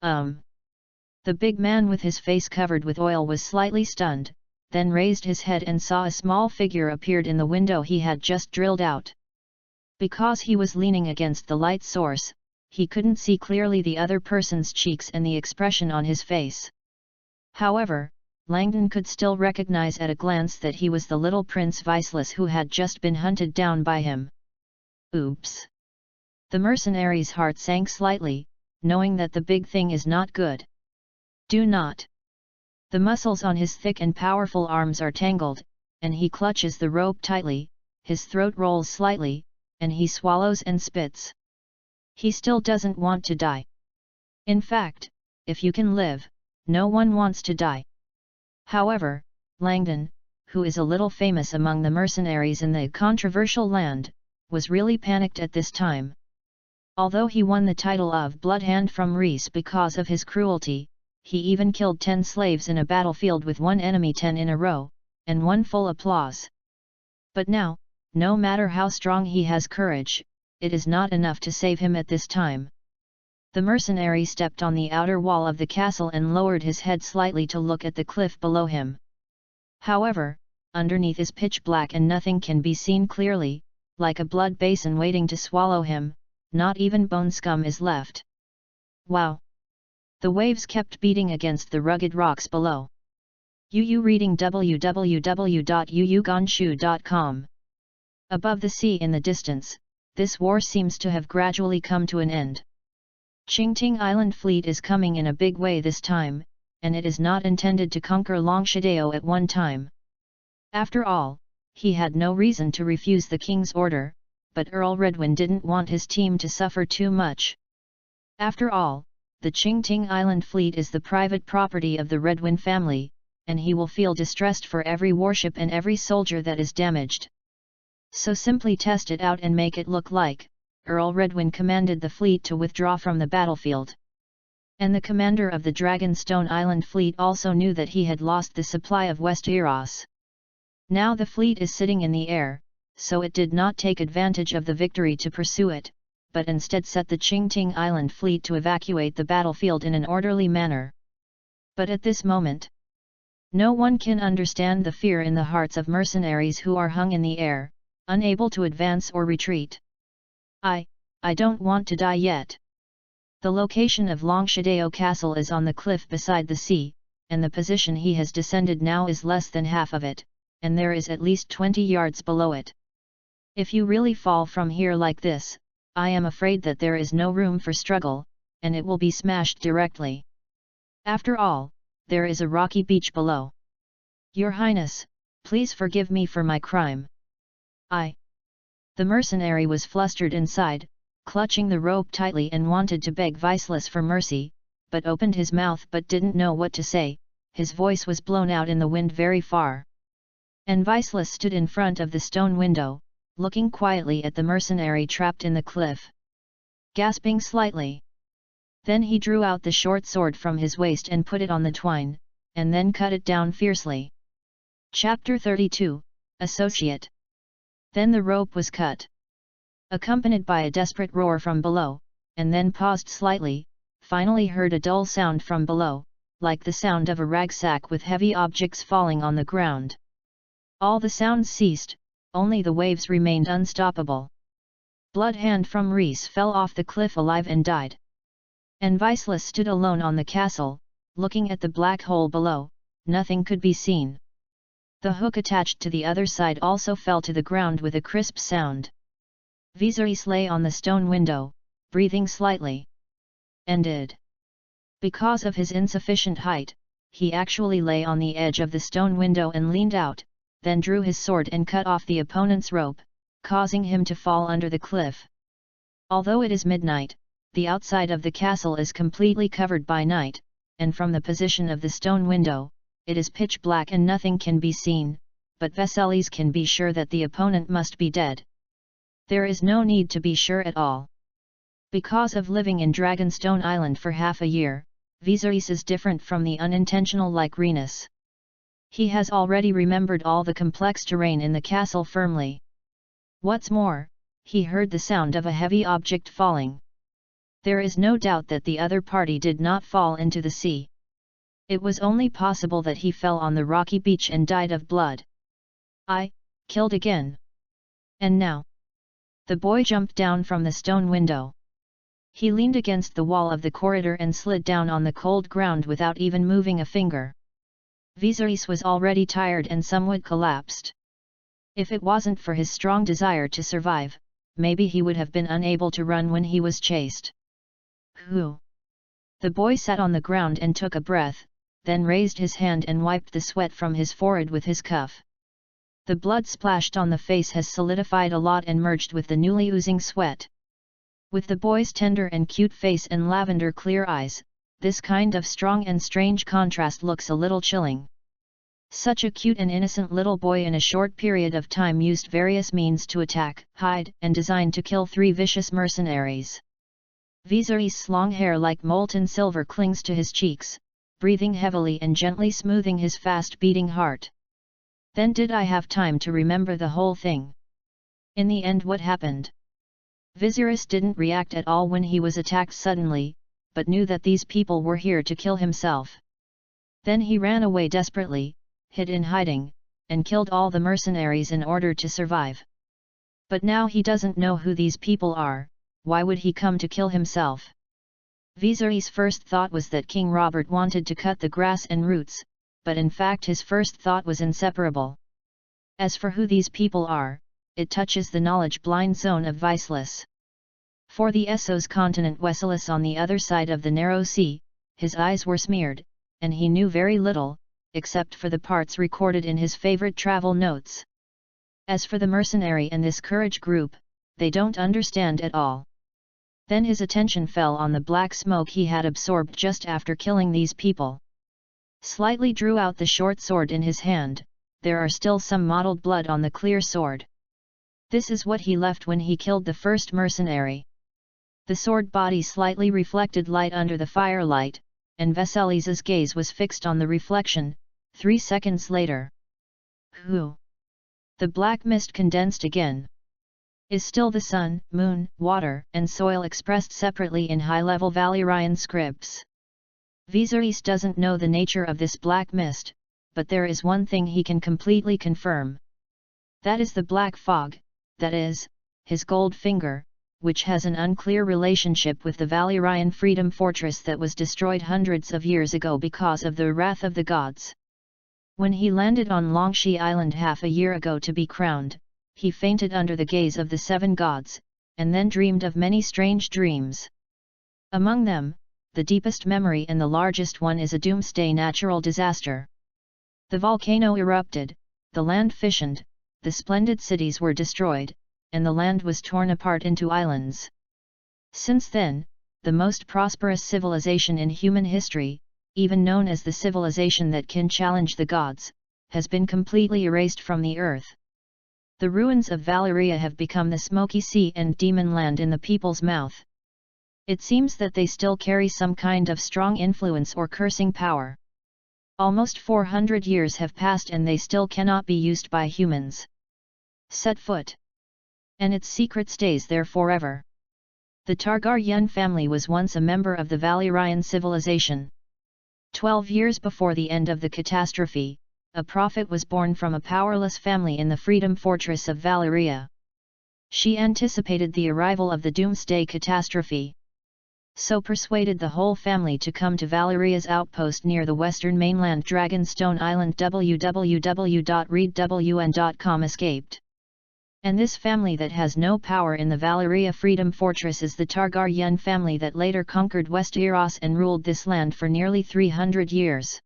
The big man with his face covered with oil was slightly stunned, then raised his head and saw a small figure appeared in the window he had just drilled out. Because he was leaning against the light source, he couldn't see clearly the other person's cheeks and the expression on his face. However, Langdon could still recognize at a glance that he was the little Prince Viseless who had just been hunted down by him. Oops! The mercenary's heart sank slightly, knowing that the big thing is not good. Do not! The muscles on his thick and powerful arms are tangled, and he clutches the rope tightly, his throat rolls slightly, and he swallows and spits. He still doesn't want to die. In fact, if you can live, no one wants to die. However, Langdon, who is a little famous among the mercenaries in the controversial land, was really panicked at this time. Although he won the title of Bloodhand from Rees because of his cruelty, he even killed 10 slaves in a battlefield with one enemy 10 in a row, and won full applause. But now, no matter how strong he has courage, it is not enough to save him at this time. The mercenary stepped on the outer wall of the castle and lowered his head slightly to look at the cliff below him. However, underneath is pitch black and nothing can be seen clearly, like a blood basin waiting to swallow him, not even bone scum is left. Wow! The waves kept beating against the rugged rocks below. Yu reading www.yuyuganshu.com. Above the sea in the distance, this war seems to have gradually come to an end. Qingting Island fleet is coming in a big way this time, and it is not intended to conquer Longshidao at one time. After all, he had no reason to refuse the king's order, but Earl Redwin didn't want his team to suffer too much. After all, the Qingting Island fleet is the private property of the Redwin family, and he will feel distressed for every warship and every soldier that is damaged. So simply test it out and make it look like Earl Redwin commanded the fleet to withdraw from the battlefield. And the commander of the Dragonstone Island fleet also knew that he had lost the supply of Westeros. Now the fleet is sitting in the air, so it did not take advantage of the victory to pursue it, but instead set the Qingting Island fleet to evacuate the battlefield in an orderly manner. But at this moment, no one can understand the fear in the hearts of mercenaries who are hung in the air, unable to advance or retreat. I don't want to die yet. The location of Longshadeo Castle is on the cliff beside the sea, and the position he has descended now is less than half of it, and there is at least 20 yards below it. If you really fall from here like this, I am afraid that there is no room for struggle, and it will be smashed directly. After all, there is a rocky beach below. Your Highness, please forgive me for my crime. The mercenary was flustered inside, clutching the rope tightly and wanted to beg Viceless for mercy, but opened his mouth but didn't know what to say. His voice was blown out in the wind very far. And Viceless stood in front of the stone window, looking quietly at the mercenary trapped in the cliff. Gasping slightly. Then he drew out the short sword from his waist and put it on the twine, and then cut it down fiercely. Chapter 32, Associate. Then the rope was cut, accompanied by a desperate roar from below, and then paused slightly, finally heard a dull sound from below, like the sound of a ragsack with heavy objects falling on the ground. All the sounds ceased, only the waves remained unstoppable. Bloodhand from Rhys fell off the cliff alive and died. And Viceless stood alone on the castle, looking at the black hole below. Nothing could be seen. The hook attached to the other side also fell to the ground with a crisp sound. Viserys lay on the stone window, breathing slightly. Ended. Because of his insufficient height, he actually lay on the edge of the stone window and leaned out, then drew his sword and cut off the opponent's rope, causing him to fall under the cliff. Although it is midnight, the outside of the castle is completely covered by night, and from the position of the stone window, it is pitch black and nothing can be seen, but Viserys can be sure that the opponent must be dead. There is no need to be sure at all. Because of living in Dragonstone Island for half a year, Viserys is different from the unintentional like Rhaenys. He has already remembered all the complex terrain in the castle firmly. What's more, he heard the sound of a heavy object falling. There is no doubt that the other party did not fall into the sea. It was only possible that he fell on the rocky beach and died of blood. Killed again. And now? The boy jumped down from the stone window. He leaned against the wall of the corridor and slid down on the cold ground without even moving a finger. Viserys was already tired and somewhat collapsed. If it wasn't for his strong desire to survive, maybe he would have been unable to run when he was chased. Whew! The boy sat on the ground and took a breath, then raised his hand and wiped the sweat from his forehead with his cuff. The blood splashed on the face has solidified a lot and merged with the newly oozing sweat. With the boy's tender and cute face and lavender clear eyes, this kind of strong and strange contrast looks a little chilling. Such a cute and innocent little boy in a short period of time used various means to attack, hide, and designed to kill 3 vicious mercenaries. Viserys' long hair like molten silver clings to his cheeks, breathing heavily and gently smoothing his fast-beating heart. Then did I have time to remember the whole thing? In the end, what happened? Viserys didn't react at all when he was attacked suddenly, but knew that these people were here to kill himself. Then he ran away desperately, hid in hiding, and killed all the mercenaries in order to survive. But now he doesn't know who these people are. Why would he come to kill himself? Viserys' first thought was that King Robert wanted to cut the grass and roots, but in fact his first thought was inseparable. As for who these people are, it touches the knowledge-blind zone of Viceless. For the Essos continent Westeros on the other side of the narrow sea, his eyes were smeared, and he knew very little, except for the parts recorded in his favorite travel notes. As for the mercenary and this courage group, they don't understand at all. Then his attention fell on the black smoke he had absorbed just after killing these people. Slightly drew out the short sword in his hand, there are still some mottled blood on the clear sword. This is what he left when he killed the first mercenary. The sword body slightly reflected light under the firelight, and Vasilis's gaze was fixed on the reflection. 3 seconds later. Who? The black mist condensed again. Is still the sun, moon, water, and soil expressed separately in high-level Valyrian scripts. Viserys doesn't know the nature of this black mist, but there is one thing he can completely confirm. That is the black fog, that is, his gold finger, which has an unclear relationship with the Valyrian Freedom Fortress that was destroyed hundreds of years ago because of the wrath of the gods. When he landed on Longshee Island half a year ago to be crowned, he fainted under the gaze of the 7 gods, and then dreamed of many strange dreams. Among them, the deepest memory and the largest one is a doomsday natural disaster. The volcano erupted, the land fissioned, the splendid cities were destroyed, and the land was torn apart into islands. Since then, the most prosperous civilization in human history, even known as the civilization that can challenge the gods, has been completely erased from the earth. The ruins of Valyria have become the smoky sea and demon land in the people's mouth. It seems that they still carry some kind of strong influence or cursing power. Almost 400 years have passed and they still cannot be used by humans. Set foot. And its secret stays there forever. The Targaryen family was once a member of the Valyrian civilization. 12 years before the end of the catastrophe, a prophet was born from a powerless family in the Freedom Fortress of Valyria. She anticipated the arrival of the doomsday catastrophe. So persuaded the whole family to come to Valyria's outpost near the western mainland Dragonstone Island. www.readwn.com escaped. And this family that has no power in the Valyria Freedom Fortress is the Targaryen family that later conquered Westeros and ruled this land for nearly 300 years.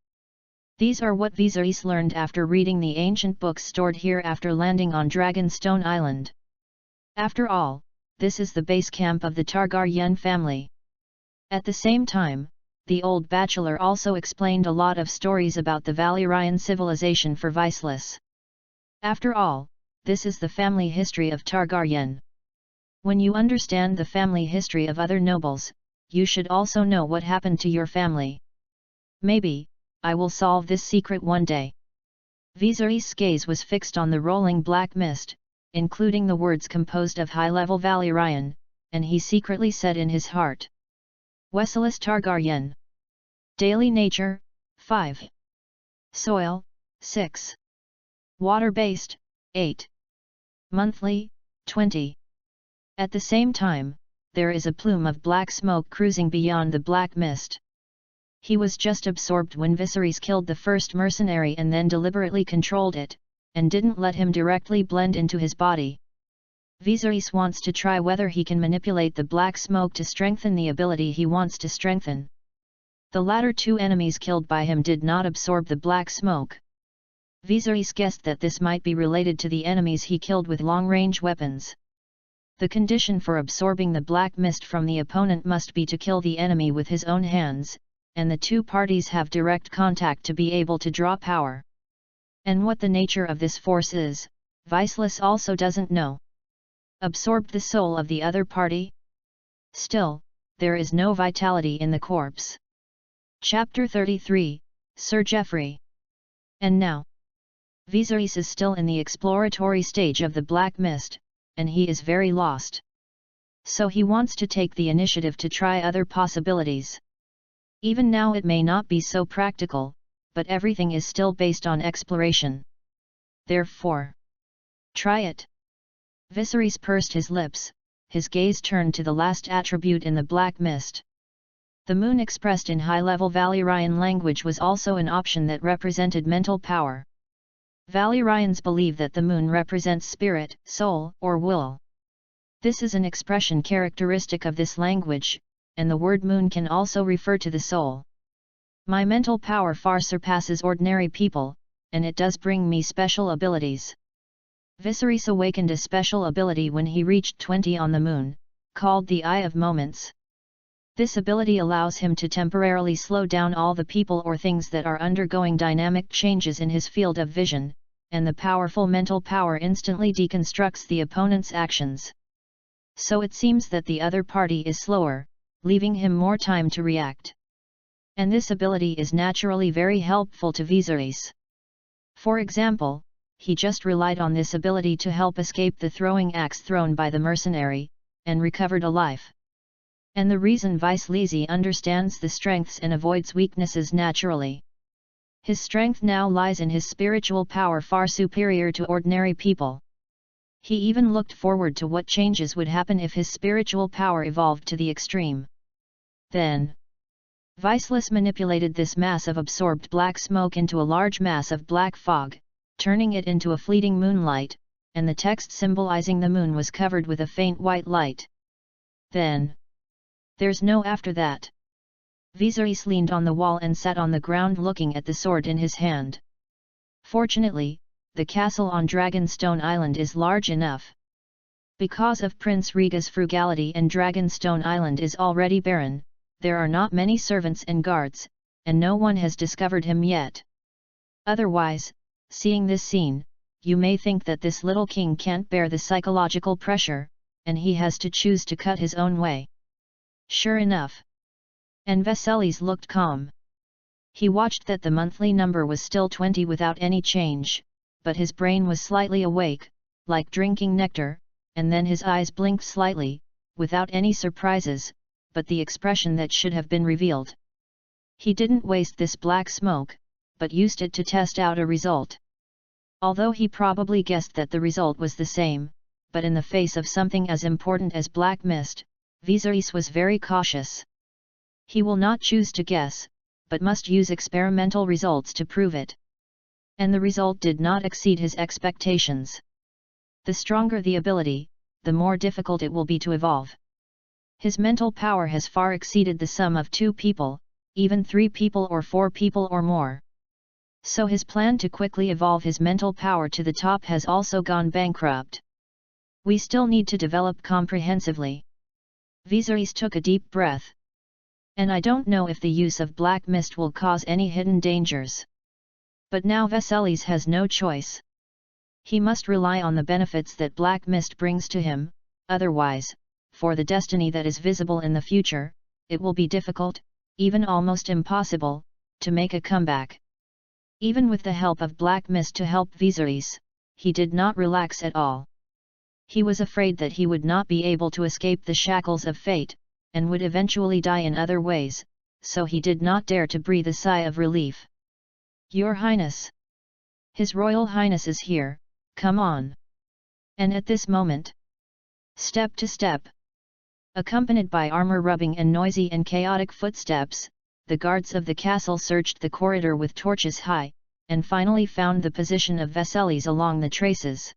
These are what Viserys learned after reading the ancient books stored here after landing on Dragonstone Island. After all, this is the base camp of the Targaryen family. At the same time, the old bachelor also explained a lot of stories about the Valyrian civilization for Viserys. After all, this is the family history of Targaryen. When you understand the family history of other nobles, you should also know what happened to your family. Maybe, I will solve this secret one day. Viserys' gaze was fixed on the rolling black mist, including the words composed of high-level Valyrian, and he secretly said in his heart. Weselis Targaryen. Daily nature, 5. Soil, 6. Water-based, 8. Monthly, 20. At the same time, there is a plume of black smoke cruising beyond the black mist. He was just absorbed when Viserys killed the first mercenary and then deliberately controlled it, and didn't let him directly blend into his body. Viserys wants to try whether he can manipulate the black smoke to strengthen the ability he wants to strengthen. The latter 2 enemies killed by him did not absorb the black smoke. Viserys guessed that this might be related to the enemies he killed with long-range weapons. The condition for absorbing the black mist from the opponent must be to kill the enemy with his own hands, and the 2 parties have direct contact to be able to draw power. And what the nature of this force is, Viserys also doesn't know. Absorbed the soul of the other party? Still, there is no vitality in the corpse. Chapter 33, Sir Geoffrey. And now, Viserys is still in the exploratory stage of the Black Mist, and he is very lost. So he wants to take the initiative to try other possibilities. Even now it may not be so practical, but everything is still based on exploration. Therefore, try it. Viserys pursed his lips, his gaze turned to the last attribute in the Black Mist. The moon expressed in high-level Valyrian language was also an option that represented mental power. Valyrians believe that the moon represents spirit, soul, or will. This is an expression characteristic of this language, and the word moon can also refer to the soul. My mental power far surpasses ordinary people, and it does bring me special abilities. Viserys awakened a special ability when he reached 20 on the moon, called the Eye of Moments. This ability allows him to temporarily slow down all the people or things that are undergoing dynamic changes in his field of vision, and the powerful mental power instantly deconstructs the opponent's actions. So it seems that the other party is slower, leaving him more time to react. And this ability is naturally very helpful to Viserys. For example, he just relied on this ability to help escape the throwing axe thrown by the mercenary, and recovered alive. And the reason Viserys understands the strengths and avoids weaknesses naturally. His strength now lies in his spiritual power far superior to ordinary people. He even looked forward to what changes would happen if his spiritual power evolved to the extreme. Then, Viserys manipulated this mass of absorbed black smoke into a large mass of black fog, turning it into a fleeting moonlight, and the text symbolizing the moon was covered with a faint white light. Then, there's no after that. Viserys leaned on the wall and sat on the ground looking at the sword in his hand. Fortunately, the castle on Dragonstone Island is large enough. Because of Prince Rhaegar's frugality and Dragonstone Island is already barren, there are not many servants and guards, and no one has discovered him yet. Otherwise, seeing this scene, you may think that this little king can't bear the psychological pressure, and he has to choose to cut his own way. Sure enough. And Viserys looked calm. He watched that the monthly number was still 20 without any change, but his brain was slightly awake, like drinking nectar, and then his eyes blinked slightly, without any surprises, but the expression that should have been revealed. He didn't waste this black smoke, but used it to test out a result. Although he probably guessed that the result was the same, but in the face of something as important as black mist, Viserys was very cautious. He will not choose to guess, but must use experimental results to prove it. And the result did not exceed his expectations. The stronger the ability, the more difficult it will be to evolve. His mental power has far exceeded the sum of 2 people, even 3 people or 4 people or more. So his plan to quickly evolve his mental power to the top has also gone bankrupt. We still need to develop comprehensively. Viserys took a deep breath. And I don't know if the use of black mist will cause any hidden dangers. But now Viserys has no choice. He must rely on the benefits that black mist brings to him, otherwise, for the destiny that is visible in the future, it will be difficult, even almost impossible, to make a comeback. Even with the help of black mist to help Viserys, he did not relax at all. He was afraid that he would not be able to escape the shackles of fate, and would eventually die in other ways, so he did not dare to breathe a sigh of relief. Your Highness! His Royal Highness is here, come on! And at this moment, step to step, accompanied by armor rubbing and noisy and chaotic footsteps, the guards of the castle searched the corridor with torches high, and finally found the position of Viserys along the traces.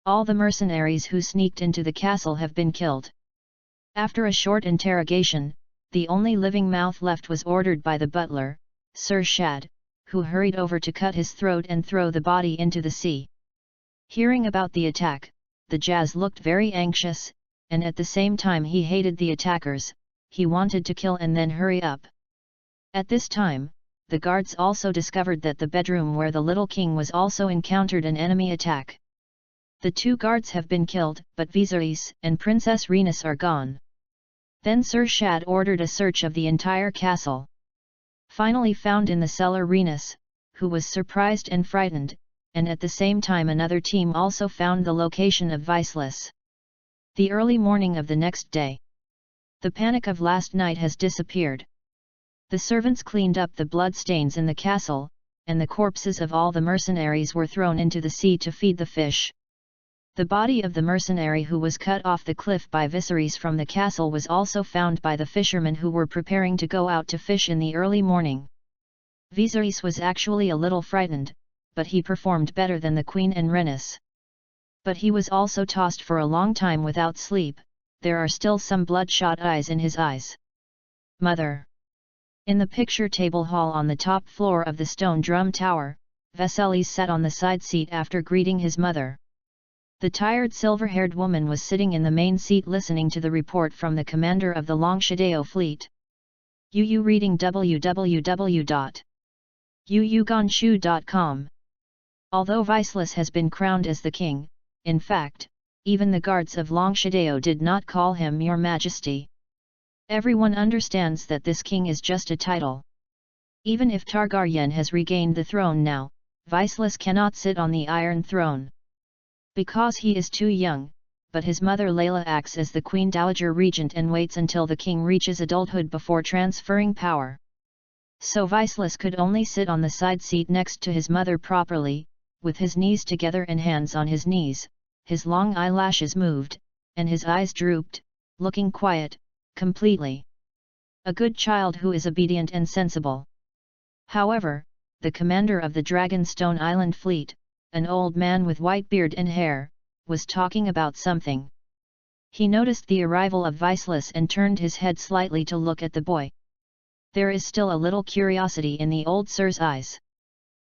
All the mercenaries who sneaked into the castle have been killed. After a short interrogation, the only living mouth left was ordered by the butler, Sir Shad, who hurried over to cut his throat and throw the body into the sea. Hearing about the attack, the Jazz looked very anxious, and at the same time he hated the attackers, he wanted to kill and then hurry up. At this time, the guards also discovered that the bedroom where the little king was also encountered an enemy attack. The 2 guards have been killed, but Viserys and Princess Rhaenys are gone. Then Sir Shad ordered a search of the entire castle. Finally found in the cellar Rhaenys, who was surprised and frightened, and at the same time another team also found the location of Viserys. The early morning of the next day. The panic of last night has disappeared. The servants cleaned up the bloodstains in the castle, and the corpses of all the mercenaries were thrown into the sea to feed the fish. The body of the mercenary who was cut off the cliff by Viserys from the castle was also found by the fishermen who were preparing to go out to fish in the early morning. Viserys was actually a little frightened, but he performed better than the Queen and Rhaenys. But he was also tossed for a long time without sleep, there are still some bloodshot eyes in his eyes. Mother! In the picture table hall on the top floor of the stone drum tower, Viserys sat on the side seat after greeting his mother. The tired silver-haired woman was sitting in the main seat listening to the report from the commander of the Longshideo fleet. Yu reading www.yuyuganshu.com. Although Viceless has been crowned as the king, in fact, even the guards of Longshideo did not call him Your Majesty. Everyone understands that this king is just a title. Even if Targaryen has regained the throne now, Viceless cannot sit on the Iron Throne. Because he is too young, but his mother Layla acts as the Queen Dowager Regent and waits until the king reaches adulthood before transferring power. So Viceless could only sit on the side seat next to his mother properly, with his knees together and hands on his knees, his long eyelashes moved, and his eyes drooped, looking quiet, completely. A good child who is obedient and sensible. However, the commander of the Dragonstone Island fleet, an old man with white beard and hair, was talking about something. He noticed the arrival of Viceless and turned his head slightly to look at the boy. There is still a little curiosity in the old sir's eyes.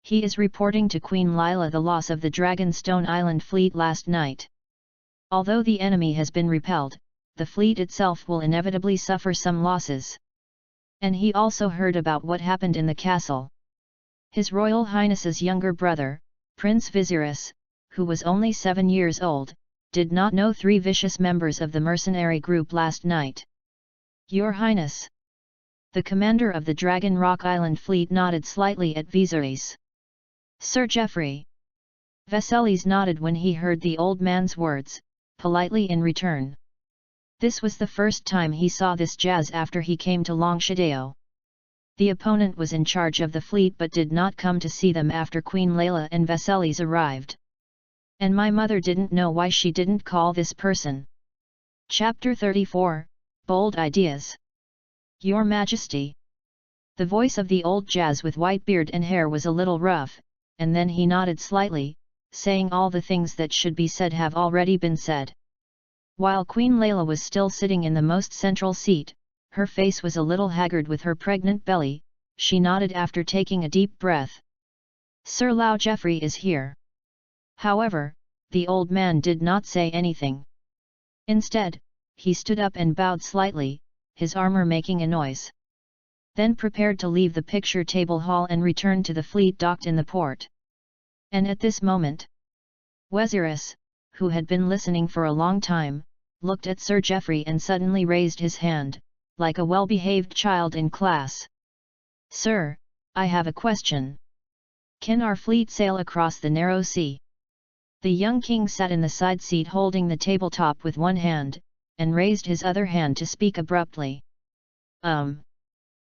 He is reporting to Queen Lila the loss of the Dragonstone Island fleet last night. Although the enemy has been repelled, the fleet itself will inevitably suffer some losses. And he also heard about what happened in the castle. His Royal Highness's younger brother, Prince Viserys, who was only 7 years old, did not know 3 vicious members of the mercenary group last night. Your Highness. The commander of the Dragon Rock Island fleet nodded slightly at Viserys. Sir Geoffrey. Viserys nodded when he heard the old man's words, politely in return. This was the first time he saw this jazz after he came to Longshideo. The opponent was in charge of the fleet but did not come to see them after Queen Layla and Viserys arrived. And my mother didn't know why she didn't call this person. Chapter 34, Bold Ideas. Your Majesty. The voice of the old jazz with white beard and hair was a little rough, and then he nodded slightly, saying all the things that should be said have already been said. While Queen Layla was still sitting in the most central seat, her face was a little haggard with her pregnant belly, she nodded after taking a deep breath. Sir Lao Geoffrey is here. However, the old man did not say anything. Instead, he stood up and bowed slightly, his armor making a noise. Then prepared to leave the picture table hall and return to the fleet docked in the port. And at this moment, Viserys, who had been listening for a long time, looked at Sir Geoffrey and suddenly raised his hand, like a well-behaved child in class. Sir, I have a question. Can our fleet sail across the narrow sea? The young king sat in the side seat holding the tabletop with one hand, and raised his other hand to speak abruptly. And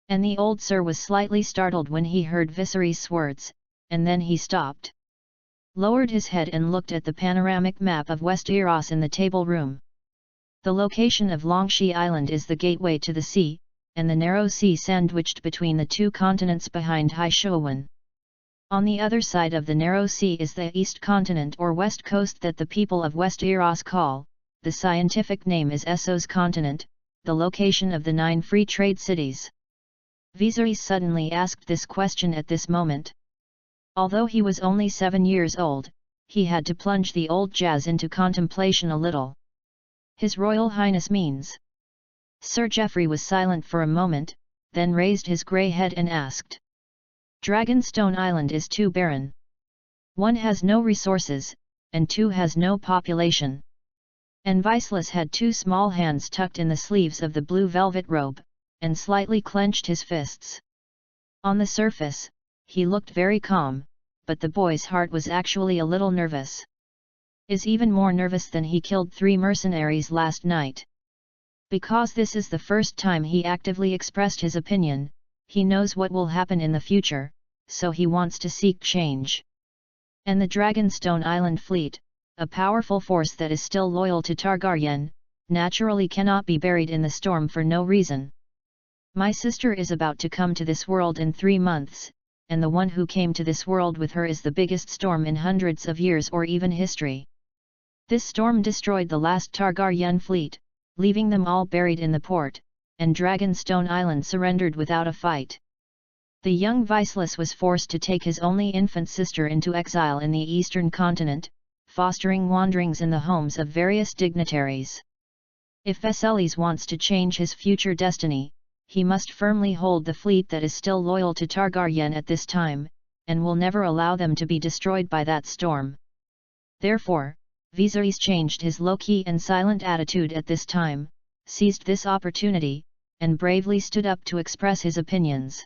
the old sir was slightly startled when he heard Viserys' words, and then he stopped. Lowered his head and looked at the panoramic map of Westeros in the table room. The location of Longshi Island is the gateway to the sea, and the narrow sea sandwiched between the 2 continents behind Haishuawan. On the other side of the narrow sea is the East Continent or West Coast that the people of Westeros call, the scientific name is Essos Continent, the location of the 9 free trade cities. Viserys suddenly asked this question at this moment. Although he was only 7 years old, he had to plunge the old jazz into contemplation a little. His Royal Highness means. Sir Geoffrey was silent for a moment, then raised his grey head and asked. Dragonstone Island is too barren. 1 has no resources, and 2 has no population. And Viceless had 2 small hands tucked in the sleeves of the blue velvet robe, and slightly clenched his fists. On the surface, he looked very calm, but the boy's heart was actually a little nervous. Is even more nervous than he killed 3 mercenaries last night. Because this is the first time he actively expressed his opinion, he knows what will happen in the future, so he wants to seek change. And the Dragonstone Island fleet, a powerful force that is still loyal to Targaryen, naturally cannot be buried in the storm for no reason. My sister is about to come to this world in 3 months, and the one who came to this world with her is the biggest storm in hundreds of years or even history. This storm destroyed the last Targaryen fleet, leaving them all buried in the port, and Dragonstone Island surrendered without a fight. The young Viceless was forced to take his only infant sister into exile in the eastern continent, fostering wanderings in the homes of various dignitaries. If Vesalius wants to change his future destiny, he must firmly hold the fleet that is still loyal to Targaryen at this time, and will never allow them to be destroyed by that storm. Therefore, Viserys changed his low-key and silent attitude at this time, seized this opportunity, and bravely stood up to express his opinions.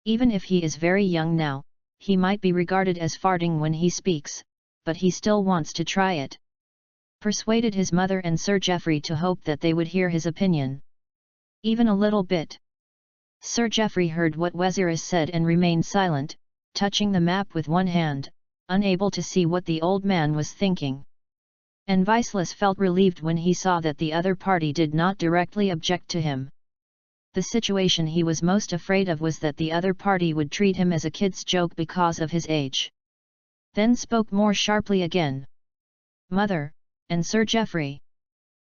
Even if he is very young now, he might be regarded as farting when he speaks, but he still wants to try it. Persuaded his mother and Sir Geoffrey to hope that they would hear his opinion. Even a little bit. Sir Geoffrey heard what Viserys said and remained silent, touching the map with one hand, unable to see what the old man was thinking. And Viserys felt relieved when he saw that the other party did not directly object to him. The situation he was most afraid of was that the other party would treat him as a kid's joke because of his age. Then spoke more sharply again. "Mother, and Sir Geoffrey."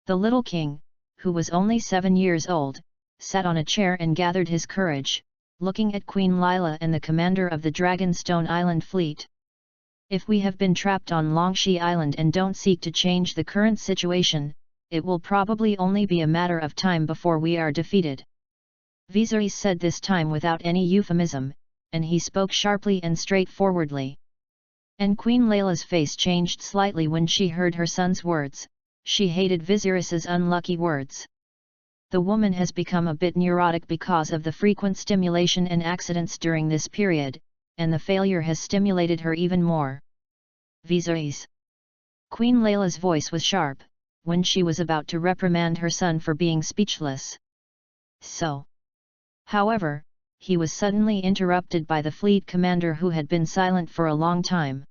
The little king, who was only 7 years old, sat on a chair and gathered his courage, looking at Queen Lila and the commander of the Dragonstone Island fleet. "If we have been trapped on Longshea Island and don't seek to change the current situation, it will probably only be a matter of time before we are defeated." Viserys said this time without any euphemism, and he spoke sharply and straightforwardly. And Queen Layla's face changed slightly when she heard her son's words. She hated Viserys's unlucky words. The woman has become a bit neurotic because of the frequent stimulation and accidents during this period, and the failure has stimulated her even more. "Viserys." Queen Layla's voice was sharp, when she was about to reprimand her son for being speechless. So. However, he was suddenly interrupted by the fleet commander who had been silent for a long time.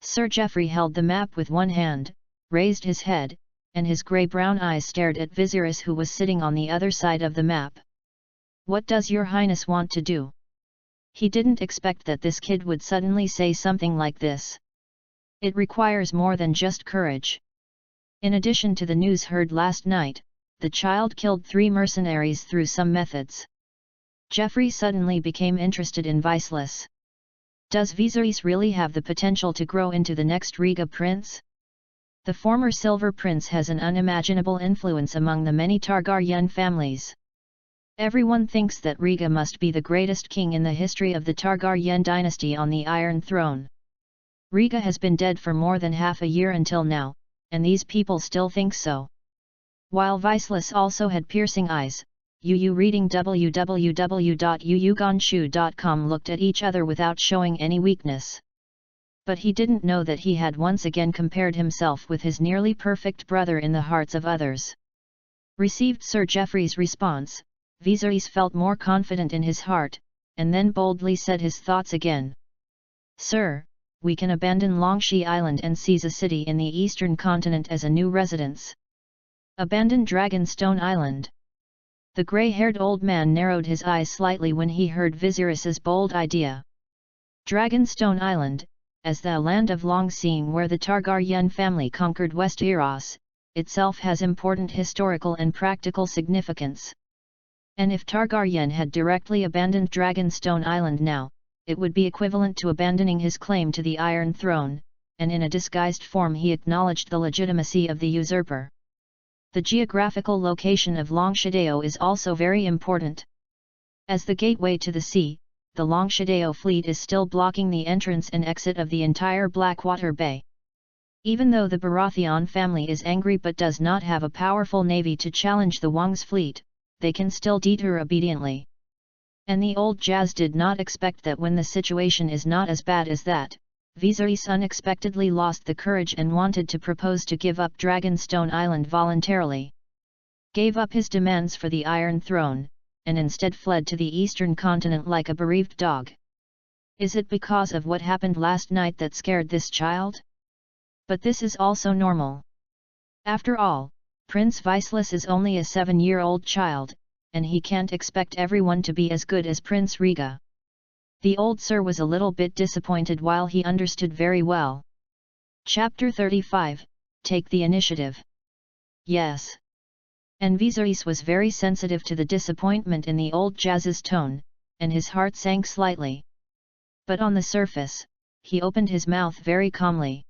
Sir Geoffrey held the map with one hand, raised his head, and his grey-brown eyes stared at Viserys who was sitting on the other side of the map. "What does your highness want to do?" He didn't expect that this kid would suddenly say something like this. It requires more than just courage. In addition to the news heard last night, the child killed 3 mercenaries through some methods. Geoffrey suddenly became interested in Viserys. Does Viserys really have the potential to grow into the next Riga prince? The former Silver Prince has an unimaginable influence among the many Targaryen families. Everyone thinks that Riga must be the greatest king in the history of the Targaryen dynasty on the Iron Throne. Riga has been dead for more than half a year until now, and these people still think so. While Viserys also had piercing eyes, Yu reading www.yuyuganshu.com looked at each other without showing any weakness. But he didn't know that he had once again compared himself with his nearly perfect brother in the hearts of others. Received Sir Geoffrey's response, Viserys felt more confident in his heart, and then boldly said his thoughts again. "Sir, we can abandon Longshea Island and seize a city in the eastern continent as a new residence." "Abandon Dragonstone Island?" The grey-haired old man narrowed his eyes slightly when he heard Viserys's bold idea. Dragonstone Island, as the land of Longseen where the Targaryen family conquered Westeros, itself has important historical and practical significance. And if Targaryen had directly abandoned Dragonstone Island now, it would be equivalent to abandoning his claim to the Iron Throne, and in a disguised form he acknowledged the legitimacy of the usurper. The geographical location of Longshadeo is also very important. As the gateway to the sea, the Longshadeo fleet is still blocking the entrance and exit of the entire Blackwater Bay. Even though the Baratheon family is angry but does not have a powerful navy to challenge the Wang's fleet, they can still deter obediently. And the old Jazz did not expect that when the situation is not as bad as that, Viserys unexpectedly lost the courage and wanted to propose to give up Dragonstone Island voluntarily. Gave up his demands for the Iron Throne, and instead fled to the eastern continent like a bereaved dog. Is it because of what happened last night that scared this child? But this is also normal. After all, Prince Viserys is only a 7-year-old child, and he can't expect everyone to be as good as Prince Riga. The old sir was a little bit disappointed while he understood very well. Chapter 35, Take the Initiative. Yes. And Viserys was very sensitive to the disappointment in the old Jazz's tone, and his heart sank slightly. But on the surface, he opened his mouth very calmly.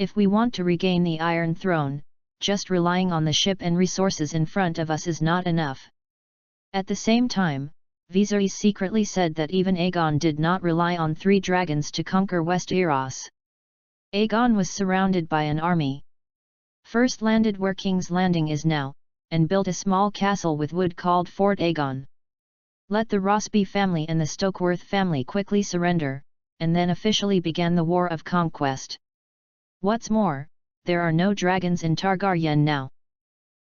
If we want to regain the Iron Throne, just relying on the ship and resources in front of us is not enough. At the same time, Viserys secretly said that even Aegon did not rely on 3 dragons to conquer Westeros. Aegon was surrounded by an army. First landed where King's Landing is now, and built a small castle with wood called Fort Aegon. Let the Rossby family and the Stokeworth family quickly surrender, and then officially began the War of Conquest. What's more, there are no dragons in Targaryen now.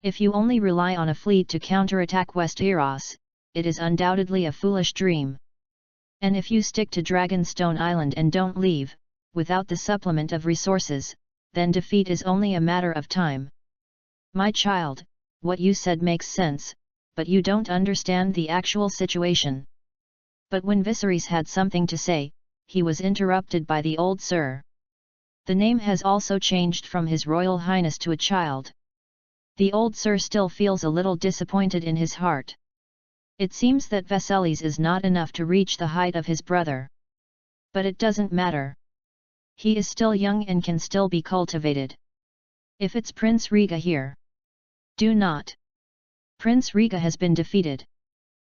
If you only rely on a fleet to counterattack Westeros, it is undoubtedly a foolish dream. And if you stick to Dragonstone Island and don't leave, without the supplement of resources, then defeat is only a matter of time. My child, what you said makes sense, but you don't understand the actual situation. But when Viserys had something to say, he was interrupted by the old Sir. The name has also changed from His Royal Highness to a child. The old Sir still feels a little disappointed in his heart. It seems that Viserys is not enough to reach the height of his brother. But it doesn't matter. He is still young and can still be cultivated. If it's Prince Rhaegar here. Do not. Prince Rhaegar has been defeated.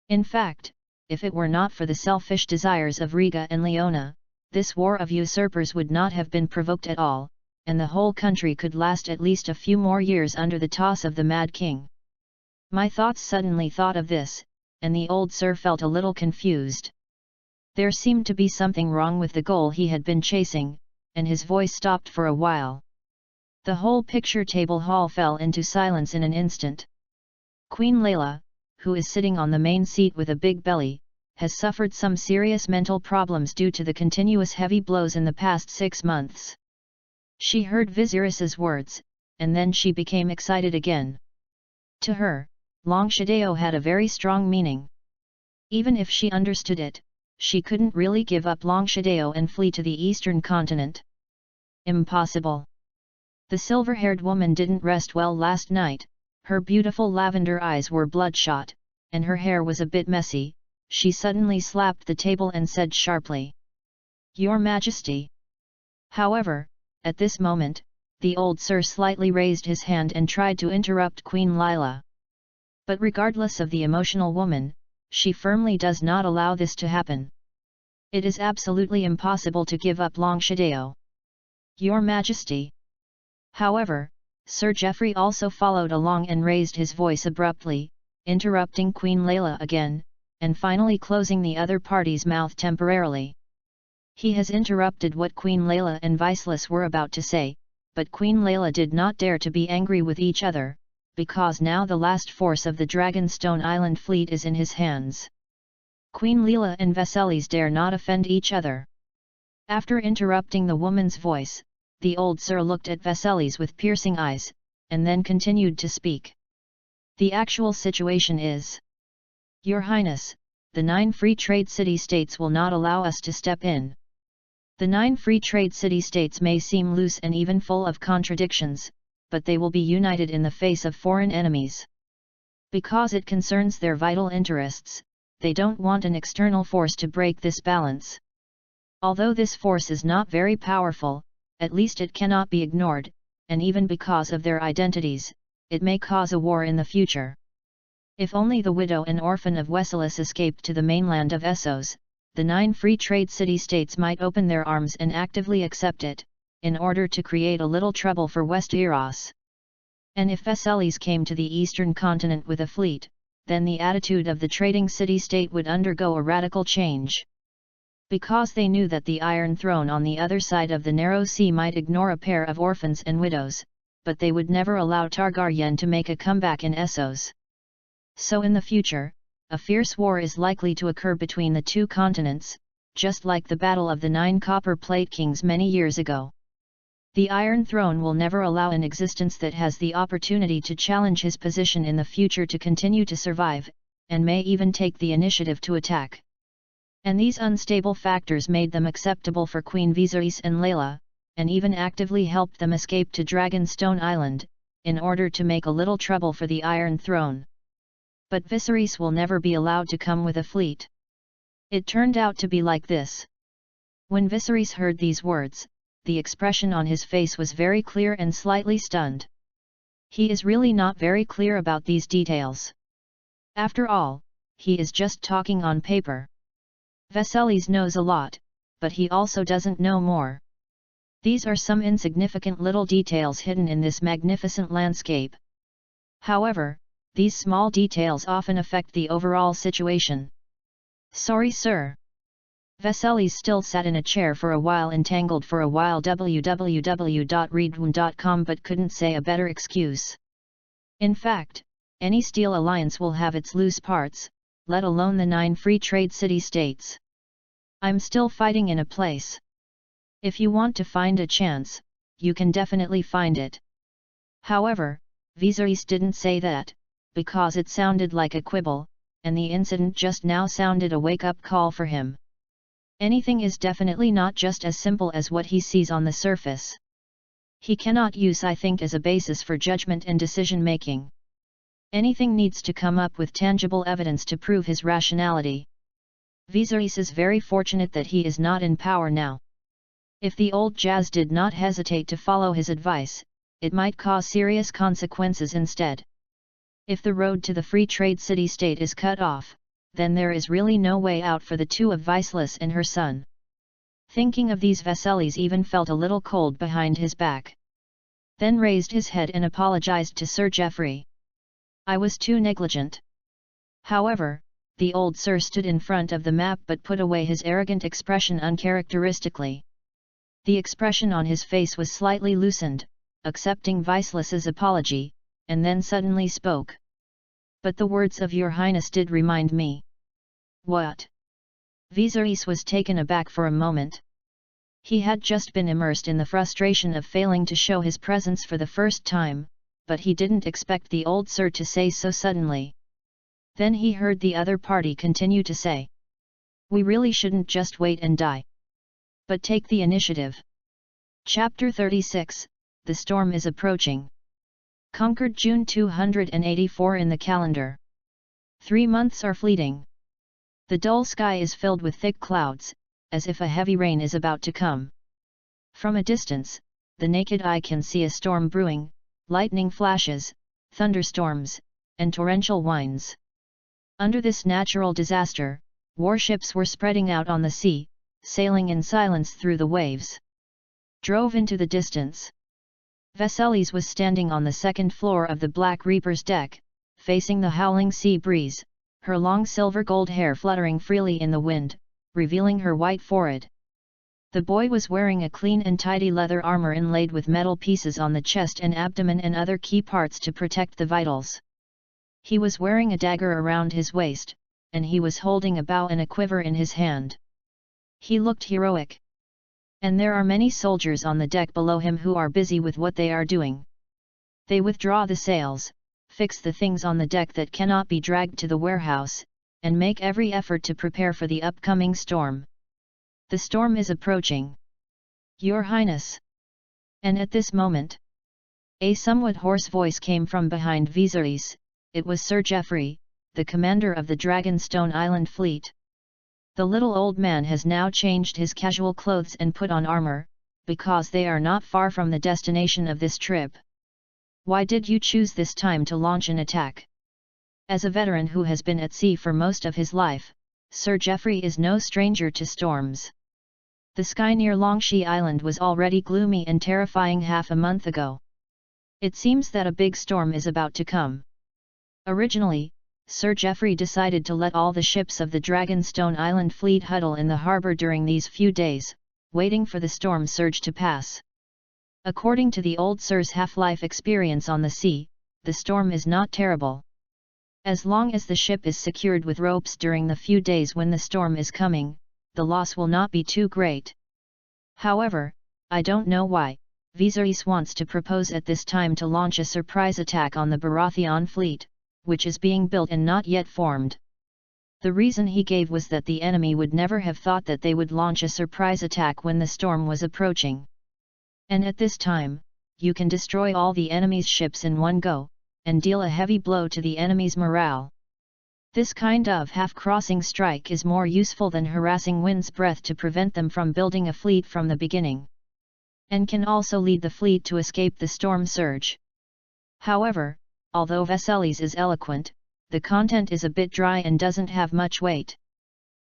In fact, if it were not for the selfish desires of Rhaegar and Leona, this war of usurpers would not have been provoked at all, and the whole country could last at least a few more years under the toss of the Mad King. My thoughts suddenly thought of this, and the old Sir felt a little confused. There seemed to be something wrong with the goal he had been chasing, and his voice stopped for a while. The whole picture table hall fell into silence in an instant. Queen Layla, who is sitting on the main seat with a big belly, has suffered some serious mental problems due to the continuous heavy blows in the past 6 months. She heard Viserys's words, and then she became excited again. To her, Longshadeo had a very strong meaning. Even if she understood it, she couldn't really give up Longshadeo and flee to the eastern continent. Impossible. The silver-haired woman didn't rest well last night, her beautiful lavender eyes were bloodshot, and her hair was a bit messy. She suddenly slapped the table and said sharply, "Your Majesty." However, at this moment, the old Sir slightly raised his hand and tried to interrupt Queen Lila. But regardless of the emotional woman, she firmly does not allow this to happen. It is absolutely impossible to give up Longshadeo. Your Majesty. However, Sir Geoffrey also followed along and raised his voice abruptly, interrupting Queen Layla again, and finally closing the other party's mouth temporarily. He has interrupted what Queen Layla and Viserys were about to say, but Queen Layla did not dare to be angry with each other, because now the last force of the Dragonstone Island fleet is in his hands. Queen Layla and Viserys dare not offend each other. After interrupting the woman's voice, the old Sir looked at Viserys with piercing eyes, and then continued to speak. The actual situation is, Your Highness, the 9 free trade city-states will not allow us to step in. The 9 free trade city-states may seem loose and even full of contradictions, but they will be united in the face of foreign enemies. Because it concerns their vital interests, they don't want an external force to break this balance. Although this force is not very powerful, at least it cannot be ignored, and even because of their identities, it may cause a war in the future. If only the widow and orphan of Westeros escaped to the mainland of Essos, the 9 free trade city-states might open their arms and actively accept it, in order to create a little trouble for Westeros. And if Viserys came to the eastern continent with a fleet, then the attitude of the trading city-state would undergo a radical change. Because they knew that the Iron Throne on the other side of the narrow sea might ignore a pair of orphans and widows, but they would never allow Targaryen to make a comeback in Essos. So in the future, a fierce war is likely to occur between the 2 continents, just like the Battle of the 9 Copper Plate Kings many years ago. The Iron Throne will never allow an existence that has the opportunity to challenge his position in the future to continue to survive, and may even take the initiative to attack. And these unstable factors made them acceptable for Queen Viserys and Layla, and even actively helped them escape to Dragonstone Island, in order to make a little trouble for the Iron Throne. But Viserys will never be allowed to come with a fleet. It turned out to be like this. When Viserys heard these words, the expression on his face was very clear and slightly stunned. He is really not very clear about these details. After all, he is just talking on paper. Vasilis knows a lot, but he also doesn't know more. These are some insignificant little details hidden in this magnificent landscape. However, these small details often affect the overall situation. Sorry, sir. Vasilis still sat in a chair for a while, entangled for a while www.readaloud.com, but couldn't say a better excuse. In fact, any steel alliance will have its loose parts, let alone the 9 free trade city-states. I'm still fighting in a place. If you want to find a chance, you can definitely find it. However, Vasilis didn't say that, because it sounded like a quibble, and the incident just now sounded a wake-up call for him. Anything is definitely not just as simple as what he sees on the surface. He cannot use "I think" as a basis for judgment and decision-making. Anything needs to come up with tangible evidence to prove his rationality. Vasilis is very fortunate that he is not in power now. If the old Jazz did not hesitate to follow his advice, it might cause serious consequences instead. If the road to the free trade city-state is cut off, then there is really no way out for the two of Vasilis and her son. Thinking of these, Vasilis even felt a little cold behind his back. Then raised his head and apologized to Sir Geoffrey. I was too negligent. However, the old Sir stood in front of the map but put away his arrogant expression uncharacteristically. The expression on his face was slightly loosened, accepting Vasilis's apology, and then suddenly spoke. But the words of your highness did remind me. What? Vasilis was taken aback for a moment. He had just been immersed in the frustration of failing to show his presence for the first time, but he didn't expect the old Sir to say so suddenly. Then he heard the other party continue to say. We really shouldn't just wait and die, but take the initiative. Chapter 36, The Storm is Approaching. Conquered June 284 in the calendar. 3 months are fleeting. The dull sky is filled with thick clouds, as if a heavy rain is about to come. From a distance, the naked eye can see a storm brewing, lightning flashes, thunderstorms, and torrential winds. Under this natural disaster, warships were spreading out on the sea, sailing in silence through the waves. Drove into the distance. Vasilis was standing on the second floor of the Black Reaper's deck, facing the howling sea breeze, her long silver-gold hair fluttering freely in the wind, revealing her white forehead. The boy was wearing a clean and tidy leather armor inlaid with metal pieces on the chest and abdomen and other key parts to protect the vitals. He was wearing a dagger around his waist, and he was holding a bow and a quiver in his hand. He looked heroic. And there are many soldiers on the deck below him who are busy with what they are doing. They withdraw the sails, fix the things on the deck that cannot be dragged to the warehouse, and make every effort to prepare for the upcoming storm. The storm is approaching. Your Highness. And at this moment, a somewhat hoarse voice came from behind Vasilis. It was Sir Geoffrey, the commander of the Dragonstone Island fleet. The little old man has now changed his casual clothes and put on armor, because they are not far from the destination of this trip. Why did you choose this time to launch an attack? As a veteran who has been at sea for most of his life, Sir Geoffrey is no stranger to storms. The sky near Longshi Island was already gloomy and terrifying half a month ago. It seems that a big storm is about to come. Originally, Sir Geoffrey decided to let all the ships of the Dragonstone Island fleet huddle in the harbour during these few days, waiting for the storm surge to pass. According to the old Sir's half-life experience on the sea, the storm is not terrible. As long as the ship is secured with ropes during the few days when the storm is coming, the loss will not be too great. However, I don't know why, Vasilis wants to propose at this time to launch a surprise attack on the Baratheon fleet, which is being built and not yet formed. The reason he gave was that the enemy would never have thought that they would launch a surprise attack when the storm was approaching. And at this time, you can destroy all the enemy's ships in one go, and deal a heavy blow to the enemy's morale. This kind of half-crossing strike is more useful than harassing Wind's Breath to prevent them from building a fleet from the beginning. and can also lead the fleet to escape the storm surge. However, although Vesali's is eloquent, the content is a bit dry and doesn't have much weight.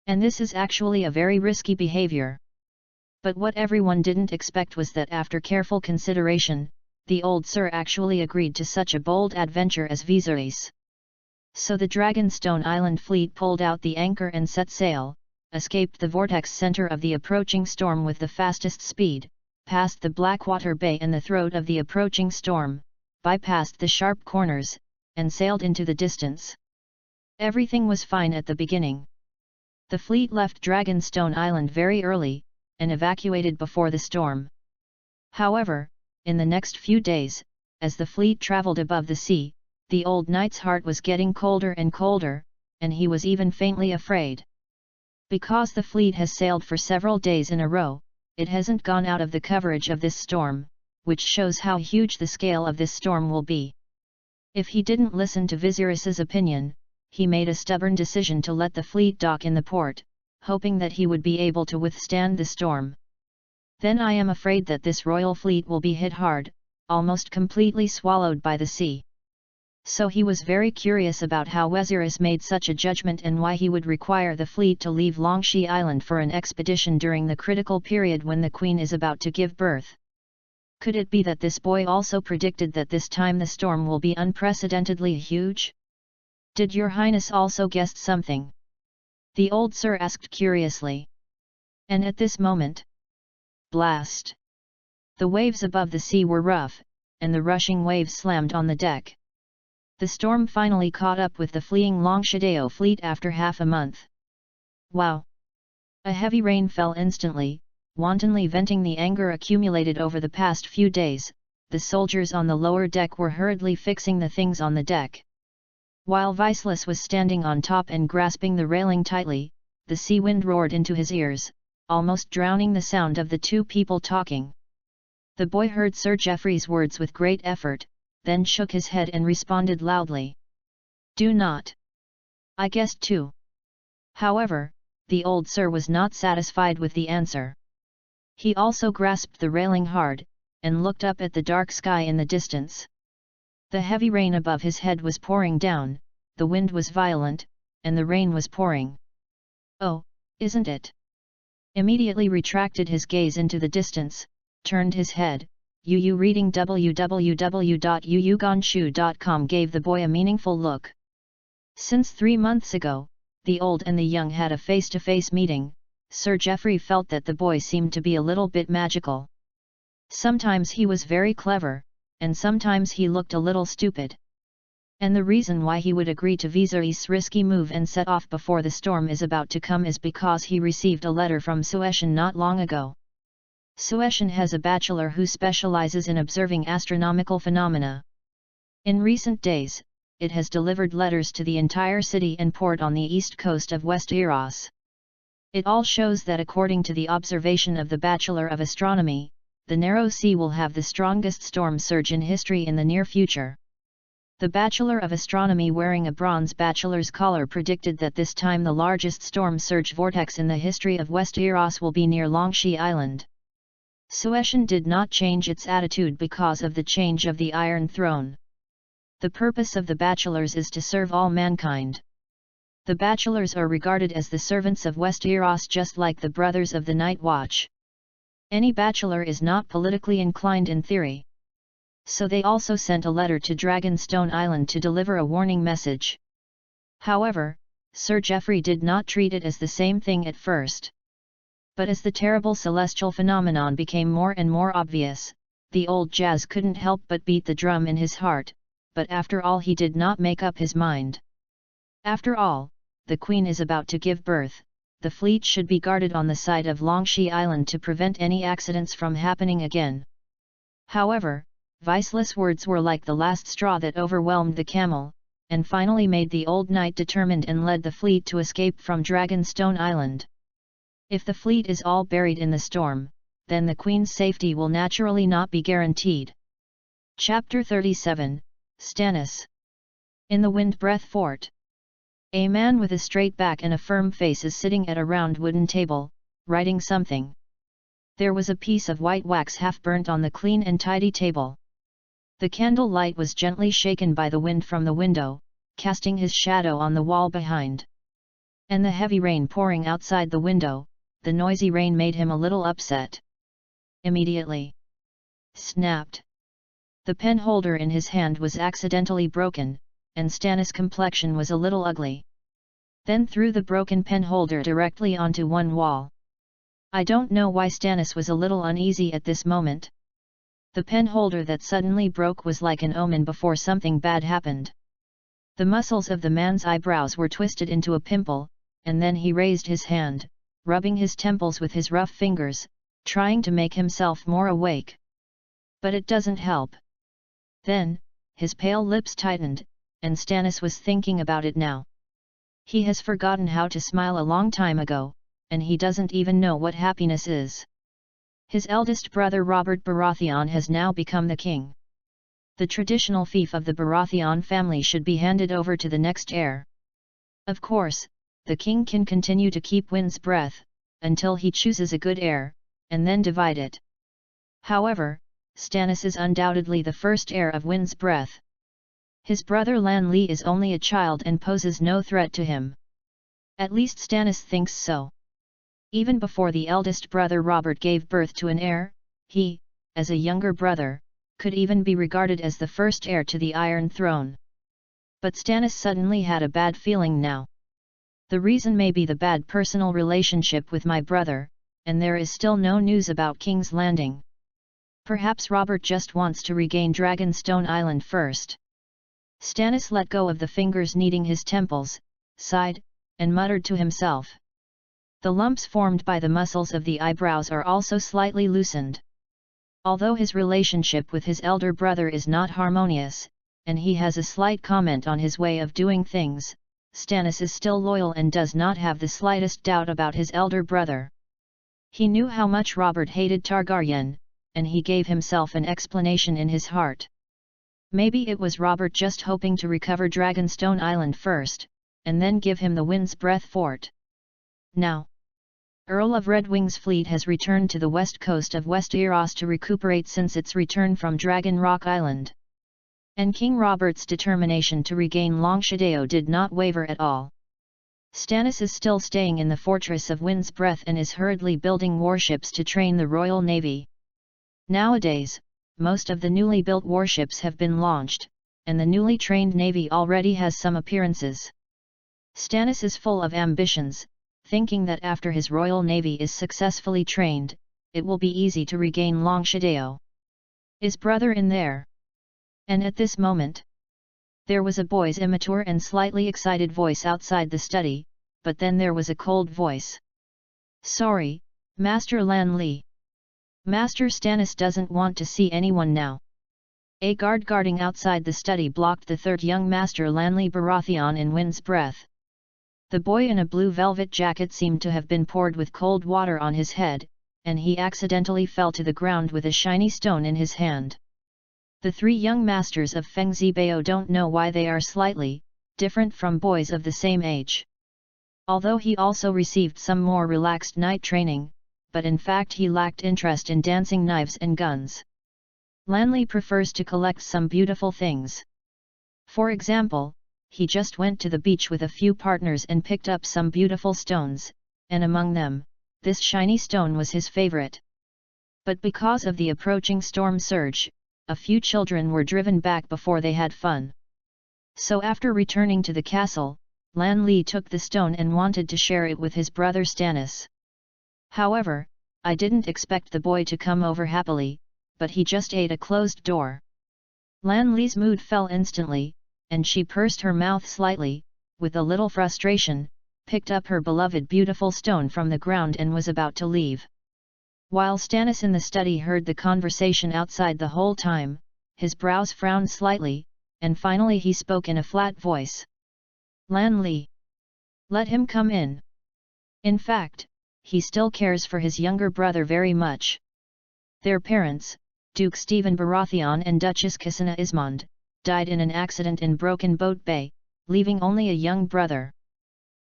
And this is actually a very risky behavior. But what everyone didn't expect was that after careful consideration, the old sir actually agreed to such a bold adventure as Viserys. So the Dragonstone Island fleet pulled out the anchor and set sail, escaped the vortex center of the approaching storm with the fastest speed, passed the Blackwater Bay and the throat of the approaching storm, bypassed the sharp corners, and sailed into the distance. Everything was fine at the beginning. The fleet left Dragonstone Island very early, and evacuated before the storm. However, in the next few days, as the fleet traveled above the sea, the old knight's heart was getting colder and colder, and he was even faintly afraid. Because the fleet has sailed for several days in a row, it hasn't gone out of the coverage of this storm, which shows how huge the scale of this storm will be. If he didn't listen to Viserys's opinion, he made a stubborn decision to let the fleet dock in the port, hoping that he would be able to withstand the storm. Then I am afraid that this royal fleet will be hit hard, almost completely swallowed by the sea. So he was very curious about how Viserys made such a judgment and why he would require the fleet to leave Longshee Island for an expedition during the critical period when the Queen is about to give birth. Could it be that this boy also predicted that this time the storm will be unprecedentedly huge? Did your highness also guess something? The old sir asked curiously. And at this moment, blast! The waves above the sea were rough, and the rushing waves slammed on the deck. The storm finally caught up with the fleeing Longshadeo fleet after half a month. Wow! A heavy rain fell instantly, wantonly venting the anger accumulated over the past few days. The soldiers on the lower deck were hurriedly fixing the things on the deck. While Viserys was standing on top and grasping the railing tightly, the sea wind roared into his ears, almost drowning the sound of the two people talking. The boy heard Sir Geoffrey's words with great effort, then shook his head and responded loudly. "Do not. I guessed too." However, the old sir was not satisfied with the answer. He also grasped the railing hard, and looked up at the dark sky in the distance. The heavy rain above his head was pouring down, the wind was violent, and the rain was pouring. "Oh, isn't it?" Immediately retracted his gaze into the distance, turned his head. Yu reading www.yuyugonshu.com gave the boy a meaningful look. Since 3 months ago, the old and the young had a face-to-face meeting. Sir Geoffrey felt that the boy seemed to be a little bit magical. Sometimes he was very clever, and sometimes he looked a little stupid. And the reason why he would agree to Viserys' risky move and set off before the storm is about to come is because he received a letter from Suession not long ago. Suession has a bachelor who specializes in observing astronomical phenomena. In recent days, it has delivered letters to the entire city and port on the east coast of Westeros. It all shows that according to the observation of the Bachelor of Astronomy, the Narrow Sea will have the strongest storm surge in history in the near future. The Bachelor of Astronomy wearing a bronze bachelor's collar predicted that this time the largest storm surge vortex in the history of Westeros will be near Longshee Island. Suession did not change its attitude because of the change of the Iron Throne. The purpose of the Bachelors is to serve all mankind. The Bachelors are regarded as the servants of Westeros just like the Brothers of the Night Watch. Any bachelor is not politically inclined in theory. So they also sent a letter to Dragonstone Island to deliver a warning message. However, Sir Geoffrey did not treat it as the same thing at first. But as the terrible celestial phenomenon became more and more obvious, the old Jazz couldn't help but beat the drum in his heart, but after all he did not make up his mind. After all, the Queen is about to give birth, the fleet should be guarded on the side of Longshee Island to prevent any accidents from happening again. However, Viserys' words were like the last straw that overwhelmed the camel, and finally made the old knight determined and led the fleet to escape from Dragonstone Island. If the fleet is all buried in the storm, then the Queen's safety will naturally not be guaranteed. Chapter 37, Stannis. In the Windbreath Fort. A man with a straight back and a firm face is sitting at a round wooden table, writing something. There was a piece of white wax half burnt on the clean and tidy table. The candle light was gently shaken by the wind from the window, casting his shadow on the wall behind. And the heavy rain pouring outside the window, the noisy rain made him a little upset. Immediately. Snapped. The pen holder in his hand was accidentally broken, and Stannis' complexion was a little ugly. Then threw the broken pen holder directly onto one wall. I don't know why Stannis was a little uneasy at this moment. The pen holder that suddenly broke was like an omen before something bad happened. The muscles of the man's eyebrows were twisted into a pimple, and then he raised his hand, rubbing his temples with his rough fingers, trying to make himself more awake. But it doesn't help. Then, his pale lips tightened, and Stannis was thinking about it now. He has forgotten how to smile a long time ago, and he doesn't even know what happiness is. His eldest brother Robert Baratheon has now become the king. The traditional fief of the Baratheon family should be handed over to the next heir. Of course, the king can continue to keep Wind's Breath, until he chooses a good heir, and then divide it. However, Stannis is undoubtedly the first heir of Wind's Breath. His brother Lanley is only a child and poses no threat to him. At least Stannis thinks so. Even before the eldest brother Robert gave birth to an heir, he, as a younger brother, could even be regarded as the first heir to the Iron Throne. But Stannis suddenly had a bad feeling now. The reason may be the bad personal relationship with my brother, and there is still no news about King's Landing. Perhaps Robert just wants to regain Dragonstone Island first. Stannis let go of the fingers kneading his temples, sighed, and muttered to himself. The lumps formed by the muscles of the eyebrows are also slightly loosened. Although his relationship with his elder brother is not harmonious, and he has a slight comment on his way of doing things, Stannis is still loyal and does not have the slightest doubt about his elder brother. He knew how much Robert hated Targaryen, and he gave himself an explanation in his heart. Maybe it was Robert just hoping to recover Dragonstone Island first, and then give him the Wind's Breath fort. Now, Earl of Red Wing's fleet has returned to the west coast of Westeros to recuperate since its return from Dragon Rock Island. And King Robert's determination to regain Longshadeo did not waver at all. Stannis is still staying in the fortress of Wind's Breath and is hurriedly building warships to train the Royal Navy. Nowadays, most of the newly built warships have been launched, and the newly trained navy already has some appearances. Stannis is full of ambitions, thinking that after his Royal Navy is successfully trained, it will be easy to regain Longshadeo. Is brother in there? And at this moment, there was a boy's immature and slightly excited voice outside the study, but then there was a cold voice. Sorry, Master Lanley. Master Stannis doesn't want to see anyone now. A guard guarding outside the study blocked the third young Master Lanley Baratheon in Wind's Breath. The boy in a blue velvet jacket seemed to have been poured with cold water on his head, and he accidentally fell to the ground with a shiny stone in his hand. The three young masters of Fengzibao don't know why they are slightly different from boys of the same age. Although he also received some more relaxed night training, but in fact he lacked interest in dancing knives and guns. Lanley prefers to collect some beautiful things. For example, he just went to the beach with a few partners and picked up some beautiful stones, and among them, this shiny stone was his favorite. But because of the approaching storm surge, a few children were driven back before they had fun. So after returning to the castle, Lanley took the stone and wanted to share it with his brother Stannis. However, I didn't expect the boy to come over happily, but he just ate a closed door. Lanley's mood fell instantly, and she pursed her mouth slightly, with a little frustration, picked up her beloved beautiful stone from the ground and was about to leave. While Stannis in the study heard the conversation outside the whole time, his brows frowned slightly, and finally he spoke in a flat voice. Lanley! Let him come in. In fact, he still cares for his younger brother very much. Their parents, Duke Stephen Baratheon and Duchess Cassina Ismond, died in an accident in Broken Boat Bay, leaving only a young brother.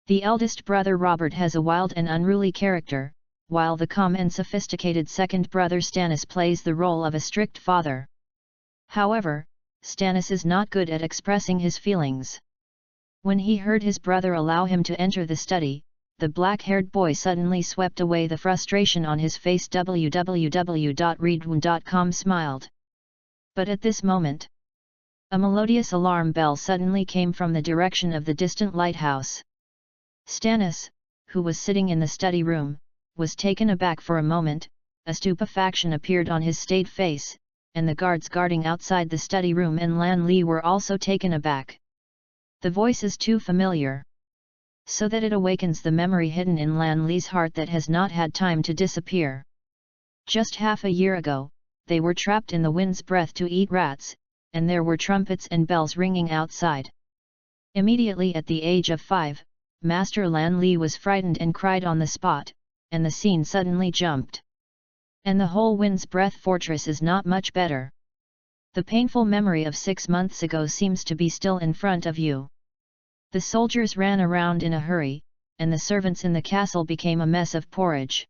The eldest brother Robert has a wild and unruly character, while the calm and sophisticated second brother Stannis plays the role of a strict father. However, Stannis is not good at expressing his feelings. When he heard his brother allow him to enter the study, the black-haired boy suddenly swept away the frustration on his face. www.readaloud.com smiled. But at this moment, a melodious alarm bell suddenly came from the direction of the distant lighthouse. Stannis, who was sitting in the study room, was taken aback for a moment. A stupefaction appeared on his staid face, and the guards guarding outside the study room and Lan Li were also taken aback. The voice is too familiar, so that it awakens the memory hidden in Lan Li's heart that has not had time to disappear. Just half a year ago, they were trapped in the wind's breath to eat rats, and there were trumpets and bells ringing outside. Immediately at the age of 5, Master Lan Li was frightened and cried on the spot, and the scene suddenly jumped. And the whole wind's breath fortress is not much better. The painful memory of 6 months ago seems to be still in front of you. The soldiers ran around in a hurry, and the servants in the castle became a mess of porridge.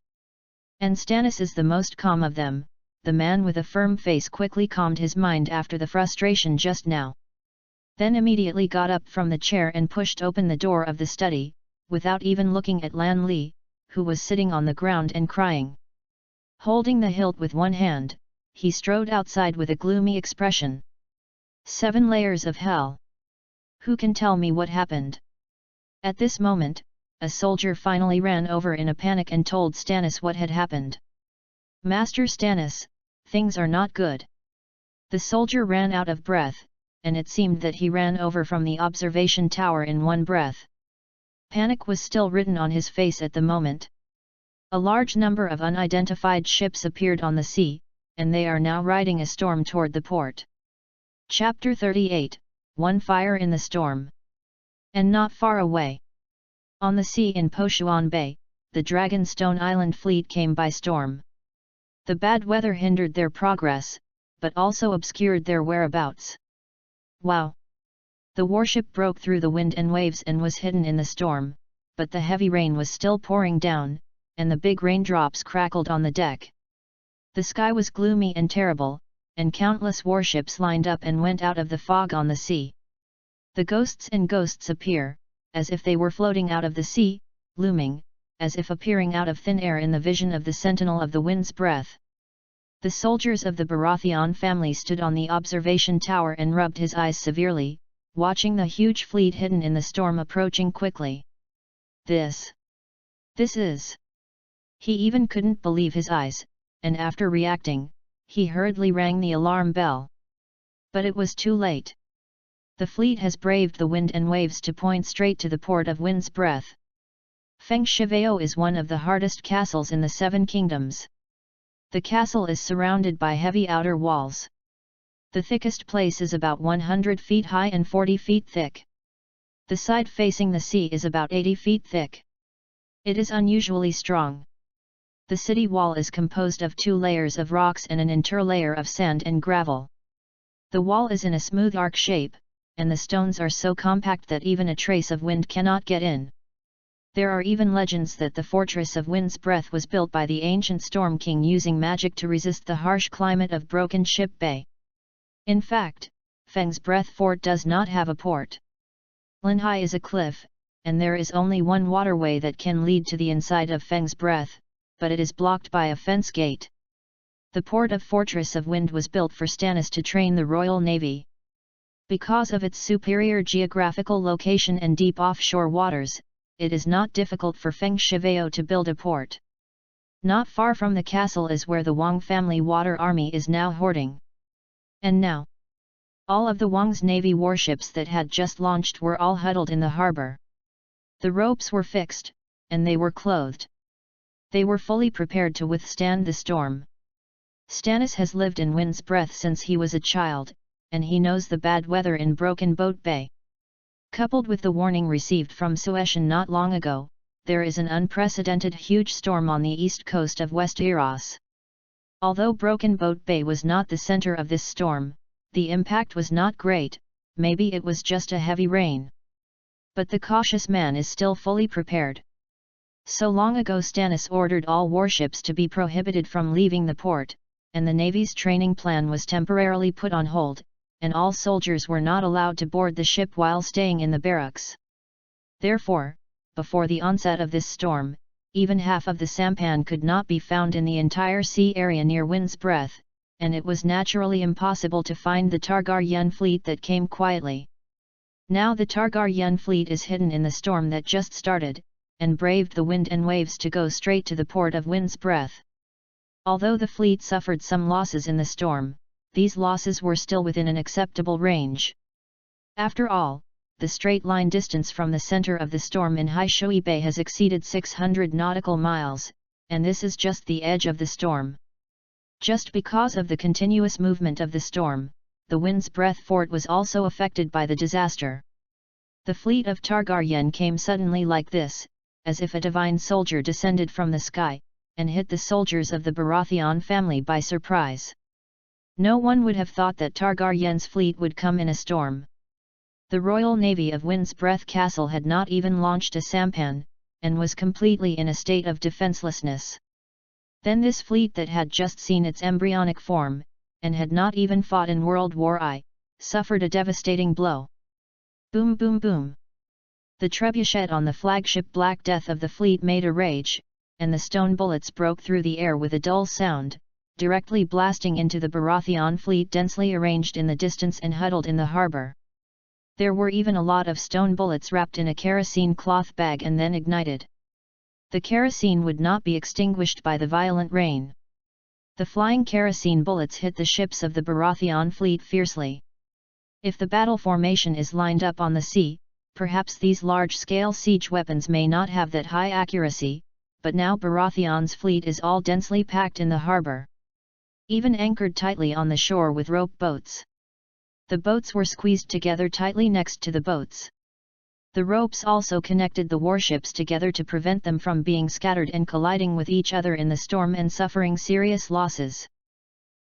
And Stannis is the most calm of them. The man with a firm face quickly calmed his mind after the frustration just now. Then immediately got up from the chair and pushed open the door of the study, without even looking at Lan Li, who was sitting on the ground and crying. Holding the hilt with one hand, he strode outside with a gloomy expression. 7 layers of hell. Who can tell me what happened? At this moment, a soldier finally ran over in a panic and told Stannis what had happened. Master Stannis, things are not good. The soldier ran out of breath, and it seemed that he ran over from the observation tower in one breath. Panic was still written on his face at the moment. A large number of unidentified ships appeared on the sea, and they are now riding a storm toward the port. Chapter 38, One Fire in the Storm. And not far away, on the sea in Poshuan Bay, the Dragonstone Island fleet came by storm. The bad weather hindered their progress, but also obscured their whereabouts. Wow! The warship broke through the wind and waves and was hidden in the storm, but the heavy rain was still pouring down, and the big raindrops crackled on the deck. The sky was gloomy and terrible, and countless warships lined up and went out of the fog on the sea. The ghosts and ghosts appear, as if they were floating out of the sea, looming, as if appearing out of thin air in the vision of the sentinel of the wind's breath. The soldiers of the Baratheon family stood on the observation tower and rubbed his eyes severely, watching the huge fleet hidden in the storm approaching quickly. This is... He even couldn't believe his eyes, and after reacting, he hurriedly rang the alarm bell. But it was too late. The fleet has braved the wind and waves to point straight to the port of Wind's Breath. Feng Shiveo is one of the hardest castles in the 7 kingdoms. The castle is surrounded by heavy outer walls. The thickest place is about 100 feet high and 40 feet thick. The side facing the sea is about 80 feet thick. It is unusually strong. The city wall is composed of 2 layers of rocks and an interlayer of sand and gravel. The wall is in a smooth arc shape, and the stones are so compact that even a trace of wind cannot get in. There are even legends that the fortress of Wind's Breath was built by the ancient Storm King using magic to resist the harsh climate of Broken Ship Bay. In fact, Feng's Breath Fort does not have a port. Linhai is a cliff, and there is only one waterway that can lead to the inside of Feng's Breath, but it is blocked by a fence gate. The port of Fortress of Wind was built for Stannis to train the Royal Navy. Because of its superior geographical location and deep offshore waters, it is not difficult for Feng Shiveo to build a port. Not far from the castle is where the Wang family water army is now hoarding. And now, all of the Wang's navy warships that had just launched were all huddled in the harbor. The ropes were fixed, and they were clothed. They were fully prepared to withstand the storm. Stannis has lived in Wind's Breath since he was a child, and he knows the bad weather in Broken Boat Bay. Coupled with the warning received from Sueshan not long ago, there is an unprecedented huge storm on the east coast of Westeros. Although Broken Boat Bay was not the center of this storm, the impact was not great, maybe it was just a heavy rain. But the cautious man is still fully prepared. So long ago Stannis ordered all warships to be prohibited from leaving the port, and the Navy's training plan was temporarily put on hold, and all soldiers were not allowed to board the ship while staying in the barracks. Therefore, before the onset of this storm, even half of the sampan could not be found in the entire sea area near Wind's Breath, and it was naturally impossible to find the Targaryen fleet that came quietly. Now the Targaryen fleet is hidden in the storm that just started, and braved the wind and waves to go straight to the port of Wind's Breath. Although the fleet suffered some losses in the storm, these losses were still within an acceptable range. After all, the straight-line distance from the center of the storm in Haishui Bay has exceeded 600 nautical miles, and this is just the edge of the storm. Just because of the continuous movement of the storm, the Wind's Breath fort was also affected by the disaster. The fleet of Targaryen came suddenly like this, as if a divine soldier descended from the sky, and hit the soldiers of the Baratheon family by surprise. No one would have thought that Targaryen's fleet would come in a storm. The Royal Navy of Wind's Breath Castle had not even launched a sampan, and was completely in a state of defenselessness. Then this fleet that had just seen its embryonic form, and had not even fought in World War I, suffered a devastating blow. Boom boom boom. The trebuchet on the flagship Black Death of the fleet made a rage, and the stone bullets broke through the air with a dull sound, directly blasting into the Baratheon fleet densely arranged in the distance and huddled in the harbor. There were even a lot of stone bullets wrapped in a kerosene cloth bag and then ignited. The kerosene would not be extinguished by the violent rain. The flying kerosene bullets hit the ships of the Baratheon fleet fiercely. If the battle formation is lined up on the sea, perhaps these large-scale siege weapons may not have that high accuracy, but now Baratheon's fleet is all densely packed in the harbor. Even anchored tightly on the shore with rope boats. The boats were squeezed together tightly next to the boats. The ropes also connected the warships together to prevent them from being scattered and colliding with each other in the storm and suffering serious losses.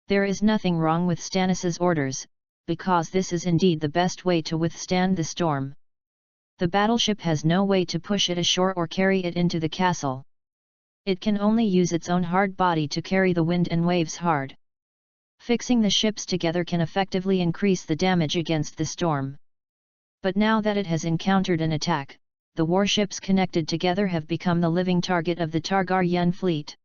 There is nothing wrong with Stannis's orders, because this is indeed the best way to withstand the storm. The battleship has no way to push it ashore or carry it into the castle. It can only use its own hard body to carry the wind and waves hard. Fixing the ships together can effectively increase the damage against the storm. But now that it has encountered an attack, the warships connected together have become the living target of the Targaryen fleet.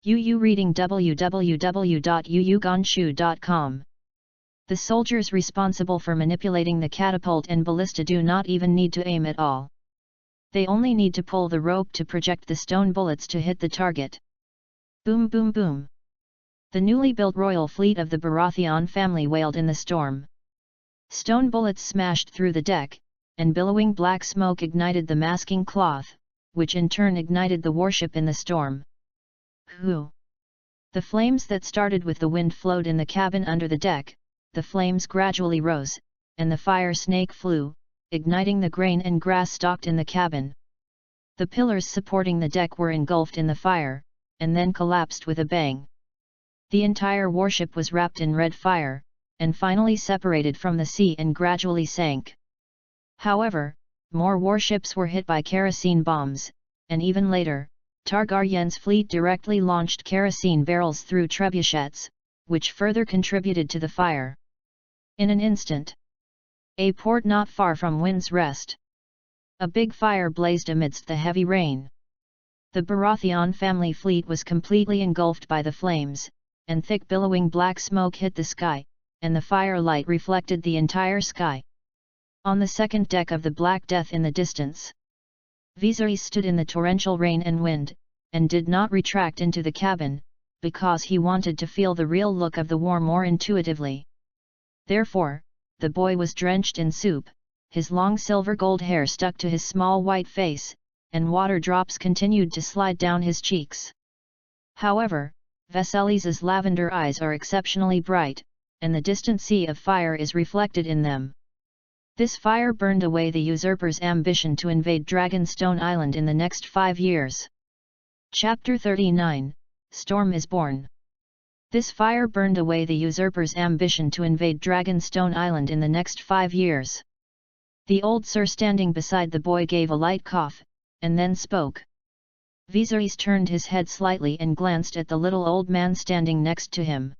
Reading www.uuganshu.com. The soldiers responsible for manipulating the catapult and ballista do not even need to aim at all. They only need to pull the rope to project the stone bullets to hit the target. Boom boom boom. The newly built royal fleet of the Baratheon family wailed in the storm. Stone bullets smashed through the deck, and billowing black smoke ignited the masking cloth, which in turn ignited the warship in the storm. Hoo! The flames that started with the wind flowed in the cabin under the deck, the flames gradually rose, and the fire snake flew, igniting the grain and grass stalked in the cabin. The pillars supporting the deck were engulfed in the fire, and then collapsed with a bang. The entire warship was wrapped in red fire, and finally separated from the sea and gradually sank. However, more warships were hit by kerosene bombs, and even later, Targaryen's fleet directly launched kerosene barrels through trebuchets, which further contributed to the fire. In an instant, a port not far from Wind's Rest, a big fire blazed amidst the heavy rain. The Baratheon family fleet was completely engulfed by the flames, and thick billowing black smoke hit the sky, and the firelight reflected the entire sky. On the second deck of the Black Death in the distance, Viserys stood in the torrential rain and wind, and did not retract into the cabin, because he wanted to feel the real look of the war more intuitively. Therefore, the boy was drenched in soup, his long silver-gold hair stuck to his small white face, and water drops continued to slide down his cheeks. However, Viserys's lavender eyes are exceptionally bright, and the distant sea of fire is reflected in them. This fire burned away the usurper's ambition to invade Dragonstone Island in the next 5 years. Chapter 39, Storm is Born. This fire burned away the usurper's ambition to invade Dragonstone Island in the next 5 years. The old sir standing beside the boy gave a light cough, and then spoke. Viserys turned his head slightly and glanced at the little old man standing next to him.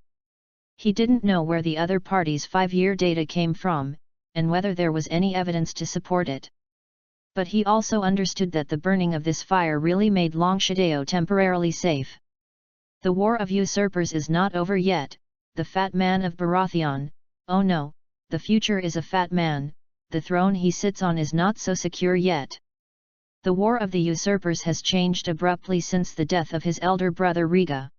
He didn't know where the other party's 5-year data came from, and whether there was any evidence to support it. But he also understood that the burning of this fire really made Longshadeo temporarily safe. The war of usurpers is not over yet, the fat man of Baratheon, oh no, the future is a fat man, the throne he sits on is not so secure yet. The war of the usurpers has changed abruptly since the death of his elder brother Rhaega.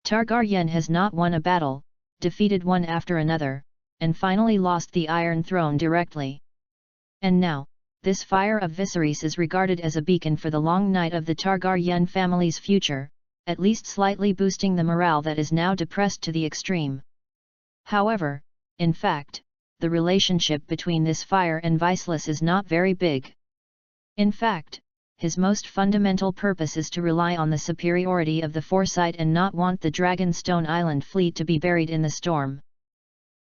Targaryen has not won a battle, defeated one after another, and finally lost the Iron Throne directly. And now, this fire of Viserys is regarded as a beacon for the long night of the Targaryen family's future, at least slightly boosting the morale that is now depressed to the extreme. However, in fact, the relationship between this fire and Viserys is not very big. In fact, his most fundamental purpose is to rely on the superiority of the foresight and not want the Dragonstone Island fleet to be buried in the storm.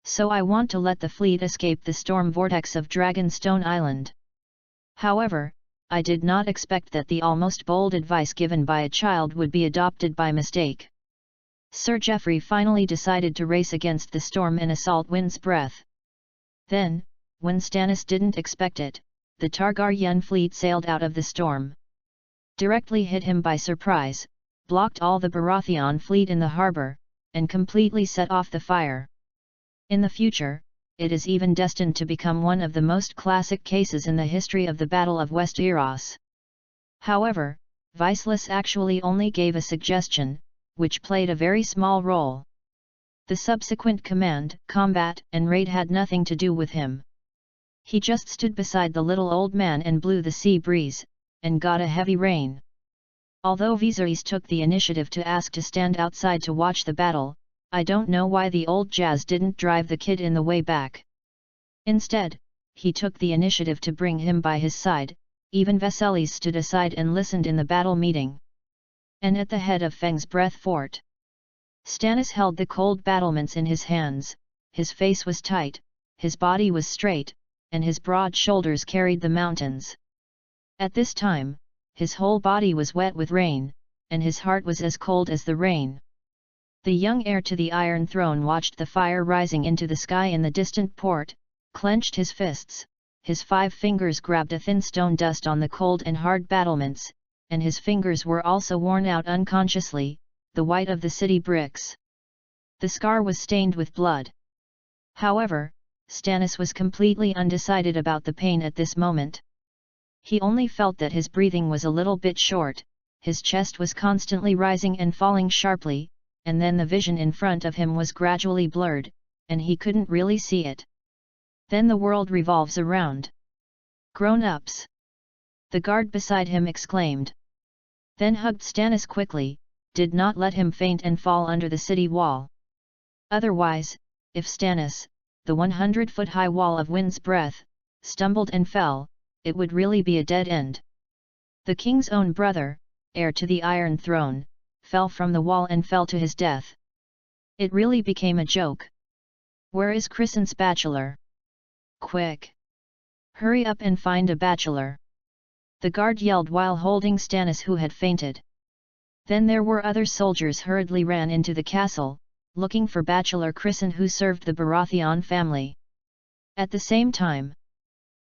So I want to let the fleet escape the storm vortex of Dragonstone Island. However, I did not expect that the almost bold advice given by a child would be adopted by mistake. Sir Geoffrey finally decided to race against the storm and assault Wind's Breath. Then, when Stannis didn't expect it, the Targaryen fleet sailed out of the storm. Directly hit him by surprise, blocked all the Baratheon fleet in the harbour, and completely set off the fire. In the future, it is even destined to become one of the most classic cases in the history of the Battle of Westeros. However, Viserys actually only gave a suggestion, which played a very small role. The subsequent command, combat, and raid had nothing to do with him. He just stood beside the little old man and blew the sea breeze, and got a heavy rain. Although Viserys took the initiative to ask to stand outside to watch the battle, I don't know why the old Jazz didn't drive the kid in the way back. Instead, he took the initiative to bring him by his side. Even Viserys stood aside and listened in the battle meeting. And at the head of Feng's Breath Fort, Stannis held the cold battlements in his hands, his face was tight, his body was straight, and his broad shoulders carried the mountains. At this time, his whole body was wet with rain, and his heart was as cold as the rain. The young heir to the Iron Throne watched the fire rising into the sky in the distant port, clenched his fists, his 5 fingers grabbed a thin stone dust on the cold and hard battlements, and his fingers were also worn out unconsciously, the white of the city bricks. The scar was stained with blood. However, Stannis was completely undecided about the pain at this moment. He only felt that his breathing was a little bit short, his chest was constantly rising and falling sharply, and then the vision in front of him was gradually blurred, and he couldn't really see it. Then the world revolves around. Grown-ups! The guard beside him exclaimed. Then hugged Stannis quickly, did not let him faint and fall under the city wall. Otherwise, if Stannis, the 100-foot-high wall of Wind's Breath, stumbled and fell, it would really be a dead end. The king's own brother, heir to the Iron Throne, fell from the wall and fell to his death. It really became a joke. Where is Crescent's bachelor? Quick! Hurry up and find a bachelor! The guard yelled while holding Stannis, who had fainted. Then there were other soldiers hurriedly ran into the castle, looking for Bachelor Crescent, who served the Baratheon family. At the same time,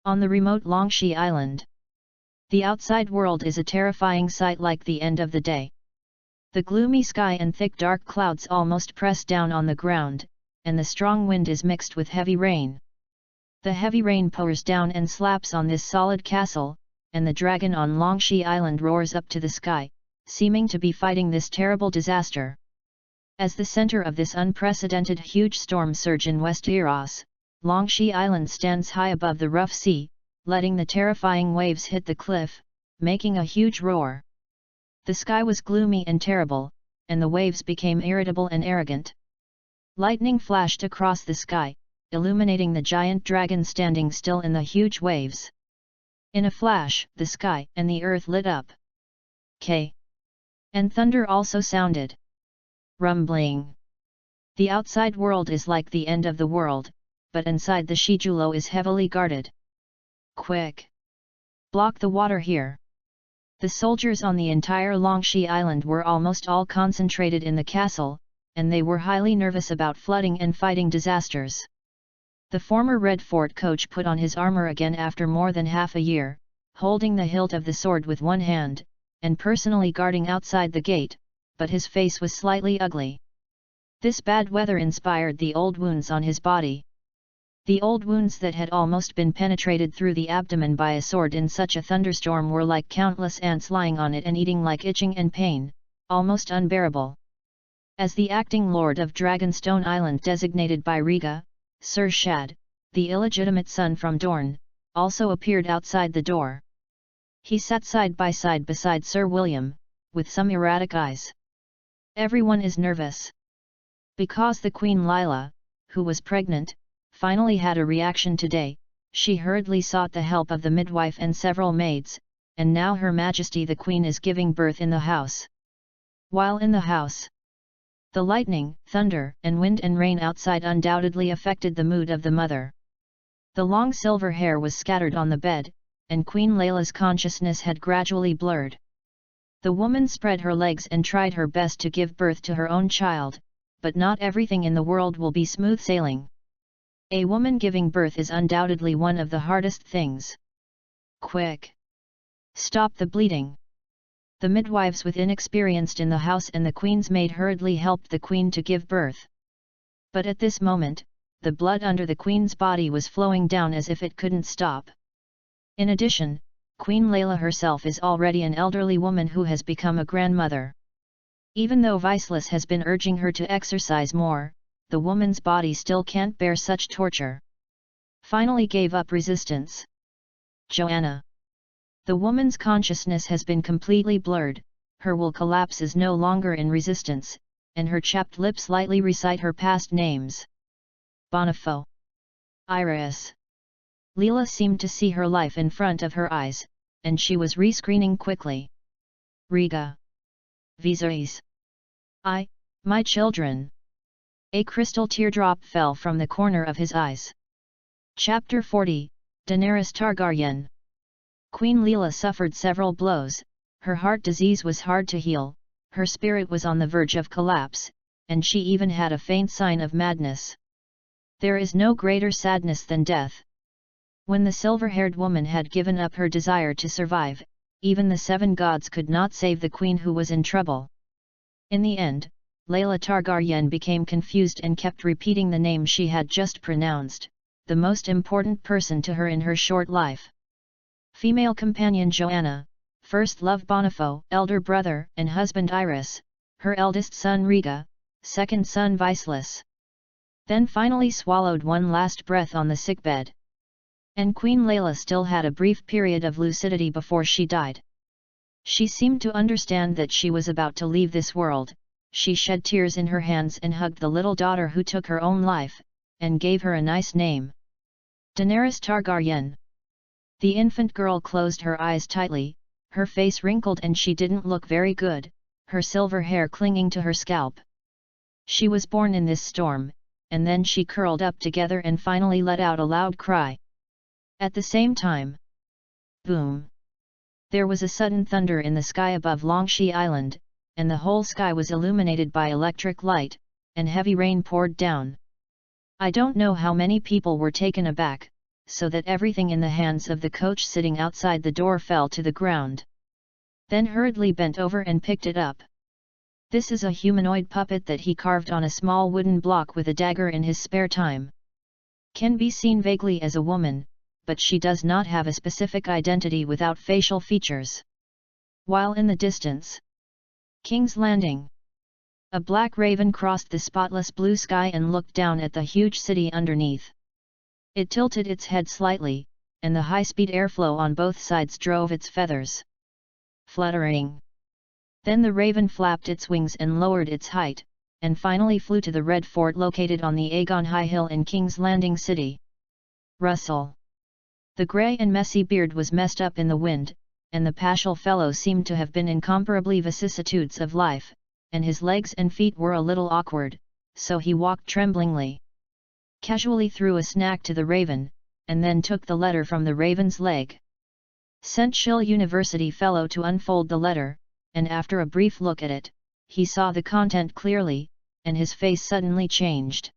on the remote Longshee Island, the outside world is a terrifying sight like the end of the day. The gloomy sky and thick dark clouds almost press down on the ground, and the strong wind is mixed with heavy rain. The heavy rain pours down and slaps on this solid castle, and the dragon on Longshee Island roars up to the sky, seeming to be fighting this terrible disaster. As the center of this unprecedented huge storm surge in Westeros, Longshee Island stands high above the rough sea, letting the terrifying waves hit the cliff, making a huge roar. The sky was gloomy and terrible, and the waves became irritable and arrogant. Lightning flashed across the sky, illuminating the giant dragon standing still in the huge waves. In a flash, the sky and the earth lit up. And thunder also sounded. Rumbling. The outside world is like the end of the world, but inside the Shijulo is heavily guarded. Quick! Block the water here! The soldiers on the entire Longxi Island were almost all concentrated in the castle, and they were highly nervous about flooding and fighting disasters. The former Red Fort coach put on his armor again after more than half a year, holding the hilt of the sword with one hand, and personally guarding outside the gate, but his face was slightly ugly. This bad weather inspired the old wounds on his body. The old wounds that had almost been penetrated through the abdomen by a sword in such a thunderstorm were like countless ants lying on it and eating like itching and pain, almost unbearable. As the acting lord of Dragonstone Island designated by Riga, Sir Shad, the illegitimate son from Dorne, also appeared outside the door. He sat side by side beside Sir William, with some erratic eyes. Everyone is nervous. Because the Queen Lila, who was pregnant, finally had a reaction today, she hurriedly sought the help of the midwife and several maids, and now Her Majesty the Queen is giving birth in the house. While in the house, the lightning, thunder, and wind and rain outside undoubtedly affected the mood of the mother. The long silver hair was scattered on the bed, and Queen Layla's consciousness had gradually blurred. The woman spread her legs and tried her best to give birth to her own child, but not everything in the world will be smooth sailing. A woman giving birth is undoubtedly one of the hardest things. Quick! Stop the bleeding! The midwives with inexperienced in the house and the queen's maid hurriedly helped the queen to give birth. But at this moment, the blood under the queen's body was flowing down as if it couldn't stop. In addition, Queen Layla herself is already an elderly woman who has become a grandmother. Even though Viceless has been urging her to exercise more, the woman's body still can't bear such torture. Finally gave up resistance. Joanna. The woman's consciousness has been completely blurred, her will collapses no longer in resistance, and her chapped lips lightly recite her past names. Bonifo. Iris. Leela seemed to see her life in front of her eyes, and she was rescreening quickly. Riga. Viserys. My children. A crystal teardrop fell from the corner of his eyes. Chapter 40, Daenerys Targaryen. Queen Leela suffered several blows, her heart disease was hard to heal, her spirit was on the verge of collapse, and she even had a faint sign of madness. There is no greater sadness than death. When the silver-haired woman had given up her desire to survive, even the seven gods could not save the queen who was in trouble. In the end, Layla Targaryen became confused and kept repeating the name she had just pronounced, the most important person to her in her short life. Female companion Joanna, first love Bonifo, elder brother and husband Iris, her eldest son Riga, second son Viceless. Then finally swallowed one last breath on the sickbed. And Queen Layla still had a brief period of lucidity before she died. She seemed to understand that she was about to leave this world. She shed tears in her hands and hugged the little daughter who took her own life, and gave her a nice name. Daenerys Targaryen. The infant girl closed her eyes tightly, her face wrinkled and she didn't look very good, her silver hair clinging to her scalp. She was born in this storm, and then she curled up together and finally let out a loud cry. At the same time, boom! There was a sudden thunder in the sky above Longxi Island, and the whole sky was illuminated by electric light, and heavy rain poured down. I don't know how many people were taken aback, so that everything in the hands of the coach sitting outside the door fell to the ground. Then hurriedly bent over and picked it up. This is a humanoid puppet that he carved on a small wooden block with a dagger in his spare time. Can be seen vaguely as a woman, but she does not have a specific identity without facial features. While in the distance, King's Landing. A black raven crossed the spotless blue sky and looked down at the huge city underneath. It tilted its head slightly, and the high-speed airflow on both sides drove its feathers fluttering. Then the raven flapped its wings and lowered its height, and finally flew to the red fort located on the Aegon High Hill in King's Landing City. Rustle. The grey and messy beard was messed up in the wind, and the paschal fellow seemed to have been incomparably vicissitudes of life, and his legs and feet were a little awkward, so he walked tremblingly. Casually threw a snack to the raven, and then took the letter from the raven's leg. Sent Shill University fellow to unfold the letter, and after a brief look at it, he saw the content clearly, and his face suddenly changed.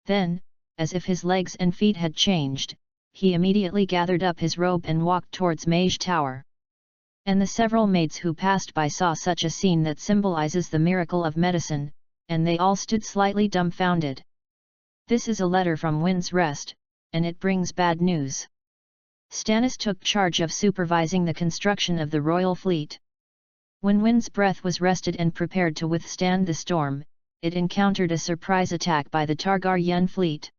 Then, as if his legs and feet had changed, he immediately gathered up his robe and walked towards Mage Tower. And the several maids who passed by saw such a scene that symbolizes the miracle of medicine, and they all stood slightly dumbfounded. This is a letter from Wind's Rest, and it brings bad news. Stannis took charge of supervising the construction of the royal fleet. When Wind's breath was rested and prepared to withstand the storm, it encountered a surprise attack by the Targaryen fleet.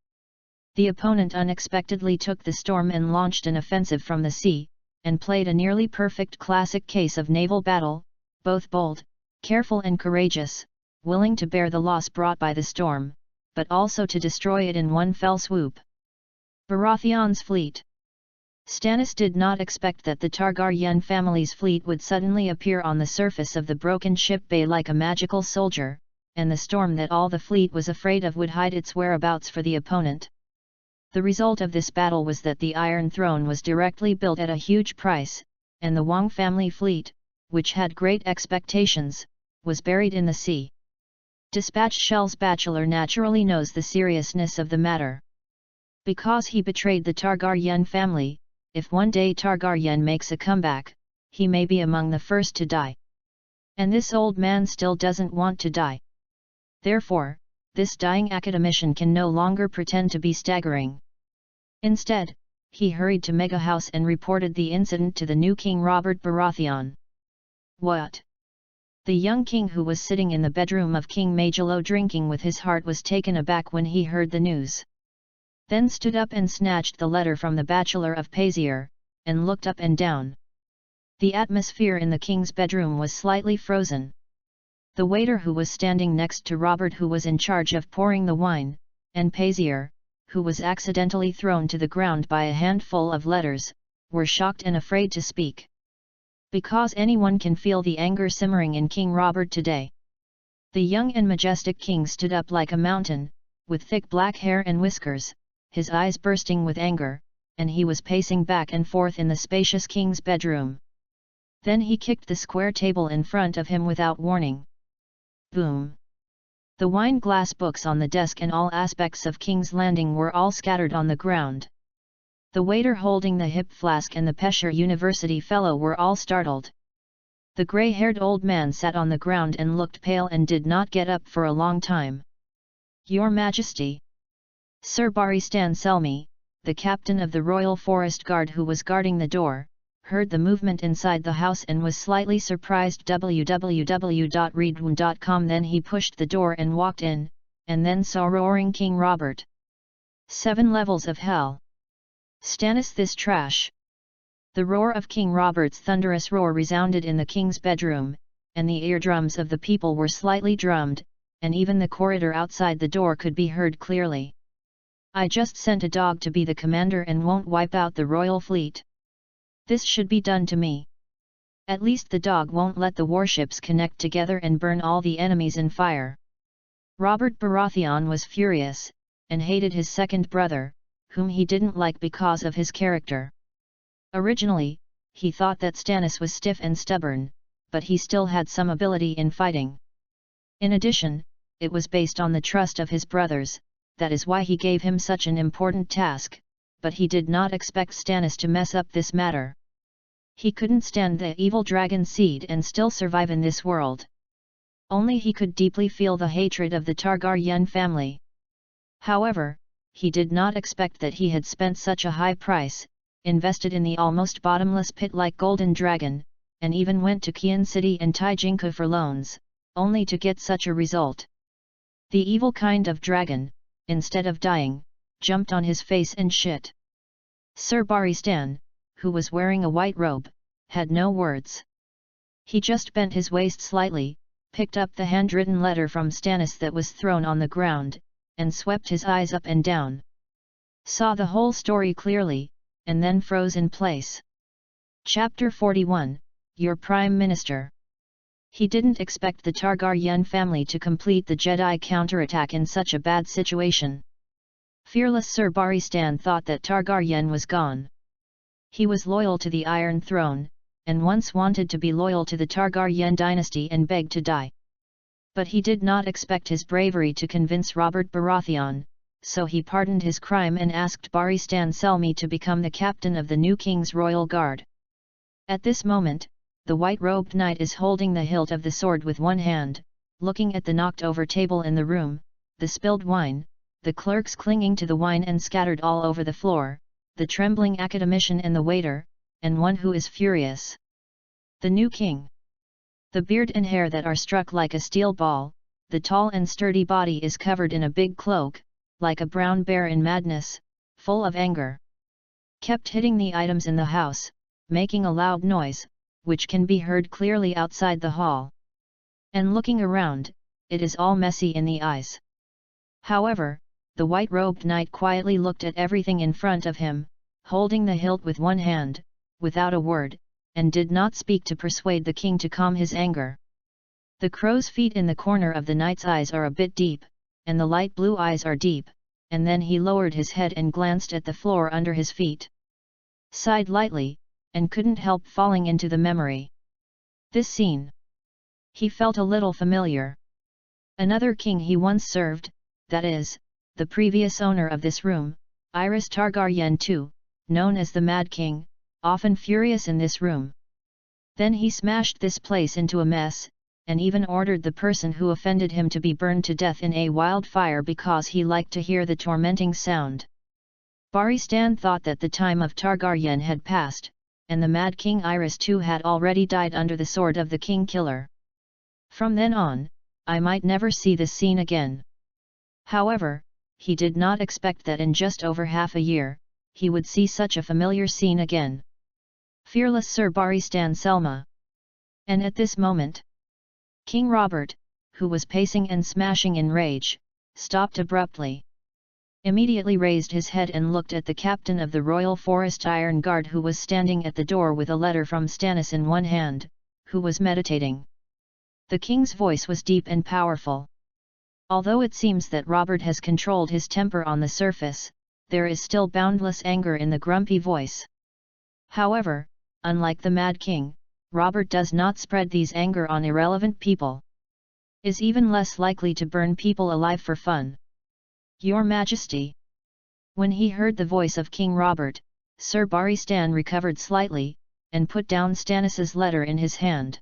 The opponent unexpectedly took the storm and launched an offensive from the sea, and played a nearly perfect classic case of naval battle, both bold, careful and courageous, willing to bear the loss brought by the storm, but also to destroy it in one fell swoop. Baratheon's fleet. Stannis did not expect that the Targaryen family's fleet would suddenly appear on the surface of the broken ship bay like a magical soldier, and the storm that all the fleet was afraid of would hide its whereabouts for the opponent. The result of this battle was that the Iron Throne was directly built at a huge price, and the Wang family fleet, which had great expectations, was buried in the sea. Dispatch Shell's bachelor naturally knows the seriousness of the matter. Because he betrayed the Targaryen family, if one day Targaryen makes a comeback, he may be among the first to die. And this old man still doesn't want to die. Therefore, this dying academician can no longer pretend to be staggering. Instead, he hurried to Mega House and reported the incident to the new King Robert Baratheon. What? The young king who was sitting in the bedroom of King Majolo drinking with his heart was taken aback when he heard the news. Then stood up and snatched the letter from the Bachelor of Pazier, and looked up and down. The atmosphere in the king's bedroom was slightly frozen. The waiter who was standing next to Robert, who was in charge of pouring the wine, and Pazier, who was accidentally thrown to the ground by a handful of letters, were shocked and afraid to speak. Because anyone can feel the anger simmering in King Robert today. The young and majestic king stood up like a mountain, with thick black hair and whiskers, his eyes bursting with anger, and he was pacing back and forth in the spacious king's bedroom. Then he kicked the square table in front of him without warning. Boom! The wine-glass books on the desk and all aspects of King's Landing were all scattered on the ground. The waiter holding the hip flask and the Pesher University fellow were all startled. The grey-haired old man sat on the ground and looked pale and did not get up for a long time. Your Majesty! Sir Barristan Selmy, the captain of the Royal Forest Guard who was guarding the door, heard the movement inside the house and was slightly surprised. www.readaloud.com. Then he pushed the door and walked in, and then saw roaring King Robert. 7 levels of hell. Stannis, this trash! The roar of King Robert's thunderous roar resounded in the king's bedroom, and the eardrums of the people were slightly drummed, and even the corridor outside the door could be heard clearly. I just sent a dog to be the commander and won't wipe out the royal fleet. This should be done to me. At least the dog won't let the warships connect together and burn all the enemies in fire. Robert Baratheon was furious, and hated his second brother, whom he didn't like because of his character. Originally, he thought that Stannis was stiff and stubborn, but he still had some ability in fighting. In addition, it was based on the trust of his brothers, that is why he gave him such an important task, but he did not expect Stannis to mess up this matter. He couldn't stand the evil dragon seed and still survive in this world. Only he could deeply feel the hatred of the Targaryen family. However, he did not expect that he had spent such a high price, invested in the almost bottomless pit like Golden Dragon, and even went to Kian City and Taijinka for loans, only to get such a result. The evil kind of dragon, instead of dying, jumped on his face and shit. Sir Barristan, who was wearing a white robe, had no words. He just bent his waist slightly, picked up the handwritten letter from Stannis that was thrown on the ground, and swept his eyes up and down. Saw the whole story clearly, and then froze in place. Chapter 41, Your Prime Minister. He didn't expect the Targaryen family to complete the Jedi counterattack in such a bad situation. Fearless Sir Barristan thought that Targaryen was gone. He was loyal to the Iron Throne, and once wanted to be loyal to the Targaryen dynasty and begged to die. But he did not expect his bravery to convince Robert Baratheon, so he pardoned his crime and asked Barristan Selmy to become the captain of the new king's royal guard. At this moment, the white-robed knight is holding the hilt of the sword with one hand, looking at the knocked-over table in the room, the spilled wine, the clerks clinging to the wine and scattered all over the floor, the trembling academician and the waiter, and one who is furious. The new king. The beard and hair that are struck like a steel ball, the tall and sturdy body is covered in a big cloak, like a brown bear in madness, full of anger. Kept hitting the items in the house, making a loud noise, which can be heard clearly outside the hall. And looking around, it is all messy in the eyes. However, the white-robed knight quietly looked at everything in front of him, holding the hilt with one hand, without a word, and did not speak to persuade the king to calm his anger. The crow's feet in the corner of the knight's eyes are a bit deep, and the light blue eyes are deep, and then he lowered his head and glanced at the floor under his feet. Sighed lightly, and couldn't help falling into the memory. This scene. He felt a little familiar. Another king he once served, that is, the previous owner of this room, Aerys Targaryen II, known as the Mad King, often furious in this room. Then he smashed this place into a mess, and even ordered the person who offended him to be burned to death in a wildfire because he liked to hear the tormenting sound. Barristan thought that the time of Targaryen had passed, and the Mad King Aerys II had already died under the sword of the King Killer. From then on, I might never see this scene again. However, he did not expect that in just over half a year, he would see such a familiar scene again. Fearless Sir Barristan Selmy. And at this moment, King Robert, who was pacing and smashing in rage, stopped abruptly. Immediately raised his head and looked at the captain of the Royal Forest Iron Guard who was standing at the door with a letter from Stannis in one hand, who was meditating. The king's voice was deep and powerful. Although it seems that Robert has controlled his temper on the surface, there is still boundless anger in the grumpy voice. However, unlike the Mad King, Robert does not spread these anger on irrelevant people. Is even less likely to burn people alive for fun. Your Majesty. When he heard the voice of King Robert, Sir Barristan recovered slightly, and put down Stannis's letter in his hand.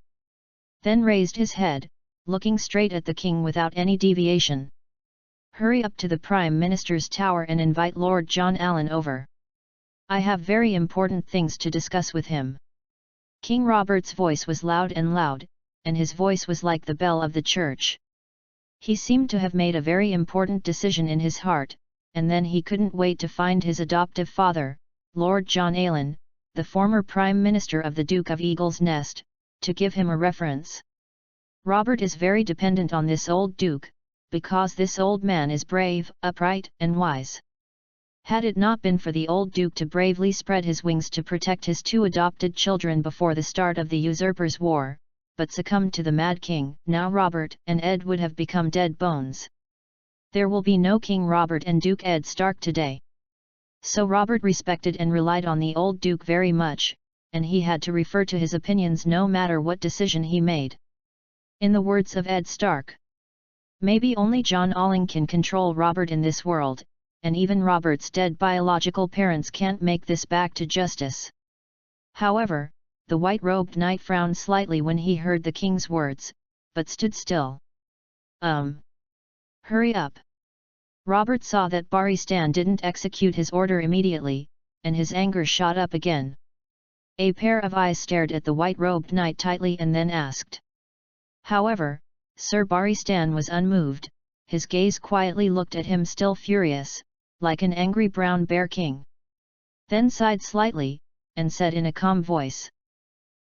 Then raised his head, looking straight at the king without any deviation. Hurry up to the Prime Minister's tower and invite Lord John Allen over. I have very important things to discuss with him. King Robert's voice was loud, and his voice was like the bell of the church. He seemed to have made a very important decision in his heart, and then he couldn't wait to find his adoptive father, Lord John Allen, the former Prime Minister of the Duke of Eagle's Nest, to give him a reference. Robert is very dependent on this old Duke, because this old man is brave, upright, and wise. Had it not been for the old Duke to bravely spread his wings to protect his two adopted children before the start of the Usurpers' War, but succumbed to the Mad King, now Robert and Ed would have become dead bones. There will be no King Robert and Duke Ed Stark today. So Robert respected and relied on the old Duke very much, and he had to refer to his opinions no matter what decision he made. In the words of Ed Stark, maybe only John Allen can control Robert in this world, and even Robert's dead biological parents can't make this back to justice. However, the white-robed knight frowned slightly when he heard the king's words, but stood still. Hurry up. Robert saw that Barristan didn't execute his order immediately, and his anger shot up again. A pair of eyes stared at the white-robed knight tightly and then asked. However, Sir Barristan was unmoved, his gaze quietly looked at him still furious, like an angry brown bear king. Then sighed slightly, and said in a calm voice.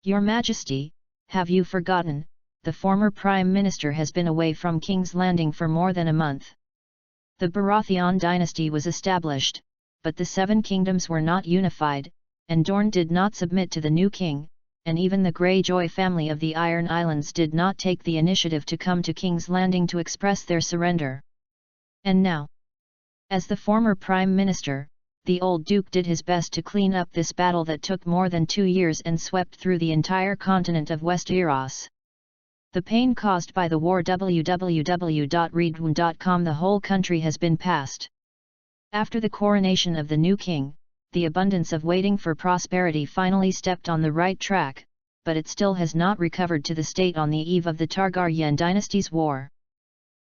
Your Majesty, have you forgotten, the former Prime Minister has been away from King's Landing for more than a month. The Baratheon dynasty was established, but the Seven Kingdoms were not unified, and Dorne did not submit to the new king, and even the Greyjoy family of the Iron Islands did not take the initiative to come to King's Landing to express their surrender. And now, as the former Prime Minister, the old duke did his best to clean up this battle that took more than 2 years and swept through the entire continent of Westeros. The pain caused by the war. www.readaloud.com. The whole country has been passed. After the coronation of the new king, the abundance of waiting for prosperity finally stepped on the right track, but it still has not recovered to the state on the eve of the Targaryen dynasty's war.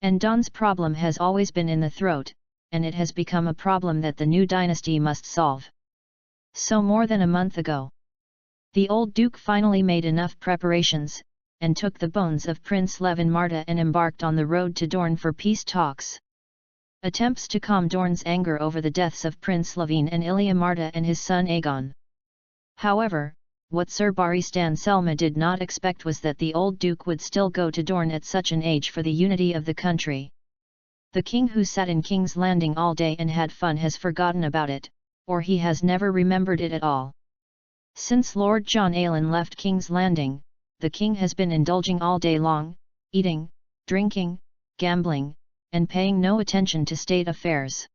And Don's problem has always been in the throat, and it has become a problem that the new dynasty must solve. So more than a month ago, the old duke finally made enough preparations, and took the bones of Prince Levin Marta and embarked on the road to Dorne for peace talks. Attempts to calm Dorne's anger over the deaths of Prince Levin and Ilia Marta and his son Aegon. However, what Sir Barristan Selma did not expect was that the old duke would still go to Dorne at such an age for the unity of the country. The king who sat in King's Landing all day and had fun has forgotten about it, or he has never remembered it at all. Since Lord John Aylin left King's Landing, the king has been indulging all day long, eating, drinking, gambling, and paying no attention to state affairs.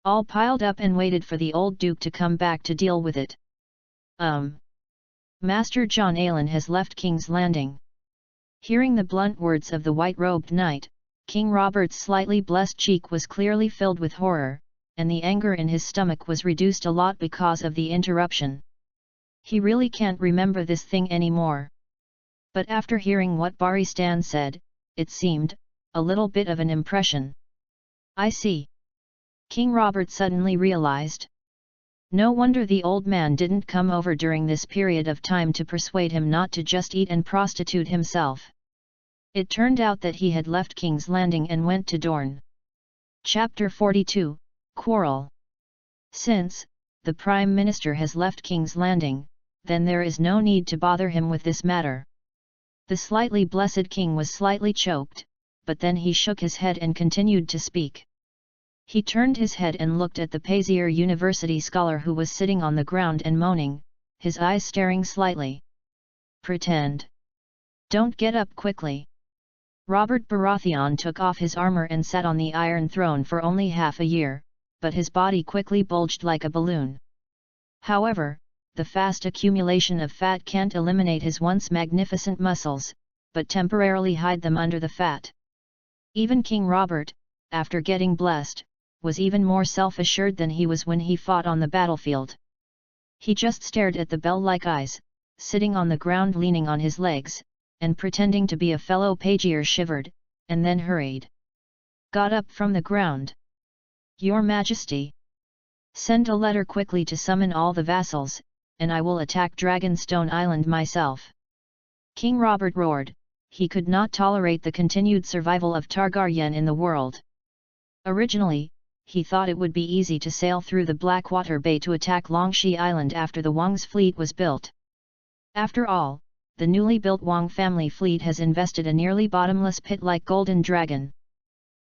All piled up and waited for the old duke to come back to deal with it. Master John Aylin has left King's Landing. Hearing the blunt words of the white-robed knight, King Robert's slightly blessed cheek was clearly filled with horror, and the anger in his stomach was reduced a lot because of the interruption. He really can't remember this thing anymore. But after hearing what Barristan said, it seemed a little bit of an impression. I see. King Robert suddenly realized. No wonder the old man didn't come over during this period of time to persuade him not to just eat and prostitute himself. It turned out that he had left King's Landing and went to Dorne. Chapter 42, Quarrel. Since the Prime Minister has left King's Landing, then there is no need to bother him with this matter. The slightly blessed king was slightly choked, but then he shook his head and continued to speak. He turned his head and looked at the Pazier University scholar who was sitting on the ground and moaning, his eyes staring slightly. Pretend. Don't get up quickly. Robert Baratheon took off his armor and sat on the Iron Throne for only half a year, but his body quickly bulged like a balloon. However, the fast accumulation of fat can't eliminate his once magnificent muscles, but temporarily hide them under the fat. Even King Robert, after getting blessed, was even more self-assured than he was when he fought on the battlefield. He just stared at the bell-like eyes, sitting on the ground leaning on his legs, and pretending to be a fellow pagier shivered, and then hurried. Got up from the ground. Your Majesty! Send a letter quickly to summon all the vassals, and I will attack Dragonstone Island myself. King Robert roared. He could not tolerate the continued survival of Targaryen in the world. Originally, he thought it would be easy to sail through the Blackwater Bay to attack Longshee Island after the Wang's fleet was built. After all, the newly built Wang family fleet has invested a nearly bottomless pit like Golden Dragon.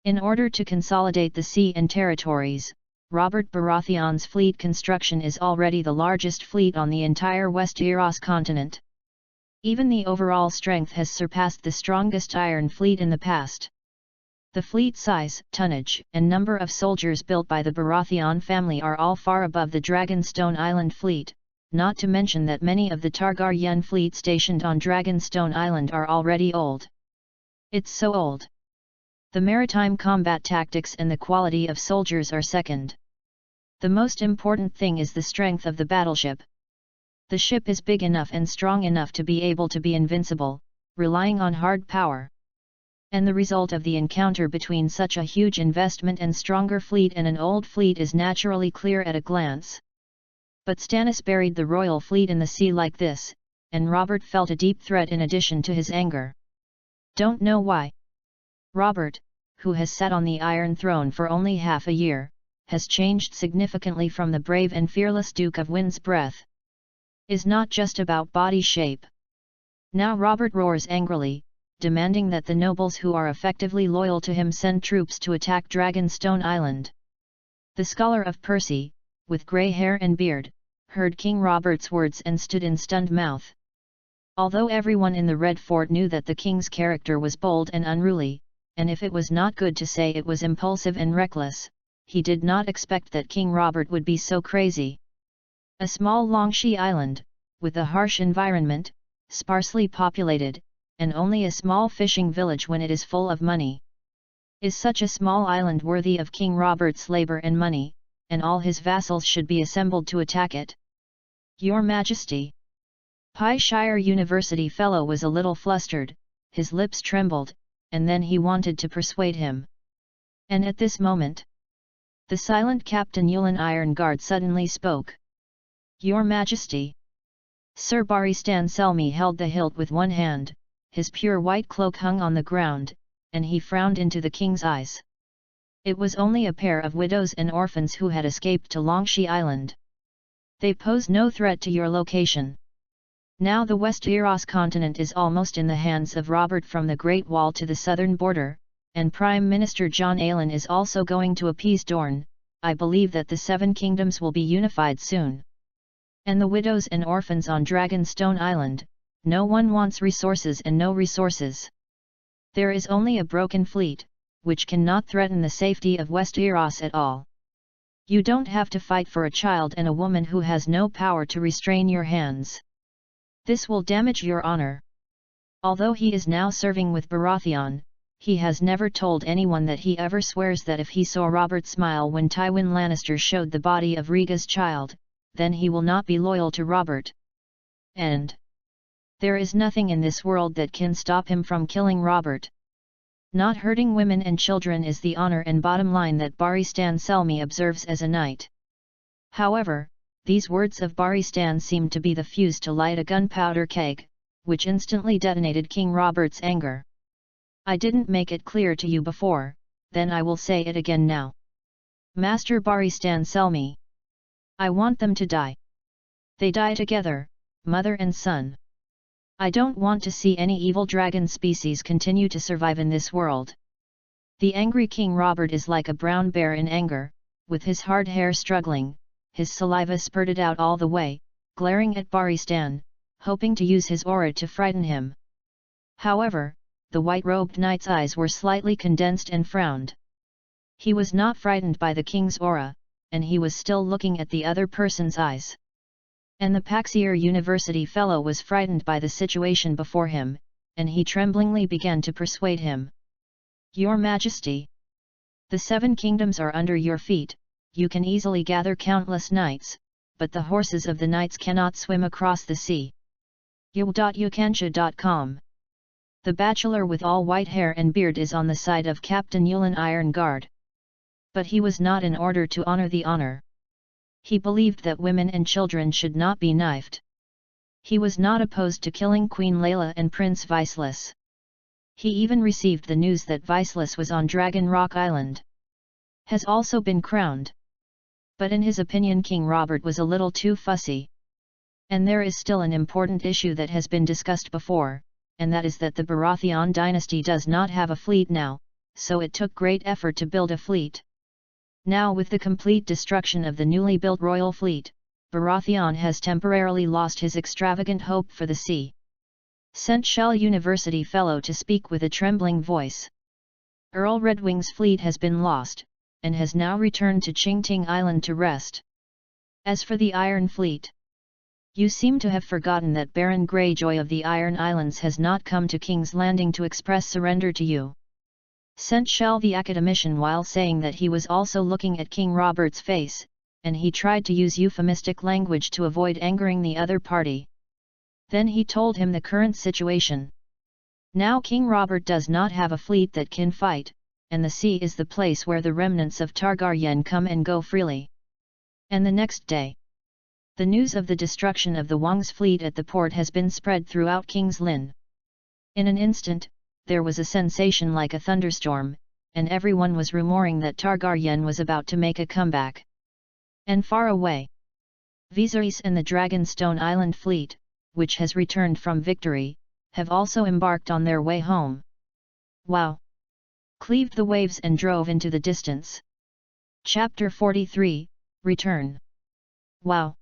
In order to consolidate the sea and territories, Robert Baratheon's fleet construction is already the largest fleet on the entire Westeros continent. Even the overall strength has surpassed the strongest Iron Fleet in the past. The fleet size, tonnage, and number of soldiers built by the Baratheon family are all far above the Dragonstone Island fleet, not to mention that many of the Targaryen fleet stationed on Dragonstone Island are already old. It's so old. The maritime combat tactics and the quality of soldiers are second. The most important thing is the strength of the battleship. The ship is big enough and strong enough to be able to be invincible, relying on hard power. And the result of the encounter between such a huge investment and stronger fleet and an old fleet is naturally clear at a glance. But Stannis buried the royal fleet in the sea like this, and Robert felt a deep threat in addition to his anger. Don't know why. Robert, who has sat on the Iron Throne for only half a year, has changed significantly from the brave and fearless Duke of Wind's Breath. Is not just about body shape. Now Robert roars angrily, demanding that the nobles who are effectively loyal to him send troops to attack Dragonstone Island. The scholar of Percy, with grey hair and beard, heard King Robert's words and stood in stunned mouth. Although everyone in the Red Fort knew that the king's character was bold and unruly, and if it was not good to say it was impulsive and reckless, he did not expect that King Robert would be so crazy. A small Longshi island, with a harsh environment, sparsely populated, and only a small fishing village when it is full of money. Is such a small island worthy of King Robert's labor and money, and all his vassals should be assembled to attack it? Your Majesty! Pi Shire University fellow was a little flustered, his lips trembled, and then he wanted to persuade him. And at this moment, the silent Captain Yulin Iron Guard suddenly spoke. Your Majesty! Sir Baristan Selmy held the hilt with one hand, his pure white cloak hung on the ground, and he frowned into the king's eyes. It was only a pair of widows and orphans who had escaped to Longshi Island. They pose no threat to your location. Now the West Eros continent is almost in the hands of Robert from the Great Wall to the southern border, and Prime Minister John Allen is also going to appease Dorne. I believe that the Seven Kingdoms will be unified soon. And the widows and orphans on Dragonstone Island, no one wants resources and no resources. There is only a broken fleet, which cannot threaten the safety of West Eros at all. You don't have to fight for a child and a woman who has no power to restrain your hands. This will damage your honor. Although he is now serving with Baratheon, he has never told anyone that he ever swears that if he saw Robert smile when Tywin Lannister showed the body of Rhaega's child, then he will not be loyal to Robert. And there is nothing in this world that can stop him from killing Robert. Not hurting women and children is the honor and bottom line that Baristan Selmy observes as a knight. However, these words of Baristan seemed to be the fuse to light a gunpowder keg, which instantly detonated King Robert's anger. I didn't make it clear to you before, then I will say it again now. Master Baristan Selmy. I want them to die. They die together, mother and son. I don't want to see any evil dragon species continue to survive in this world. The angry King Robert is like a brown bear in anger, with his hard hair struggling, his saliva spurted out all the way, glaring at Baristan, hoping to use his aura to frighten him. However, the white-robed knight's eyes were slightly condensed and frowned. He was not frightened by the king's aura, and he was still looking at the other person's eyes. And the Paxier University fellow was frightened by the situation before him, and he tremblingly began to persuade him. Your Majesty! The Seven Kingdoms are under your feet. You can easily gather countless knights, but the horses of the knights cannot swim across the sea. Yul.Yukansha.com. The bachelor with all white hair and beard is on the side of Captain Yulin Iron Guard. But he was not in order to honor the honor. He believed that women and children should not be knifed. He was not opposed to killing Queen Layla and Prince Viseless. He even received the news that Viseless was on Dragon Rock Island. Has also been crowned. But in his opinion King Robert was a little too fussy. And there is still an important issue that has been discussed before, and that is that the Baratheon dynasty does not have a fleet now, so it took great effort to build a fleet. Now with the complete destruction of the newly built royal fleet, Baratheon has temporarily lost his extravagant hope for the sea. Sent Shell University fellow to speak with a trembling voice. Earl Redwing's fleet has been lost, and has now returned to Qingting Island to rest. As for the Iron Fleet, you seem to have forgotten that Baron Greyjoy of the Iron Islands has not come to King's Landing to express surrender to you. Sent Shell the academician while saying that he was also looking at King Robert's face, and he tried to use euphemistic language to avoid angering the other party. Then he told him the current situation. Now King Robert does not have a fleet that can fight, and the sea is the place where the remnants of Targaryen come and go freely. And the next day, the news of the destruction of the Wang's fleet at the port has been spread throughout King's Lynn. In an instant, there was a sensation like a thunderstorm, and everyone was rumoring that Targaryen was about to make a comeback. And far away, Viserys and the Dragonstone Island fleet, which has returned from victory, have also embarked on their way home. Wow! Cleaved the waves and drove into the distance. Chapter 43, Return. Wow!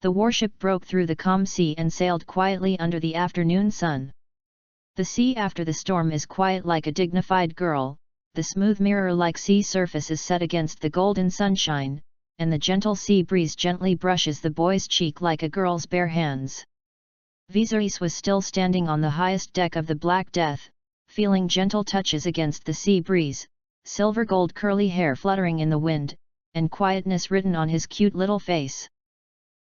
The warship broke through the calm sea and sailed quietly under the afternoon sun. The sea after the storm is quiet like a dignified girl, the smooth mirror-like sea surface is set against the golden sunshine, and the gentle sea breeze gently brushes the boy's cheek like a girl's bare hands. Viserys was still standing on the highest deck of the Black Death, feeling gentle touches against the sea breeze, silver gold curly hair fluttering in the wind, and quietness written on his cute little face.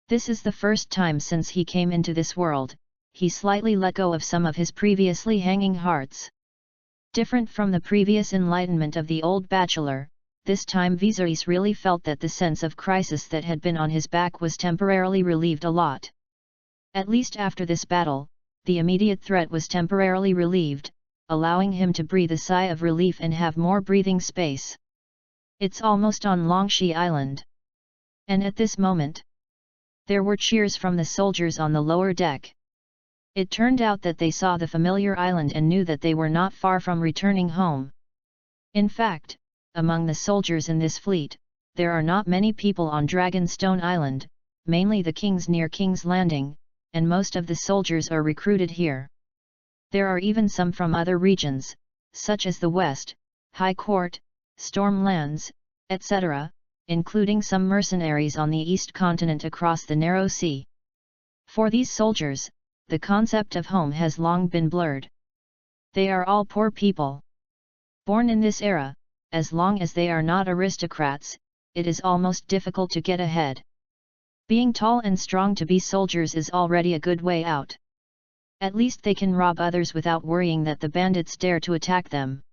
This is the first time since he came into this world, he slightly let go of some of his previously hanging hearts. Different from the previous enlightenment of the old bachelor, this time Viserys really felt that the sense of crisis that had been on his back was temporarily relieved a lot. At least after this battle, the immediate threat was temporarily relieved, allowing him to breathe a sigh of relief and have more breathing space. It's almost on Longshi Island. And at this moment, there were cheers from the soldiers on the lower deck. It turned out that they saw the familiar island and knew that they were not far from returning home. In fact, among the soldiers in this fleet, there are not many people on Dragonstone Island, mainly the kings near King's Landing, and most of the soldiers are recruited here. There are even some from other regions, such as the West, High Court, Stormlands, etc., including some mercenaries on the East Continent across the Narrow Sea. For these soldiers, the concept of home has long been blurred. They are all poor people. Born in this era, as long as they are not aristocrats, it is almost difficult to get ahead. Being tall and strong to be soldiers is already a good way out. At least they can rob others without worrying that the bandits dare to attack them.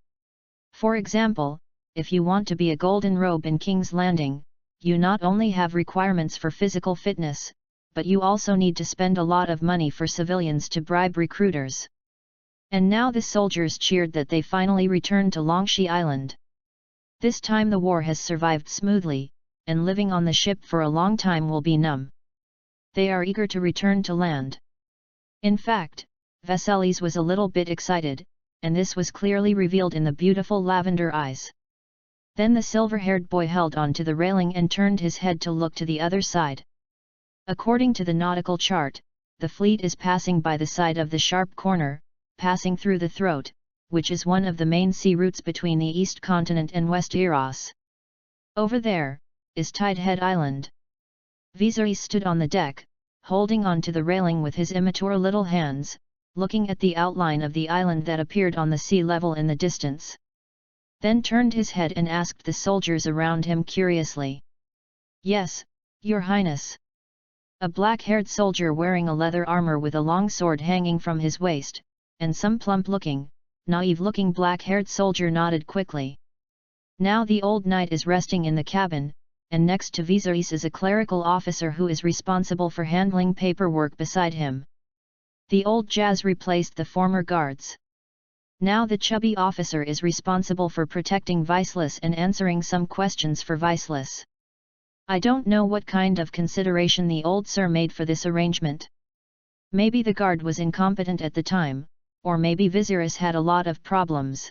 For example, if you want to be a golden robe in King's Landing, you not only have requirements for physical fitness, but you also need to spend a lot of money for civilians to bribe recruiters. And now the soldiers cheered that they finally returned to Longshi Island. This time the war has survived smoothly, and living on the ship for a long time will be numb. They are eager to return to land. In fact, Viserys was a little bit excited, and this was clearly revealed in the beautiful lavender eyes. Then the silver-haired boy held on to the railing and turned his head to look to the other side. According to the nautical chart, the fleet is passing by the side of the sharp corner, passing through the throat, which is one of the main sea routes between the East Continent and West Eros. Over there, is Tidehead Island. Viserys stood on the deck, holding on to the railing with his immature little hands, looking at the outline of the island that appeared on the sea level in the distance. Then turned his head and asked the soldiers around him curiously. "Yes, Your Highness." A black-haired soldier wearing a leather armor with a long sword hanging from his waist, and some plump-looking, naive-looking black-haired soldier nodded quickly. Now the old knight is resting in the cabin, and next to Viserys is a clerical officer who is responsible for handling paperwork beside him. The old Jazz replaced the former guards. Now the chubby officer is responsible for protecting Viserys and answering some questions for Viserys. I don't know what kind of consideration the old sir made for this arrangement. Maybe the guard was incompetent at the time, or maybe Viserys had a lot of problems.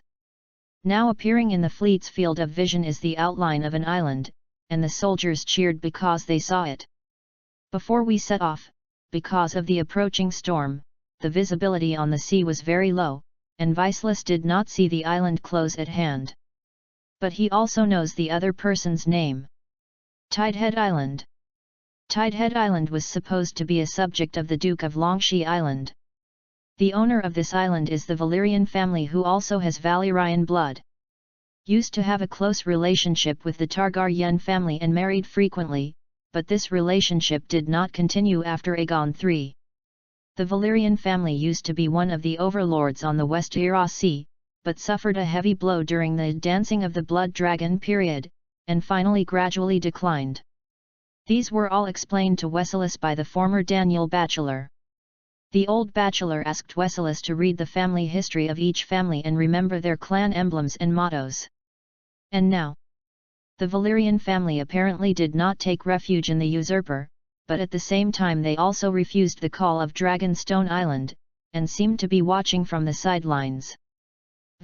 Now appearing in the fleet's field of vision is the outline of an island, and the soldiers cheered because they saw it. Before we set off, because of the approaching storm, the visibility on the sea was very low, and Viserys did not see the island close at hand. But he also knows the other person's name. Tidehead Island. Tidehead Island was supposed to be a subject of the Duke of Longshi Island. The owner of this island is the Valyrian family, who also has Valyrian blood. Used to have a close relationship with the Targaryen family and married frequently, but this relationship did not continue after Aegon III. The Valyrian family used to be one of the overlords on the West Eros Sea, but suffered a heavy blow during the Dancing of the Blood Dragon period, and finally gradually declined. These were all explained to Westeros by the former Daniel Bachelor. The old bachelor asked Westeros to read the family history of each family and remember their clan emblems and mottos. And now, the Valyrian family apparently did not take refuge in the usurper, but at the same time they also refused the call of Dragonstone Island, and seemed to be watching from the sidelines.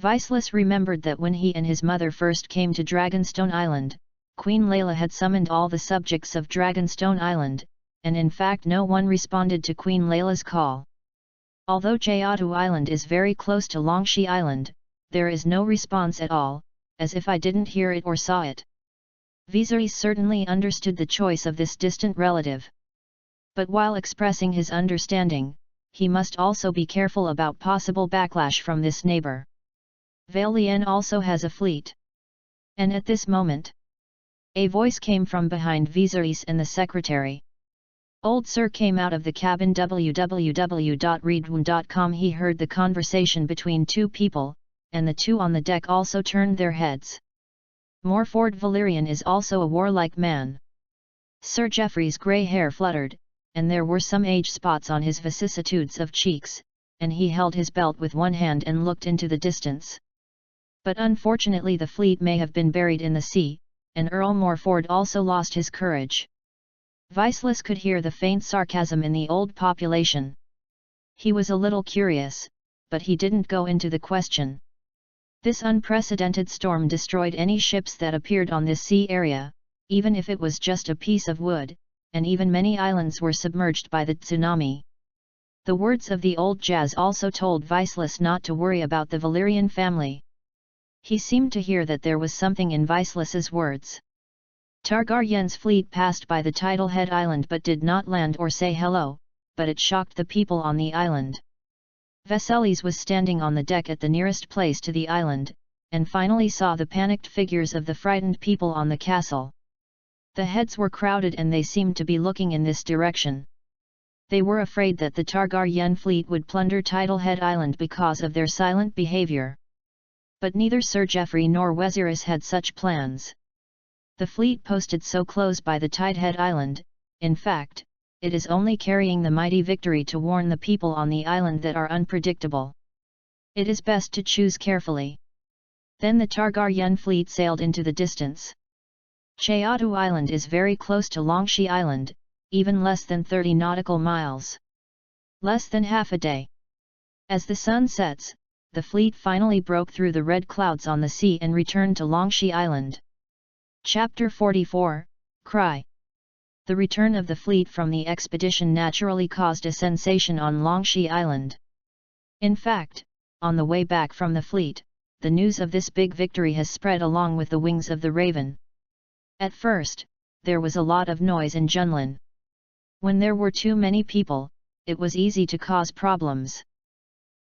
Viserys remembered that when he and his mother first came to Dragonstone Island, Queen Layla had summoned all the subjects of Dragonstone Island, and in fact no one responded to Queen Layla's call. Although Jayatu Island is very close to Longshi Island, there is no response at all, as if I didn't hear it or saw it. Viserys certainly understood the choice of this distant relative. But while expressing his understanding, he must also be careful about possible backlash from this neighbor. Vaelien also has a fleet. And at this moment, a voice came from behind Viserys and the secretary. Old Sir came out of the cabin. www.readaloud.com. He heard the conversation between two people, and the two on the deck also turned their heads. Morford Valyrian is also a warlike man. Sir Geoffrey's grey hair fluttered, and there were some age spots on his vicissitudes of cheeks, and he held his belt with one hand and looked into the distance. But unfortunately the fleet may have been buried in the sea, and Earl Morford also lost his courage. Viserys could hear the faint sarcasm in the old population. He was a little curious, but he didn't go into the question. This unprecedented storm destroyed any ships that appeared on this sea area, even if it was just a piece of wood, and even many islands were submerged by the tsunami. The words of the old Jazz also told Viserys not to worry about the Valyrian family. He seemed to hear that there was something in Viserys's words. Targaryen's fleet passed by the tidal head island but did not land or say hello, but it shocked the people on the island. Viserys was standing on the deck at the nearest place to the island, and finally saw the panicked figures of the frightened people on the castle. The heads were crowded and they seemed to be looking in this direction. They were afraid that the Targaryen fleet would plunder Tidal Head Island because of their silent behavior. But neither Sir Geoffrey nor Viserys had such plans. The fleet posted so close by the Tidehead Island, in fact, it is only carrying the mighty victory to warn the people on the island that are unpredictable. It is best to choose carefully. Then the Targaryen fleet sailed into the distance. Chayatu Island is very close to Longshi Island, even less than 30 nautical miles. Less than half a day. As the sun sets, the fleet finally broke through the red clouds on the sea and returned to Longshi Island. Chapter 44, Cry. The return of the fleet from the expedition naturally caused a sensation on Longshi Island. In fact, on the way back from the fleet, the news of this big victory has spread along with the wings of the raven. At first, there was a lot of noise in Junlin. When there were too many people, it was easy to cause problems.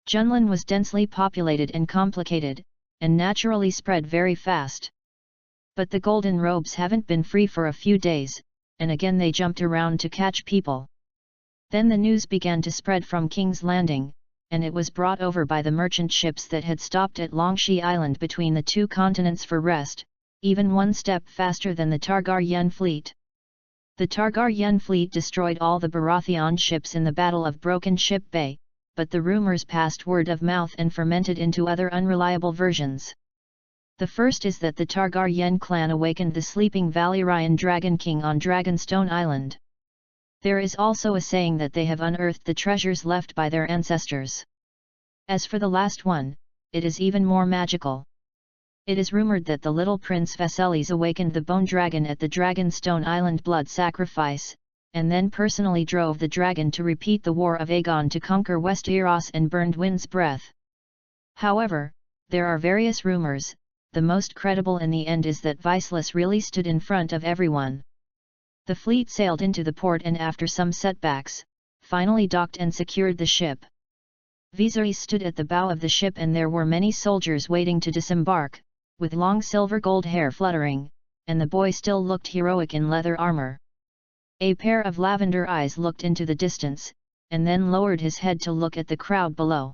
Junlin was densely populated and complicated, and naturally spread very fast. But the Golden Robes haven't been free for a few days, and again they jumped around to catch people. Then the news began to spread from King's Landing, and it was brought over by the merchant ships that had stopped at Longshi Island between the two continents for rest, even one step faster than the Targaryen fleet. The Targaryen fleet destroyed all the Baratheon ships in the Battle of Broken Ship Bay, but the rumors passed word of mouth and fermented into other unreliable versions. The first is that the Targaryen clan awakened the sleeping Valyrian Dragon King on Dragonstone Island. There is also a saying that they have unearthed the treasures left by their ancestors. As for the last one, it is even more magical. It is rumored that the little Prince Viserys awakened the bone dragon at the Dragonstone Island blood sacrifice, and then personally drove the dragon to repeat the War of Aegon to conquer Westeros and burned Wind's Breath. However, there are various rumors. The most credible in the end is that Viserys really stood in front of everyone. The fleet sailed into the port and after some setbacks, finally docked and secured the ship. Viserys stood at the bow of the ship and there were many soldiers waiting to disembark, with long silver gold hair fluttering, and the boy still looked heroic in leather armor. A pair of lavender eyes looked into the distance, and then lowered his head to look at the crowd below.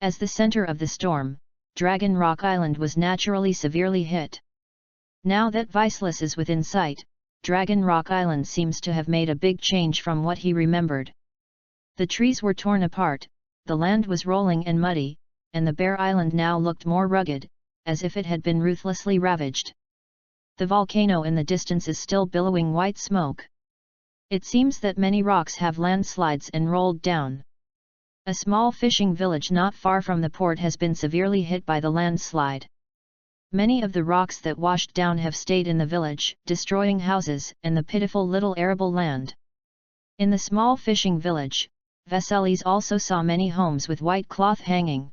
As the center of the storm, Dragon Rock Island was naturally severely hit. Now that Viserys is within sight, Dragon Rock Island seems to have made a big change from what he remembered. The trees were torn apart, the land was rolling and muddy, and the bare island now looked more rugged, as if it had been ruthlessly ravaged. The volcano in the distance is still billowing white smoke. It seems that many rocks have landslides and rolled down. A small fishing village not far from the port has been severely hit by the landslide. Many of the rocks that washed down have stayed in the village, destroying houses and the pitiful little arable land. In the small fishing village, Viserys also saw many homes with white cloth hanging.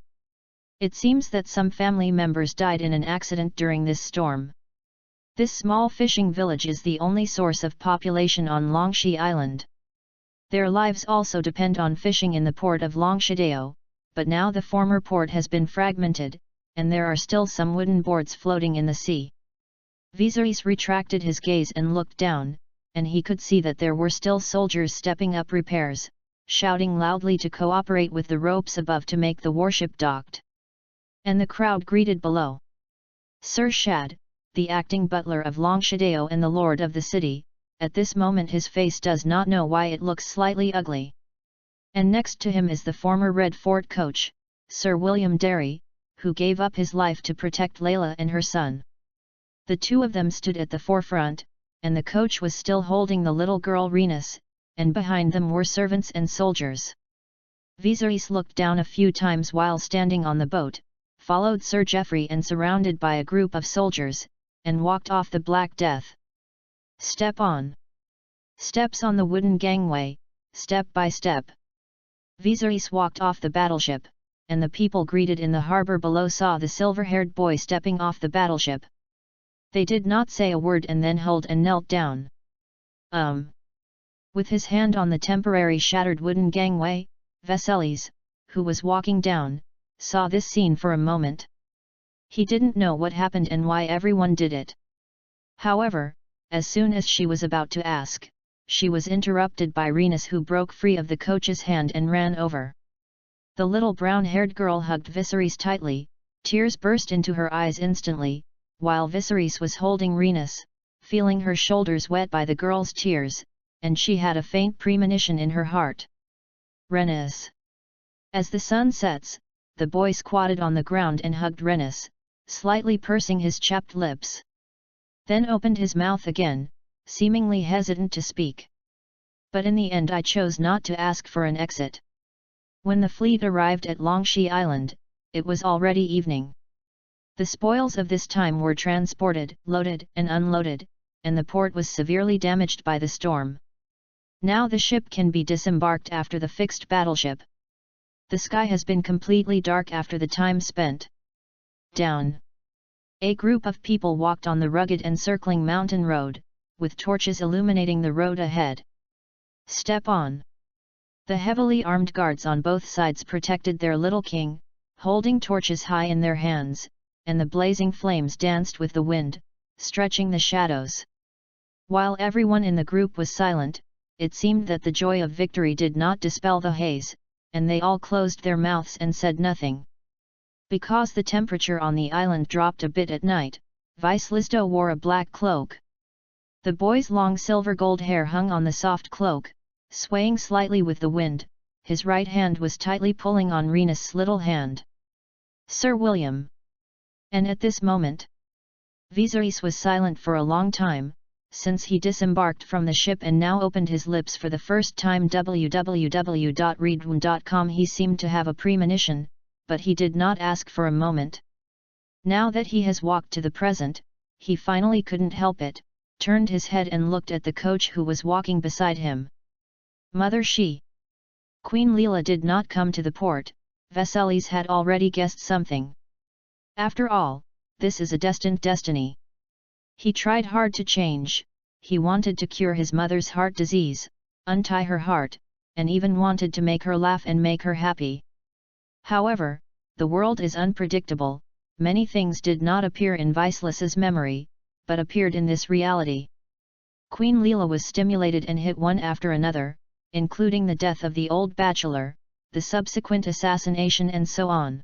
It seems that some family members died in an accident during this storm. This small fishing village is the only source of population on Longshi Island. Their lives also depend on fishing in the port of Longshideo, but now the former port has been fragmented, and there are still some wooden boards floating in the sea. Viserys retracted his gaze and looked down, and he could see that there were still soldiers stepping up repairs, shouting loudly to cooperate with the ropes above to make the warship docked. And the crowd greeted below. Sir Shad, the acting butler of Longshideo and the lord of the city, at this moment his face does not know why it looks slightly ugly. And next to him is the former Red Fort coach, Sir William Derry, who gave up his life to protect Layla and her son. The two of them stood at the forefront, and the coach was still holding the little girl Rhaenys, and behind them were servants and soldiers. Viserys looked down a few times while standing on the boat, followed Sir Geoffrey and surrounded by a group of soldiers, and walked off the Black Death. Step on. Steps on the wooden gangway, step by step. Viserys walked off the battleship, and the people greeted in the harbour below saw the silver-haired boy stepping off the battleship. They did not say a word and then huddled and knelt down. With his hand on the temporary shattered wooden gangway, Viserys, who was walking down, saw this scene for a moment. He didn't know what happened and why everyone did it. However, as soon as she was about to ask, she was interrupted by Rhaenys, who broke free of the coach's hand and ran over. The little brown-haired girl hugged Viserys tightly, tears burst into her eyes instantly, while Viserys was holding Rhaenys, feeling her shoulders wet by the girl's tears, and she had a faint premonition in her heart. Rhaenys. As the sun sets, the boy squatted on the ground and hugged Rhaenys, slightly pursing his chapped lips. Then opened his mouth again, seemingly hesitant to speak. But in the end I chose not to ask for an exit. When the fleet arrived at Longshi Island, it was already evening. The spoils of this time were transported, loaded and unloaded, and the port was severely damaged by the storm. Now the ship can be disembarked after the fixed battleship. The sky has been completely dark after the time spent. Down. A group of people walked on the rugged and circling mountain road, with torches illuminating the road ahead. Step on. The heavily armed guards on both sides protected their little king, holding torches high in their hands, and the blazing flames danced with the wind, stretching the shadows. While everyone in the group was silent, it seemed that the joy of victory did not dispel the haze, and they all closed their mouths and said nothing. Because the temperature on the island dropped a bit at night, Vice Lizdo wore a black cloak. The boy's long silver-gold hair hung on the soft cloak, swaying slightly with the wind. His right hand was tightly pulling on Rhaenys' little hand. Sir William. And at this moment, Viserys was silent for a long time, since he disembarked from the ship and now opened his lips for the first time. www.readaloud.com. He seemed to have a premonition, but he did not ask for a moment. Now that he has walked to the present, he finally couldn't help it, turned his head and looked at the coach who was walking beside him. Mother, she. Queen Leela did not come to the port. Viserys had already guessed something. After all, this is a destined destiny. He tried hard to change. He wanted to cure his mother's heart disease, untie her heart, and even wanted to make her laugh and make her happy. However, the world is unpredictable. Many things did not appear in Viseless's memory, but appeared in this reality. Queen Leela was stimulated and hit one after another, including the death of the old bachelor, the subsequent assassination and so on.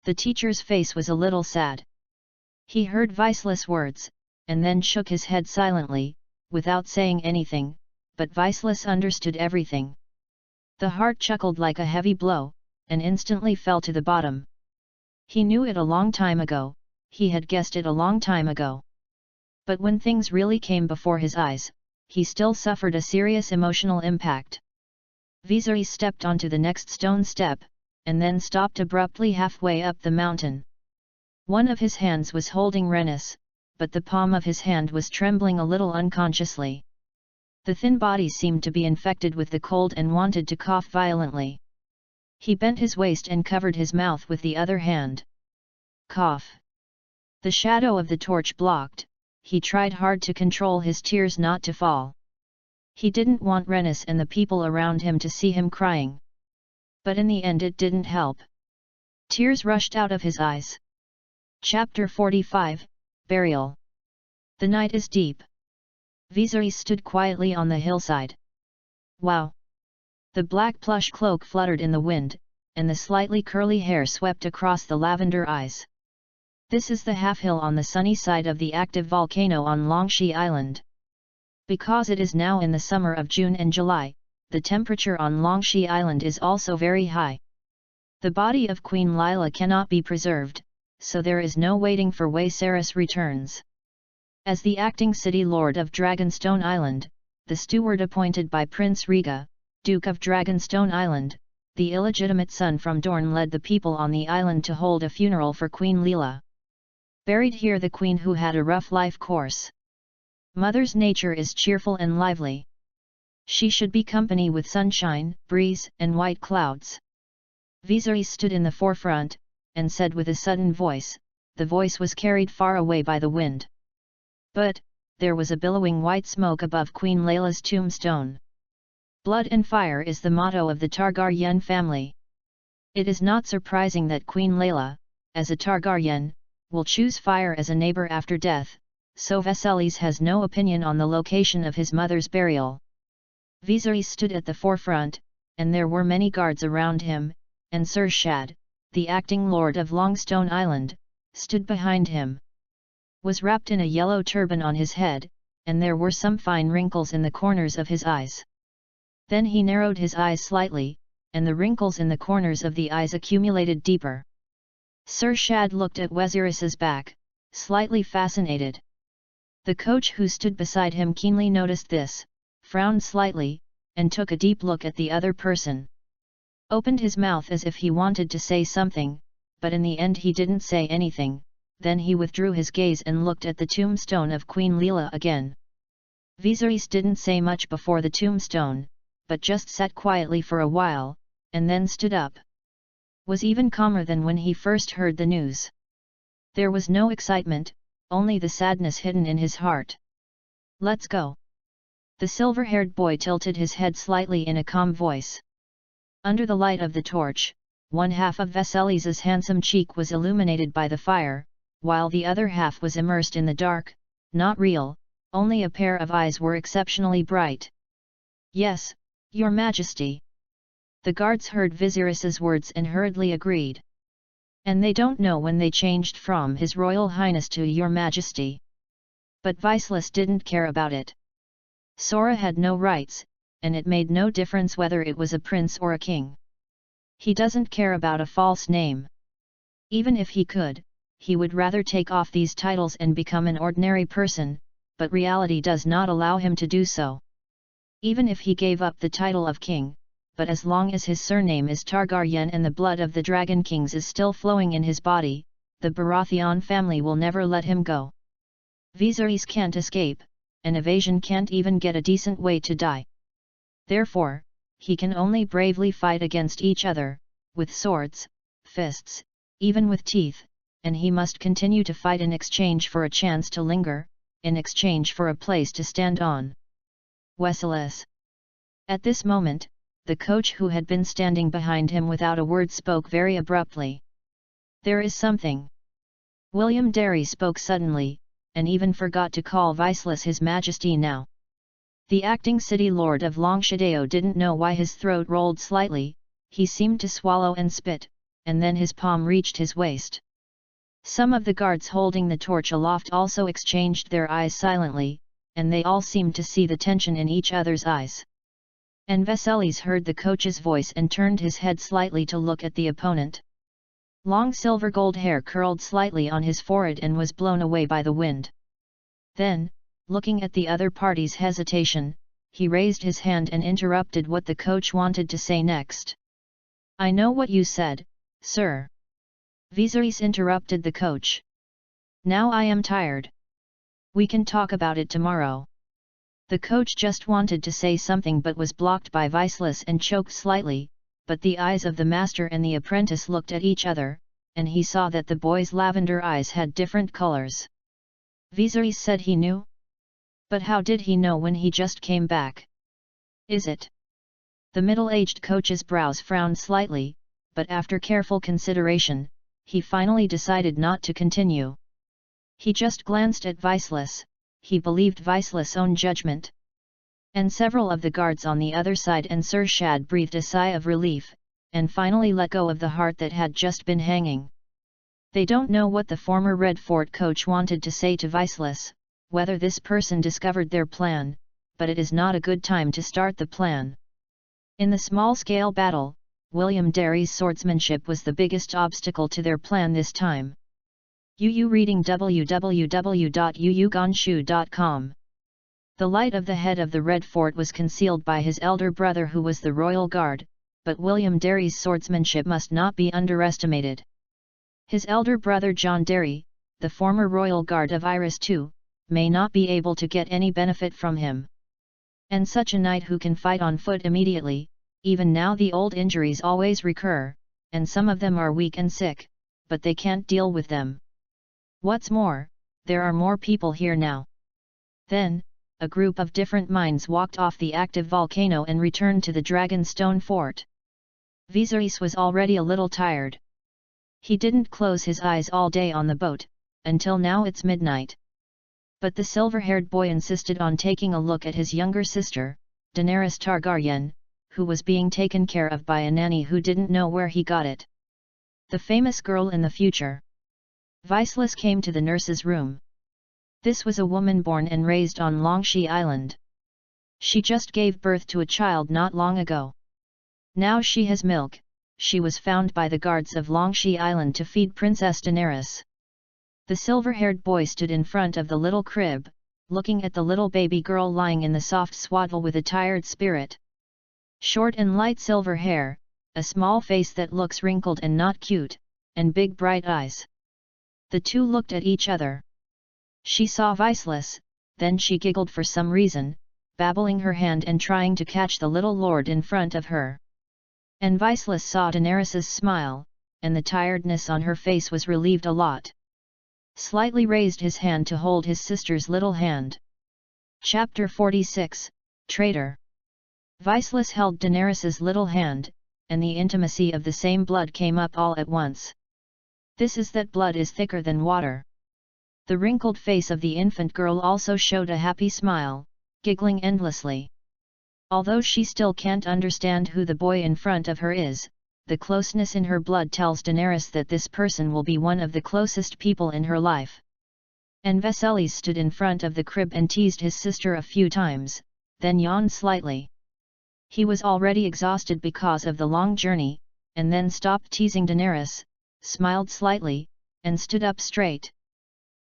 The teacher's face was a little sad. He heard Viseless words, and then shook his head silently, without saying anything, but Viseless understood everything. The heart chuckled like a heavy blow, and instantly fell to the bottom. He knew it a long time ago, he had guessed it a long time ago. But when things really came before his eyes, he still suffered a serious emotional impact. Viserys stepped onto the next stone step, and then stopped abruptly halfway up the mountain. One of his hands was holding Rhaenys, but the palm of his hand was trembling a little unconsciously. The thin body seemed to be infected with the cold and wanted to cough violently. He bent his waist and covered his mouth with the other hand. Cough. The shadow of the torch blocked. He tried hard to control his tears not to fall. He didn't want Renus and the people around him to see him crying. But in the end it didn't help. Tears rushed out of his eyes. Chapter 45, Burial. The night is deep. Viserys stood quietly on the hillside. Wow! The black plush cloak fluttered in the wind, and the slightly curly hair swept across the lavender eyes. This is the half-hill on the sunny side of the active volcano on Longshi Island. Because it is now in the summer of June and July, the temperature on Longshi Island is also very high. The body of Queen Lila cannot be preserved, so there is no waiting for Viserys returns. As the acting city lord of Dragonstone Island, the steward appointed by Prince Rhaega, Duke of Dragonstone Island, the illegitimate son from Dorne, led the people on the island to hold a funeral for Queen Lila. Buried here the queen who had a rough life course. Mother's nature is cheerful and lively. She should be company with sunshine, breeze, and white clouds. Viserys stood in the forefront, and said with a sudden voice, the voice was carried far away by the wind. But, there was a billowing white smoke above Queen Lila's tombstone. Blood and fire is the motto of the Targaryen family. It is not surprising that Queen Lila, as a Targaryen, will choose fire as a neighbor after death, so Viserys has no opinion on the location of his mother's burial. Viserys stood at the forefront, and there were many guards around him, and Ser Shad, the acting lord of Longstone Island, stood behind him. Was wrapped in a yellow turban on his head, and there were some fine wrinkles in the corners of his eyes. Then he narrowed his eyes slightly, and the wrinkles in the corners of the eyes accumulated deeper. Ser Shad looked at Viserys's back, slightly fascinated. The coach who stood beside him keenly noticed this, frowned slightly, and took a deep look at the other person. Opened his mouth as if he wanted to say something, but in the end he didn't say anything. Then he withdrew his gaze and looked at the tombstone of Queen Lila again. Viserys didn't say much before the tombstone, but just sat quietly for a while, and then stood up. Was even calmer than when he first heard the news. There was no excitement, only the sadness hidden in his heart. Let's go. The silver-haired boy tilted his head slightly in a calm voice. Under the light of the torch, one half of Viserys's handsome cheek was illuminated by the fire, while the other half was immersed in the dark, not real, only a pair of eyes were exceptionally bright. Yes, Your Majesty. The guards heard Viserys's words and hurriedly agreed. And they don't know when they changed from His Royal Highness to Your Majesty. But Viserys didn't care about it. Sora had no rights, and it made no difference whether it was a prince or a king. He doesn't care about a false name. Even if he could, he would rather take off these titles and become an ordinary person, but reality does not allow him to do so. Even if he gave up the title of king, but as long as his surname is Targaryen and the blood of the Dragon Kings is still flowing in his body, the Baratheon family will never let him go. Viserys can't escape, and evasion can't even get a decent way to die. Therefore, he can only bravely fight against each other, with swords, fists, even with teeth, and he must continue to fight in exchange for a chance to linger, in exchange for a place to stand on. Viserys. At this moment, the coach who had been standing behind him without a word spoke very abruptly. There is something. William Darry spoke suddenly, and even forgot to call Viserys His Majesty now. The acting city lord of Longshadeo didn't know why his throat rolled slightly, he seemed to swallow and spit, and then his palm reached his waist. Some of the guards holding the torch aloft also exchanged their eyes silently, and they all seemed to see the tension in each other's eyes. And Viserys heard the coach's voice and turned his head slightly to look at the opponent. Long silver gold hair curled slightly on his forehead and was blown away by the wind. Then, looking at the other party's hesitation, he raised his hand and interrupted what the coach wanted to say next. "I know what you said, sir." Viserys interrupted the coach. "Now I am tired. We can talk about it tomorrow." The coach just wanted to say something but was blocked by Viserys and choked slightly, but the eyes of the master and the apprentice looked at each other, and he saw that the boy's lavender eyes had different colors. Viserys said he knew? But how did he know when he just came back? Is it? The middle-aged coach's brows frowned slightly, but after careful consideration, he finally decided not to continue. He just glanced at Viseless. He believed Viseless' own judgment. And several of the guards on the other side and Sir Shad breathed a sigh of relief, and finally let go of the heart that had just been hanging. They don't know what the former Red Fort coach wanted to say to Viseless, whether this person discovered their plan, but it is not a good time to start the plan. In the small-scale battle, William Derry's swordsmanship was the biggest obstacle to their plan this time. Reading www.yuyugonshu.com. The light of the head of the Red Fort was concealed by his elder brother who was the royal guard, but William Derry's swordsmanship must not be underestimated. His elder brother John Derry, the former royal guard of Iris II, may not be able to get any benefit from him. And such a knight who can fight on foot immediately, even now the old injuries always recur, and some of them are weak and sick, but they can't deal with them. What's more, there are more people here now. Then, a group of different minds walked off the active volcano and returned to the Dragonstone Fort. Viserys was already a little tired. He didn't close his eyes all day on the boat, until now it's midnight. But the silver-haired boy insisted on taking a look at his younger sister, Daenerys Targaryen, who was being taken care of by a nanny who didn't know where he got it. The famous girl in the future. Viseless came to the nurse's room. This was a woman born and raised on Longshee Island. She just gave birth to a child not long ago. Now she has milk. She was found by the guards of Longshee Island to feed Princess Daenerys. The silver-haired boy stood in front of the little crib, looking at the little baby girl lying in the soft swaddle with a tired spirit. Short and light silver hair, a small face that looks wrinkled and not cute, and big bright eyes. The two looked at each other. She saw Viseless, then she giggled for some reason, babbling her hand and trying to catch the little lord in front of her. And Viseless saw Daenerys's smile, and the tiredness on her face was relieved a lot. Slightly raised his hand to hold his sister's little hand. Chapter 46, Traitor. Viseless held Daenerys's little hand, and the intimacy of the same blood came up all at once. This is that blood is thicker than water. The wrinkled face of the infant girl also showed a happy smile, giggling endlessly. Although she still can't understand who the boy in front of her is, the closeness in her blood tells Daenerys that this person will be one of the closest people in her life. And Viserys stood in front of the crib and teased his sister a few times, then yawned slightly. He was already exhausted because of the long journey, and then stopped teasing Daenerys, smiled slightly, and stood up straight.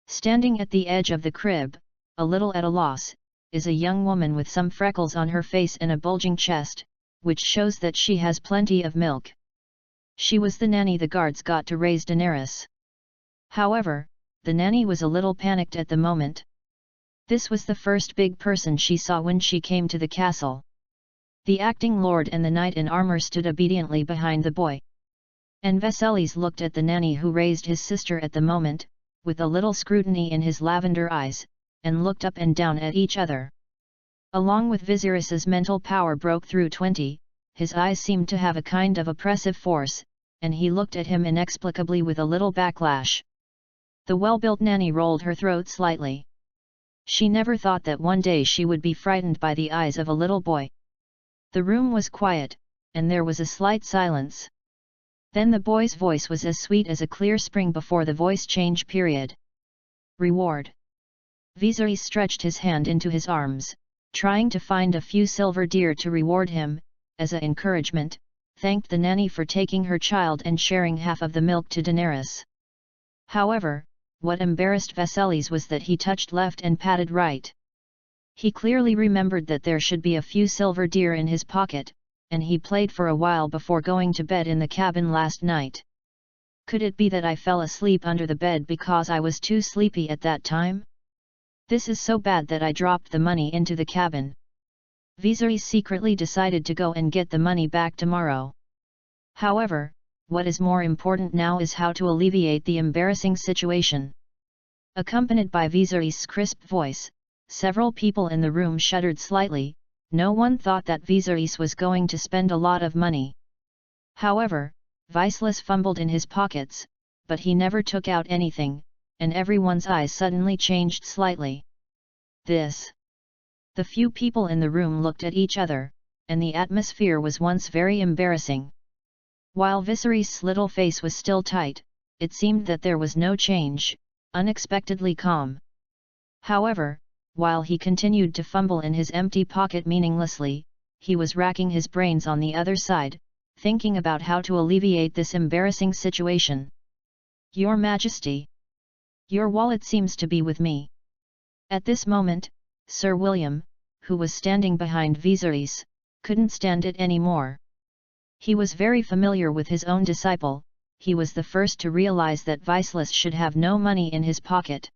Standing at the edge of the crib, a little at a loss, is a young woman with some freckles on her face and a bulging chest, which shows that she has plenty of milk. She was the nanny the guards got to raise Daenerys. However, the nanny was a little panicked at the moment. This was the first big person she saw when she came to the castle. The acting lord and the knight in armor stood obediently behind the boy. And Viserys looked at the nanny who raised his sister at the moment, with a little scrutiny in his lavender eyes, and looked up and down at each other. Along with Viserys's mental power broke through 20, his eyes seemed to have a kind of oppressive force, and he looked at him inexplicably with a little backlash. The well-built nanny rolled her throat slightly. She never thought that one day she would be frightened by the eyes of a little boy. The room was quiet, and there was a slight silence. Then the boy's voice was as sweet as a clear spring before the voice change period. Reward. Viserys stretched his hand into his arms, trying to find a few silver deer to reward him, as a encouragement, thanked the nanny for taking her child and sharing half of the milk to Daenerys. However, what embarrassed Viserys was that he touched left and patted right. He clearly remembered that there should be a few silver deer in his pocket, and he played for a while before going to bed in the cabin last night. Could it be that I fell asleep under the bed because I was too sleepy at that time? This is so bad that I dropped the money into the cabin. Viserys secretly decided to go and get the money back tomorrow. However, what is more important now is how to alleviate the embarrassing situation. Accompanied by Viserys' crisp voice, several people in the room shuddered slightly. No one thought that Viserys was going to spend a lot of money. However, Viserys fumbled in his pockets, but he never took out anything, and everyone's eyes suddenly changed slightly. This. The few people in the room looked at each other, and the atmosphere was once very embarrassing. While Viserys' little face was still tight, it seemed that there was no change, unexpectedly calm. However, while he continued to fumble in his empty pocket meaninglessly, he was racking his brains on the other side, thinking about how to alleviate this embarrassing situation. "Your Majesty, your wallet seems to be with me." At this moment, Sir William, who was standing behind Viserys, couldn't stand it anymore. He was very familiar with his own disciple. He was the first to realize that Viserys should have no money in his pocket.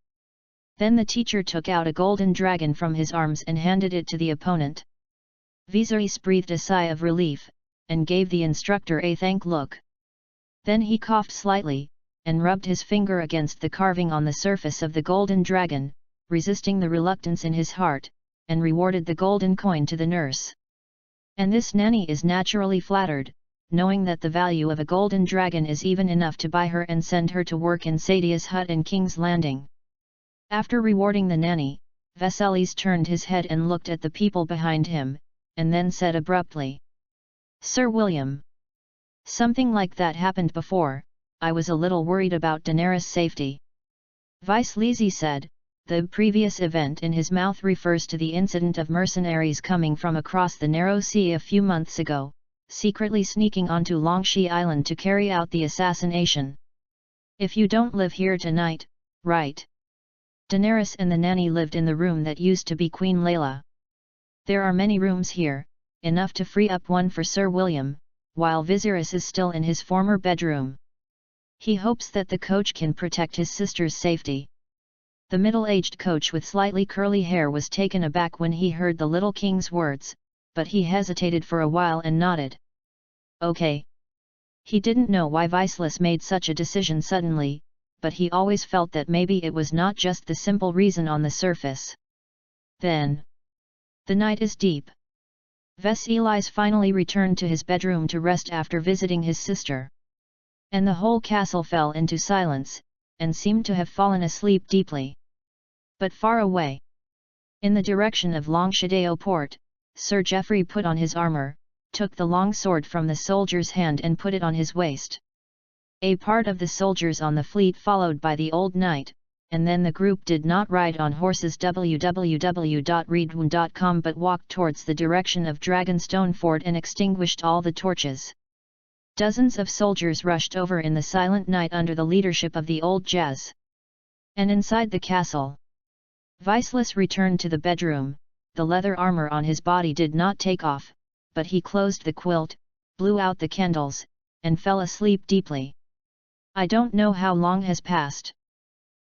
Then the teacher took out a golden dragon from his arms and handed it to the opponent. Viserys breathed a sigh of relief, and gave the instructor a thank look. Then he coughed slightly, and rubbed his finger against the carving on the surface of the golden dragon, resisting the reluctance in his heart, and rewarded the golden coin to the nurse. And this nanny is naturally flattered, knowing that the value of a golden dragon is even enough to buy her and send her to work in Sadia's hut in King's Landing. After rewarding the nanny, Viserys turned his head and looked at the people behind him, and then said abruptly, "Sir William. Something like that happened before. I was a little worried about Daenerys' safety." Viserys said. The previous event in his mouth refers to the incident of mercenaries coming from across the narrow sea a few months ago, secretly sneaking onto Longshea Island to carry out the assassination. "If you don't live here tonight, right?" Daenerys and the nanny lived in the room that used to be Queen Layla. There are many rooms here, enough to free up one for Sir William, while Viserys is still in his former bedroom. He hopes that the coach can protect his sister's safety. The middle-aged coach with slightly curly hair was taken aback when he heard the little king's words, but he hesitated for a while and nodded. "Okay." He didn't know why Viserys made such a decision suddenly, but he always felt that maybe it was not just the simple reason on the surface. Then. The night is deep. Viserys finally returned to his bedroom to rest after visiting his sister. And the whole castle fell into silence, and seemed to have fallen asleep deeply. But far away, in the direction of Longshadeo port, Sir Geoffrey put on his armor, took the long sword from the soldier's hand and put it on his waist. A part of the soldiers on the fleet followed by the old knight, and then the group did not ride on horses www.readaloud.com but walked towards the direction of Dragonstone Fort and extinguished all the torches. Dozens of soldiers rushed over in the silent night under the leadership of the old Jazz. And inside the castle, Viserys returned to the bedroom. The leather armor on his body did not take off, but he closed the quilt, blew out the candles, and fell asleep deeply. I don't know how long has passed.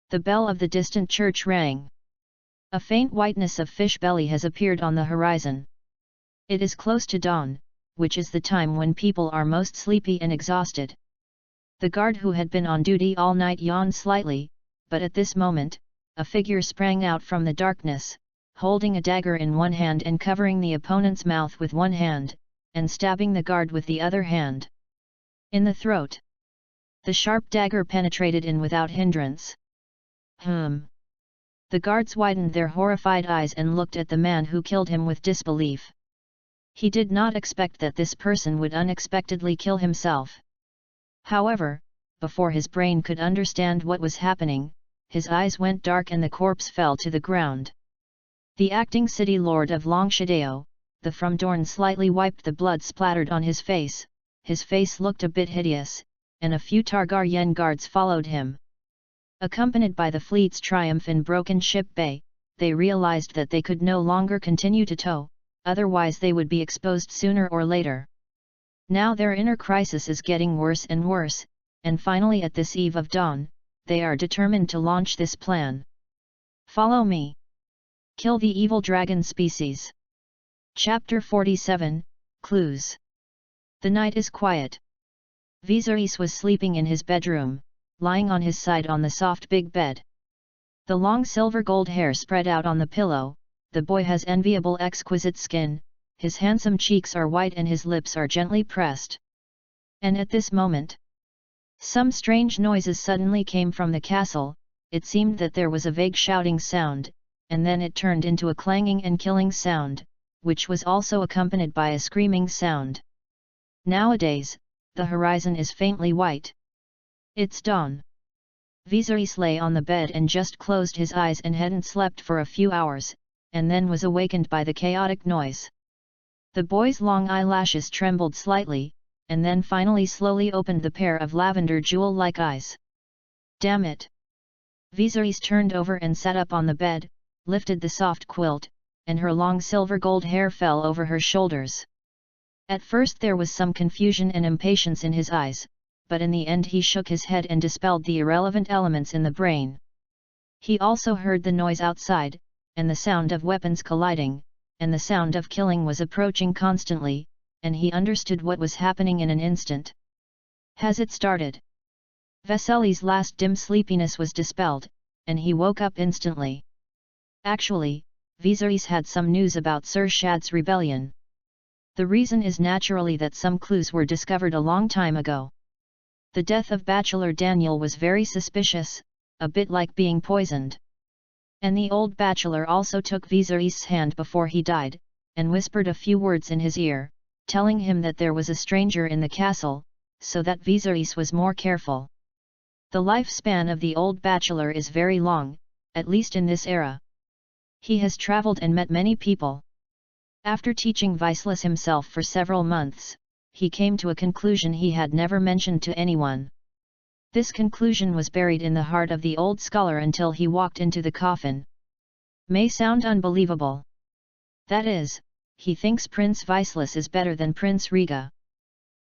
The bell of the distant church rang. A faint whiteness of fish belly has appeared on the horizon. It is close to dawn, which is the time when people are most sleepy and exhausted. The guard who had been on duty all night yawned slightly, but at this moment, a figure sprang out from the darkness, holding a dagger in one hand and covering the opponent's mouth with one hand, and stabbing the guard with the other hand. In the throat. The sharp dagger penetrated in without hindrance. The guards widened their horrified eyes and looked at the man who killed him with disbelief. He did not expect that this person would unexpectedly kill himself. However, before his brain could understand what was happening, his eyes went dark and the corpse fell to the ground. The acting city lord of Longshadeo, the From Dorne, slightly wiped the blood splattered on his face looked a bit hideous, and a few Targaryen guards followed him. Accompanied by the fleet's triumph in Broken Ship Bay, they realized that they could no longer continue to tow, otherwise they would be exposed sooner or later. Now their inner crisis is getting worse and worse, and finally at this eve of dawn, they are determined to launch this plan. Follow me. Kill the evil dragon species. Chapter 47, Clues. The night is quiet. Viserys was sleeping in his bedroom, lying on his side on the soft big bed. The long silver gold hair spread out on the pillow. The boy has enviable exquisite skin, his handsome cheeks are white and his lips are gently pressed. And at this moment, some strange noises suddenly came from the castle. It seemed that there was a vague shouting sound, and then it turned into a clanging and killing sound, which was also accompanied by a screaming sound. Nowadays, the horizon is faintly white. It's dawn. Viserys lay on the bed and just closed his eyes and hadn't slept for a few hours, and then was awakened by the chaotic noise. The boy's long eyelashes trembled slightly, and then finally slowly opened the pair of lavender jewel-like eyes. Damn it! Viserys turned over and sat up on the bed, lifted the soft quilt, and her long silver gold hair fell over her shoulders. At first there was some confusion and impatience in his eyes, but in the end he shook his head and dispelled the irrelevant elements in the brain. He also heard the noise outside, and the sound of weapons colliding, and the sound of killing was approaching constantly, and he understood what was happening in an instant. Has it started? Vasili's last dim sleepiness was dispelled, and he woke up instantly. Actually, Viserys had some news about Sir Shad's rebellion. The reason is naturally that some clues were discovered a long time ago. The death of Bachelor Daniel was very suspicious, a bit like being poisoned. And the old bachelor also took Viserys' hand before he died, and whispered a few words in his ear, telling him that there was a stranger in the castle, so that Viserys was more careful. The lifespan of the old bachelor is very long, at least in this era. He has traveled and met many people. After teaching Viserys himself for several months, he came to a conclusion he had never mentioned to anyone. This conclusion was buried in the heart of the old scholar until he walked into the coffin. May sound unbelievable. That is, he thinks Prince Viserys is better than Prince Riga.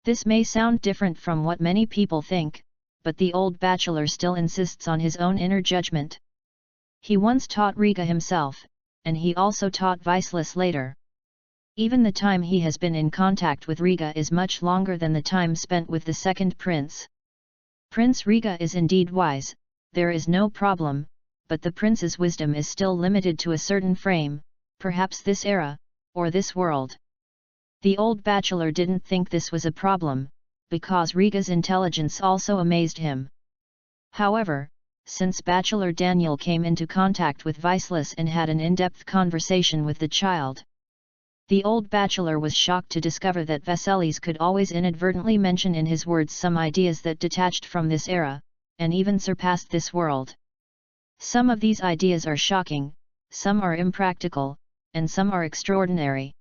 This may sound different from what many people think, but the old bachelor still insists on his own inner judgment. He once taught Riga himself, and he also taught Viserys later. Even the time he has been in contact with Riga is much longer than the time spent with the second prince. Prince Riga is indeed wise, there is no problem, but the prince's wisdom is still limited to a certain frame, perhaps this era, or this world. The old bachelor didn't think this was a problem, because Riga's intelligence also amazed him. However, since Bachelor Daniel came into contact with Viserys and had an in-depth conversation with the child, the old bachelor was shocked to discover that Viserys could always inadvertently mention in his words some ideas that detached from this era, and even surpassed this world. Some of these ideas are shocking, some are impractical, and some are extraordinary.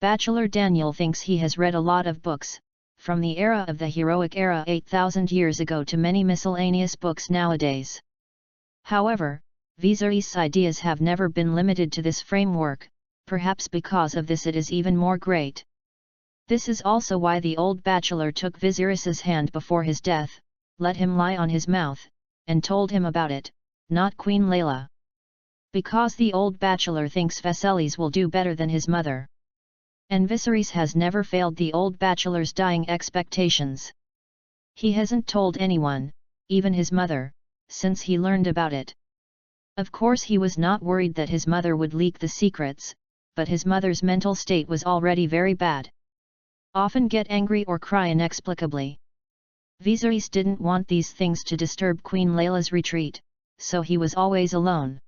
Bachelor Daniel thinks he has read a lot of books, from the era of the heroic era 8,000 years ago to many miscellaneous books nowadays. However, Viserys' ideas have never been limited to this framework. Perhaps because of this it is even more great. This is also why the old bachelor took Viserys' hand before his death, let him lie on his mouth, and told him about it, not Queen Layla. Because the old bachelor thinks Viserys will do better than his mother. And Viserys has never failed the old bachelor's dying expectations. He hasn't told anyone, even his mother, since he learned about it. Of course he was not worried that his mother would leak the secrets, but his mother's mental state was already very bad. Often get angry or cry inexplicably. Viserys didn't want these things to disturb Queen Layla's retreat, so he was always alone.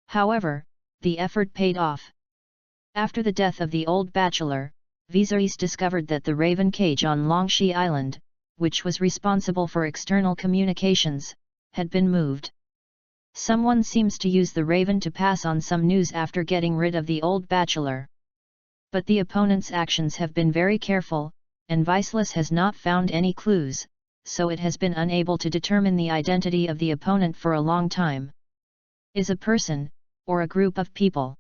However, the effort paid off. After the death of the old bachelor, Viserys discovered that the Raven Cage on Longshea Island, which was responsible for external communications, had been moved. Someone seems to use the Raven to pass on some news after getting rid of the old bachelor. But the opponent's actions have been very careful, and Viserys has not found any clues, so it has been unable to determine the identity of the opponent for a long time. Is a person, or a group of people.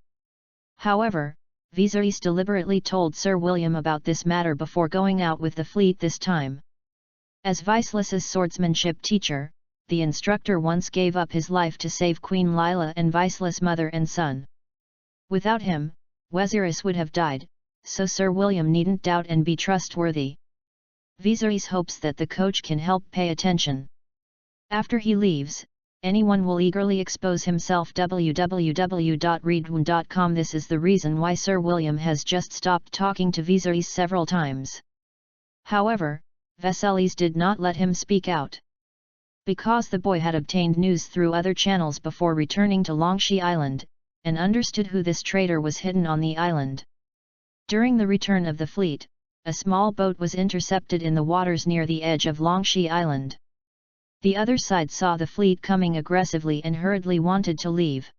However, Viserys deliberately told Sir William about this matter before going out with the fleet this time. As Viserys' swordsmanship teacher, the instructor once gave up his life to save Queen Layla and Viserys' mother and son. Without him, Viserys would have died, so Sir William needn't doubt and be trustworthy. Viserys hopes that the coach can help pay attention. After he leaves, anyone will eagerly expose himself. www.readaloud.com. This is the reason why Sir William has just stopped talking to Viserys several times. However, Viserys did not let him speak out. Because the boy had obtained news through other channels before returning to Longshi Island, and understood who this traitor was hidden on the island. During the return of the fleet, a small boat was intercepted in the waters near the edge of Longshi Island. The other side saw the fleet coming aggressively and hurriedly wanted to leave.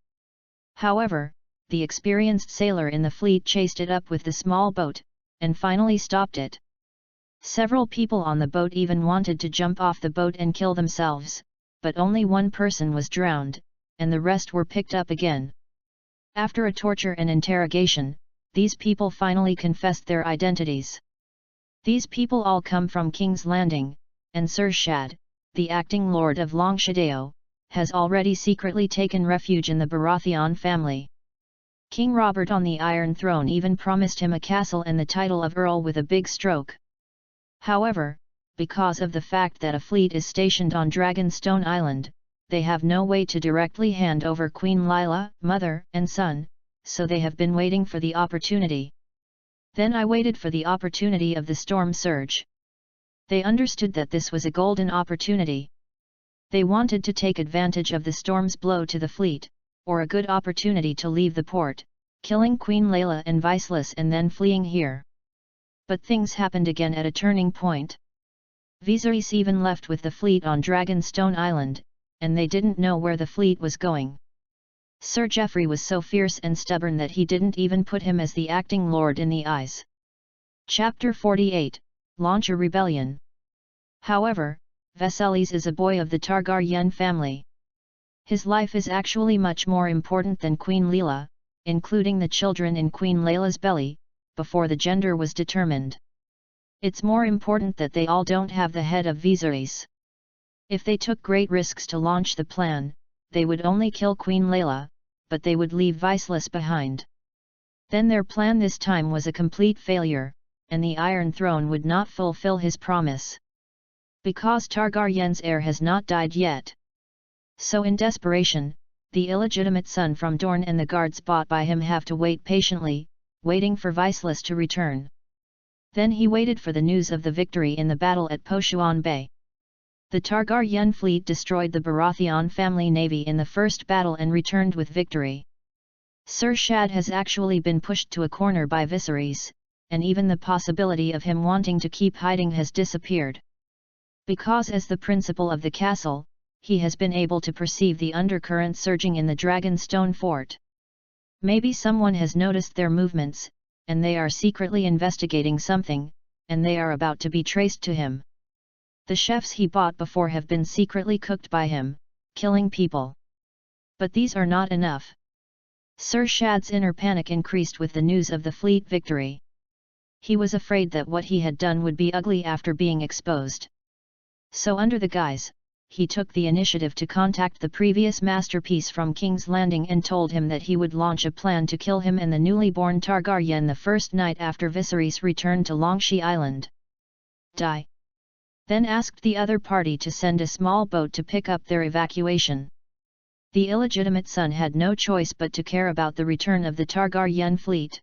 However, the experienced sailor in the fleet chased it up with the small boat, and finally stopped it. Several people on the boat even wanted to jump off the boat and kill themselves, but only one person was drowned, and the rest were picked up again. After a torture and interrogation, these people finally confessed their identities. These people all come from King's Landing, and Sir Shad, the acting lord of Longshadeo, has already secretly taken refuge in the Baratheon family. King Robert on the Iron Throne even promised him a castle and the title of Earl with a big stroke. However, because of the fact that a fleet is stationed on Dragonstone Island, they have no way to directly hand over Queen Lila, mother and son, so they have been waiting for the opportunity. Then I waited for the opportunity of the storm surge. They understood that this was a golden opportunity. They wanted to take advantage of the storm's blow to the fleet, or a good opportunity to leave the port, killing Queen Layla and Viserys and then fleeing here. But things happened again at a turning point. Viserys even left with the fleet on Dragonstone Island, and they didn't know where the fleet was going. Sir Geoffrey was so fierce and stubborn that he didn't even put him as the acting lord in the eyes. Chapter 48, Launch a Rebellion. However, Viserys is a boy of the Targaryen family. His life is actually much more important than Queen Leela, including the children in Queen Layla's belly, before the gender was determined. It's more important that they all don't have the head of Viserys. If they took great risks to launch the plan, they would only kill Queen Layla, but they would leave Viserys behind. Then their plan this time was a complete failure, and the Iron Throne would not fulfill his promise. Because Targaryen's heir has not died yet. So in desperation, the illegitimate son from Dorne and the guards bought by him have to wait patiently, waiting for Viserys to return. Then he waited for the news of the victory in the battle at Poshuan Bay. The Targaryen fleet destroyed the Baratheon family navy in the first battle and returned with victory. Sir Shad has actually been pushed to a corner by Viserys, and even the possibility of him wanting to keep hiding has disappeared. Because as the principal of the castle, he has been able to perceive the undercurrent surging in the Dragonstone fort. Maybe someone has noticed their movements, and they are secretly investigating something, and they are about to be traced to him. The chefs he bought before have been secretly cooked by him, killing people. But these are not enough. Sir Shad's inner panic increased with the news of the fleet victory. He was afraid that what he had done would be ugly after being exposed. So under the guise, he took the initiative to contact the previous masterpiece from King's Landing and told him that he would launch a plan to kill him and the newly born Targaryen the first night after Viserys returned to Longshi Island. Die. Then asked the other party to send a small boat to pick up their evacuation. The illegitimate son had no choice but to care about the return of the Targaryen fleet.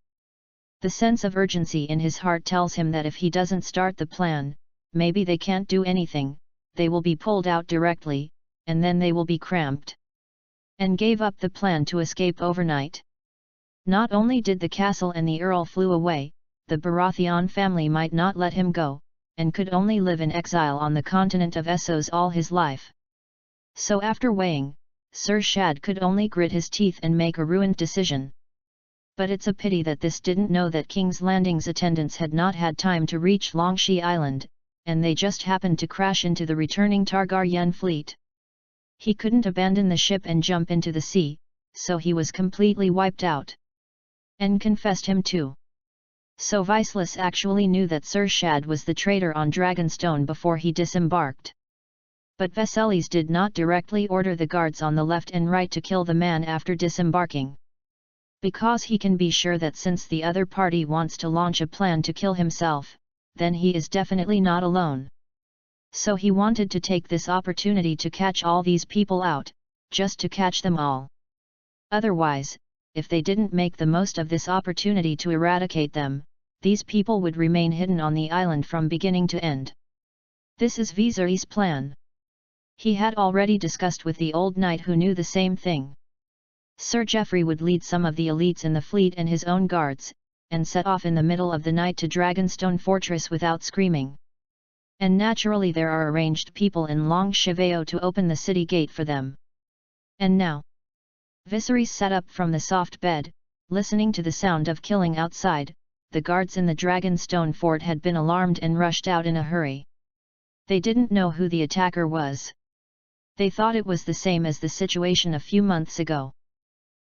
The sense of urgency in his heart tells him that if he doesn't start the plan, maybe they can't do anything, they will be pulled out directly, and then they will be cramped. And gave up the plan to escape overnight. Not only did the castle and the earl flew away, the Baratheon family might not let him go, and could only live in exile on the continent of Essos all his life. So after weighing, Sir Shad could only grit his teeth and make a ruined decision. But it's a pity that this didn't know that King's Landing's attendants had not had time to reach Longshi Island, and they just happened to crash into the returning Targaryen fleet. He couldn't abandon the ship and jump into the sea, so he was completely wiped out. And confessed him too. So Viserys actually knew that Sir Shad was the traitor on Dragonstone before he disembarked. But Viserys did not directly order the guards on the left and right to kill the man after disembarking. Because he can be sure that since the other party wants to launch a plan to kill himself, then he is definitely not alone. So he wanted to take this opportunity to catch all these people out, just to catch them all. Otherwise, if they didn't make the most of this opportunity to eradicate them, these people would remain hidden on the island from beginning to end. This is Viserys' plan. He had already discussed with the old knight who knew the same thing. Sir Geoffrey would lead some of the elites in the fleet and his own guards, and set off in the middle of the night to Dragonstone Fortress without screaming. And naturally there are arranged people in Long Cheveo to open the city gate for them. And now, Viserys sat up from the soft bed, listening to the sound of killing outside. The guards in the Dragonstone fort had been alarmed and rushed out in a hurry. They didn't know who the attacker was. They thought it was the same as the situation a few months ago.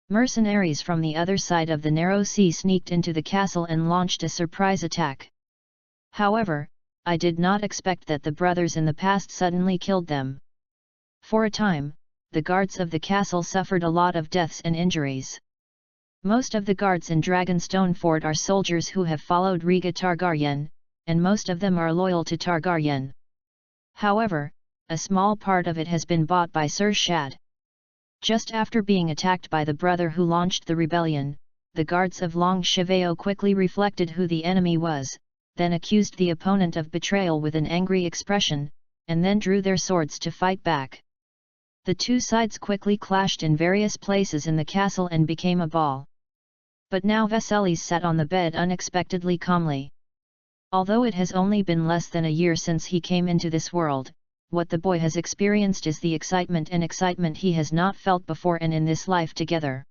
Mercenaries from the other side of the narrow sea sneaked into the castle and launched a surprise attack. However, I did not expect that the brothers in the past suddenly killed them. For a time, the guards of the castle suffered a lot of deaths and injuries. Most of the guards in Dragonstone Fort are soldiers who have followed Rhaega Targaryen, and most of them are loyal to Targaryen. However, a small part of it has been bought by Sir Shad. Just after being attacked by the brother who launched the rebellion, the guards of Long Cheveo quickly reflected who the enemy was, then accused the opponent of betrayal with an angry expression, and then drew their swords to fight back. The two sides quickly clashed in various places in the castle and became a ball. But now Viserys sat on the bed unexpectedly calmly. Although it has only been less than a year since he came into this world, what the boy has experienced is the excitement he has not felt before and in this life together.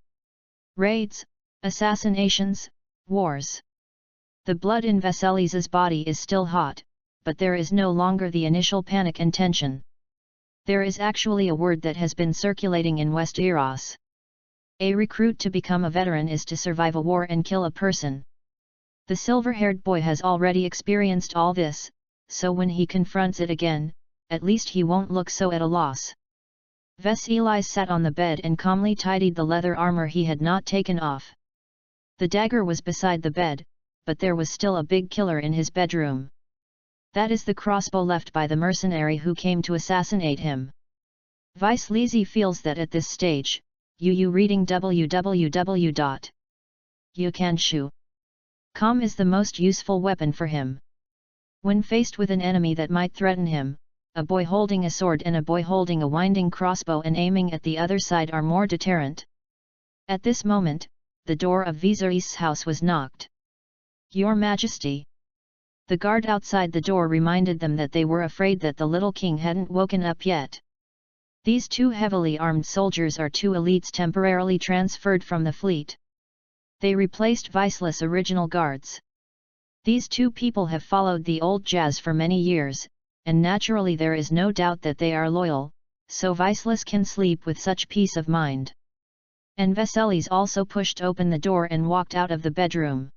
Raids, assassinations, wars. The blood in Viserys' body is still hot, but there is no longer the initial panic and tension. There is actually a word that has been circulating in Westeros. A recruit to become a veteran is to survive a war and kill a person. The silver-haired boy has already experienced all this, so when he confronts it again, at least he won't look so at a loss. Viserys sat on the bed and calmly tidied the leather armor he had not taken off. The dagger was beside the bed, but there was still a big killer in his bedroom. That is the crossbow left by the mercenary who came to assassinate him. Viserys feels that at this stage, reading www.ucanshu.com is the most useful weapon for him. When faced with an enemy that might threaten him, a boy holding a sword and a boy holding a winding crossbow and aiming at the other side are more deterrent. At this moment, the door of Viserys' house was knocked. "Your Majesty." The guard outside the door reminded them that they were afraid that the little king hadn't woken up yet. These two heavily armed soldiers are two elites temporarily transferred from the fleet. They replaced Viserys' original guards. These two people have followed the old Jazz for many years, and naturally there is no doubt that they are loyal, so Viserys can sleep with such peace of mind. And Viserys also pushed open the door and walked out of the bedroom.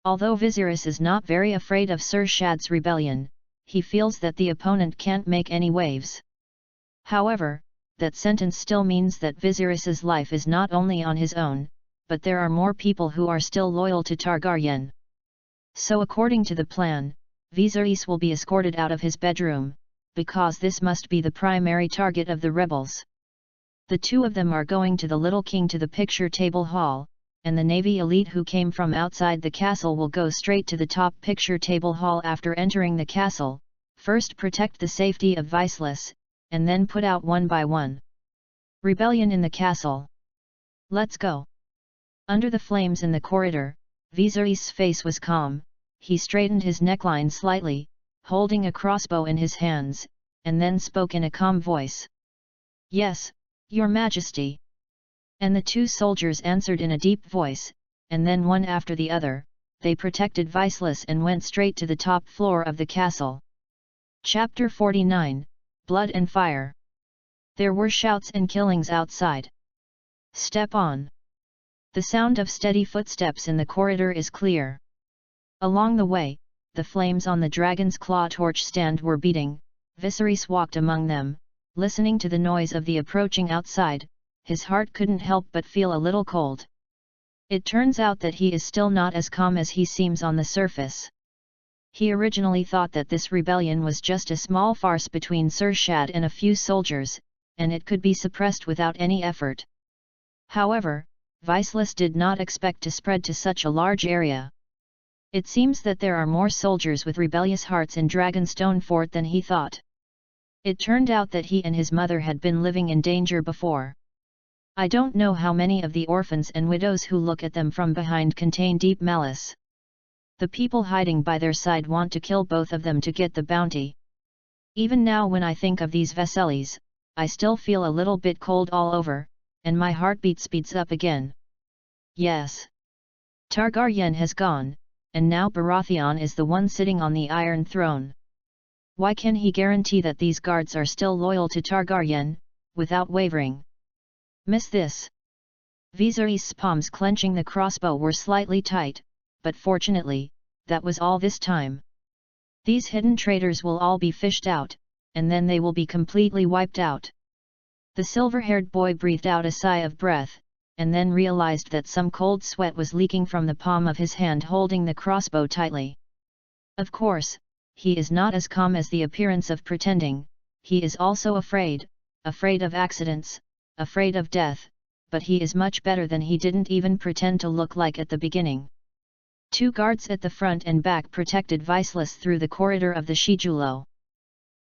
Although Viserys is not very afraid of Sir Shad's rebellion, he feels that the opponent can't make any waves. However, that sentence still means that Viserys' life is not only on his own, but there are more people who are still loyal to Targaryen. So according to the plan, Viserys will be escorted out of his bedroom, because this must be the primary target of the rebels. The two of them are going to the Little King to the picture table hall, and the Navy elite who came from outside the castle will go straight to the top picture table hall after entering the castle, first protect the safety of Viserys, and then put out one by one. Rebellion in the castle. Let's go. Under the flames in the corridor, Viserys' face was calm. He straightened his neckline slightly, holding a crossbow in his hands, and then spoke in a calm voice. "Yes, Your Majesty." And the two soldiers answered in a deep voice, and then one after the other, they protected Viserys and went straight to the top floor of the castle. Chapter 49, Blood and Fire. There were shouts and killings outside. Step on. The sound of steady footsteps in the corridor is clear. Along the way, the flames on the dragon's claw torch stand were beating. Viserys walked among them, listening to the noise of the approaching outside. His heart couldn't help but feel a little cold. It turns out that he is still not as calm as he seems on the surface. He originally thought that this rebellion was just a small farce between Sir Shad and a few soldiers, and it could be suppressed without any effort. However, Viceless did not expect to spread to such a large area. It seems that there are more soldiers with rebellious hearts in Dragonstone Fort than he thought. It turned out that he and his mother had been living in danger before. I don't know how many of the orphans and widows who look at them from behind contain deep malice. The people hiding by their side want to kill both of them to get the bounty. Even now when I think of these Veselis, I still feel a little bit cold all over, and my heartbeat speeds up again. Yes. Targaryen has gone, and now Baratheon is the one sitting on the Iron Throne. Why can he guarantee that these guards are still loyal to Targaryen, without wavering? Miss this. Viserys' palms clenching the crossbow were slightly tight, but fortunately, that was all this time. These hidden traitors will all be fished out, and then they will be completely wiped out. The silver-haired boy breathed out a sigh of breath, and then realized that some cold sweat was leaking from the palm of his hand holding the crossbow tightly. Of course, he is not as calm as the appearance of pretending, he is also afraid of accidents, afraid of death, but he is much better than he didn't even pretend to look like at the beginning. 2 guards at the front and back protected Viceless through the corridor of the Shijulo.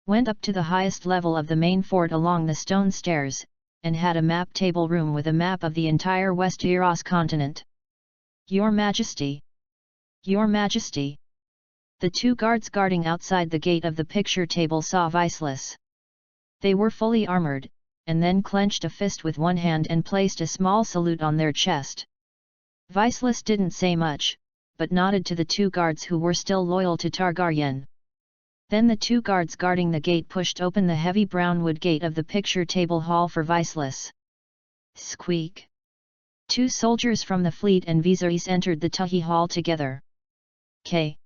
Went up to the highest level of the main fort along the stone stairs, and had a map table room with a map of the entire Westeros continent. Your Majesty! Your Majesty! The 2 guards guarding outside the gate of the picture table saw Viceless. They were fully armored, and then clenched a fist with one hand and placed a small salute on their chest. Viceless didn't say much, but nodded to the 2 guards who were still loyal to Targaryen. Then the 2 guards guarding the gate pushed open the heavy brown wood gate of the picture table hall for Viceless. Squeak! 2 soldiers from the fleet and Viserys entered the Tuhi hall together. K.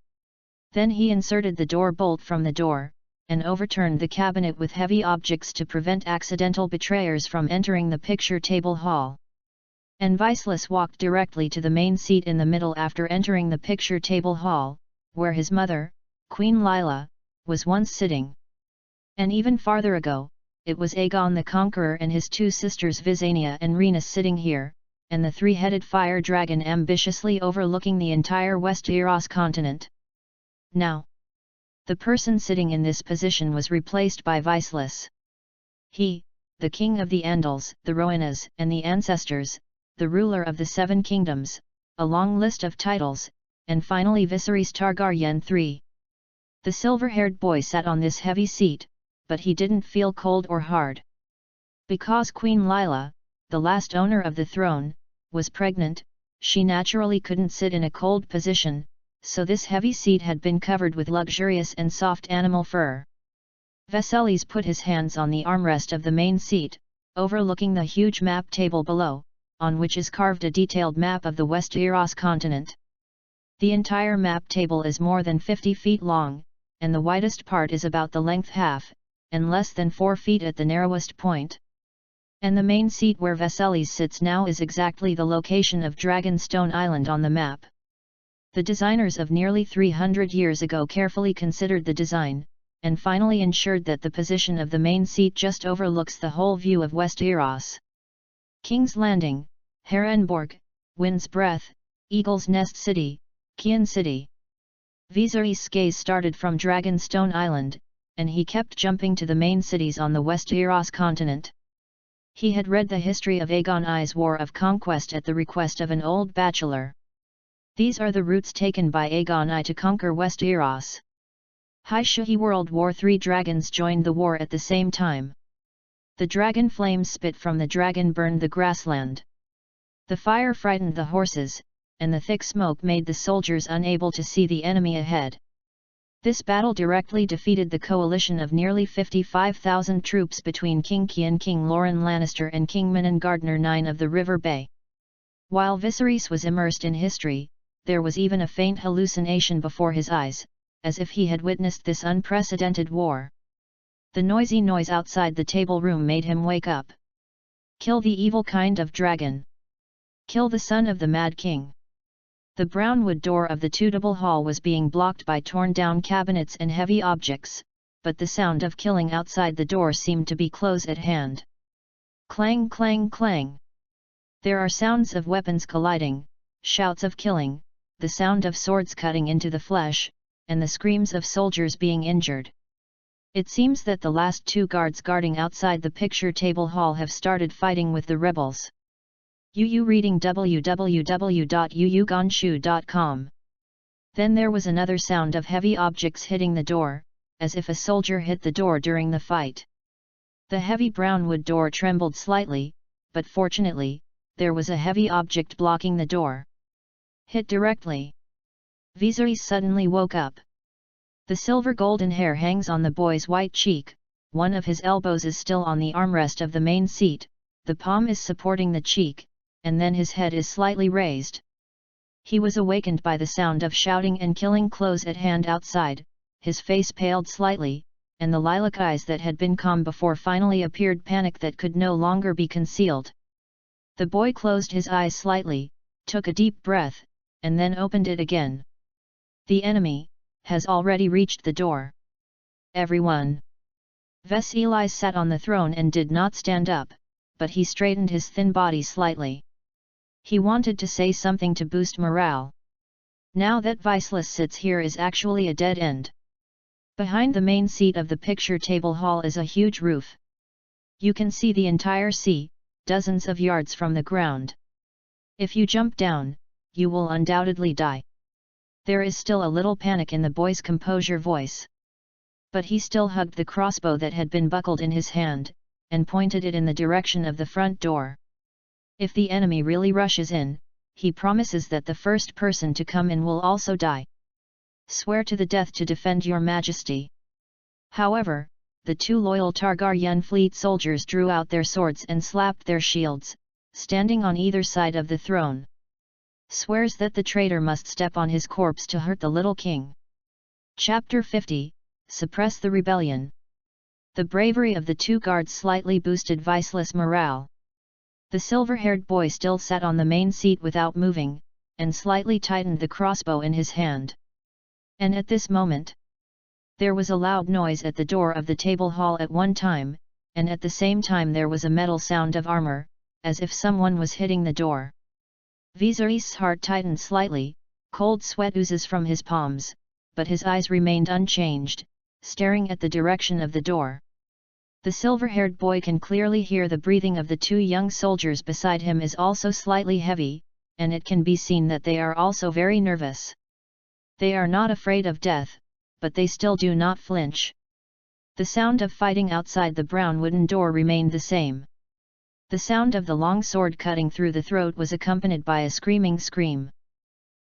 Then he inserted the door bolt from the door, and overturned the cabinet with heavy objects to prevent accidental betrayers from entering the picture table hall. And Viceless walked directly to the main seat in the middle after entering the picture table hall, where his mother, Queen Lila, was once sitting. And even farther ago, it was Aegon the Conqueror and his 2 sisters Visenya and Rhaenys sitting here, and the 3-headed fire dragon ambitiously overlooking the entire Westeros continent. Now, the person sitting in this position was replaced by Viceless. He, the king of the Andals, the Rhoynas, and the Ancestors, the ruler of the 7 kingdoms, a long list of titles, and finally Viserys Targaryen III. The silver-haired boy sat on this heavy seat, but he didn't feel cold or hard. Because Queen Lila, the last owner of the throne, was pregnant, she naturally couldn't sit in a cold position, so this heavy seat had been covered with luxurious and soft animal fur. Viserys put his hands on the armrest of the main seat, overlooking the huge map table below, on which is carved a detailed map of the Westeros continent. The entire map table is more than 50 feet long, and the widest part is about the length half, and less than 4 feet at the narrowest point. And the main seat where Viserys sits now is exactly the location of Dragonstone Island on the map. The designers of nearly 300 years ago carefully considered the design, and finally ensured that the position of the main seat just overlooks the whole view of Westeros. King's Landing, Herrenborg, Wind's Breath, Eagle's Nest City, Kian City. Viserys' gaze started from Dragonstone Island, and he kept jumping to the main cities on the Westeros continent. He had read the history of Aegon I's War of Conquest at the request of an old bachelor. These are the routes taken by Aegon I to conquer Westeros. High Shuhi World War III dragons joined the war at the same time. The dragon flames spit from the dragon burned the grassland. The fire frightened the horses, and the thick smoke made the soldiers unable to see the enemy ahead. This battle directly defeated the coalition of nearly 55,000 troops between King Kian, King Loren Lannister and King Minon Gardner IX of the River Bay. While Viserys was immersed in history, there was even a faint hallucination before his eyes, as if he had witnessed this unprecedented war. The noisy noise outside the table room made him wake up. Kill the evil kind of dragon. Kill the son of the Mad King. The brown wood door of the two-double hall was being blocked by torn-down cabinets and heavy objects, but the sound of killing outside the door seemed to be close at hand. Clang, clang, clang. There are sounds of weapons colliding, shouts of killing, the sound of swords cutting into the flesh, and the screams of soldiers being injured. It seems that the last two guards guarding outside the picture table hall have started fighting with the rebels. Reading www.yuyugonshu.com. Then there was another sound of heavy objects hitting the door, as if a soldier hit the door during the fight. The heavy brown wood door trembled slightly, but fortunately, there was a heavy object blocking the door. Hit directly. Viserys suddenly woke up. The silver golden hair hangs on the boy's white cheek, one of his elbows is still on the armrest of the main seat, the palm is supporting the cheek, and then his head is slightly raised. He was awakened by the sound of shouting and killing close at hand outside, his face paled slightly, and the lilac eyes that had been calm before finally appeared panic that could no longer be concealed. The boy closed his eyes slightly, took a deep breath, and then opened it again. The enemy has already reached the door. Everyone! Viserys sat on the throne and did not stand up, but he straightened his thin body slightly. He wanted to say something to boost morale. Now that Viserys sits here is actually a dead end. Behind the main seat of the picture table hall is a huge roof. You can see the entire sea, dozens of yards from the ground. If you jump down, you will undoubtedly die. There is still a little panic in the boy's composure voice. But he still hugged the crossbow that had been buckled in his hand, and pointed it in the direction of the front door. If the enemy really rushes in, he promises that the first person to come in will also die. Swear to the death to defend your majesty. However, the two loyal Targaryen fleet soldiers drew out their swords and slapped their shields, standing on either side of the throne. Swears that the traitor must step on his corpse to hurt the little king. Chapter 50, Suppress the Rebellion. The bravery of the two guards slightly boosted Viserys' morale. The silver-haired boy still sat on the main seat without moving, and slightly tightened the crossbow in his hand. And at this moment, there was a loud noise at the door of the table hall at one time, and at the same time there was a metal sound of armor, as if someone was hitting the door. Viserys' heart tightened slightly, cold sweat oozes from his palms, but his eyes remained unchanged, staring at the direction of the door. The silver-haired boy can clearly hear the breathing of the two young soldiers beside him is also slightly heavy, and it can be seen that they are also very nervous. They are not afraid of death, but they still do not flinch. The sound of fighting outside the brown wooden door remained the same. The sound of the long sword cutting through the throat was accompanied by a screaming scream.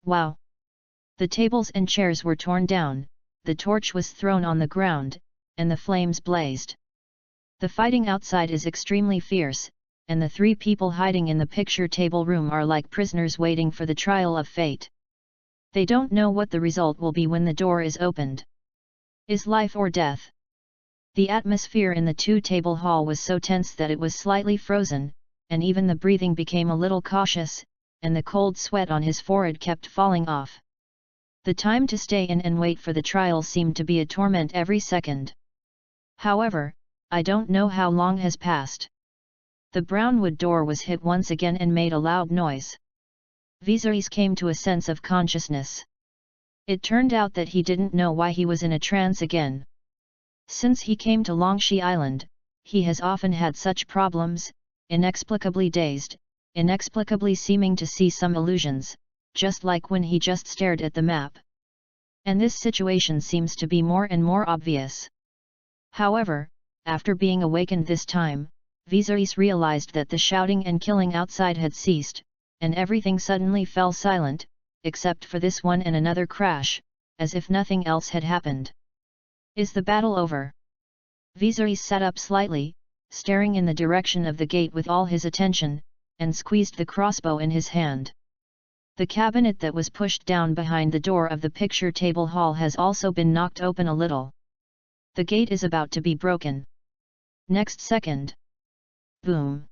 Wow! The tables and chairs were torn down, the torch was thrown on the ground, and the flames blazed. The fighting outside is extremely fierce, and the three people hiding in the picture table room are like prisoners waiting for the trial of fate. They don't know what the result will be when the door is opened. Is life or death? The atmosphere in the two-table hall was so tense that it was slightly frozen, and even the breathing became a little cautious, and the cold sweat on his forehead kept falling off. The time to stay in and wait for the trial seemed to be a torment every second. However, I don't know how long has passed. The brown wood door was hit once again and made a loud noise. Viserys came to a sense of consciousness. It turned out that he didn't know why he was in a trance again. Since he came to Longshi Island, he has often had such problems, inexplicably dazed, inexplicably seeming to see some illusions, just like when he just stared at the map. And this situation seems to be more and more obvious. However, after being awakened this time, Viserys realized that the shouting and killing outside had ceased, and everything suddenly fell silent, except for this one and another crash, as if nothing else had happened. Is the battle over? Viserys sat up slightly, staring in the direction of the gate with all his attention, and squeezed the crossbow in his hand. The cabinet that was pushed down behind the door of the picture table hall has also been knocked open a little. The gate is about to be broken. Next second. Boom!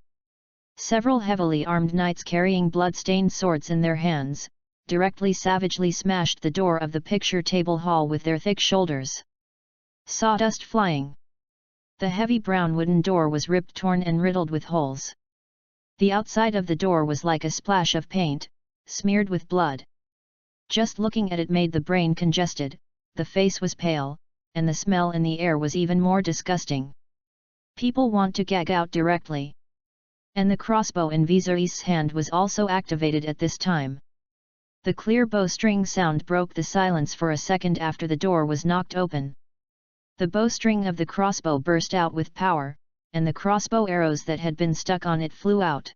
Several heavily armed knights carrying blood-stained swords in their hands, directly savagely smashed the door of the picture table hall with their thick shoulders. Sawdust flying. The heavy brown wooden door was ripped, torn and riddled with holes. The outside of the door was like a splash of paint, smeared with blood. Just looking at it made the brain congested, the face was pale, and the smell in the air was even more disgusting. People want to gag out directly. And the crossbow in Viserys' hand was also activated at this time. The clear bowstring sound broke the silence for a second after the door was knocked open. The bowstring of the crossbow burst out with power, and the crossbow arrows that had been stuck on it flew out.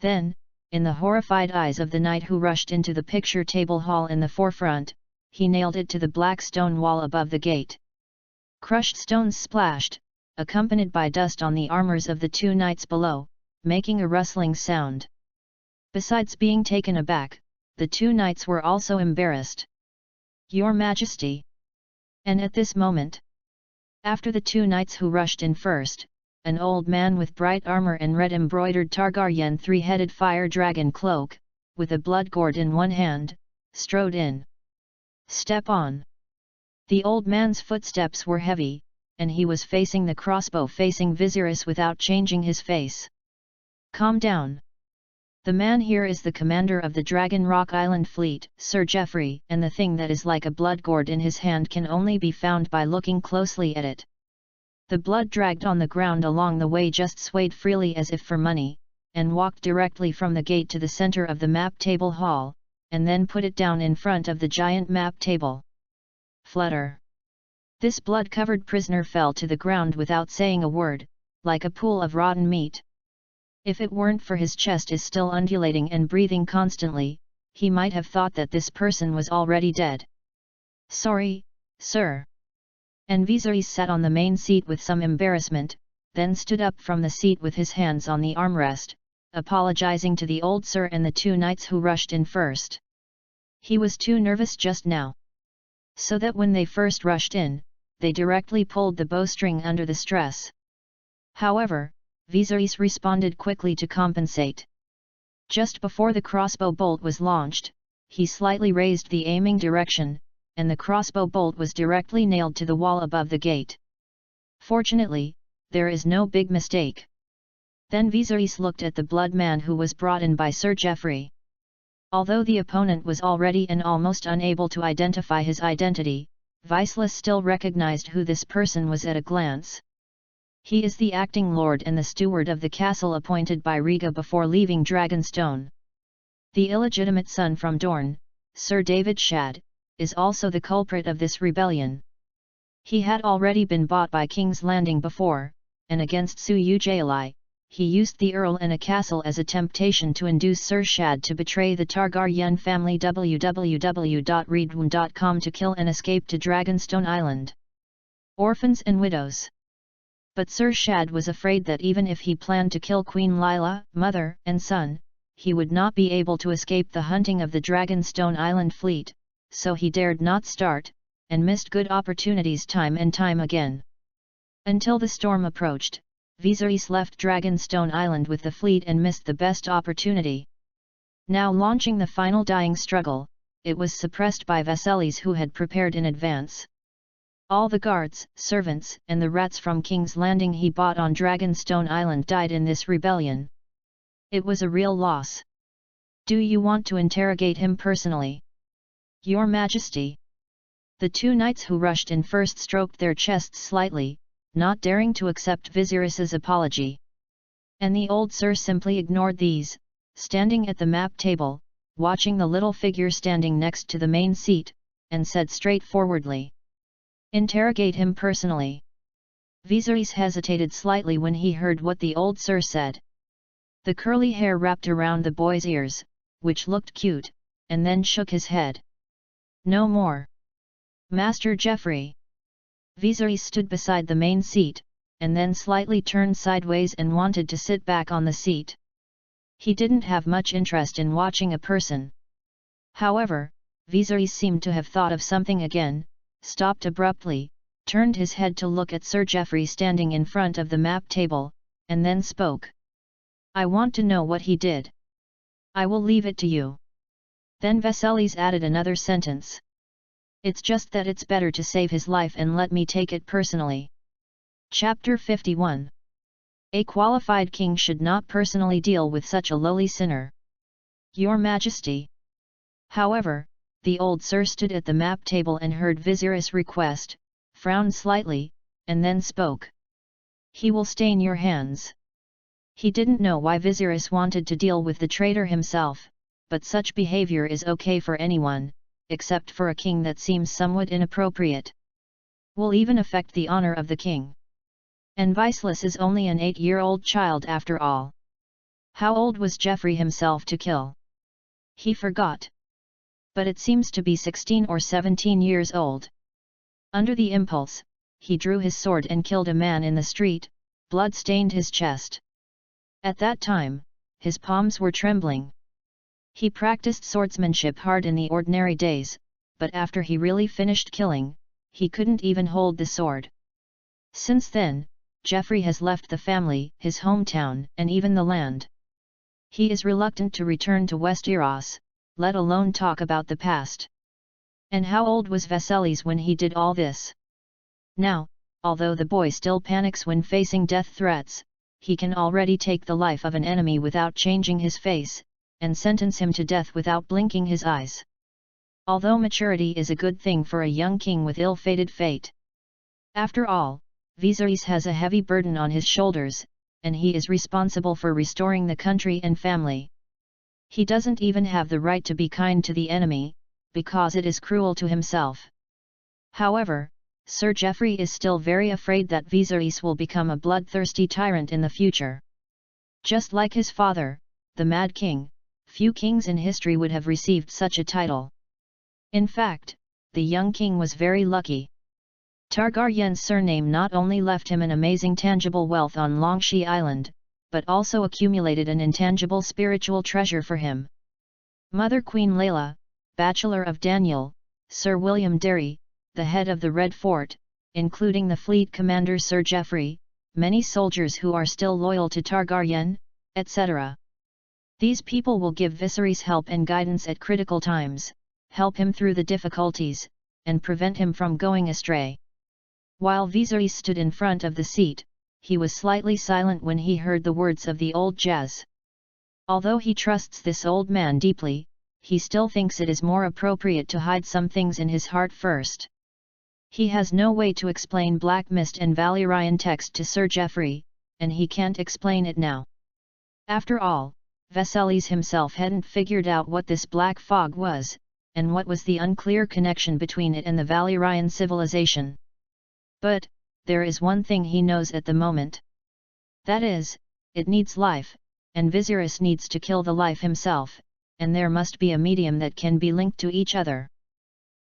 Then, in the horrified eyes of the knight who rushed into the picture table hall in the forefront, he nailed it to the black stone wall above the gate. Crushed stones splashed, accompanied by dust on the armors of the two knights below, making a rustling sound. Besides being taken aback, the two knights were also embarrassed. "Your Majesty!" And at this moment, after the two knights who rushed in first, an old man with bright armor and red-embroidered Targaryen three-headed fire dragon cloak, with a blood gourd in one hand, strode in. "Step on!" The old man's footsteps were heavy, and he was facing the crossbow facing Viserys without changing his face. "Calm down. The man here is the commander of the Dragon Rock Island fleet, Sir Geoffrey, and the thing that is like a blood gourd in his hand can only be found by looking closely at it." The blood dragged on the ground along the way just swayed freely as if for money, and walked directly from the gate to the center of the map table hall, and then put it down in front of the giant map table. Flutter! This blood-covered prisoner fell to the ground without saying a word, like a pool of rotten meat. If it weren't for his chest is still undulating and breathing constantly, he might have thought that this person was already dead. "Sorry, sir." And Viserys sat on the main seat with some embarrassment, then stood up from the seat with his hands on the armrest, apologizing to the old sir and the two knights who rushed in first. He was too nervous just now. So that when they first rushed in, they directly pulled the bowstring under the stress. However, Viserys responded quickly to compensate. Just before the crossbow bolt was launched, he slightly raised the aiming direction, and the crossbow bolt was directly nailed to the wall above the gate. Fortunately, there is no big mistake. Then Viserys looked at the blood man who was brought in by Sir Geoffrey. Although the opponent was already and almost unable to identify his identity, Viserys still recognized who this person was at a glance. He is the acting lord and the steward of the castle appointed by Rhaega before leaving Dragonstone. The illegitimate son from Dorne, Sir David Shadd, is also the culprit of this rebellion. He had already been bought by King's Landing before, and against Su Ujali, he used the Earl and a castle as a temptation to induce Sir Shadd to betray the Targaryen family. www.readaloud.com to kill and escape to Dragonstone Island. Orphans and widows. But Sir Shadd was afraid that even if he planned to kill Queen Lila, mother and son, he would not be able to escape the hunting of the Dragonstone Island fleet, so he dared not start, and missed good opportunities time and time again. Until the storm approached, Viserys left Dragonstone Island with the fleet and missed the best opportunity. Now launching the final dying struggle, it was suppressed by Viserys who had prepared in advance. All the guards, servants, and the rats from King's Landing he bought on Dragonstone Island died in this rebellion. It was a real loss. "Do you want to interrogate him personally?" "Your Majesty." The two knights who rushed in first stroked their chests slightly, not daring to accept Viserys's apology. And the old sir simply ignored these, standing at the map table, watching the little figure standing next to the main seat, and said straightforwardly, "Interrogate him personally." Viserys hesitated slightly when he heard what the old sir said. The curly hair wrapped around the boy's ears, which looked cute, and then shook his head. "No more. Master Geoffrey." Viserys stood beside the main seat, and then slightly turned sideways and wanted to sit back on the seat. He didn't have much interest in watching a person. However, Viserys seemed to have thought of something again, stopped abruptly, turned his head to look at Sir Geoffrey standing in front of the map table, and then spoke. "I want to know what he did. I will leave it to you." Then Vasilis added another sentence. It's just that it's better to save his life and let me take it personally. Chapter 51. A qualified king should not personally deal with such a lowly sinner. Your Majesty. However, the old sir stood at the map table and heard Vizir's request, frowned slightly, and then spoke. He will stain your hands. He didn't know why Vizirus wanted to deal with the traitor himself, but such behavior is okay for anyone, except for a king that seems somewhat inappropriate. Will even affect the honor of the king. And Viceless is only an 8-year-old child after all. How old was Geoffrey himself to kill? He forgot. But it seems to be 16 or 17 years old. Under the impulse, he drew his sword and killed a man in the street, blood stained his chest. At that time, his palms were trembling. He practiced swordsmanship hard in the ordinary days, but after he really finished killing, he couldn't even hold the sword. Since then, Geoffrey has left the family, his hometown, and even the land. He is reluctant to return to Westeros, let alone talk about the past. And how old was Vasilis when he did all this? Now, although the boy still panics when facing death threats, he can already take the life of an enemy without changing his face, and sentence him to death without blinking his eyes. Although maturity is a good thing for a young king with ill-fated fate. After all, Viserys has a heavy burden on his shoulders, and he is responsible for restoring the country and family. He doesn't even have the right to be kind to the enemy, because it is cruel to himself. However, Sir Geoffrey is still very afraid that Viserys will become a bloodthirsty tyrant in the future. Just like his father, the Mad King, few kings in history would have received such a title. In fact, the young king was very lucky. Targaryen's surname not only left him an amazing tangible wealth on Longshea Island, but also accumulated an intangible spiritual treasure for him. Mother Queen Layla, Bachelor of Daniel, Sir William Derry, the head of the Red Fort, including the fleet commander Sir Geoffrey, many soldiers who are still loyal to Targaryen, etc. These people will give Viserys help and guidance at critical times, help him through the difficulties, and prevent him from going astray. While Viserys stood in front of the seat, he was slightly silent when he heard the words of the old Jazz. Although he trusts this old man deeply, he still thinks it is more appropriate to hide some things in his heart first. He has no way to explain Black Mist and Valyrian text to Sir Geoffrey, and he can't explain it now. After all, Vasilis himself hadn't figured out what this black fog was, and what was the unclear connection between it and the Valyrian civilization. But, there is one thing he knows at the moment. That is, it needs life, and Viserys needs to kill the life himself, and there must be a medium that can be linked to each other.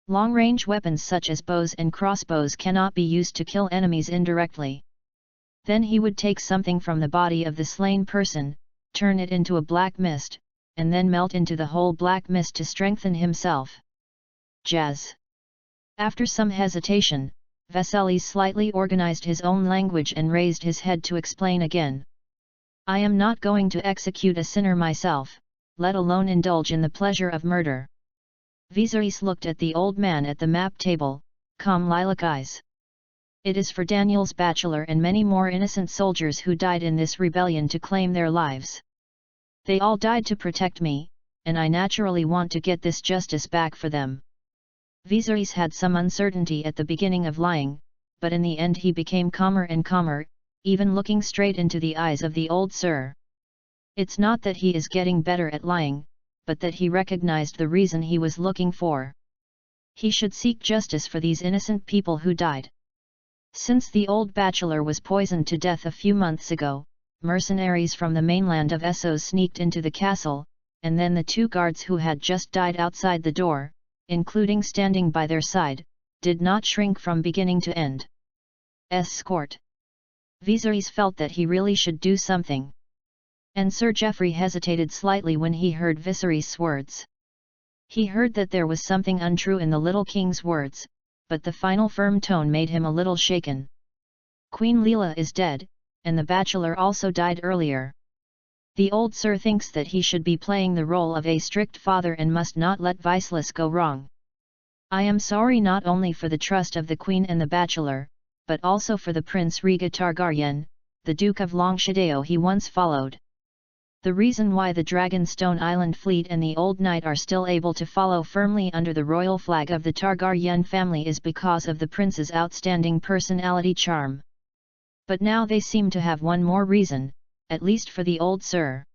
Long-range weapons such as bows and crossbows cannot be used to kill enemies indirectly. Then he would take something from the body of the slain person, turn it into a black mist, and then melt into the whole black mist to strengthen himself. Jazz. After some hesitation, Vasilis slightly organized his own language and raised his head to explain again. I am not going to execute a sinner myself, let alone indulge in the pleasure of murder. Viserys looked at the old man at the map table, calm lilac eyes. It is for Daniel's bachelor and many more innocent soldiers who died in this rebellion to claim their lives. They all died to protect me, and I naturally want to get this justice back for them. Viserys had some uncertainty at the beginning of lying, but in the end he became calmer and calmer, even looking straight into the eyes of the old sir. It's not that he is getting better at lying, but that he recognized the reason he was looking for. He should seek justice for these innocent people who died. Since the old bachelor was poisoned to death a few months ago, mercenaries from the mainland of Essos sneaked into the castle, and then the 2 guards who had just died outside the door, including standing by their side, did not shrink from beginning to end. Escort. Viserys felt that he really should do something. And Sir Geoffrey hesitated slightly when he heard Viserys' words. He heard that there was something untrue in the little king's words, but the final firm tone made him a little shaken. Queen Leela is dead, and the bachelor also died earlier. The old sir thinks that he should be playing the role of a strict father and must not let Viceless go wrong. I am sorry not only for the trust of the Queen and the Bachelor, but also for the Prince Riga Targaryen, the Duke of Longshadeo he once followed. The reason why the Dragonstone Island fleet and the Old Knight are still able to follow firmly under the royal flag of the Targaryen family is because of the prince's outstanding personality charm. But now they seem to have one more reason, at least for the old sir.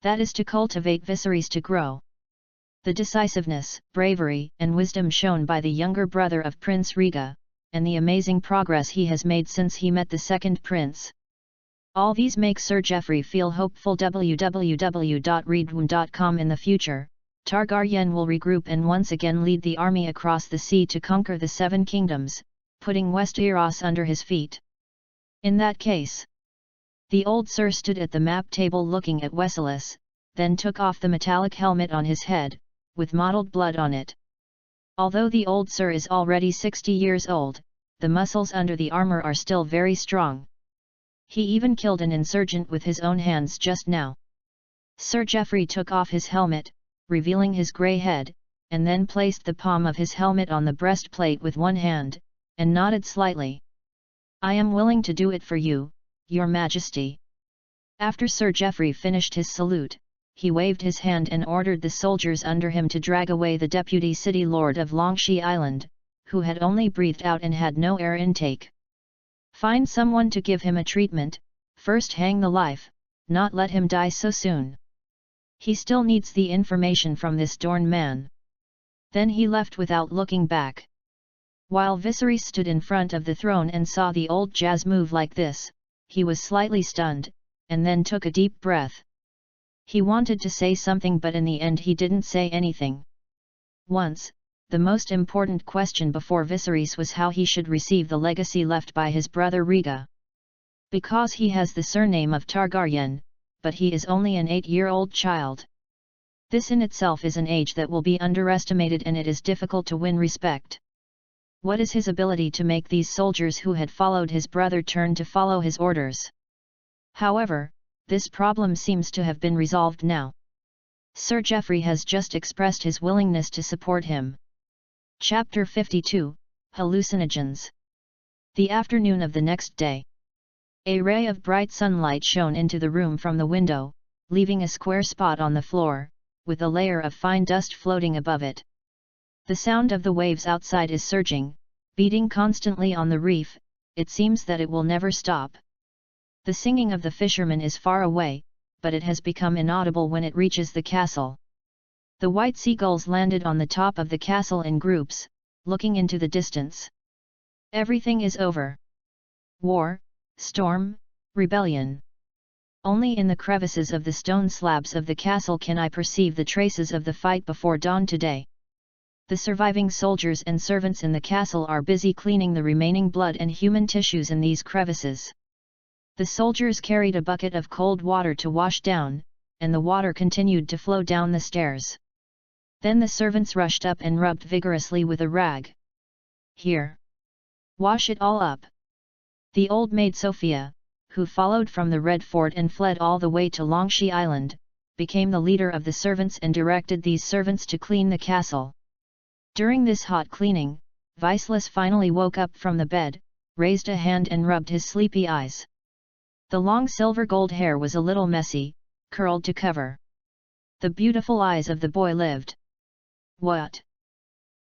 That is to cultivate Viserys to grow. The decisiveness, bravery, and wisdom shown by the younger brother of Prince Riga, and the amazing progress he has made since he met the second prince. All these make Sir Geoffrey feel hopeful. www.readaloud.com. In the future, Targaryen will regroup and once again lead the army across the sea to conquer the Seven Kingdoms, putting Westeros under his feet. In that case, the old sir stood at the map table looking at Westeros, then took off the metallic helmet on his head, with mottled blood on it. Although the old sir is already 60 years old, the muscles under the armor are still very strong. He even killed an insurgent with his own hands just now. Sir Geoffrey took off his helmet, revealing his grey head, and then placed the palm of his helmet on the breastplate with one hand, and nodded slightly. "I am willing to do it for you, Your Majesty." After Sir Geoffrey finished his salute, he waved his hand and ordered the soldiers under him to drag away the deputy city lord of Longshee Island, who had only breathed out and had no air intake. "Find someone to give him a treatment, first hang the life, not let him die so soon. He still needs the information from this Dorne man." Then he left without looking back. While Viserys stood in front of the throne and saw the old jazz move like this, he was slightly stunned, and then took a deep breath. He wanted to say something, but in the end he didn't say anything. Once, the most important question before Viserys was how he should receive the legacy left by his brother Riga. Because he has the surname of Targaryen, but he is only an 8-year-old child. This in itself is an age that will be underestimated, and it is difficult to win respect. What is his ability to make these soldiers who had followed his brother turn to follow his orders? However, this problem seems to have been resolved now. Sir Geoffrey has just expressed his willingness to support him. Chapter 52, Hallucinogens. The afternoon of the next day. A ray of bright sunlight shone into the room from the window, leaving a square spot on the floor, with a layer of fine dust floating above it. The sound of the waves outside is surging, beating constantly on the reef. It seems that it will never stop. The singing of the fishermen is far away, but it has become inaudible when it reaches the castle. The white seagulls landed on the top of the castle in groups, looking into the distance. Everything is over. War, storm, rebellion. Only in the crevices of the stone slabs of the castle can I perceive the traces of the fight before dawn today. The surviving soldiers and servants in the castle are busy cleaning the remaining blood and human tissues in these crevices. The soldiers carried a bucket of cold water to wash down, and the water continued to flow down the stairs. Then the servants rushed up and rubbed vigorously with a rag. "Here! Wash it all up!" The old maid Sophia, who followed from the Red Fort and fled all the way to Longshee Island, became the leader of the servants and directed these servants to clean the castle. During this hot cleaning, Viceless finally woke up from the bed, raised a hand and rubbed his sleepy eyes. The long silver gold hair was a little messy, curled to cover. The beautiful eyes of the boy lived. "What?"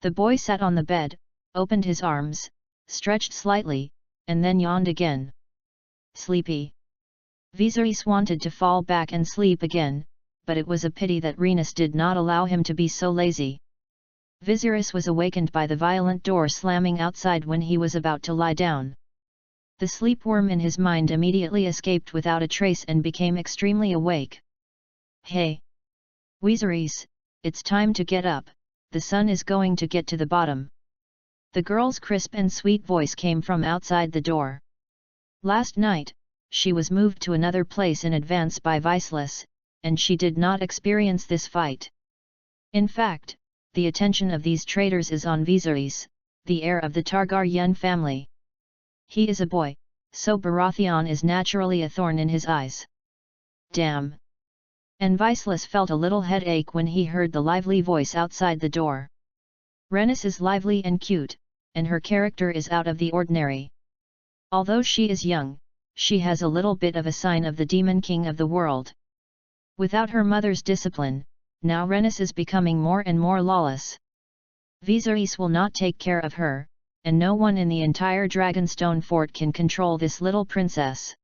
The boy sat on the bed, opened his arms, stretched slightly, and then yawned again. "Sleepy." Viserys wanted to fall back and sleep again, but it was a pity that Rhaenys did not allow him to be so lazy. Viserys was awakened by the violent door slamming outside when he was about to lie down. The sleepworm in his mind immediately escaped without a trace and became extremely awake. "Hey! Viserys, it's time to get up, the sun is going to get to the bottom." The girl's crisp and sweet voice came from outside the door. Last night, she was moved to another place in advance by Viceless, and she did not experience this fight. In fact, the attention of these traitors is on Viserys, the heir of the Targaryen family. He is a boy, so Baratheon is naturally a thorn in his eyes. Damn! And Viceless felt a little headache when he heard the lively voice outside the door. Renis is lively and cute, and her character is out of the ordinary. Although she is young, she has a little bit of a sign of the demon king of the world. Without her mother's discipline, now Renis is becoming more and more lawless. Viserys will not take care of her, and no one in the entire Dragonstone fort can control this little princess.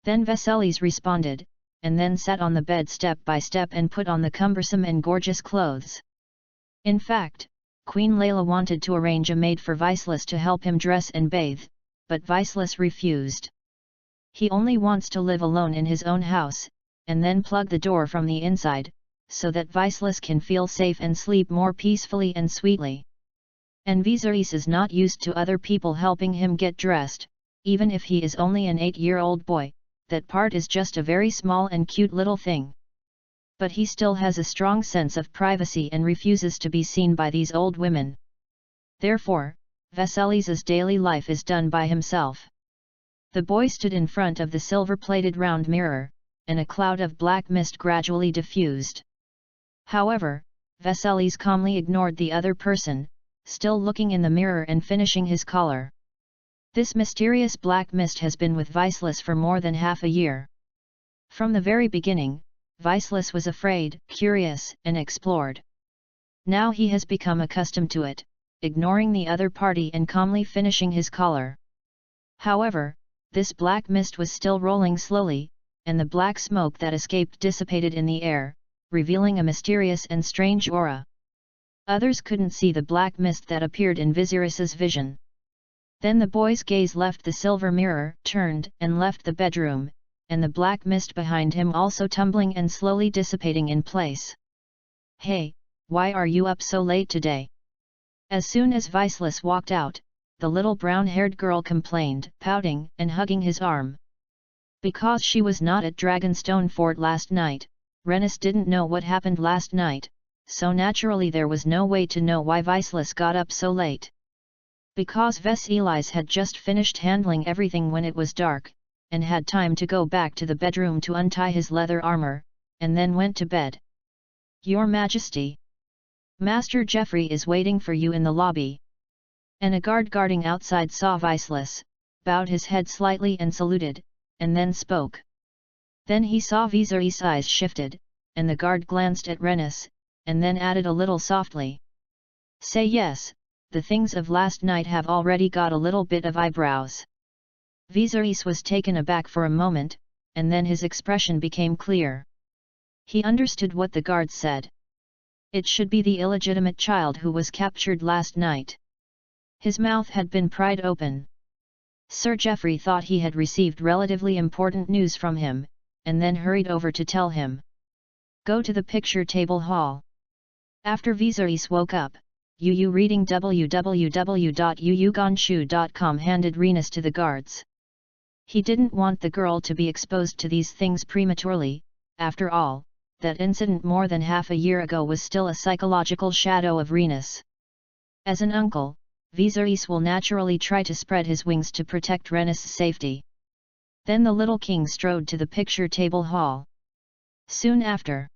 Then Viserys responded, and then sat on the bed step by step and put on the cumbersome and gorgeous clothes. In fact, Queen Layla wanted to arrange a maid for Viceless to help him dress and bathe, but Viceless refused. He only wants to live alone in his own house, and then plug the door from the inside, so that Viceless can feel safe and sleep more peacefully and sweetly. And Viserys is not used to other people helping him get dressed, even if he is only an 8-year-old boy, that part is just a very small and cute little thing. But he still has a strong sense of privacy and refuses to be seen by these old women. Therefore, Viserys's daily life is done by himself. The boy stood in front of the silver-plated round mirror, and a cloud of black mist gradually diffused. However, Viserys calmly ignored the other person, still looking in the mirror and finishing his collar. This mysterious black mist has been with Viceless for more than half a year. From the very beginning, Viceless was afraid, curious, and explored. Now he has become accustomed to it, ignoring the other party and calmly finishing his collar. However, this black mist was still rolling slowly, and the black smoke that escaped dissipated in the air, revealing a mysterious and strange aura. Others couldn't see the black mist that appeared in Viserys's vision. Then the boy's gaze left the silver mirror, turned, and left the bedroom, and the black mist behind him also tumbling and slowly dissipating in place. "Hey, why are you up so late today?" As soon as Viceless walked out, the little brown-haired girl complained, pouting and hugging his arm. Because she was not at Dragonstone Fort last night, Renis didn't know what happened last night, so naturally there was no way to know why Viceless got up so late. Because Viserys had just finished handling everything when it was dark, and had time to go back to the bedroom to untie his leather armor, and then went to bed. "Your Majesty, Master Geoffrey is waiting for you in the lobby." And a guard guarding outside saw Viceless, bowed his head slightly and saluted, and then spoke. Then he saw Viserys' eyes shifted, and the guard glanced at Renis, and then added a little softly. "Say yes, the things of last night have already got a little bit of eyebrows." Viserys was taken aback for a moment, and then his expression became clear. He understood what the guard said. It should be the illegitimate child who was captured last night. His mouth had been pried open. Sir Geoffrey thought he had received relatively important news from him, and then hurried over to tell him. "Go to the picture table hall." After Viserys woke up, Yu reading www.yuyugonshu.com handed Renis to the guards. He didn't want the girl to be exposed to these things prematurely. After all, that incident more than half a year ago was still a psychological shadow of Renis. As an uncle, Viserys will naturally try to spread his wings to protect Renis' safety. Then the little king strode to the picture table hall. Soon after,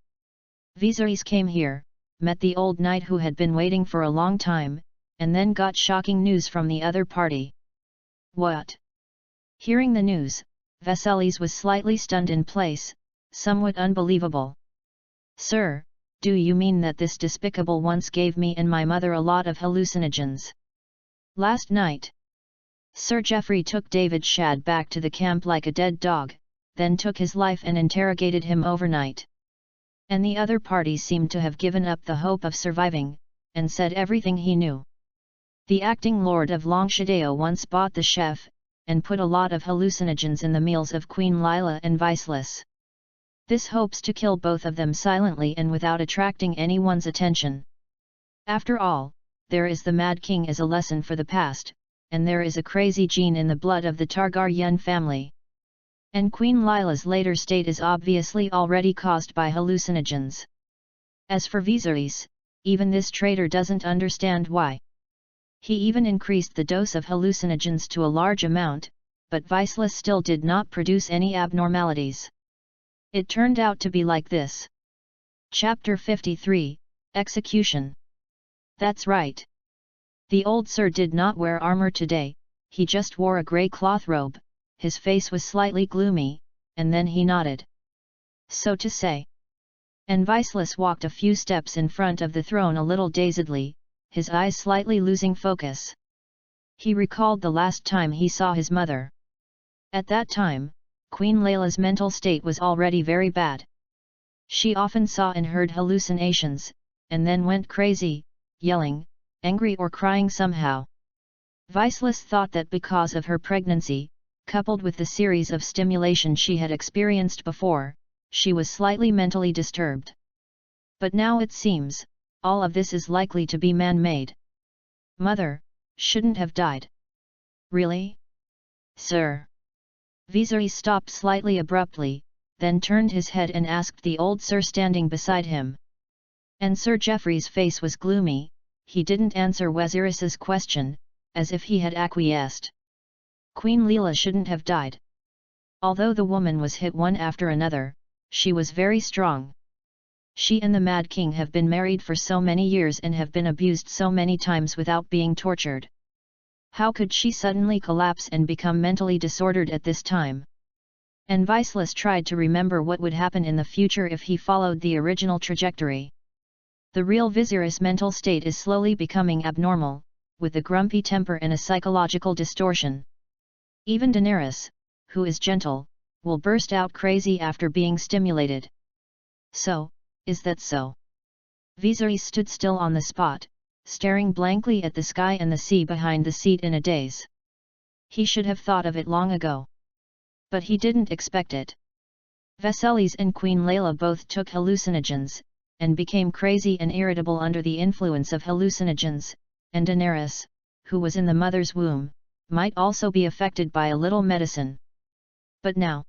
Viserys came here, met the old knight who had been waiting for a long time, and then got shocking news from the other party. "What?" Hearing the news, Viserys was slightly stunned in place, somewhat unbelievable. "Sir, do you mean that this despicable once gave me and my mother a lot of hallucinogens? Last night, Sir Geoffrey took David Shadd back to the camp like a dead dog, then took his life and interrogated him overnight. And the other parties seemed to have given up the hope of surviving, and said everything he knew. The acting Lord of Longshadeo once bought the chef, and put a lot of hallucinogens in the meals of Queen Layla and Viceless. This hopes to kill both of them silently and without attracting anyone's attention. After all, there is the Mad King as a lesson for the past, and there is a crazy gene in the blood of the Targaryen family. And Queen Layla's later state is obviously already caused by hallucinogens. As for Viserys, even this traitor doesn't understand why. He even increased the dose of hallucinogens to a large amount, but Viceless still did not produce any abnormalities. It turned out to be like this. Chapter 53, Execution. That's right. The old sir did not wear armor today, he just wore a grey cloth robe, his face was slightly gloomy, and then he nodded. So to say. And Viceless walked a few steps in front of the throne a little dazedly, his eyes slightly losing focus. He recalled the last time he saw his mother. At that time, Queen Layla's mental state was already very bad. She often saw and heard hallucinations, and then went crazy, yelling, angry or crying somehow. Viceless thought that because of her pregnancy, coupled with the series of stimulation she had experienced before, she was slightly mentally disturbed. But now it seems, all of this is likely to be man-made. Mother, shouldn't have died. Really? Sir? Viserys stopped slightly abruptly, then turned his head and asked the old sir standing beside him. And Sir Geoffrey's face was gloomy, he didn't answer Viserys's question, as if he had acquiesced. Queen Leela shouldn't have died. Although the woman was hit one after another, she was very strong. She and the Mad King have been married for so many years and have been abused so many times without being tortured. How could she suddenly collapse and become mentally disordered at this time? And Viceless tried to remember what would happen in the future if he followed the original trajectory. The real Viserys' mental state is slowly becoming abnormal, with a grumpy temper and a psychological distortion. Even Daenerys, who is gentle, will burst out crazy after being stimulated. So, is that so? Viserys stood still on the spot, staring blankly at the sky and the sea behind the seat in a daze. He should have thought of it long ago. But he didn't expect it. Viserys and Queen Layla both took hallucinogens, and became crazy and irritable under the influence of hallucinogens, and Daenerys, who was in the mother's womb, might also be affected by a little medicine. But now,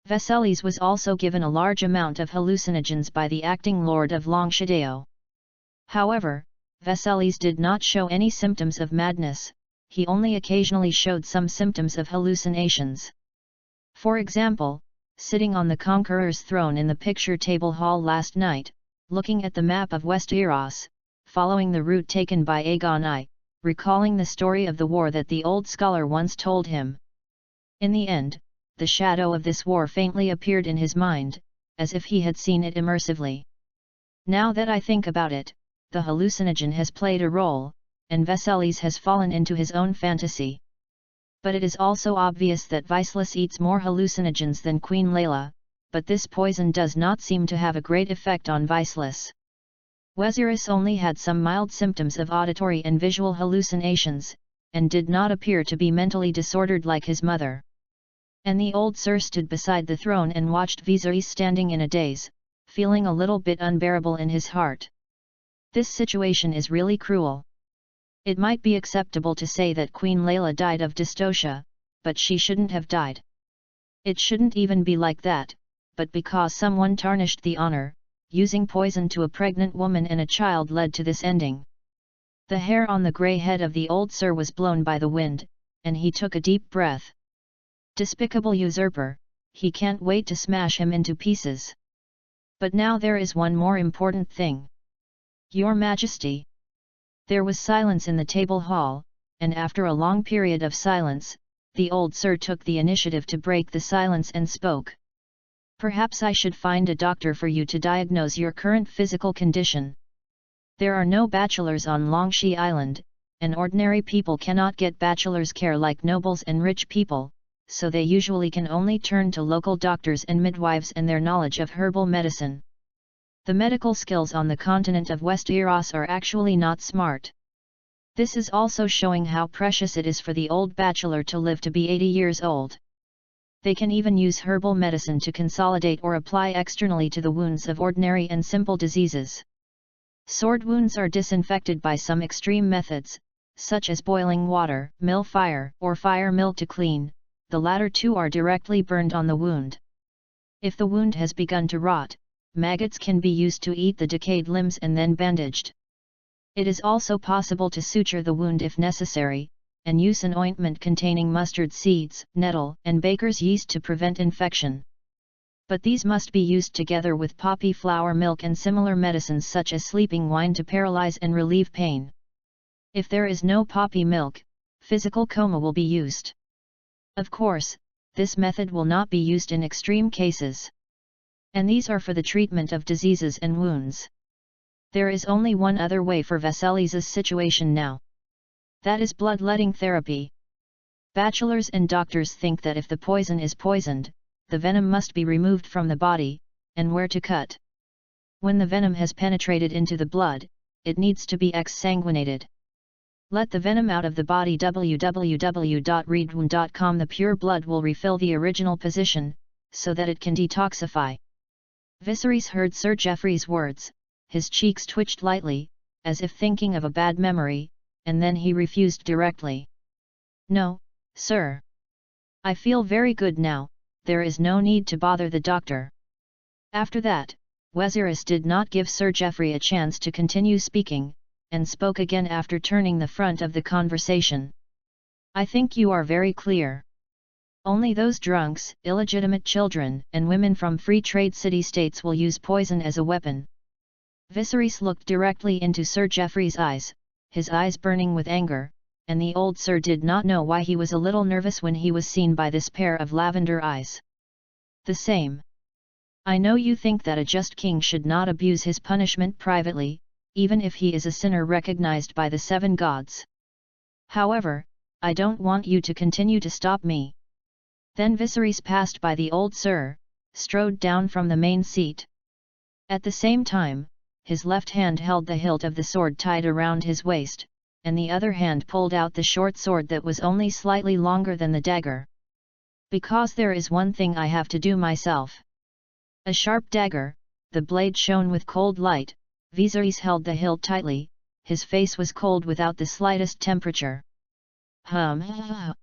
Viserys was also given a large amount of hallucinogens by the acting lord of Longshadeo. However, Viserys did not show any symptoms of madness, he only occasionally showed some symptoms of hallucinations. For example, sitting on the Conqueror's throne in the picture table hall last night, looking at the map of Westeros, following the route taken by Aegon I, recalling the story of the war that the old scholar once told him. In the end, the shadow of this war faintly appeared in his mind, as if he had seen it immersively. Now that I think about it, the hallucinogen has played a role, and Viserys has fallen into his own fantasy. But it is also obvious that Viceless eats more hallucinogens than Queen Layla, but this poison does not seem to have a great effect on Viceless. Viserys only had some mild symptoms of auditory and visual hallucinations, and did not appear to be mentally disordered like his mother. And the old sir stood beside the throne and watched Viserys standing in a daze, feeling a little bit unbearable in his heart. This situation is really cruel. It might be acceptable to say that Queen Layla died of dystocia, but she shouldn't have died. It shouldn't even be like that, but because someone tarnished the honor, using poison to a pregnant woman and a child led to this ending. The hair on the grey head of the old sir was blown by the wind, and he took a deep breath. Despicable usurper, he can't wait to smash him into pieces. But now there is one more important thing. Your Majesty. There was silence in the table hall, and after a long period of silence, the old sir took the initiative to break the silence and spoke. Perhaps I should find a doctor for you to diagnose your current physical condition. There are no bachelors on Longshee Island, and ordinary people cannot get bachelor's care like nobles and rich people, so they usually can only turn to local doctors and midwives and their knowledge of herbal medicine. The medical skills on the continent of Westeros are actually not smart. This is also showing how precious it is for the old bachelor to live to be 80 years old. They can even use herbal medicine to consolidate or apply externally to the wounds of ordinary and simple diseases. Sword wounds are disinfected by some extreme methods, such as boiling water, mill fire, or fire mill to clean. The latter two are directly burned on the wound. If the wound has begun to rot, maggots can be used to eat the decayed limbs and then bandaged. It is also possible to suture the wound if necessary, and use an ointment containing mustard seeds, nettle, and baker's yeast to prevent infection. But these must be used together with poppy flower milk and similar medicines such as sleeping wine to paralyze and relieve pain. If there is no poppy milk, physical coma will be used. Of course, this method will not be used in extreme cases. And these are for the treatment of diseases and wounds. There is only one other way for Vasilis's situation now. That is bloodletting therapy. Bachelors and doctors think that if the poison is poisoned, the venom must be removed from the body, and where to cut. When the venom has penetrated into the blood, it needs to be exsanguinated. Let the venom out of the body. www.readwound.com. The pure blood will refill the original position, so that it can detoxify. Viserys heard Sir Geoffrey's words, his cheeks twitched lightly, as if thinking of a bad memory, and then he refused directly. No, sir. I feel very good now, there is no need to bother the doctor. After that, Viserys did not give Sir Geoffrey a chance to continue speaking, and spoke again after turning the front of the conversation. I think you are very clear. Only those drunks, illegitimate children, and women from free trade city-states will use poison as a weapon. Viserys looked directly into Sir Geoffrey's eyes, his eyes burning with anger, and the old sir did not know why he was a little nervous when he was seen by this pair of lavender eyes. The same. I know you think that a just king should not abuse his punishment privately, even if he is a sinner recognized by the seven gods. However, I don't want you to continue to stop me. Then Viserys passed by the old sir, strode down from the main seat. At the same time, his left hand held the hilt of the sword tied around his waist, and the other hand pulled out the short sword that was only slightly longer than the dagger. Because there is one thing I have to do myself. A sharp dagger, the blade shone with cold light. Viserys held the hilt tightly, his face was cold without the slightest temperature. The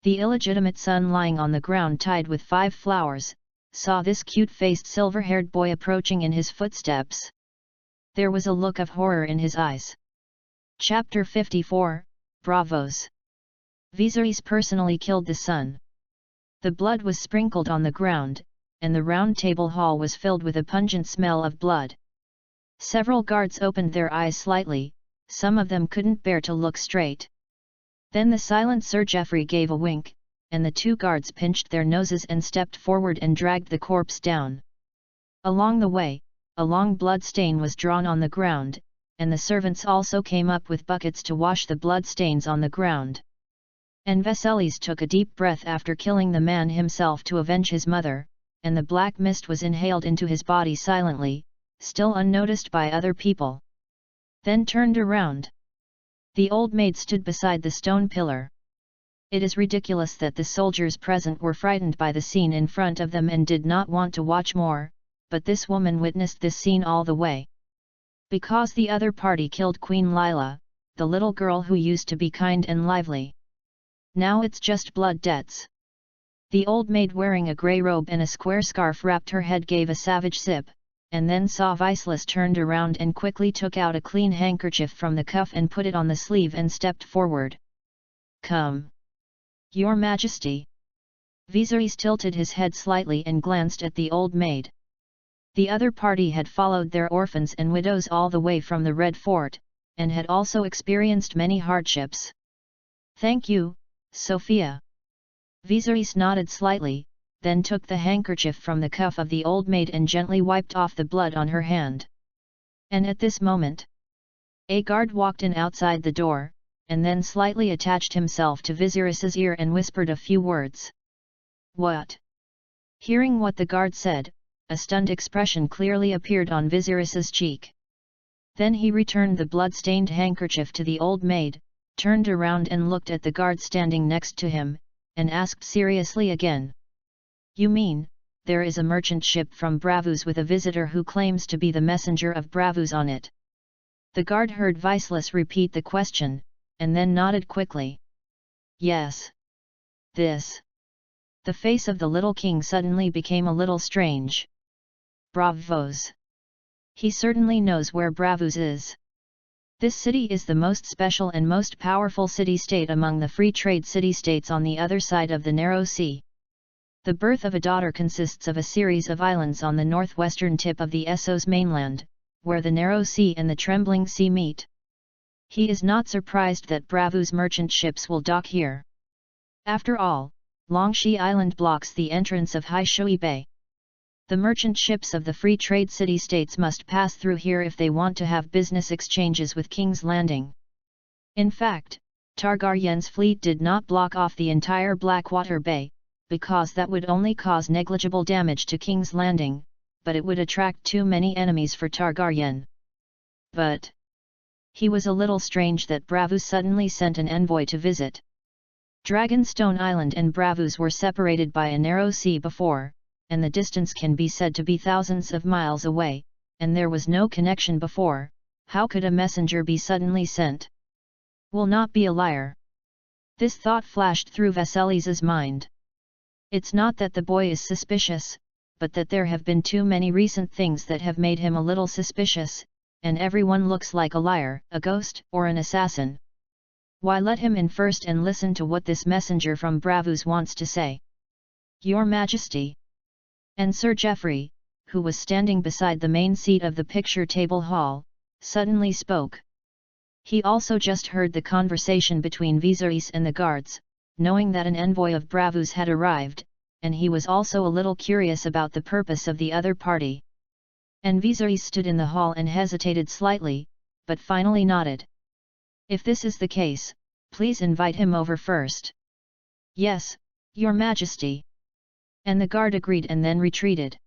illegitimate son lying on the ground tied with 5 flowers, saw this cute-faced silver-haired boy approaching in his footsteps. There was a look of horror in his eyes. Chapter 54, Bravos. Viserys personally killed the son. The blood was sprinkled on the ground, and the round table hall was filled with a pungent smell of blood. Several guards opened their eyes slightly, some of them couldn't bear to look straight. Then the silent Sir Geoffrey gave a wink, and the 2 guards pinched their noses and stepped forward and dragged the corpse down. Along the way, a long blood stain was drawn on the ground, and the servants also came up with buckets to wash the blood stains on the ground. And Viserys took a deep breath after killing the man himself to avenge his mother, and the black mist was inhaled into his body silently, still unnoticed by other people. Then turned around. The old maid stood beside the stone pillar. It is ridiculous that the soldiers present were frightened by the scene in front of them and did not want to watch more, but this woman witnessed this scene all the way. Because the other party killed Queen Lila, the little girl who used to be kind and lively. Now it's just blood debts. The old maid wearing a grey robe and a square scarf wrapped her head gave a savage sip, and then saw Viserys turned around and quickly took out a clean handkerchief from the cuff and put it on the sleeve and stepped forward. Come. Your Majesty. Viserys tilted his head slightly and glanced at the old maid. The other party had followed their orphans and widows all the way from the Red Fort, and had also experienced many hardships. Thank you, Sophia. Viserys nodded slightly, then took the handkerchief from the cuff of the old maid and gently wiped off the blood on her hand. And at this moment, a guard walked in outside the door, and then slightly attached himself to Viserys's ear and whispered a few words. What? Hearing what the guard said, a stunned expression clearly appeared on Viserys's cheek. Then he returned the blood-stained handkerchief to the old maid, turned around and looked at the guard standing next to him, and asked seriously again. You mean, there is a merchant ship from Bravos with a visitor who claims to be the messenger of Bravos on it? The guard heard Viserys repeat the question, and then nodded quickly. Yes. This. The face of the little king suddenly became a little strange. Bravos. He certainly knows where Bravos is. This city is the most special and most powerful city-state among the free trade city-states on the other side of the narrow sea. The birth of a daughter consists of a series of islands on the northwestern tip of the Essos mainland, where the narrow sea and the trembling sea meet. He is not surprised that Bravu's merchant ships will dock here. After all, Longxi Island blocks the entrance of Haishui Bay. The merchant ships of the free trade city-states must pass through here if they want to have business exchanges with King's Landing. In fact, Targaryen's fleet did not block off the entire Blackwater Bay, because that would only cause negligible damage to King's Landing, but it would attract too many enemies for Targaryen. But he was a little strange that Bravu suddenly sent an envoy to visit. Dragonstone Island and Bravus were separated by a narrow sea before, and the distance can be said to be thousands of miles away, and there was no connection before. How could a messenger be suddenly sent? Will not be a liar. This thought flashed through Vasilis's mind. It's not that the boy is suspicious, but that there have been too many recent things that have made him a little suspicious, and everyone looks like a liar, a ghost, or an assassin. Why, let him in first and listen to what this messenger from Bravus wants to say. Your Majesty. And Sir Geoffrey, who was standing beside the main seat of the picture table hall, suddenly spoke. He also just heard the conversation between Viserys and the guards, knowing that an envoy of Bravus had arrived, and he was also a little curious about the purpose of the other party. And Viserys stood in the hall and hesitated slightly, but finally nodded. If this is the case, please invite him over first. Yes, Your Majesty. And the guard agreed and then retreated.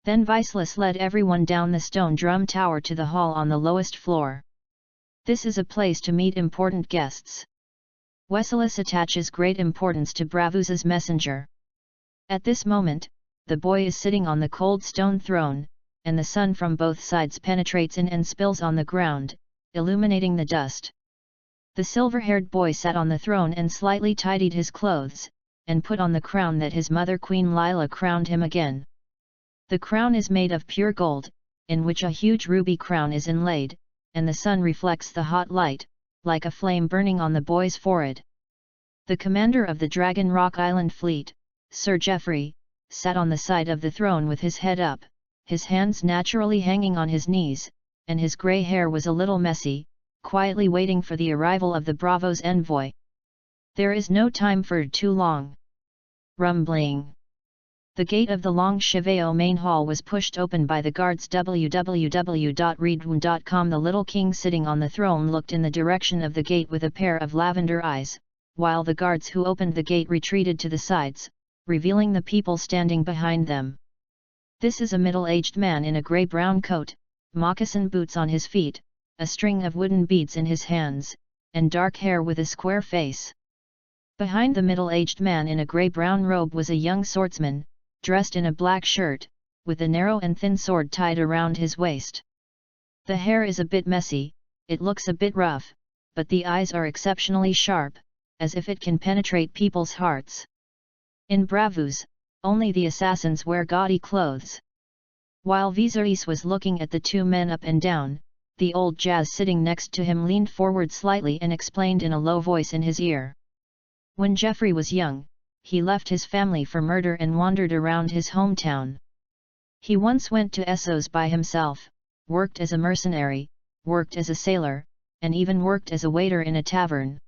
Then Viserys led everyone down the stone drum tower to the hall on the lowest floor. This is a place to meet important guests. Weselis attaches great importance to Bravus's messenger. At this moment, the boy is sitting on the cold stone throne, and the sun from both sides penetrates in and spills on the ground, illuminating the dust. The silver-haired boy sat on the throne and slightly tidied his clothes, and put on the crown that his mother Queen Lila crowned him again. The crown is made of pure gold, in which a huge ruby crown is inlaid, and the sun reflects the hot light, like a flame burning on the boy's forehead. The commander of the Dragon Rock Island fleet, Sir Geoffrey, sat on the side of the throne with his head up, his hands naturally hanging on his knees, and his grey hair was a little messy, quietly waiting for the arrival of the Bravos envoy. There is no time for too long. Rumbling. The gate of the Long Cheveo main hall was pushed open by the guards. www.readaloud.com. The little king sitting on the throne looked in the direction of the gate with a pair of lavender eyes, while the guards who opened the gate retreated to the sides, revealing the people standing behind them. This is a middle-aged man in a grey-brown coat, moccasin boots on his feet, a string of wooden beads in his hands, and dark hair with a square face. Behind the middle-aged man in a grey-brown robe was a young swordsman, dressed in a black shirt, with a narrow and thin sword tied around his waist. The hair is a bit messy, it looks a bit rough, but the eyes are exceptionally sharp, as if it can penetrate people's hearts. In Bravus, only the assassins wear gaudy clothes. While Viserys was looking at the two men up and down, the old Jazz sitting next to him leaned forward slightly and explained in a low voice in his ear. When Geoffrey was young, he left his family for murder and wandered around his hometown. He once went to Essos by himself, worked as a mercenary, worked as a sailor, and even worked as a waiter in a tavern.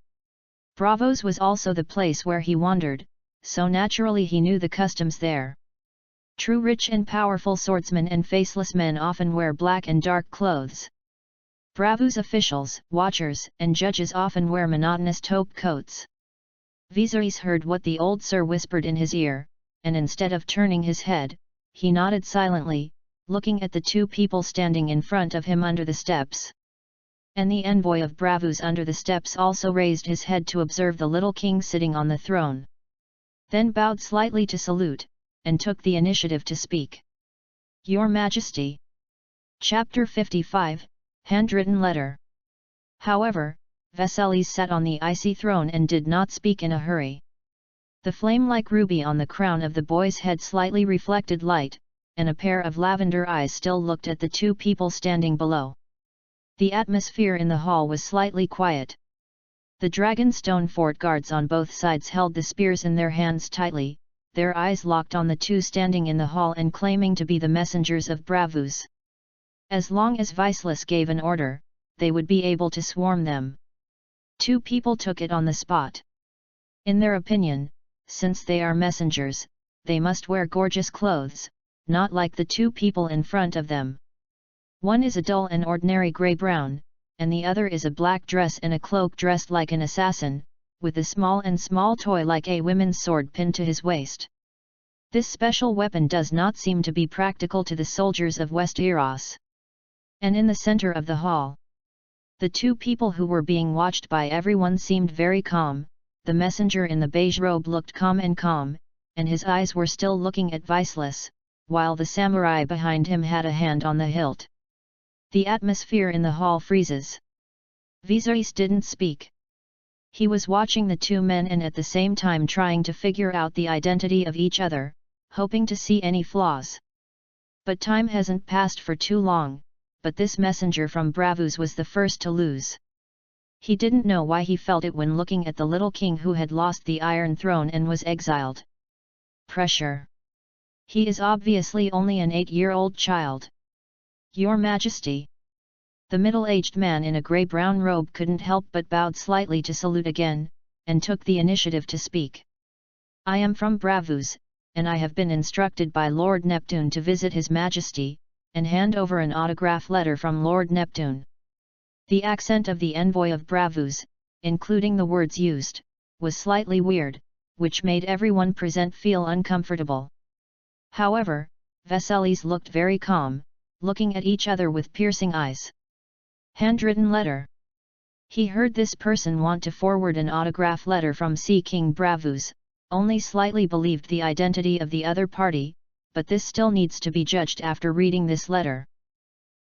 Bravos was also the place where he wandered, so naturally he knew the customs there. True rich and powerful swordsmen and faceless men often wear black and dark clothes. Bravos officials, watchers, and judges often wear monotonous taupe coats. Viserys heard what the old sir whispered in his ear, and instead of turning his head, he nodded silently, looking at the two people standing in front of him under the steps. And the envoy of Bravus under the steps also raised his head to observe the little king sitting on the throne. Then bowed slightly to salute, and took the initiative to speak. Your Majesty. Chapter 55, Handwritten Letter. However, Vasilis sat on the icy throne and did not speak in a hurry. The flame-like ruby on the crown of the boy's head slightly reflected light, and a pair of lavender eyes still looked at the two people standing below. The atmosphere in the hall was slightly quiet. The Dragonstone fort guards on both sides held the spears in their hands tightly, their eyes locked on the two standing in the hall and claiming to be the messengers of Bravus. As long as Viceless gave an order, they would be able to swarm them. Two people took it on the spot. In their opinion, since they are messengers, they must wear gorgeous clothes, not like the two people in front of them. One is a dull and ordinary grey-brown, and the other is a black dress and a cloak dressed like an assassin, with a small toy like a women's sword pinned to his waist. This special weapon does not seem to be practical to the soldiers of Westeros. And in the center of the hall, the two people who were being watched by everyone seemed very calm. The messenger in the beige robe looked calm, and his eyes were still looking at Viceless, while the samurai behind him had a hand on the hilt. The atmosphere in the hall freezes. Viserys didn't speak. He was watching the two men and at the same time trying to figure out the identity of each other, hoping to see any flaws. But time hasn't passed for too long, but this messenger from Bravus was the first to lose. He didn't know why he felt it when looking at the little king who had lost the Iron Throne and was exiled. Pressure. He is obviously only an 8-year-old child. Your Majesty. The middle-aged man in a grey-brown robe couldn't help but bowed slightly to salute again, and took the initiative to speak. I am from Bravus, and I have been instructed by Lord Neptune to visit His Majesty, and hand over an autograph letter from Lord Neptune. The accent of the envoy of Bravus, including the words used, was slightly weird, which made everyone present feel uncomfortable. However, Viserys looked very calm, looking at each other with piercing eyes. Handwritten letter. He heard this person want to forward an autograph letter from Sea King Bravus, only slightly believed the identity of the other party, but this still needs to be judged after reading this letter.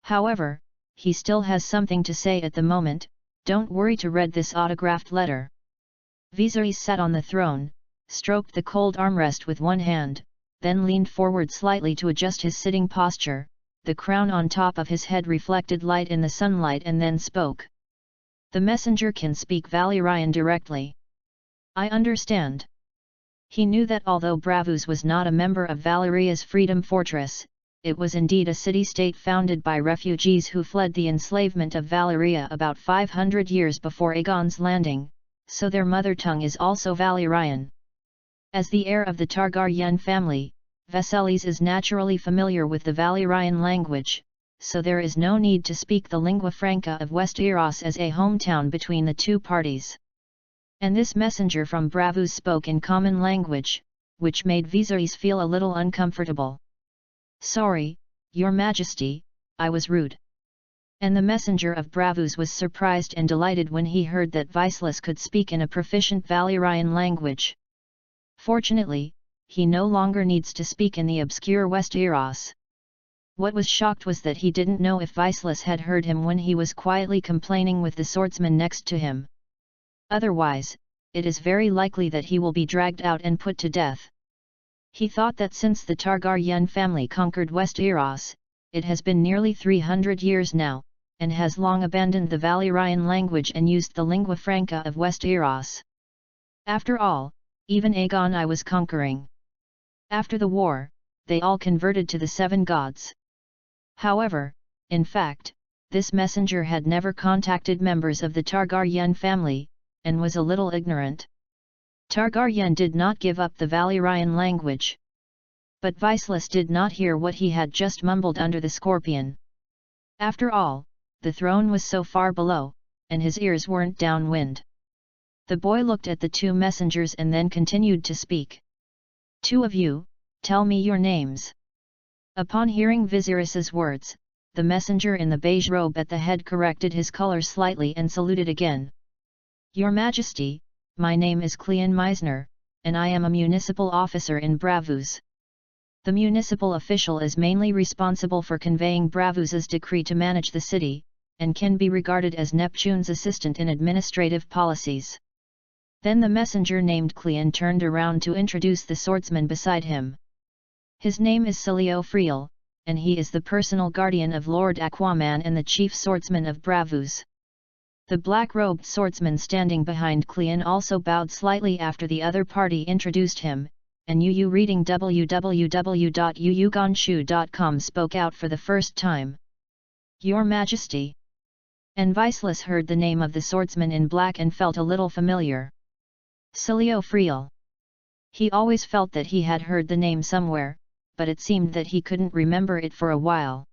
However, he still has something to say at the moment. Don't worry to read this autographed letter. Viserys sat on the throne, stroked the cold armrest with one hand, then leaned forward slightly to adjust his sitting posture. The crown on top of his head reflected light in the sunlight and then spoke. The messenger can speak Valyrian directly. I understand. He knew that although Bravus was not a member of Valyria's Freedom Fortress, it was indeed a city-state founded by refugees who fled the enslavement of Valyria about 500 years before Aegon's landing, so their mother tongue is also Valyrian. As the heir of the Targaryen family, Viserys is naturally familiar with the Valyrian language, so there is no need to speak the lingua franca of Westeros as a hometown between the two parties. And this messenger from Bravus spoke in common language, which made Viserys feel a little uncomfortable. Sorry, Your Majesty, I was rude. And the messenger of Bravus was surprised and delighted when he heard that Viserys could speak in a proficient Valyrian language. Fortunately, he no longer needs to speak in the obscure Westeros. What was shocked was that he didn't know if Viserys had heard him when he was quietly complaining with the swordsman next to him. Otherwise, it is very likely that he will be dragged out and put to death. He thought that since the Targaryen family conquered Westeros, it has been nearly 300 years now, and has long abandoned the Valyrian language and used the lingua franca of Westeros. After all, even Aegon I was conquering. After the war, they all converted to the Seven Gods. However, in fact, this messenger had never contacted members of the Targaryen family, and was a little ignorant. Targaryen did not give up the Valyrian language. But Viserys did not hear what he had just mumbled under the scorpion. After all, the throne was so far below, and his ears weren't downwind. The boy looked at the two messengers and then continued to speak. Two of you, tell me your names. Upon hearing Viserys's words, the messenger in the beige robe at the head corrected his color slightly and saluted again. Your Majesty, my name is Cleon Meisner, and I am a municipal officer in Bravus. The municipal official is mainly responsible for conveying Bravus's decree to manage the city, and can be regarded as Neptune's assistant in administrative policies. Then the messenger named Cleon turned around to introduce the swordsman beside him. His name is Cilio Friel, and he is the personal guardian of Lord Aquaman and the chief swordsman of Bravus. The black-robed swordsman standing behind Cleon also bowed slightly after the other party introduced him, and Yu reading www.yuyugonshu.com spoke out for the first time. "Your Majesty." And Viceless heard the name of the swordsman in black and felt a little familiar. Silio Friel. He always felt that he had heard the name somewhere, but it seemed that he couldn't remember it for a while.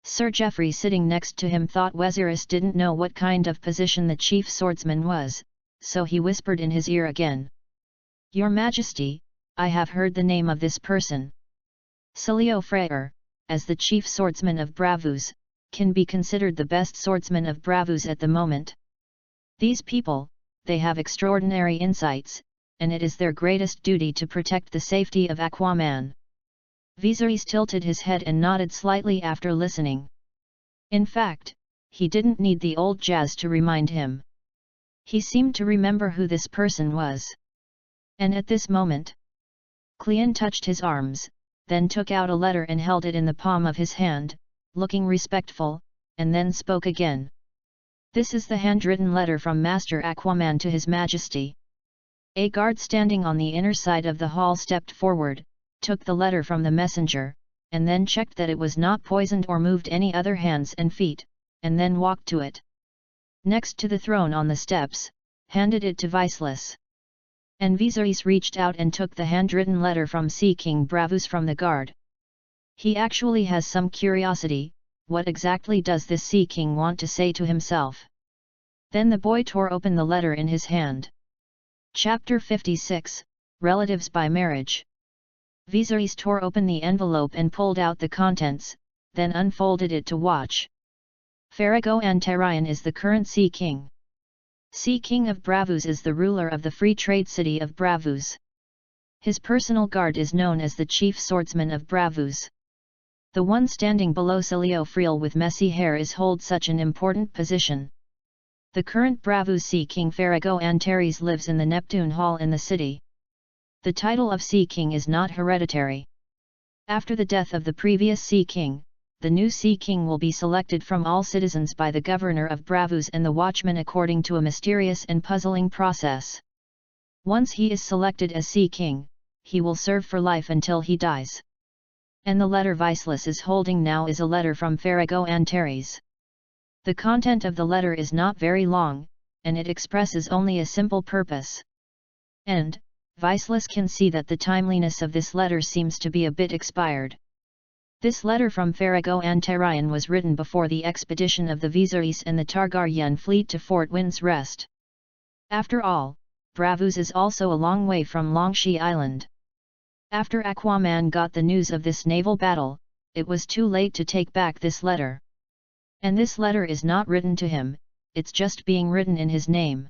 Sir Geoffrey sitting next to him thought Wesiris didn't know what kind of position the chief swordsman was, so he whispered in his ear again. "Your Majesty, I have heard the name of this person. Silio Freyr, as the chief swordsman of Bravus, can be considered the best swordsman of Bravus at the moment. These people, they have extraordinary insights, and it is their greatest duty to protect the safety of Aquaman." Viserys tilted his head and nodded slightly after listening. In fact, he didn't need the old jazz to remind him. He seemed to remember who this person was. And at this moment, Cleon touched his arms, then took out a letter and held it in the palm of his hand, looking respectful, and then spoke again. "This is the handwritten letter from Master Aquaman to His Majesty." A guard standing on the inner side of the hall stepped forward, took the letter from the messenger, and then checked that it was not poisoned or moved any other hands and feet, and then walked to it. Next to the throne on the steps, handed it to Viceless. And Viserys reached out and took the handwritten letter from Sea King Bravus from the guard. He actually has some curiosity, what exactly does this Sea King want to say to himself? Then the boy tore open the letter in his hand. Chapter 56, Relatives by Marriage. Viserys tore open the envelope and pulled out the contents, then unfolded it to watch. Farrago Antarion is the current Sea King. Sea King of Bravus is the ruler of the free trade city of Bravus. His personal guard is known as the Chief Swordsman of Bravus. The one standing below Silio Friel with messy hair is hold such an important position. The current Bravus Sea King Farrago Antares lives in the Neptune Hall in the city. The title of Sea King is not hereditary. After the death of the previous Sea King, the new Sea King will be selected from all citizens by the governor of Bravus and the watchmen according to a mysterious and puzzling process. Once he is selected as Sea King, he will serve for life until he dies. And the letter Viceless is holding now is a letter from Farrago Antares. The content of the letter is not very long, and it expresses only a simple purpose. And, Viceless can see that the timeliness of this letter seems to be a bit expired. This letter from Farrago Antarion was written before the expedition of the Viserys and the Targaryen fleet to Fort Wind's Rest. After all, Bravus is also a long way from Longshea Island. After Aquaman got the news of this naval battle, it was too late to take back this letter. And this letter is not written to him, it's just being written in his name.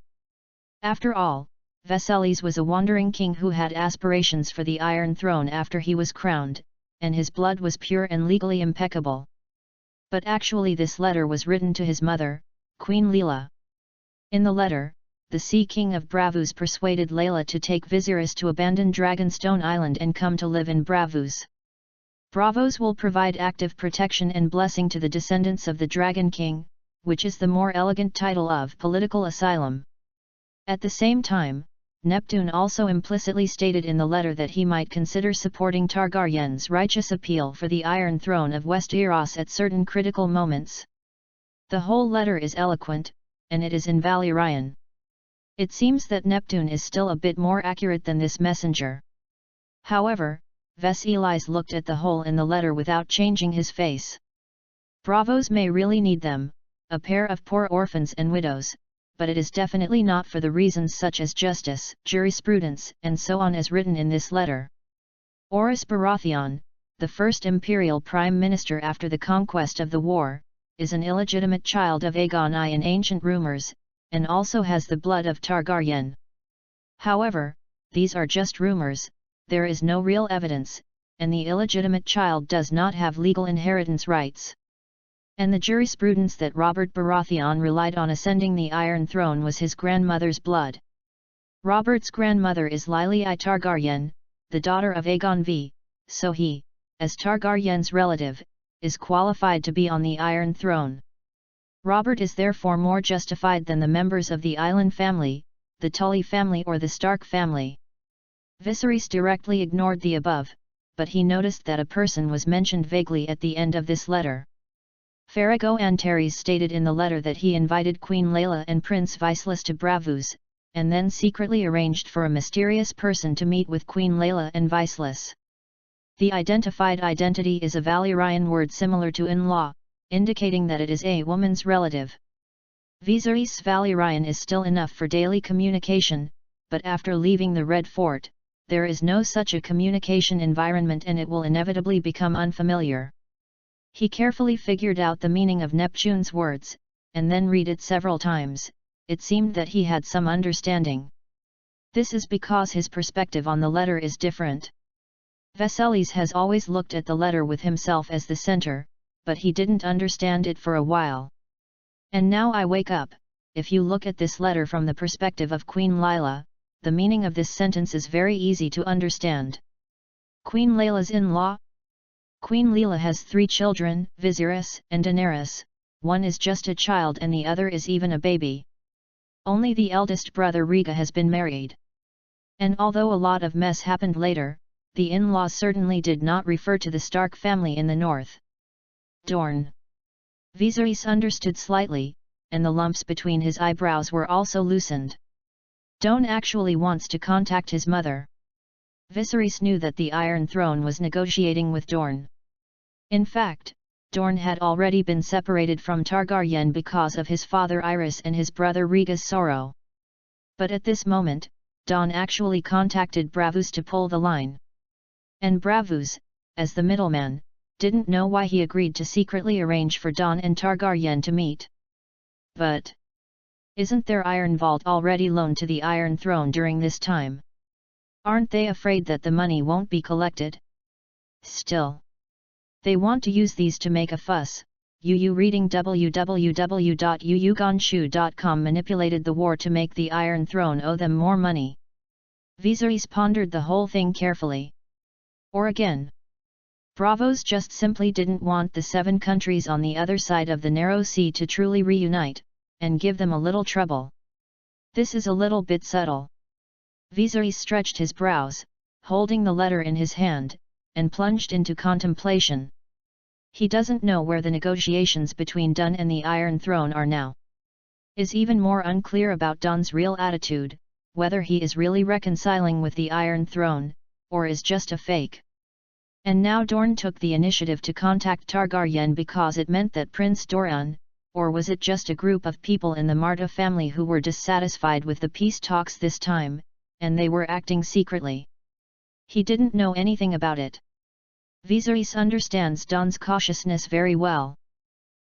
After all, Viserys was a wandering king who had aspirations for the Iron Throne after he was crowned, and his blood was pure and legally impeccable. But actually this letter was written to his mother, Queen Leela. In the letter, the Sea King of Bravus persuaded Layla to take Viserys to abandon Dragonstone Island and come to live in Bravus. Bravos will provide active protection and blessing to the descendants of the Dragon King, which is the more elegant title of political asylum. At the same time, Neptune also implicitly stated in the letter that he might consider supporting Targaryen's righteous appeal for the Iron Throne of Westeros at certain critical moments. The whole letter is eloquent, and it is in Valyrian. It seems that Neptune is still a bit more accurate than this messenger. However, Viserys looked at the hole in the letter without changing his face. Bravos may really need them, a pair of poor orphans and widows, but it is definitely not for the reasons such as justice, jurisprudence, and so on as written in this letter. Orys Baratheon, the first imperial prime minister after the conquest of the war, is an illegitimate child of Aegon I in ancient rumors, and also has the blood of Targaryen. However, these are just rumors, there is no real evidence, and the illegitimate child does not have legal inheritance rights. And the jurisprudence that Robert Baratheon relied on ascending the Iron Throne was his grandmother's blood. Robert's grandmother is Lily I Targaryen, the daughter of Aegon V, so he, as Targaryen's relative, is qualified to be on the Iron Throne. Robert is therefore more justified than the members of the Island family, the Tully family or the Stark family. Viserys directly ignored the above, but he noticed that a person was mentioned vaguely at the end of this letter. Farrago Antares stated in the letter that he invited Queen Layla and Prince Viserys to Braavos, and then secretly arranged for a mysterious person to meet with Queen Layla and Viserys. The identified identity is a Valyrian word similar to in-law, indicating that it is a woman's relative. Viserys' Valyrian is still enough for daily communication, but after leaving the Red Fort, there is no such a communication environment and it will inevitably become unfamiliar. He carefully figured out the meaning of Neptune's words, and then read it several times. It seemed that he had some understanding. This is because his perspective on the letter is different. Viserys has always looked at the letter with himself as the center, but he didn't understand it for a while. And now I wake up. If you look at this letter from the perspective of Queen Layla, the meaning of this sentence is very easy to understand. Queen Layla's in-law? Queen Layla has 3 children, Viserys and Daenerys. One is just a child and the other is even a baby. Only the eldest brother Rhaegar has been married. And although a lot of mess happened later, the in-laws certainly did not refer to the Stark family in the north. Dorne. Viserys understood slightly, and the lumps between his eyebrows were also loosened. Dorne actually wants to contact his mother. Viserys knew that the Iron Throne was negotiating with Dorne. In fact, Dorne had already been separated from Targaryen because of his father Aerys and his brother Rhaegar's sorrow. But at this moment, Dorne actually contacted Braavos to pull the line. And Braavos, as the middleman, didn't know why he agreed to secretly arrange for Dorne and Targaryen to meet. But isn't their Iron Vault already loaned to the Iron Throne during this time? Aren't they afraid that the money won't be collected? Still, they want to use these to make a fuss. Yu reading www.yuyugonshu.com manipulated the war to make the Iron Throne owe them more money. Viserys pondered the whole thing carefully. Or again, Braavos just simply didn't want the 7 countries on the other side of the narrow sea to truly reunite, and give them a little trouble. This is a little bit subtle. Viserys stretched his brows, holding the letter in his hand, and plunged into contemplation. He doesn't know where the negotiations between Dorne and the Iron Throne are now. Is even more unclear about Dorne's real attitude, whether he is really reconciling with the Iron Throne, or is just a fake. And now Dorne took the initiative to contact Targaryen because it meant that Prince Doran, or was it just a group of people in the Marta family who were dissatisfied with the peace talks this time, and they were acting secretly? He didn't know anything about it. Viserys understands Dorne's cautiousness very well.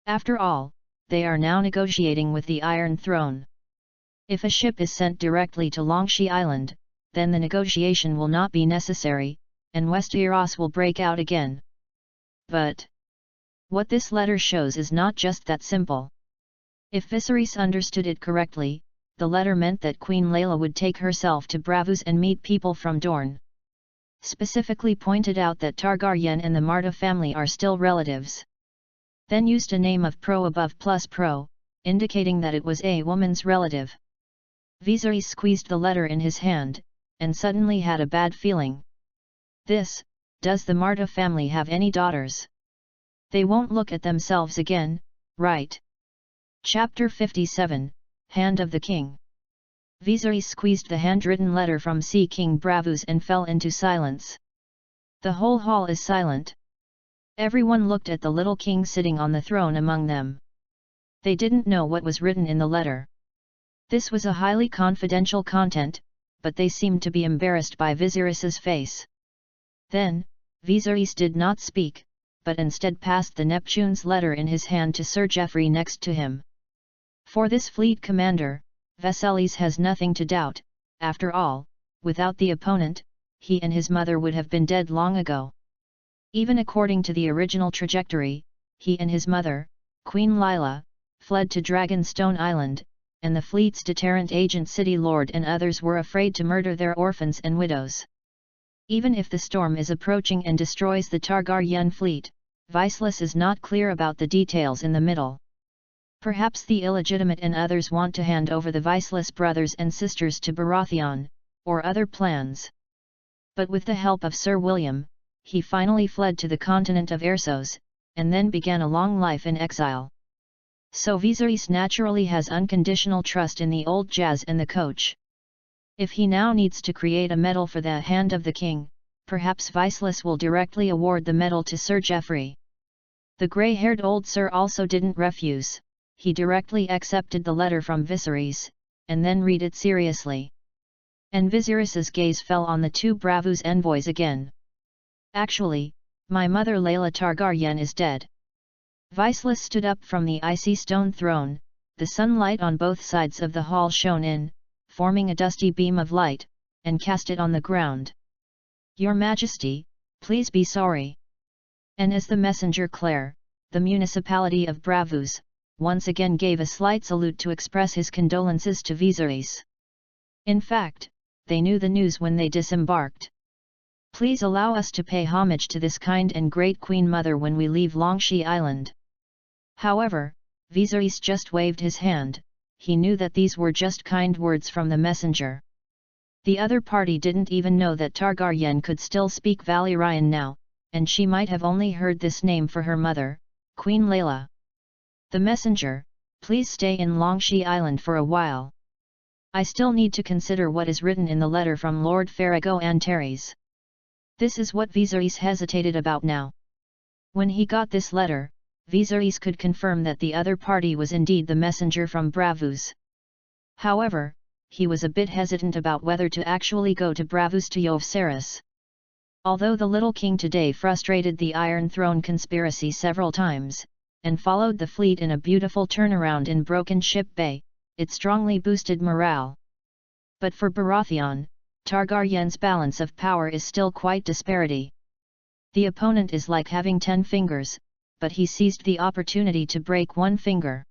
After all, they are now negotiating with the Iron Throne. If a ship is sent directly to Longshea Island, then the negotiation will not be necessary, and Westeros will break out again. But what this letter shows is not just that simple. If Viserys understood it correctly, the letter meant that Queen Layla would take herself to Braavos and meet people from Dorne. Specifically pointed out that Targaryen and the Marta family are still relatives. Then used a name of pro above plus pro, indicating that it was a woman's relative. Viserys squeezed the letter in his hand, and suddenly had a bad feeling. Does the Marta family have any daughters? They won't look at themselves again, right? Chapter 57, Hand of the King. Viserys squeezed the handwritten letter from Sea King Braavos and fell into silence. The whole hall is silent. Everyone looked at the little king sitting on the throne among them. They didn't know what was written in the letter. This was a highly confidential content, but they seemed to be embarrassed by Viserys's face. Then, Viserys did not speak, but instead passed the Neptune's letter in his hand to Sir Geoffrey next to him. For this fleet commander, Viserys has nothing to doubt. After all, without the opponent, he and his mother would have been dead long ago. Even according to the original trajectory, he and his mother, Queen Layla, fled to Dragonstone Island, and the fleet's deterrent agent City Lord and others were afraid to murder their orphans and widows. Even if the storm is approaching and destroys the Targaryen fleet, Viserys is not clear about the details in the middle. Perhaps the illegitimate and others want to hand over the Viserys brothers and sisters to Baratheon, or other plans. But with the help of Sir William, he finally fled to the continent of Ersos, and then began a long life in exile. So Viserys naturally has unconditional trust in the old Jazz and the coach. If he now needs to create a medal for the hand of the king, perhaps Viserys will directly award the medal to Sir Geoffrey. The grey-haired old Sir also didn't refuse, he directly accepted the letter from Viserys, and then read it seriously. And Viserys's gaze fell on the two Bravos envoys again. Actually, my mother Layla Targaryen is dead. Viserys stood up from the icy stone throne, the sunlight on both sides of the hall shone in, forming a dusty beam of light, and cast it on the ground. Your Majesty, please be sorry. And as the messenger Clare, the municipality of Bravos, once again gave a slight salute to express his condolences to Viserys. In fact, they knew the news when they disembarked. Please allow us to pay homage to this kind and great Queen Mother when we leave Longshee Island. However, Viserys just waved his hand, he knew that these were just kind words from the messenger. The other party didn't even know that Targaryen could still speak Valyrian now, and she might have only heard this name for her mother, Queen Layla. The messenger, please stay in Longshee Island for a while. I still need to consider what is written in the letter from Lord Farrago Antares. This is what Viserys hesitated about now. When he got this letter, Viserys could confirm that the other party was indeed the messenger from Bravos. However, he was a bit hesitant about whether to actually go to Bravos to Yovesaris. Although the little king today frustrated the Iron Throne conspiracy several times, and followed the fleet in a beautiful turnaround in Broken Ship Bay, it strongly boosted morale. But for Baratheon, Targaryen's balance of power is still quite disparity. The opponent is like having 10 fingers, but he seized the opportunity to break one finger.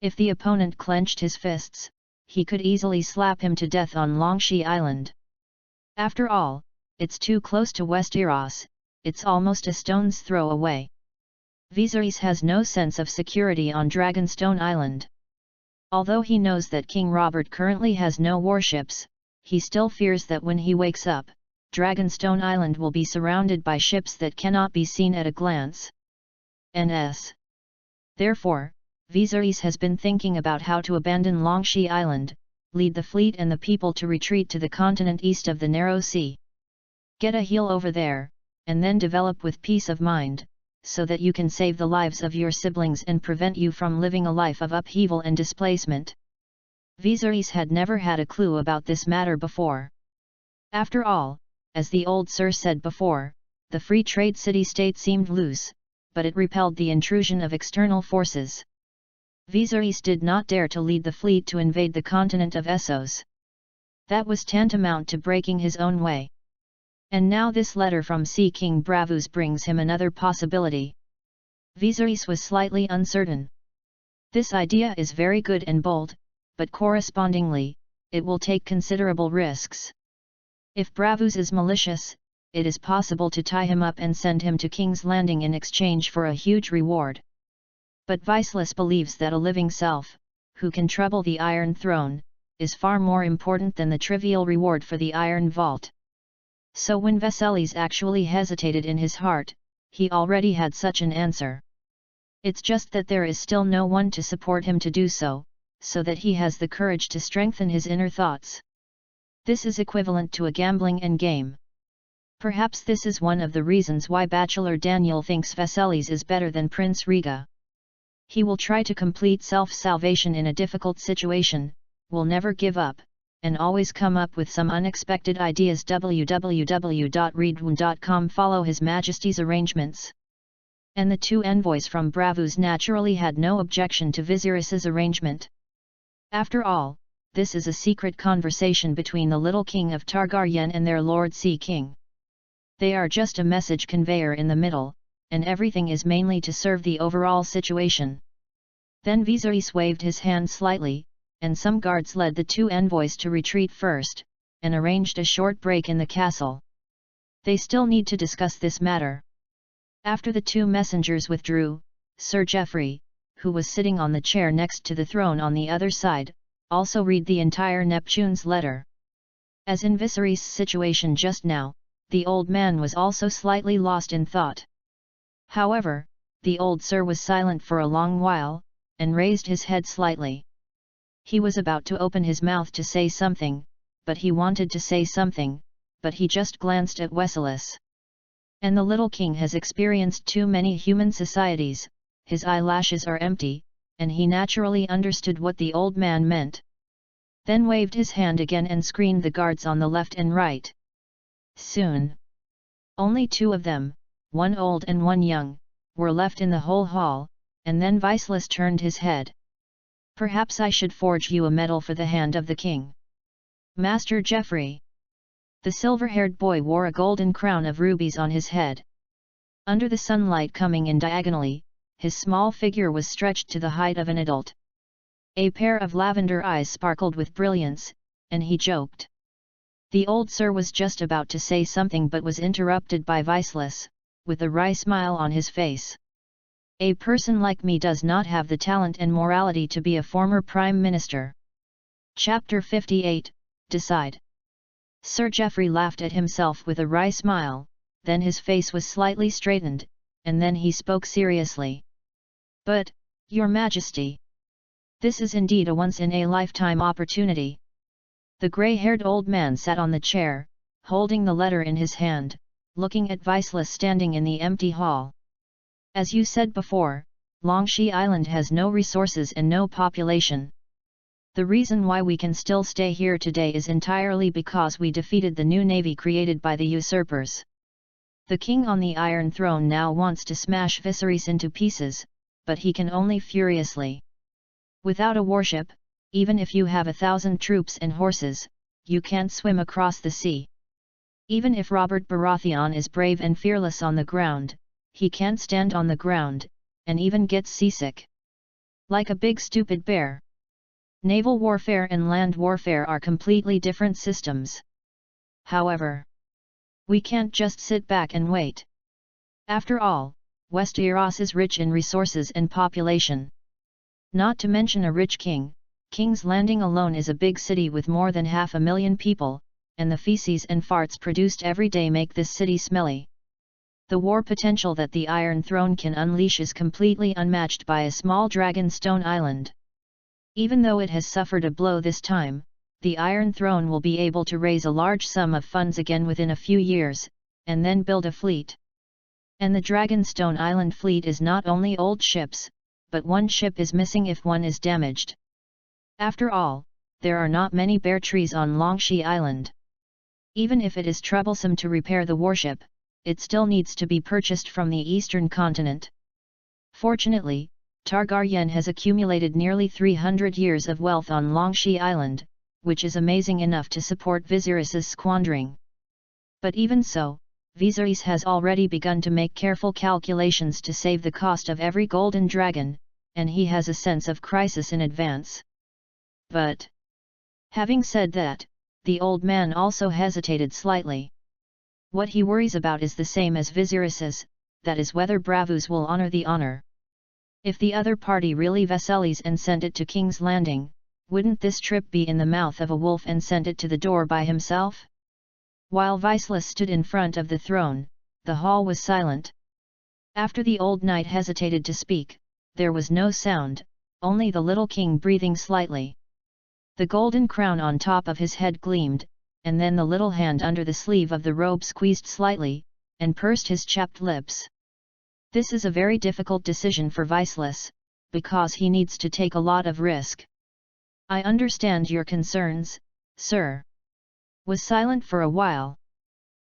If the opponent clenched his fists, he could easily slap him to death on Longshee Island. After all, it's too close to Westeros, it's almost a stone's throw away. Viserys has no sense of security on Dragonstone Island. Although he knows that King Robert currently has no warships, he still fears that when he wakes up, Dragonstone Island will be surrounded by ships that cannot be seen at a glance. Ns. Therefore, Viserys has been thinking about how to abandon Longshee Island, lead the fleet and the people to retreat to the continent east of the Narrow Sea. Get a heel over there, and then develop with peace of mind, so that you can save the lives of your siblings and prevent you from living a life of upheaval and displacement. Viserys had never had a clue about this matter before. After all, as the old Sir said before, the free trade city-state seemed loose, but it repelled the intrusion of external forces. Viserys did not dare to lead the fleet to invade the continent of Essos. That was tantamount to breaking his own way. And now this letter from Sea King Bravos brings him another possibility. Viserys was slightly uncertain. This idea is very good and bold, but correspondingly, it will take considerable risks. If Bravos is malicious, it is possible to tie him up and send him to King's Landing in exchange for a huge reward. But Viserys believes that a living self, who can trouble the Iron Throne, is far more important than the trivial reward for the Iron Vault. So when Viserys actually hesitated in his heart, he already had such an answer. It's just that there is still no one to support him to do so, so that he has the courage to strengthen his inner thoughts. This is equivalent to a gambling endgame. Perhaps this is one of the reasons why Bachelor Daniel thinks Viserys is better than Prince Rhaegar. He will try to complete self-salvation in a difficult situation, will never give up, and always come up with some unexpected ideas. www.readaloud.com Follow His Majesty's arrangements. And the two envoys from Bravos naturally had no objection to Viserys's arrangement. After all, this is a secret conversation between the little king of Targaryen and their Lord Sea King. They are just a message conveyor in the middle, and everything is mainly to serve the overall situation. Then Viserys waved his hand slightly, and some guards led the two envoys to retreat first, and arranged a short break in the castle. They still need to discuss this matter. After the two messengers withdrew, Sir Geoffrey, who was sitting on the chair next to the throne on the other side, also read the entire Neptune's letter. As in Viserys' situation just now, the old man was also slightly lost in thought. However, the old sir was silent for a long while, and raised his head slightly. He was about to open his mouth to say something, but he wanted to say something, but he just glanced at Weselis. And the little king has experienced too many human societies, his eyelashes are empty, and he naturally understood what the old man meant. Then waved his hand again and screened the guards on the left and right. Soon, only two of them, one old and one young, were left in the whole hall, and then Weselis turned his head. "Perhaps I should forge you a medal for the hand of the king, Master Geoffrey." The silver-haired boy wore a golden crown of rubies on his head. Under the sunlight coming in diagonally, his small figure was stretched to the height of an adult. A pair of lavender eyes sparkled with brilliance, and he joked. The old sir was just about to say something but was interrupted by Weselis, with a wry smile on his face. "A person like me does not have the talent and morality to be a former prime minister." Chapter 58, Decide. Sir Geoffrey laughed at himself with a wry smile, then his face was slightly straightened, and then he spoke seriously. "But, Your Majesty, this is indeed a once-in-a-lifetime opportunity." The grey-haired old man sat on the chair, holding the letter in his hand, looking at Weselis standing in the empty hall. "As you said before, Longshi Island has no resources and no population. The reason why we can still stay here today is entirely because we defeated the new navy created by the usurpers. The king on the Iron Throne now wants to smash Viserys into pieces, but he can only furiously. Without a warship, even if you have 1,000 troops and horses, you can't swim across the sea. Even if Robert Baratheon is brave and fearless on the ground, he can't stand on the ground, and even gets seasick. Like a big stupid bear. Naval warfare and land warfare are completely different systems. However, we can't just sit back and wait. After all, Westeros is rich in resources and population. Not to mention a rich king. King's Landing alone is a big city with more than 500,000 people, and the feces and farts produced every day make this city smelly. The war potential that the Iron Throne can unleash is completely unmatched by a small Dragonstone island. Even though it has suffered a blow this time, the Iron Throne will be able to raise a large sum of funds again within a few years, and then build a fleet. And the Dragonstone Island fleet is not only old ships, but one ship is missing if one is damaged. After all, there are not many bare trees on Longshi Island. Even if it is troublesome to repair the warship, it still needs to be purchased from the eastern continent. Fortunately, Targaryen has accumulated nearly 300 years of wealth on Longshi Island, which is amazing enough to support Viserys' squandering. But even so, Viserys has already begun to make careful calculations to save the cost of every golden dragon, and he has a sense of crisis in advance. But, having said that, the old man also hesitated slightly. What he worries about is the same as Viserys's, that is whether Bravos will honor the honor. If the other party really Viserys and sent it to King's Landing, wouldn't this trip be in the mouth of a wolf and sent it to the door by himself? While Viserys stood in front of the throne, the hall was silent. After the old knight hesitated to speak, there was no sound, only the little king breathing slightly. The golden crown on top of his head gleamed, and then the little hand under the sleeve of the robe squeezed slightly, and pursed his chapped lips. This is a very difficult decision for Viserys, because he needs to take a lot of risk. "I understand your concerns, sir." Was silent for a while.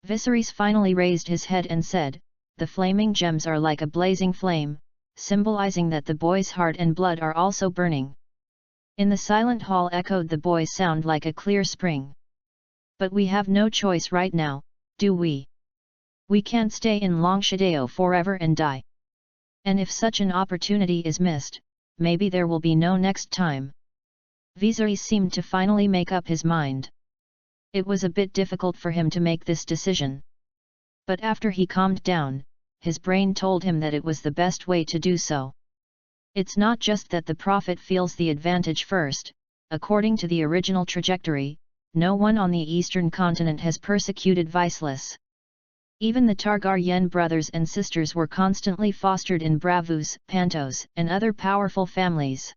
Viserys finally raised his head and said, "The flaming gems are like a blazing flame, symbolizing that the boy's heart and blood are also burning." In the silent hall echoed the boy's sound like a clear spring. "But we have no choice right now, do we? We can't stay in Longshideo forever and die. And if such an opportunity is missed, maybe there will be no next time." Viserys seemed to finally make up his mind. It was a bit difficult for him to make this decision. But after he calmed down, his brain told him that it was the best way to do so. It's not just that the prophet feels the advantage first. According to the original trajectory, no one on the eastern continent has persecuted Viserys. Even the Targaryen brothers and sisters were constantly fostered in Bravus, Pantos, and other powerful families.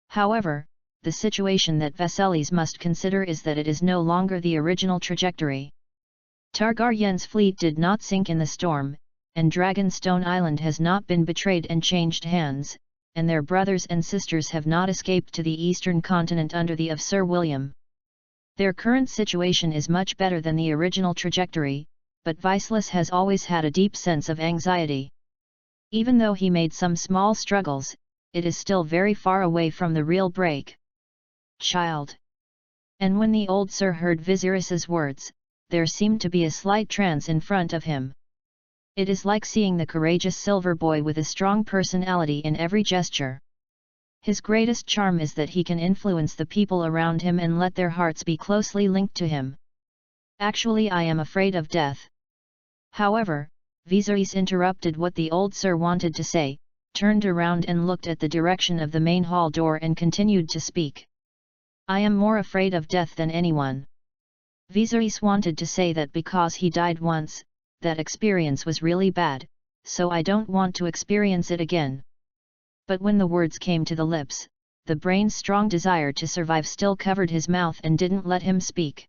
However, the situation that Viserys must consider is that it is no longer the original trajectory. Targaryen's fleet did not sink in the storm, and Dragonstone Island has not been betrayed and changed hands, and their brothers and sisters have not escaped to the eastern continent under the of Sir William. Their current situation is much better than the original trajectory, but Viserys has always had a deep sense of anxiety. Even though he made some small struggles, it is still very far away from the real break. Child. And when the old Sir heard Viserys's words, there seemed to be a slight trance in front of him. It is like seeing the courageous silver boy with a strong personality in every gesture. His greatest charm is that he can influence the people around him and let their hearts be closely linked to him. Actually, I am afraid of death. However, Viserys interrupted what the old Sir wanted to say, turned around and looked at the direction of the main hall door and continued to speak. I am more afraid of death than anyone. Viserys wanted to say that because he died once, that experience was really bad, so I don't want to experience it again. But when the words came to the lips, the brain's strong desire to survive still covered his mouth and didn't let him speak.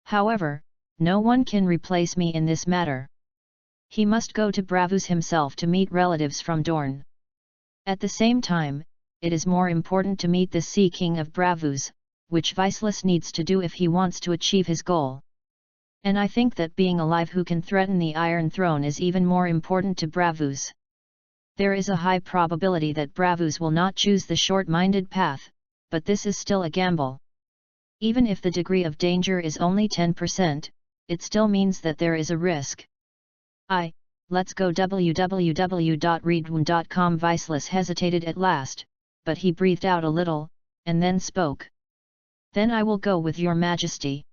However, no one can replace me in this matter. He must go to Bravus himself to meet relatives from Dorne. At the same time, it is more important to meet the Sea King of Bravus, which Viserys needs to do if he wants to achieve his goal. And I think that being alive who can threaten the Iron Throne is even more important to Bravus. There is a high probability that Bravus will not choose the short-minded path, but this is still a gamble. Even if the degree of danger is only 10%, it still means that there is a risk. Let's go www.readaloud.com. Viserys hesitated at last, but he breathed out a little, and then spoke. Then I will go with your majesty.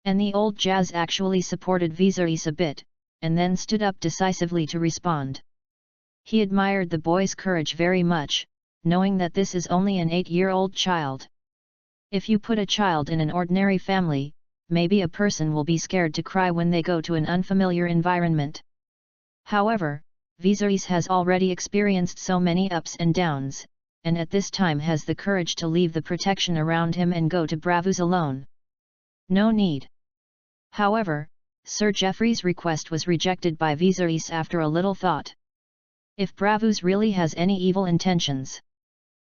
And the old Jazz actually supported Viserys a bit, and then stood up decisively to respond. He admired the boy's courage very much, knowing that this is only an 8-year-old child. If you put a child in an ordinary family, maybe a person will be scared to cry when they go to an unfamiliar environment. However, Viserys has already experienced so many ups and downs, and at this time has the courage to leave the protection around him and go to Bravus alone. No need. However, Sir Geoffrey's request was rejected by Viserys after a little thought. If Bravus really has any evil intentions,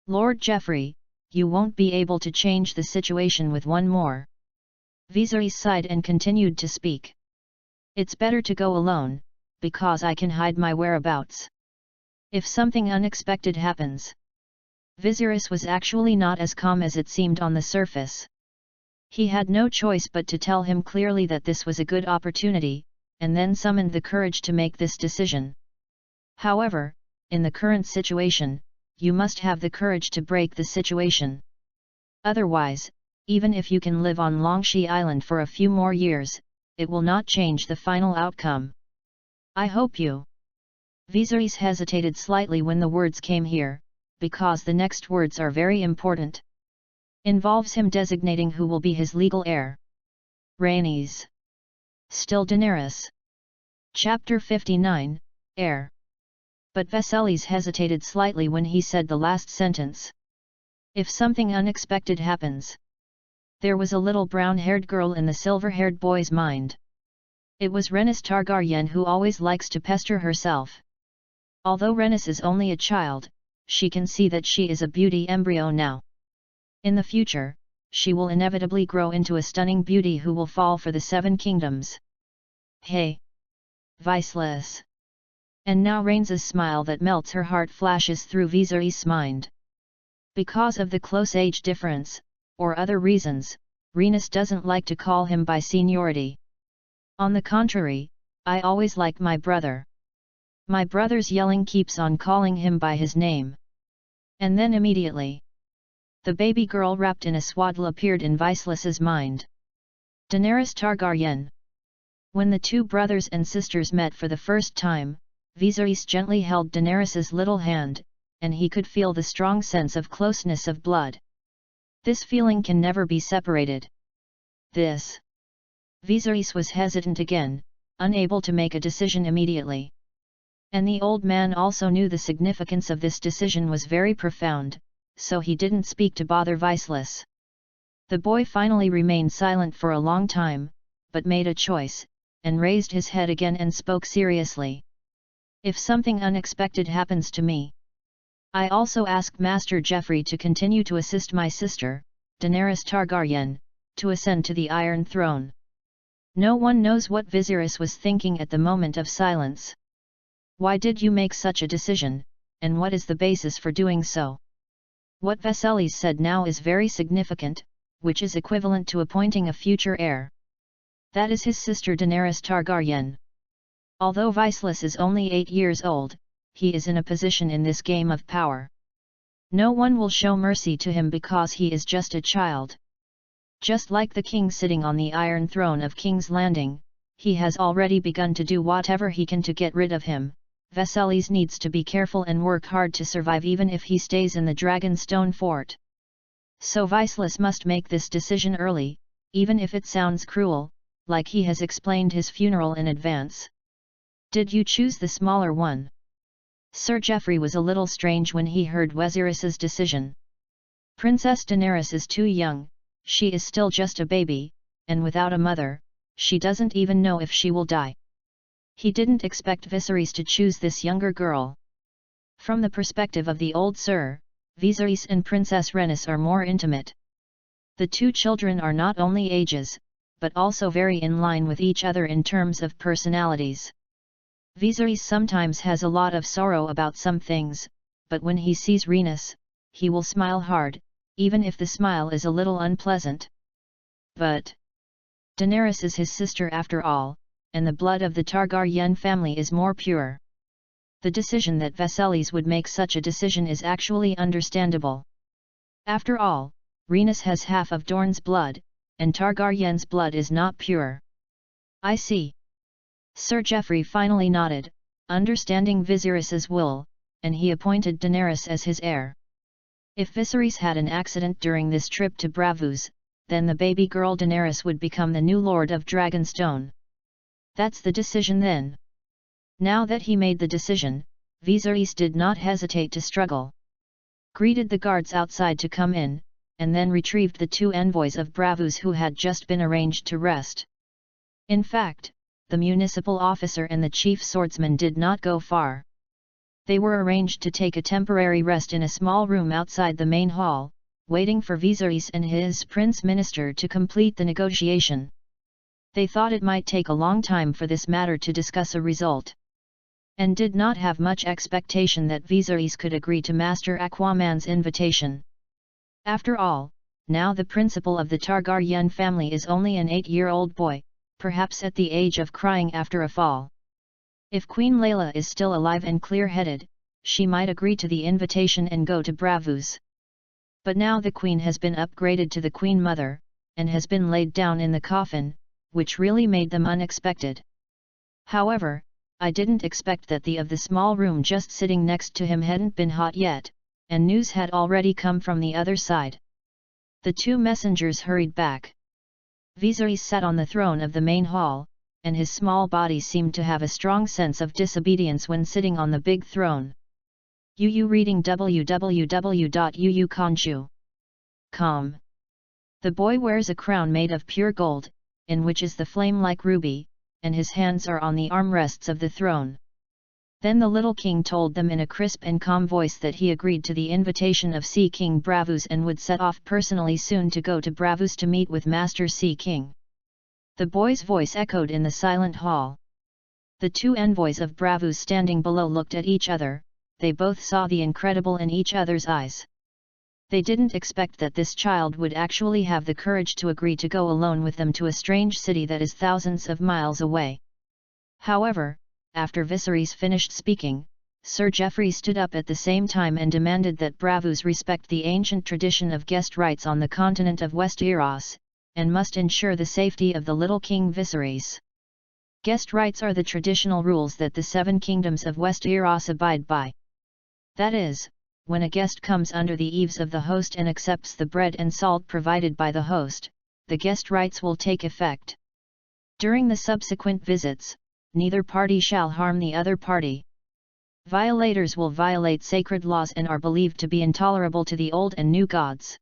Lord Geoffrey, you won't be able to change the situation with one more. Viserys sighed and continued to speak. It's better to go alone, because I can hide my whereabouts. If something unexpected happens. Viserys was actually not as calm as it seemed on the surface. He had no choice but to tell him clearly that this was a good opportunity, and then summoned the courage to make this decision. However, in the current situation, you must have the courage to break the situation. Otherwise, even if you can live on Longshea Island for a few more years, it will not change the final outcome. I hope you. Viserys hesitated slightly when the words came here, because the next words are very important. Involves him designating who will be his legal heir. Rhaenys. Still Daenerys. Chapter 59, Heir. But Viserys hesitated slightly when he said the last sentence. If something unexpected happens. There was a little brown-haired girl in the silver-haired boy's mind. It was Rhaenys Targaryen, who always likes to pester herself. Although Rhaenys is only a child, she can see that she is a beauty embryo now. In the future, she will inevitably grow into a stunning beauty who will fall for the 7 kingdoms. Hey! Viserys! And now Rhaenys' smile that melts her heart flashes through Viserys' mind. Because of the close age difference, or other reasons, Rhaenys doesn't like to call him by seniority. On the contrary, I always like my brother. My brother's yelling keeps on calling him by his name. And then immediately, the baby girl wrapped in a swaddle appeared in Viserys's mind. Daenerys Targaryen. When the two brothers and sisters met for the first time, Viserys gently held Daenerys's little hand, and he could feel the strong sense of closeness of blood. This feeling can never be separated. Viserys was hesitant again, unable to make a decision immediately. And the old man also knew the significance of this decision was very profound, so he didn't speak to bother Viceless. The boy finally remained silent for a long time, but made a choice, and raised his head again and spoke seriously. If something unexpected happens to me, I also ask Master Geoffrey to continue to assist my sister, Daenerys Targaryen, to ascend to the Iron Throne. No one knows what Viserys was thinking at the moment of silence. Why did you make such a decision, and what is the basis for doing so? What Viserys said now is very significant, which is equivalent to appointing a future heir. That is his sister Daenerys Targaryen. Although Viserys is only 8 years old, he is in a position in this game of power. No one will show mercy to him because he is just a child. Just like the king sitting on the Iron Throne of King's Landing, he has already begun to do whatever he can to get rid of him. Viserys needs to be careful and work hard to survive even if he stays in the Dragonstone Fort. So Viserys must make this decision early, even if it sounds cruel, like he has explained his funeral in advance. Did you choose the smaller one? Sir Geoffrey was a little strange when he heard Viserys's decision. Princess Daenerys is too young, she is still just a baby, and without a mother, she doesn't even know if she will die. He didn't expect Viserys to choose this younger girl. From the perspective of the old Sir, Viserys and Princess Rhaenys are more intimate. The two children are not only ages, but also very in line with each other in terms of personalities. Viserys sometimes has a lot of sorrow about some things, but when he sees Rhaenys, he will smile hard, even if the smile is a little unpleasant. But Daenerys is his sister after all, and the blood of the Targaryen family is more pure. The decision that Viserys would make such a decision is actually understandable. After all, Rhaenys has half of Dorne's blood, and Targaryen's blood is not pure. I see. Sir Geoffrey finally nodded, understanding Viserys's will, and he appointed Daenerys as his heir. If Viserys had an accident during this trip to Braavos, then the baby girl Daenerys would become the new Lord of Dragonstone. That's the decision then. Now that he made the decision, Viserys did not hesitate to struggle. Greeted the guards outside to come in, and then retrieved the 2 envoys of Braavos who had just been arranged to rest. In fact, the municipal officer and the chief swordsman did not go far. They were arranged to take a temporary rest in a small room outside the main hall, waiting for Viserys and his prince minister to complete the negotiation. They thought it might take a long time for this matter to discuss a result, and did not have much expectation that Viserys could agree to Master Aquaman's invitation. After all, now the principal of the Targaryen family is only an 8-year-old boy, perhaps at the age of crying after a fall. If Queen Layla is still alive and clear-headed, she might agree to the invitation and go to Braavos. But now the Queen has been upgraded to the Queen Mother, and has been laid down in the coffin, which really made them unexpected. However, I didn't expect that the small room just sitting next to him hadn't been hot yet, and news had already come from the other side. The 2 messengers hurried back. Viserys sat on the throne of the main hall, and his small body seemed to have a strong sense of disobedience when sitting on the big throne. UU reading www.uuconju.com. The boy wears a crown made of pure gold, in which is the flame-like ruby, and his hands are on the armrests of the throne. Then the little king told them in a crisp and calm voice that he agreed to the invitation of Sea King Braavos and would set off personally soon to go to Braavos to meet with Master Sea King. The boy's voice echoed in the silent hall. The 2 envoys of Braavos standing below looked at each other, they both saw the incredible in each other's eyes. They didn't expect that this child would actually have the courage to agree to go alone with them to a strange city that is thousands of miles away. However, after Viserys finished speaking, Sir Geoffrey stood up at the same time and demanded that Braavos respect the ancient tradition of guest rights on the continent of Westeros, and must ensure the safety of the little King Viserys. Guest rights are the traditional rules that the 7 kingdoms of Westeros abide by. That is, when a guest comes under the eaves of the host and accepts the bread and salt provided by the host, the guest rights will take effect. During the subsequent visits, neither party shall harm the other party. Violators will violate sacred laws and are believed to be intolerable to the old and new gods.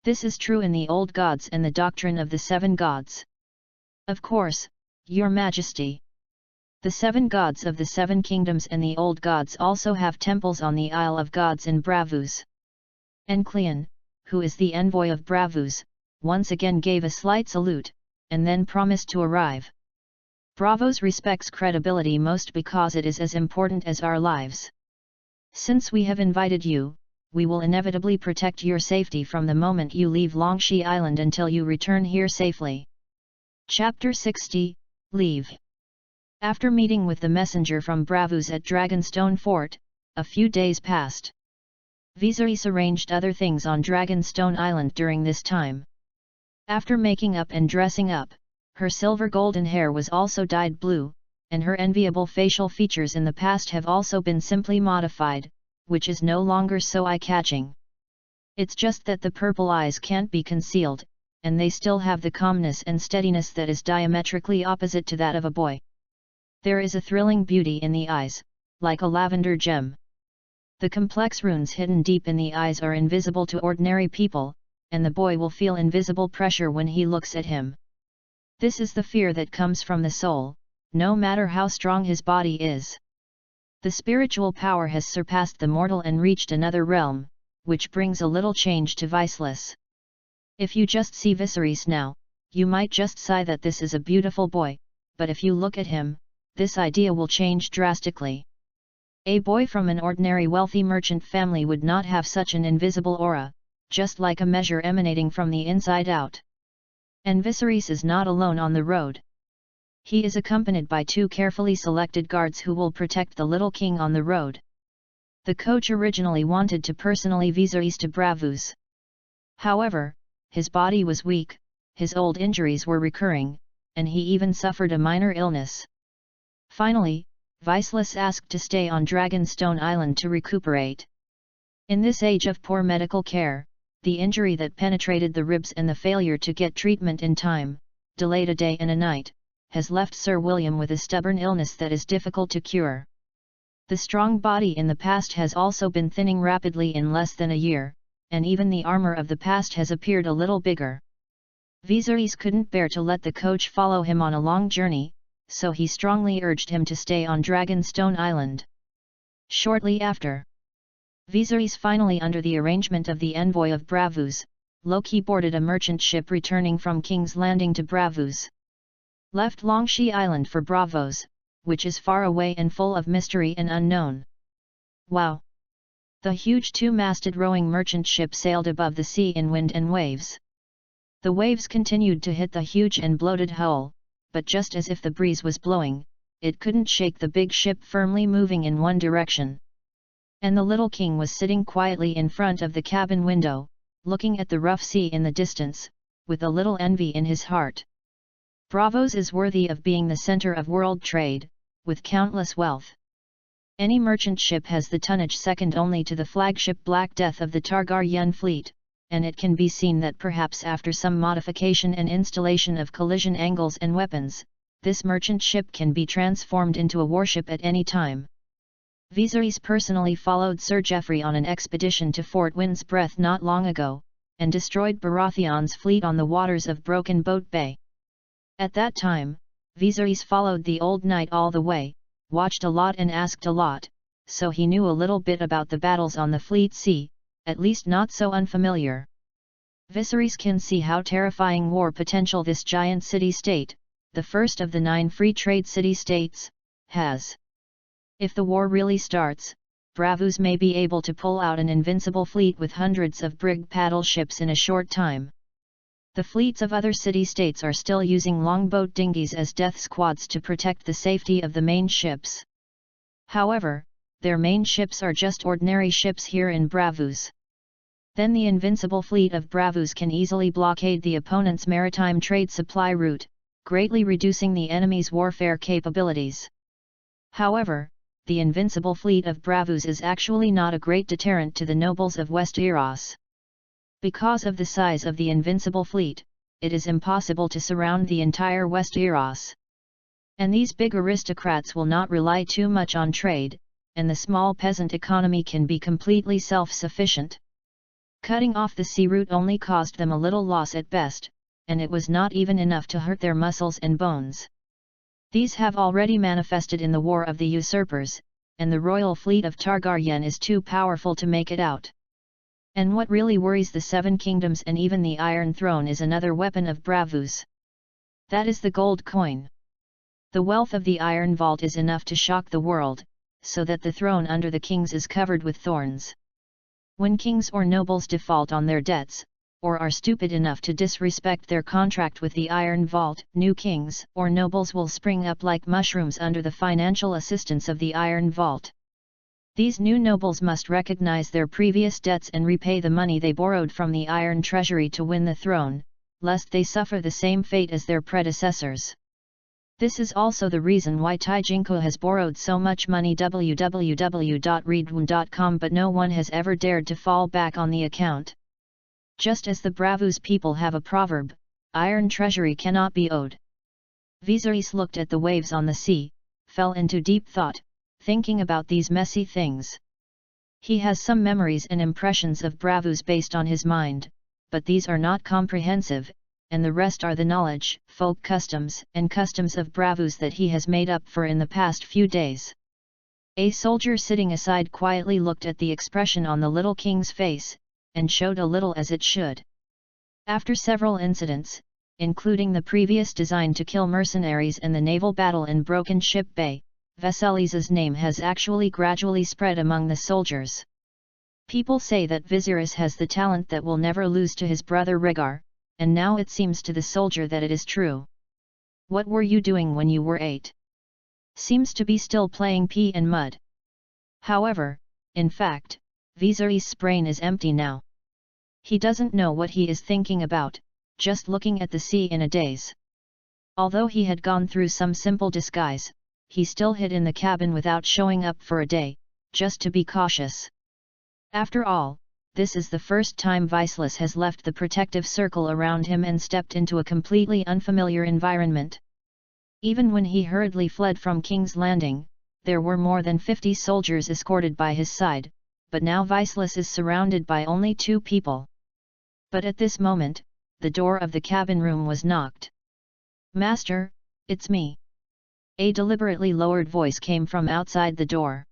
This is true in the old gods and the doctrine of the 7 gods. Of course, Your Majesty. The 7 gods of the 7 kingdoms and the old gods also have temples on the Isle of Gods in Bravus. Encleon, who is the envoy of Bravus, once again gave a slight salute, and then promised to arrive. Bravos respects credibility most because it is as important as our lives. Since we have invited you, we will inevitably protect your safety from the moment you leave Longshi Island until you return here safely. Chapter 60, Leave. After meeting with the messenger from Bravus at Dragonstone Fort, a few days passed. Viserys arranged other things on Dragonstone Island during this time. After making up and dressing up, her silver golden hair was also dyed blue, and her enviable facial features in the past have also been simply modified, which is no longer so eye-catching. It's just that the purple eyes can't be concealed, and they still have the calmness and steadiness that is diametrically opposite to that of a boy. There is a thrilling beauty in the eyes, like a lavender gem. The complex runes hidden deep in the eyes are invisible to ordinary people, and the boy will feel invisible pressure when he looks at him. This is the fear that comes from the soul, no matter how strong his body is. The spiritual power has surpassed the mortal and reached another realm, which brings a little change to Viseless. If you just see Viserys now, you might just sigh that this is a beautiful boy, but if you look at him, this idea will change drastically. A boy from an ordinary wealthy merchant family would not have such an invisible aura, just like a measure emanating from the inside out. And Viserys is not alone on the road. He is accompanied by 2 carefully selected guards who will protect the little king on the road. The coach originally wanted to personally Viserys to Bravus. However, his body was weak, his old injuries were recurring, and he even suffered a minor illness. Finally, Viseless asked to stay on Dragonstone Island to recuperate. In this age of poor medical care, the injury that penetrated the ribs and the failure to get treatment in time, delayed a day and a night, has left Sir William with a stubborn illness that is difficult to cure. The strong body in the past has also been thinning rapidly in less than a year, and even the armor of the past has appeared a little bigger. Viserys couldn't bear to let the coach follow him on a long journey, so he strongly urged him to stay on Dragonstone Island. Shortly after, Viserys finally, under the arrangement of the envoy of Bravus, Loki boarded a merchant ship returning from King's Landing to Bravus. Left Longshi Island for Bravos, which is far away and full of mystery and unknown. Wow! The huge 2-masted rowing merchant ship sailed above the sea in wind and waves. The waves continued to hit the huge and bloated hull, but just as if the breeze was blowing, it couldn't shake the big ship firmly moving in one direction. And the little king was sitting quietly in front of the cabin window, looking at the rough sea in the distance, with a little envy in his heart. Bravos is worthy of being the center of world trade, with countless wealth. Any merchant ship has the tonnage second only to the flagship Black Death of the Targaryen fleet, and it can be seen that perhaps after some modification and installation of collision angles and weapons, this merchant ship can be transformed into a warship at any time. Viserys personally followed Sir Geoffrey on an expedition to Fort Wind's Breath not long ago, and destroyed Baratheon's fleet on the waters of Broken Boat Bay. At that time, Viserys followed the old knight all the way, watched a lot and asked a lot, so he knew a little bit about the battles on the Fleet Sea, at least not so unfamiliar. Viserys can see how terrifying war potential this giant city-state, the first of the 9 free trade city-states, has. If the war really starts, Bravus may be able to pull out an invincible fleet with hundreds of brig paddle ships in a short time. The fleets of other city-states are still using longboat dinghies as death squads to protect the safety of the main ships. However, their main ships are just ordinary ships here in Bravus. Then the invincible fleet of Bravus can easily blockade the opponent's maritime trade supply route, greatly reducing the enemy's warfare capabilities. However, the invincible fleet of Bravus is actually not a great deterrent to the nobles of Westeros. Because of the size of the invincible fleet, it is impossible to surround the entire Westeros. And these big aristocrats will not rely too much on trade, and the small peasant economy can be completely self-sufficient. Cutting off the sea route only caused them a little loss at best, and it was not even enough to hurt their muscles and bones. These have already manifested in the War of the Usurpers, and the royal fleet of Targaryen is too powerful to make it out. And what really worries the Seven Kingdoms and even the Iron Throne is another weapon of Braavos. That is the gold coin. The wealth of the Iron Vault is enough to shock the world, so that the throne under the kings is covered with thorns. When kings or nobles default on their debts, or are stupid enough to disrespect their contract with the Iron Vault, new kings or nobles will spring up like mushrooms under the financial assistance of the Iron Vault. These new nobles must recognize their previous debts and repay the money they borrowed from the Iron Treasury to win the throne, lest they suffer the same fate as their predecessors. This is also the reason why Taijinko has borrowed so much money www.readaloud.com, but no one has ever dared to fall back on the account. Just as the Braavos people have a proverb, iron treasury cannot be owed. Viserys looked at the waves on the sea, fell into deep thought, thinking about these messy things. He has some memories and impressions of Braavos based on his mind, but these are not comprehensive, and the rest are the knowledge, folk customs and customs of Braavos that he has made up for in the past few days. A soldier sitting aside quietly looked at the expression on the little king's face, and showed a little as it should. After several incidents, including the previous design to kill mercenaries and the naval battle in Broken Ship Bay, Viserys's name has actually gradually spread among the soldiers. People say that Viserys has the talent that will never lose to his brother Rhaegar, and now it seems to the soldier that it is true. What were you doing when you were 8? Seems to be still playing pea and mud. However, in fact, Viserys' brain is empty now. He doesn't know what he is thinking about, just looking at the sea in a daze. Although he had gone through some simple disguise, he still hid in the cabin without showing up for a day, just to be cautious. After all, this is the first time Viserys has left the protective circle around him and stepped into a completely unfamiliar environment. Even when he hurriedly fled from King's Landing, there were more than 50 soldiers escorted by his side, but now Viserys is surrounded by only 2 people. But at this moment, the door of the cabin room was knocked. "Master, it's me." A deliberately lowered voice came from outside the door.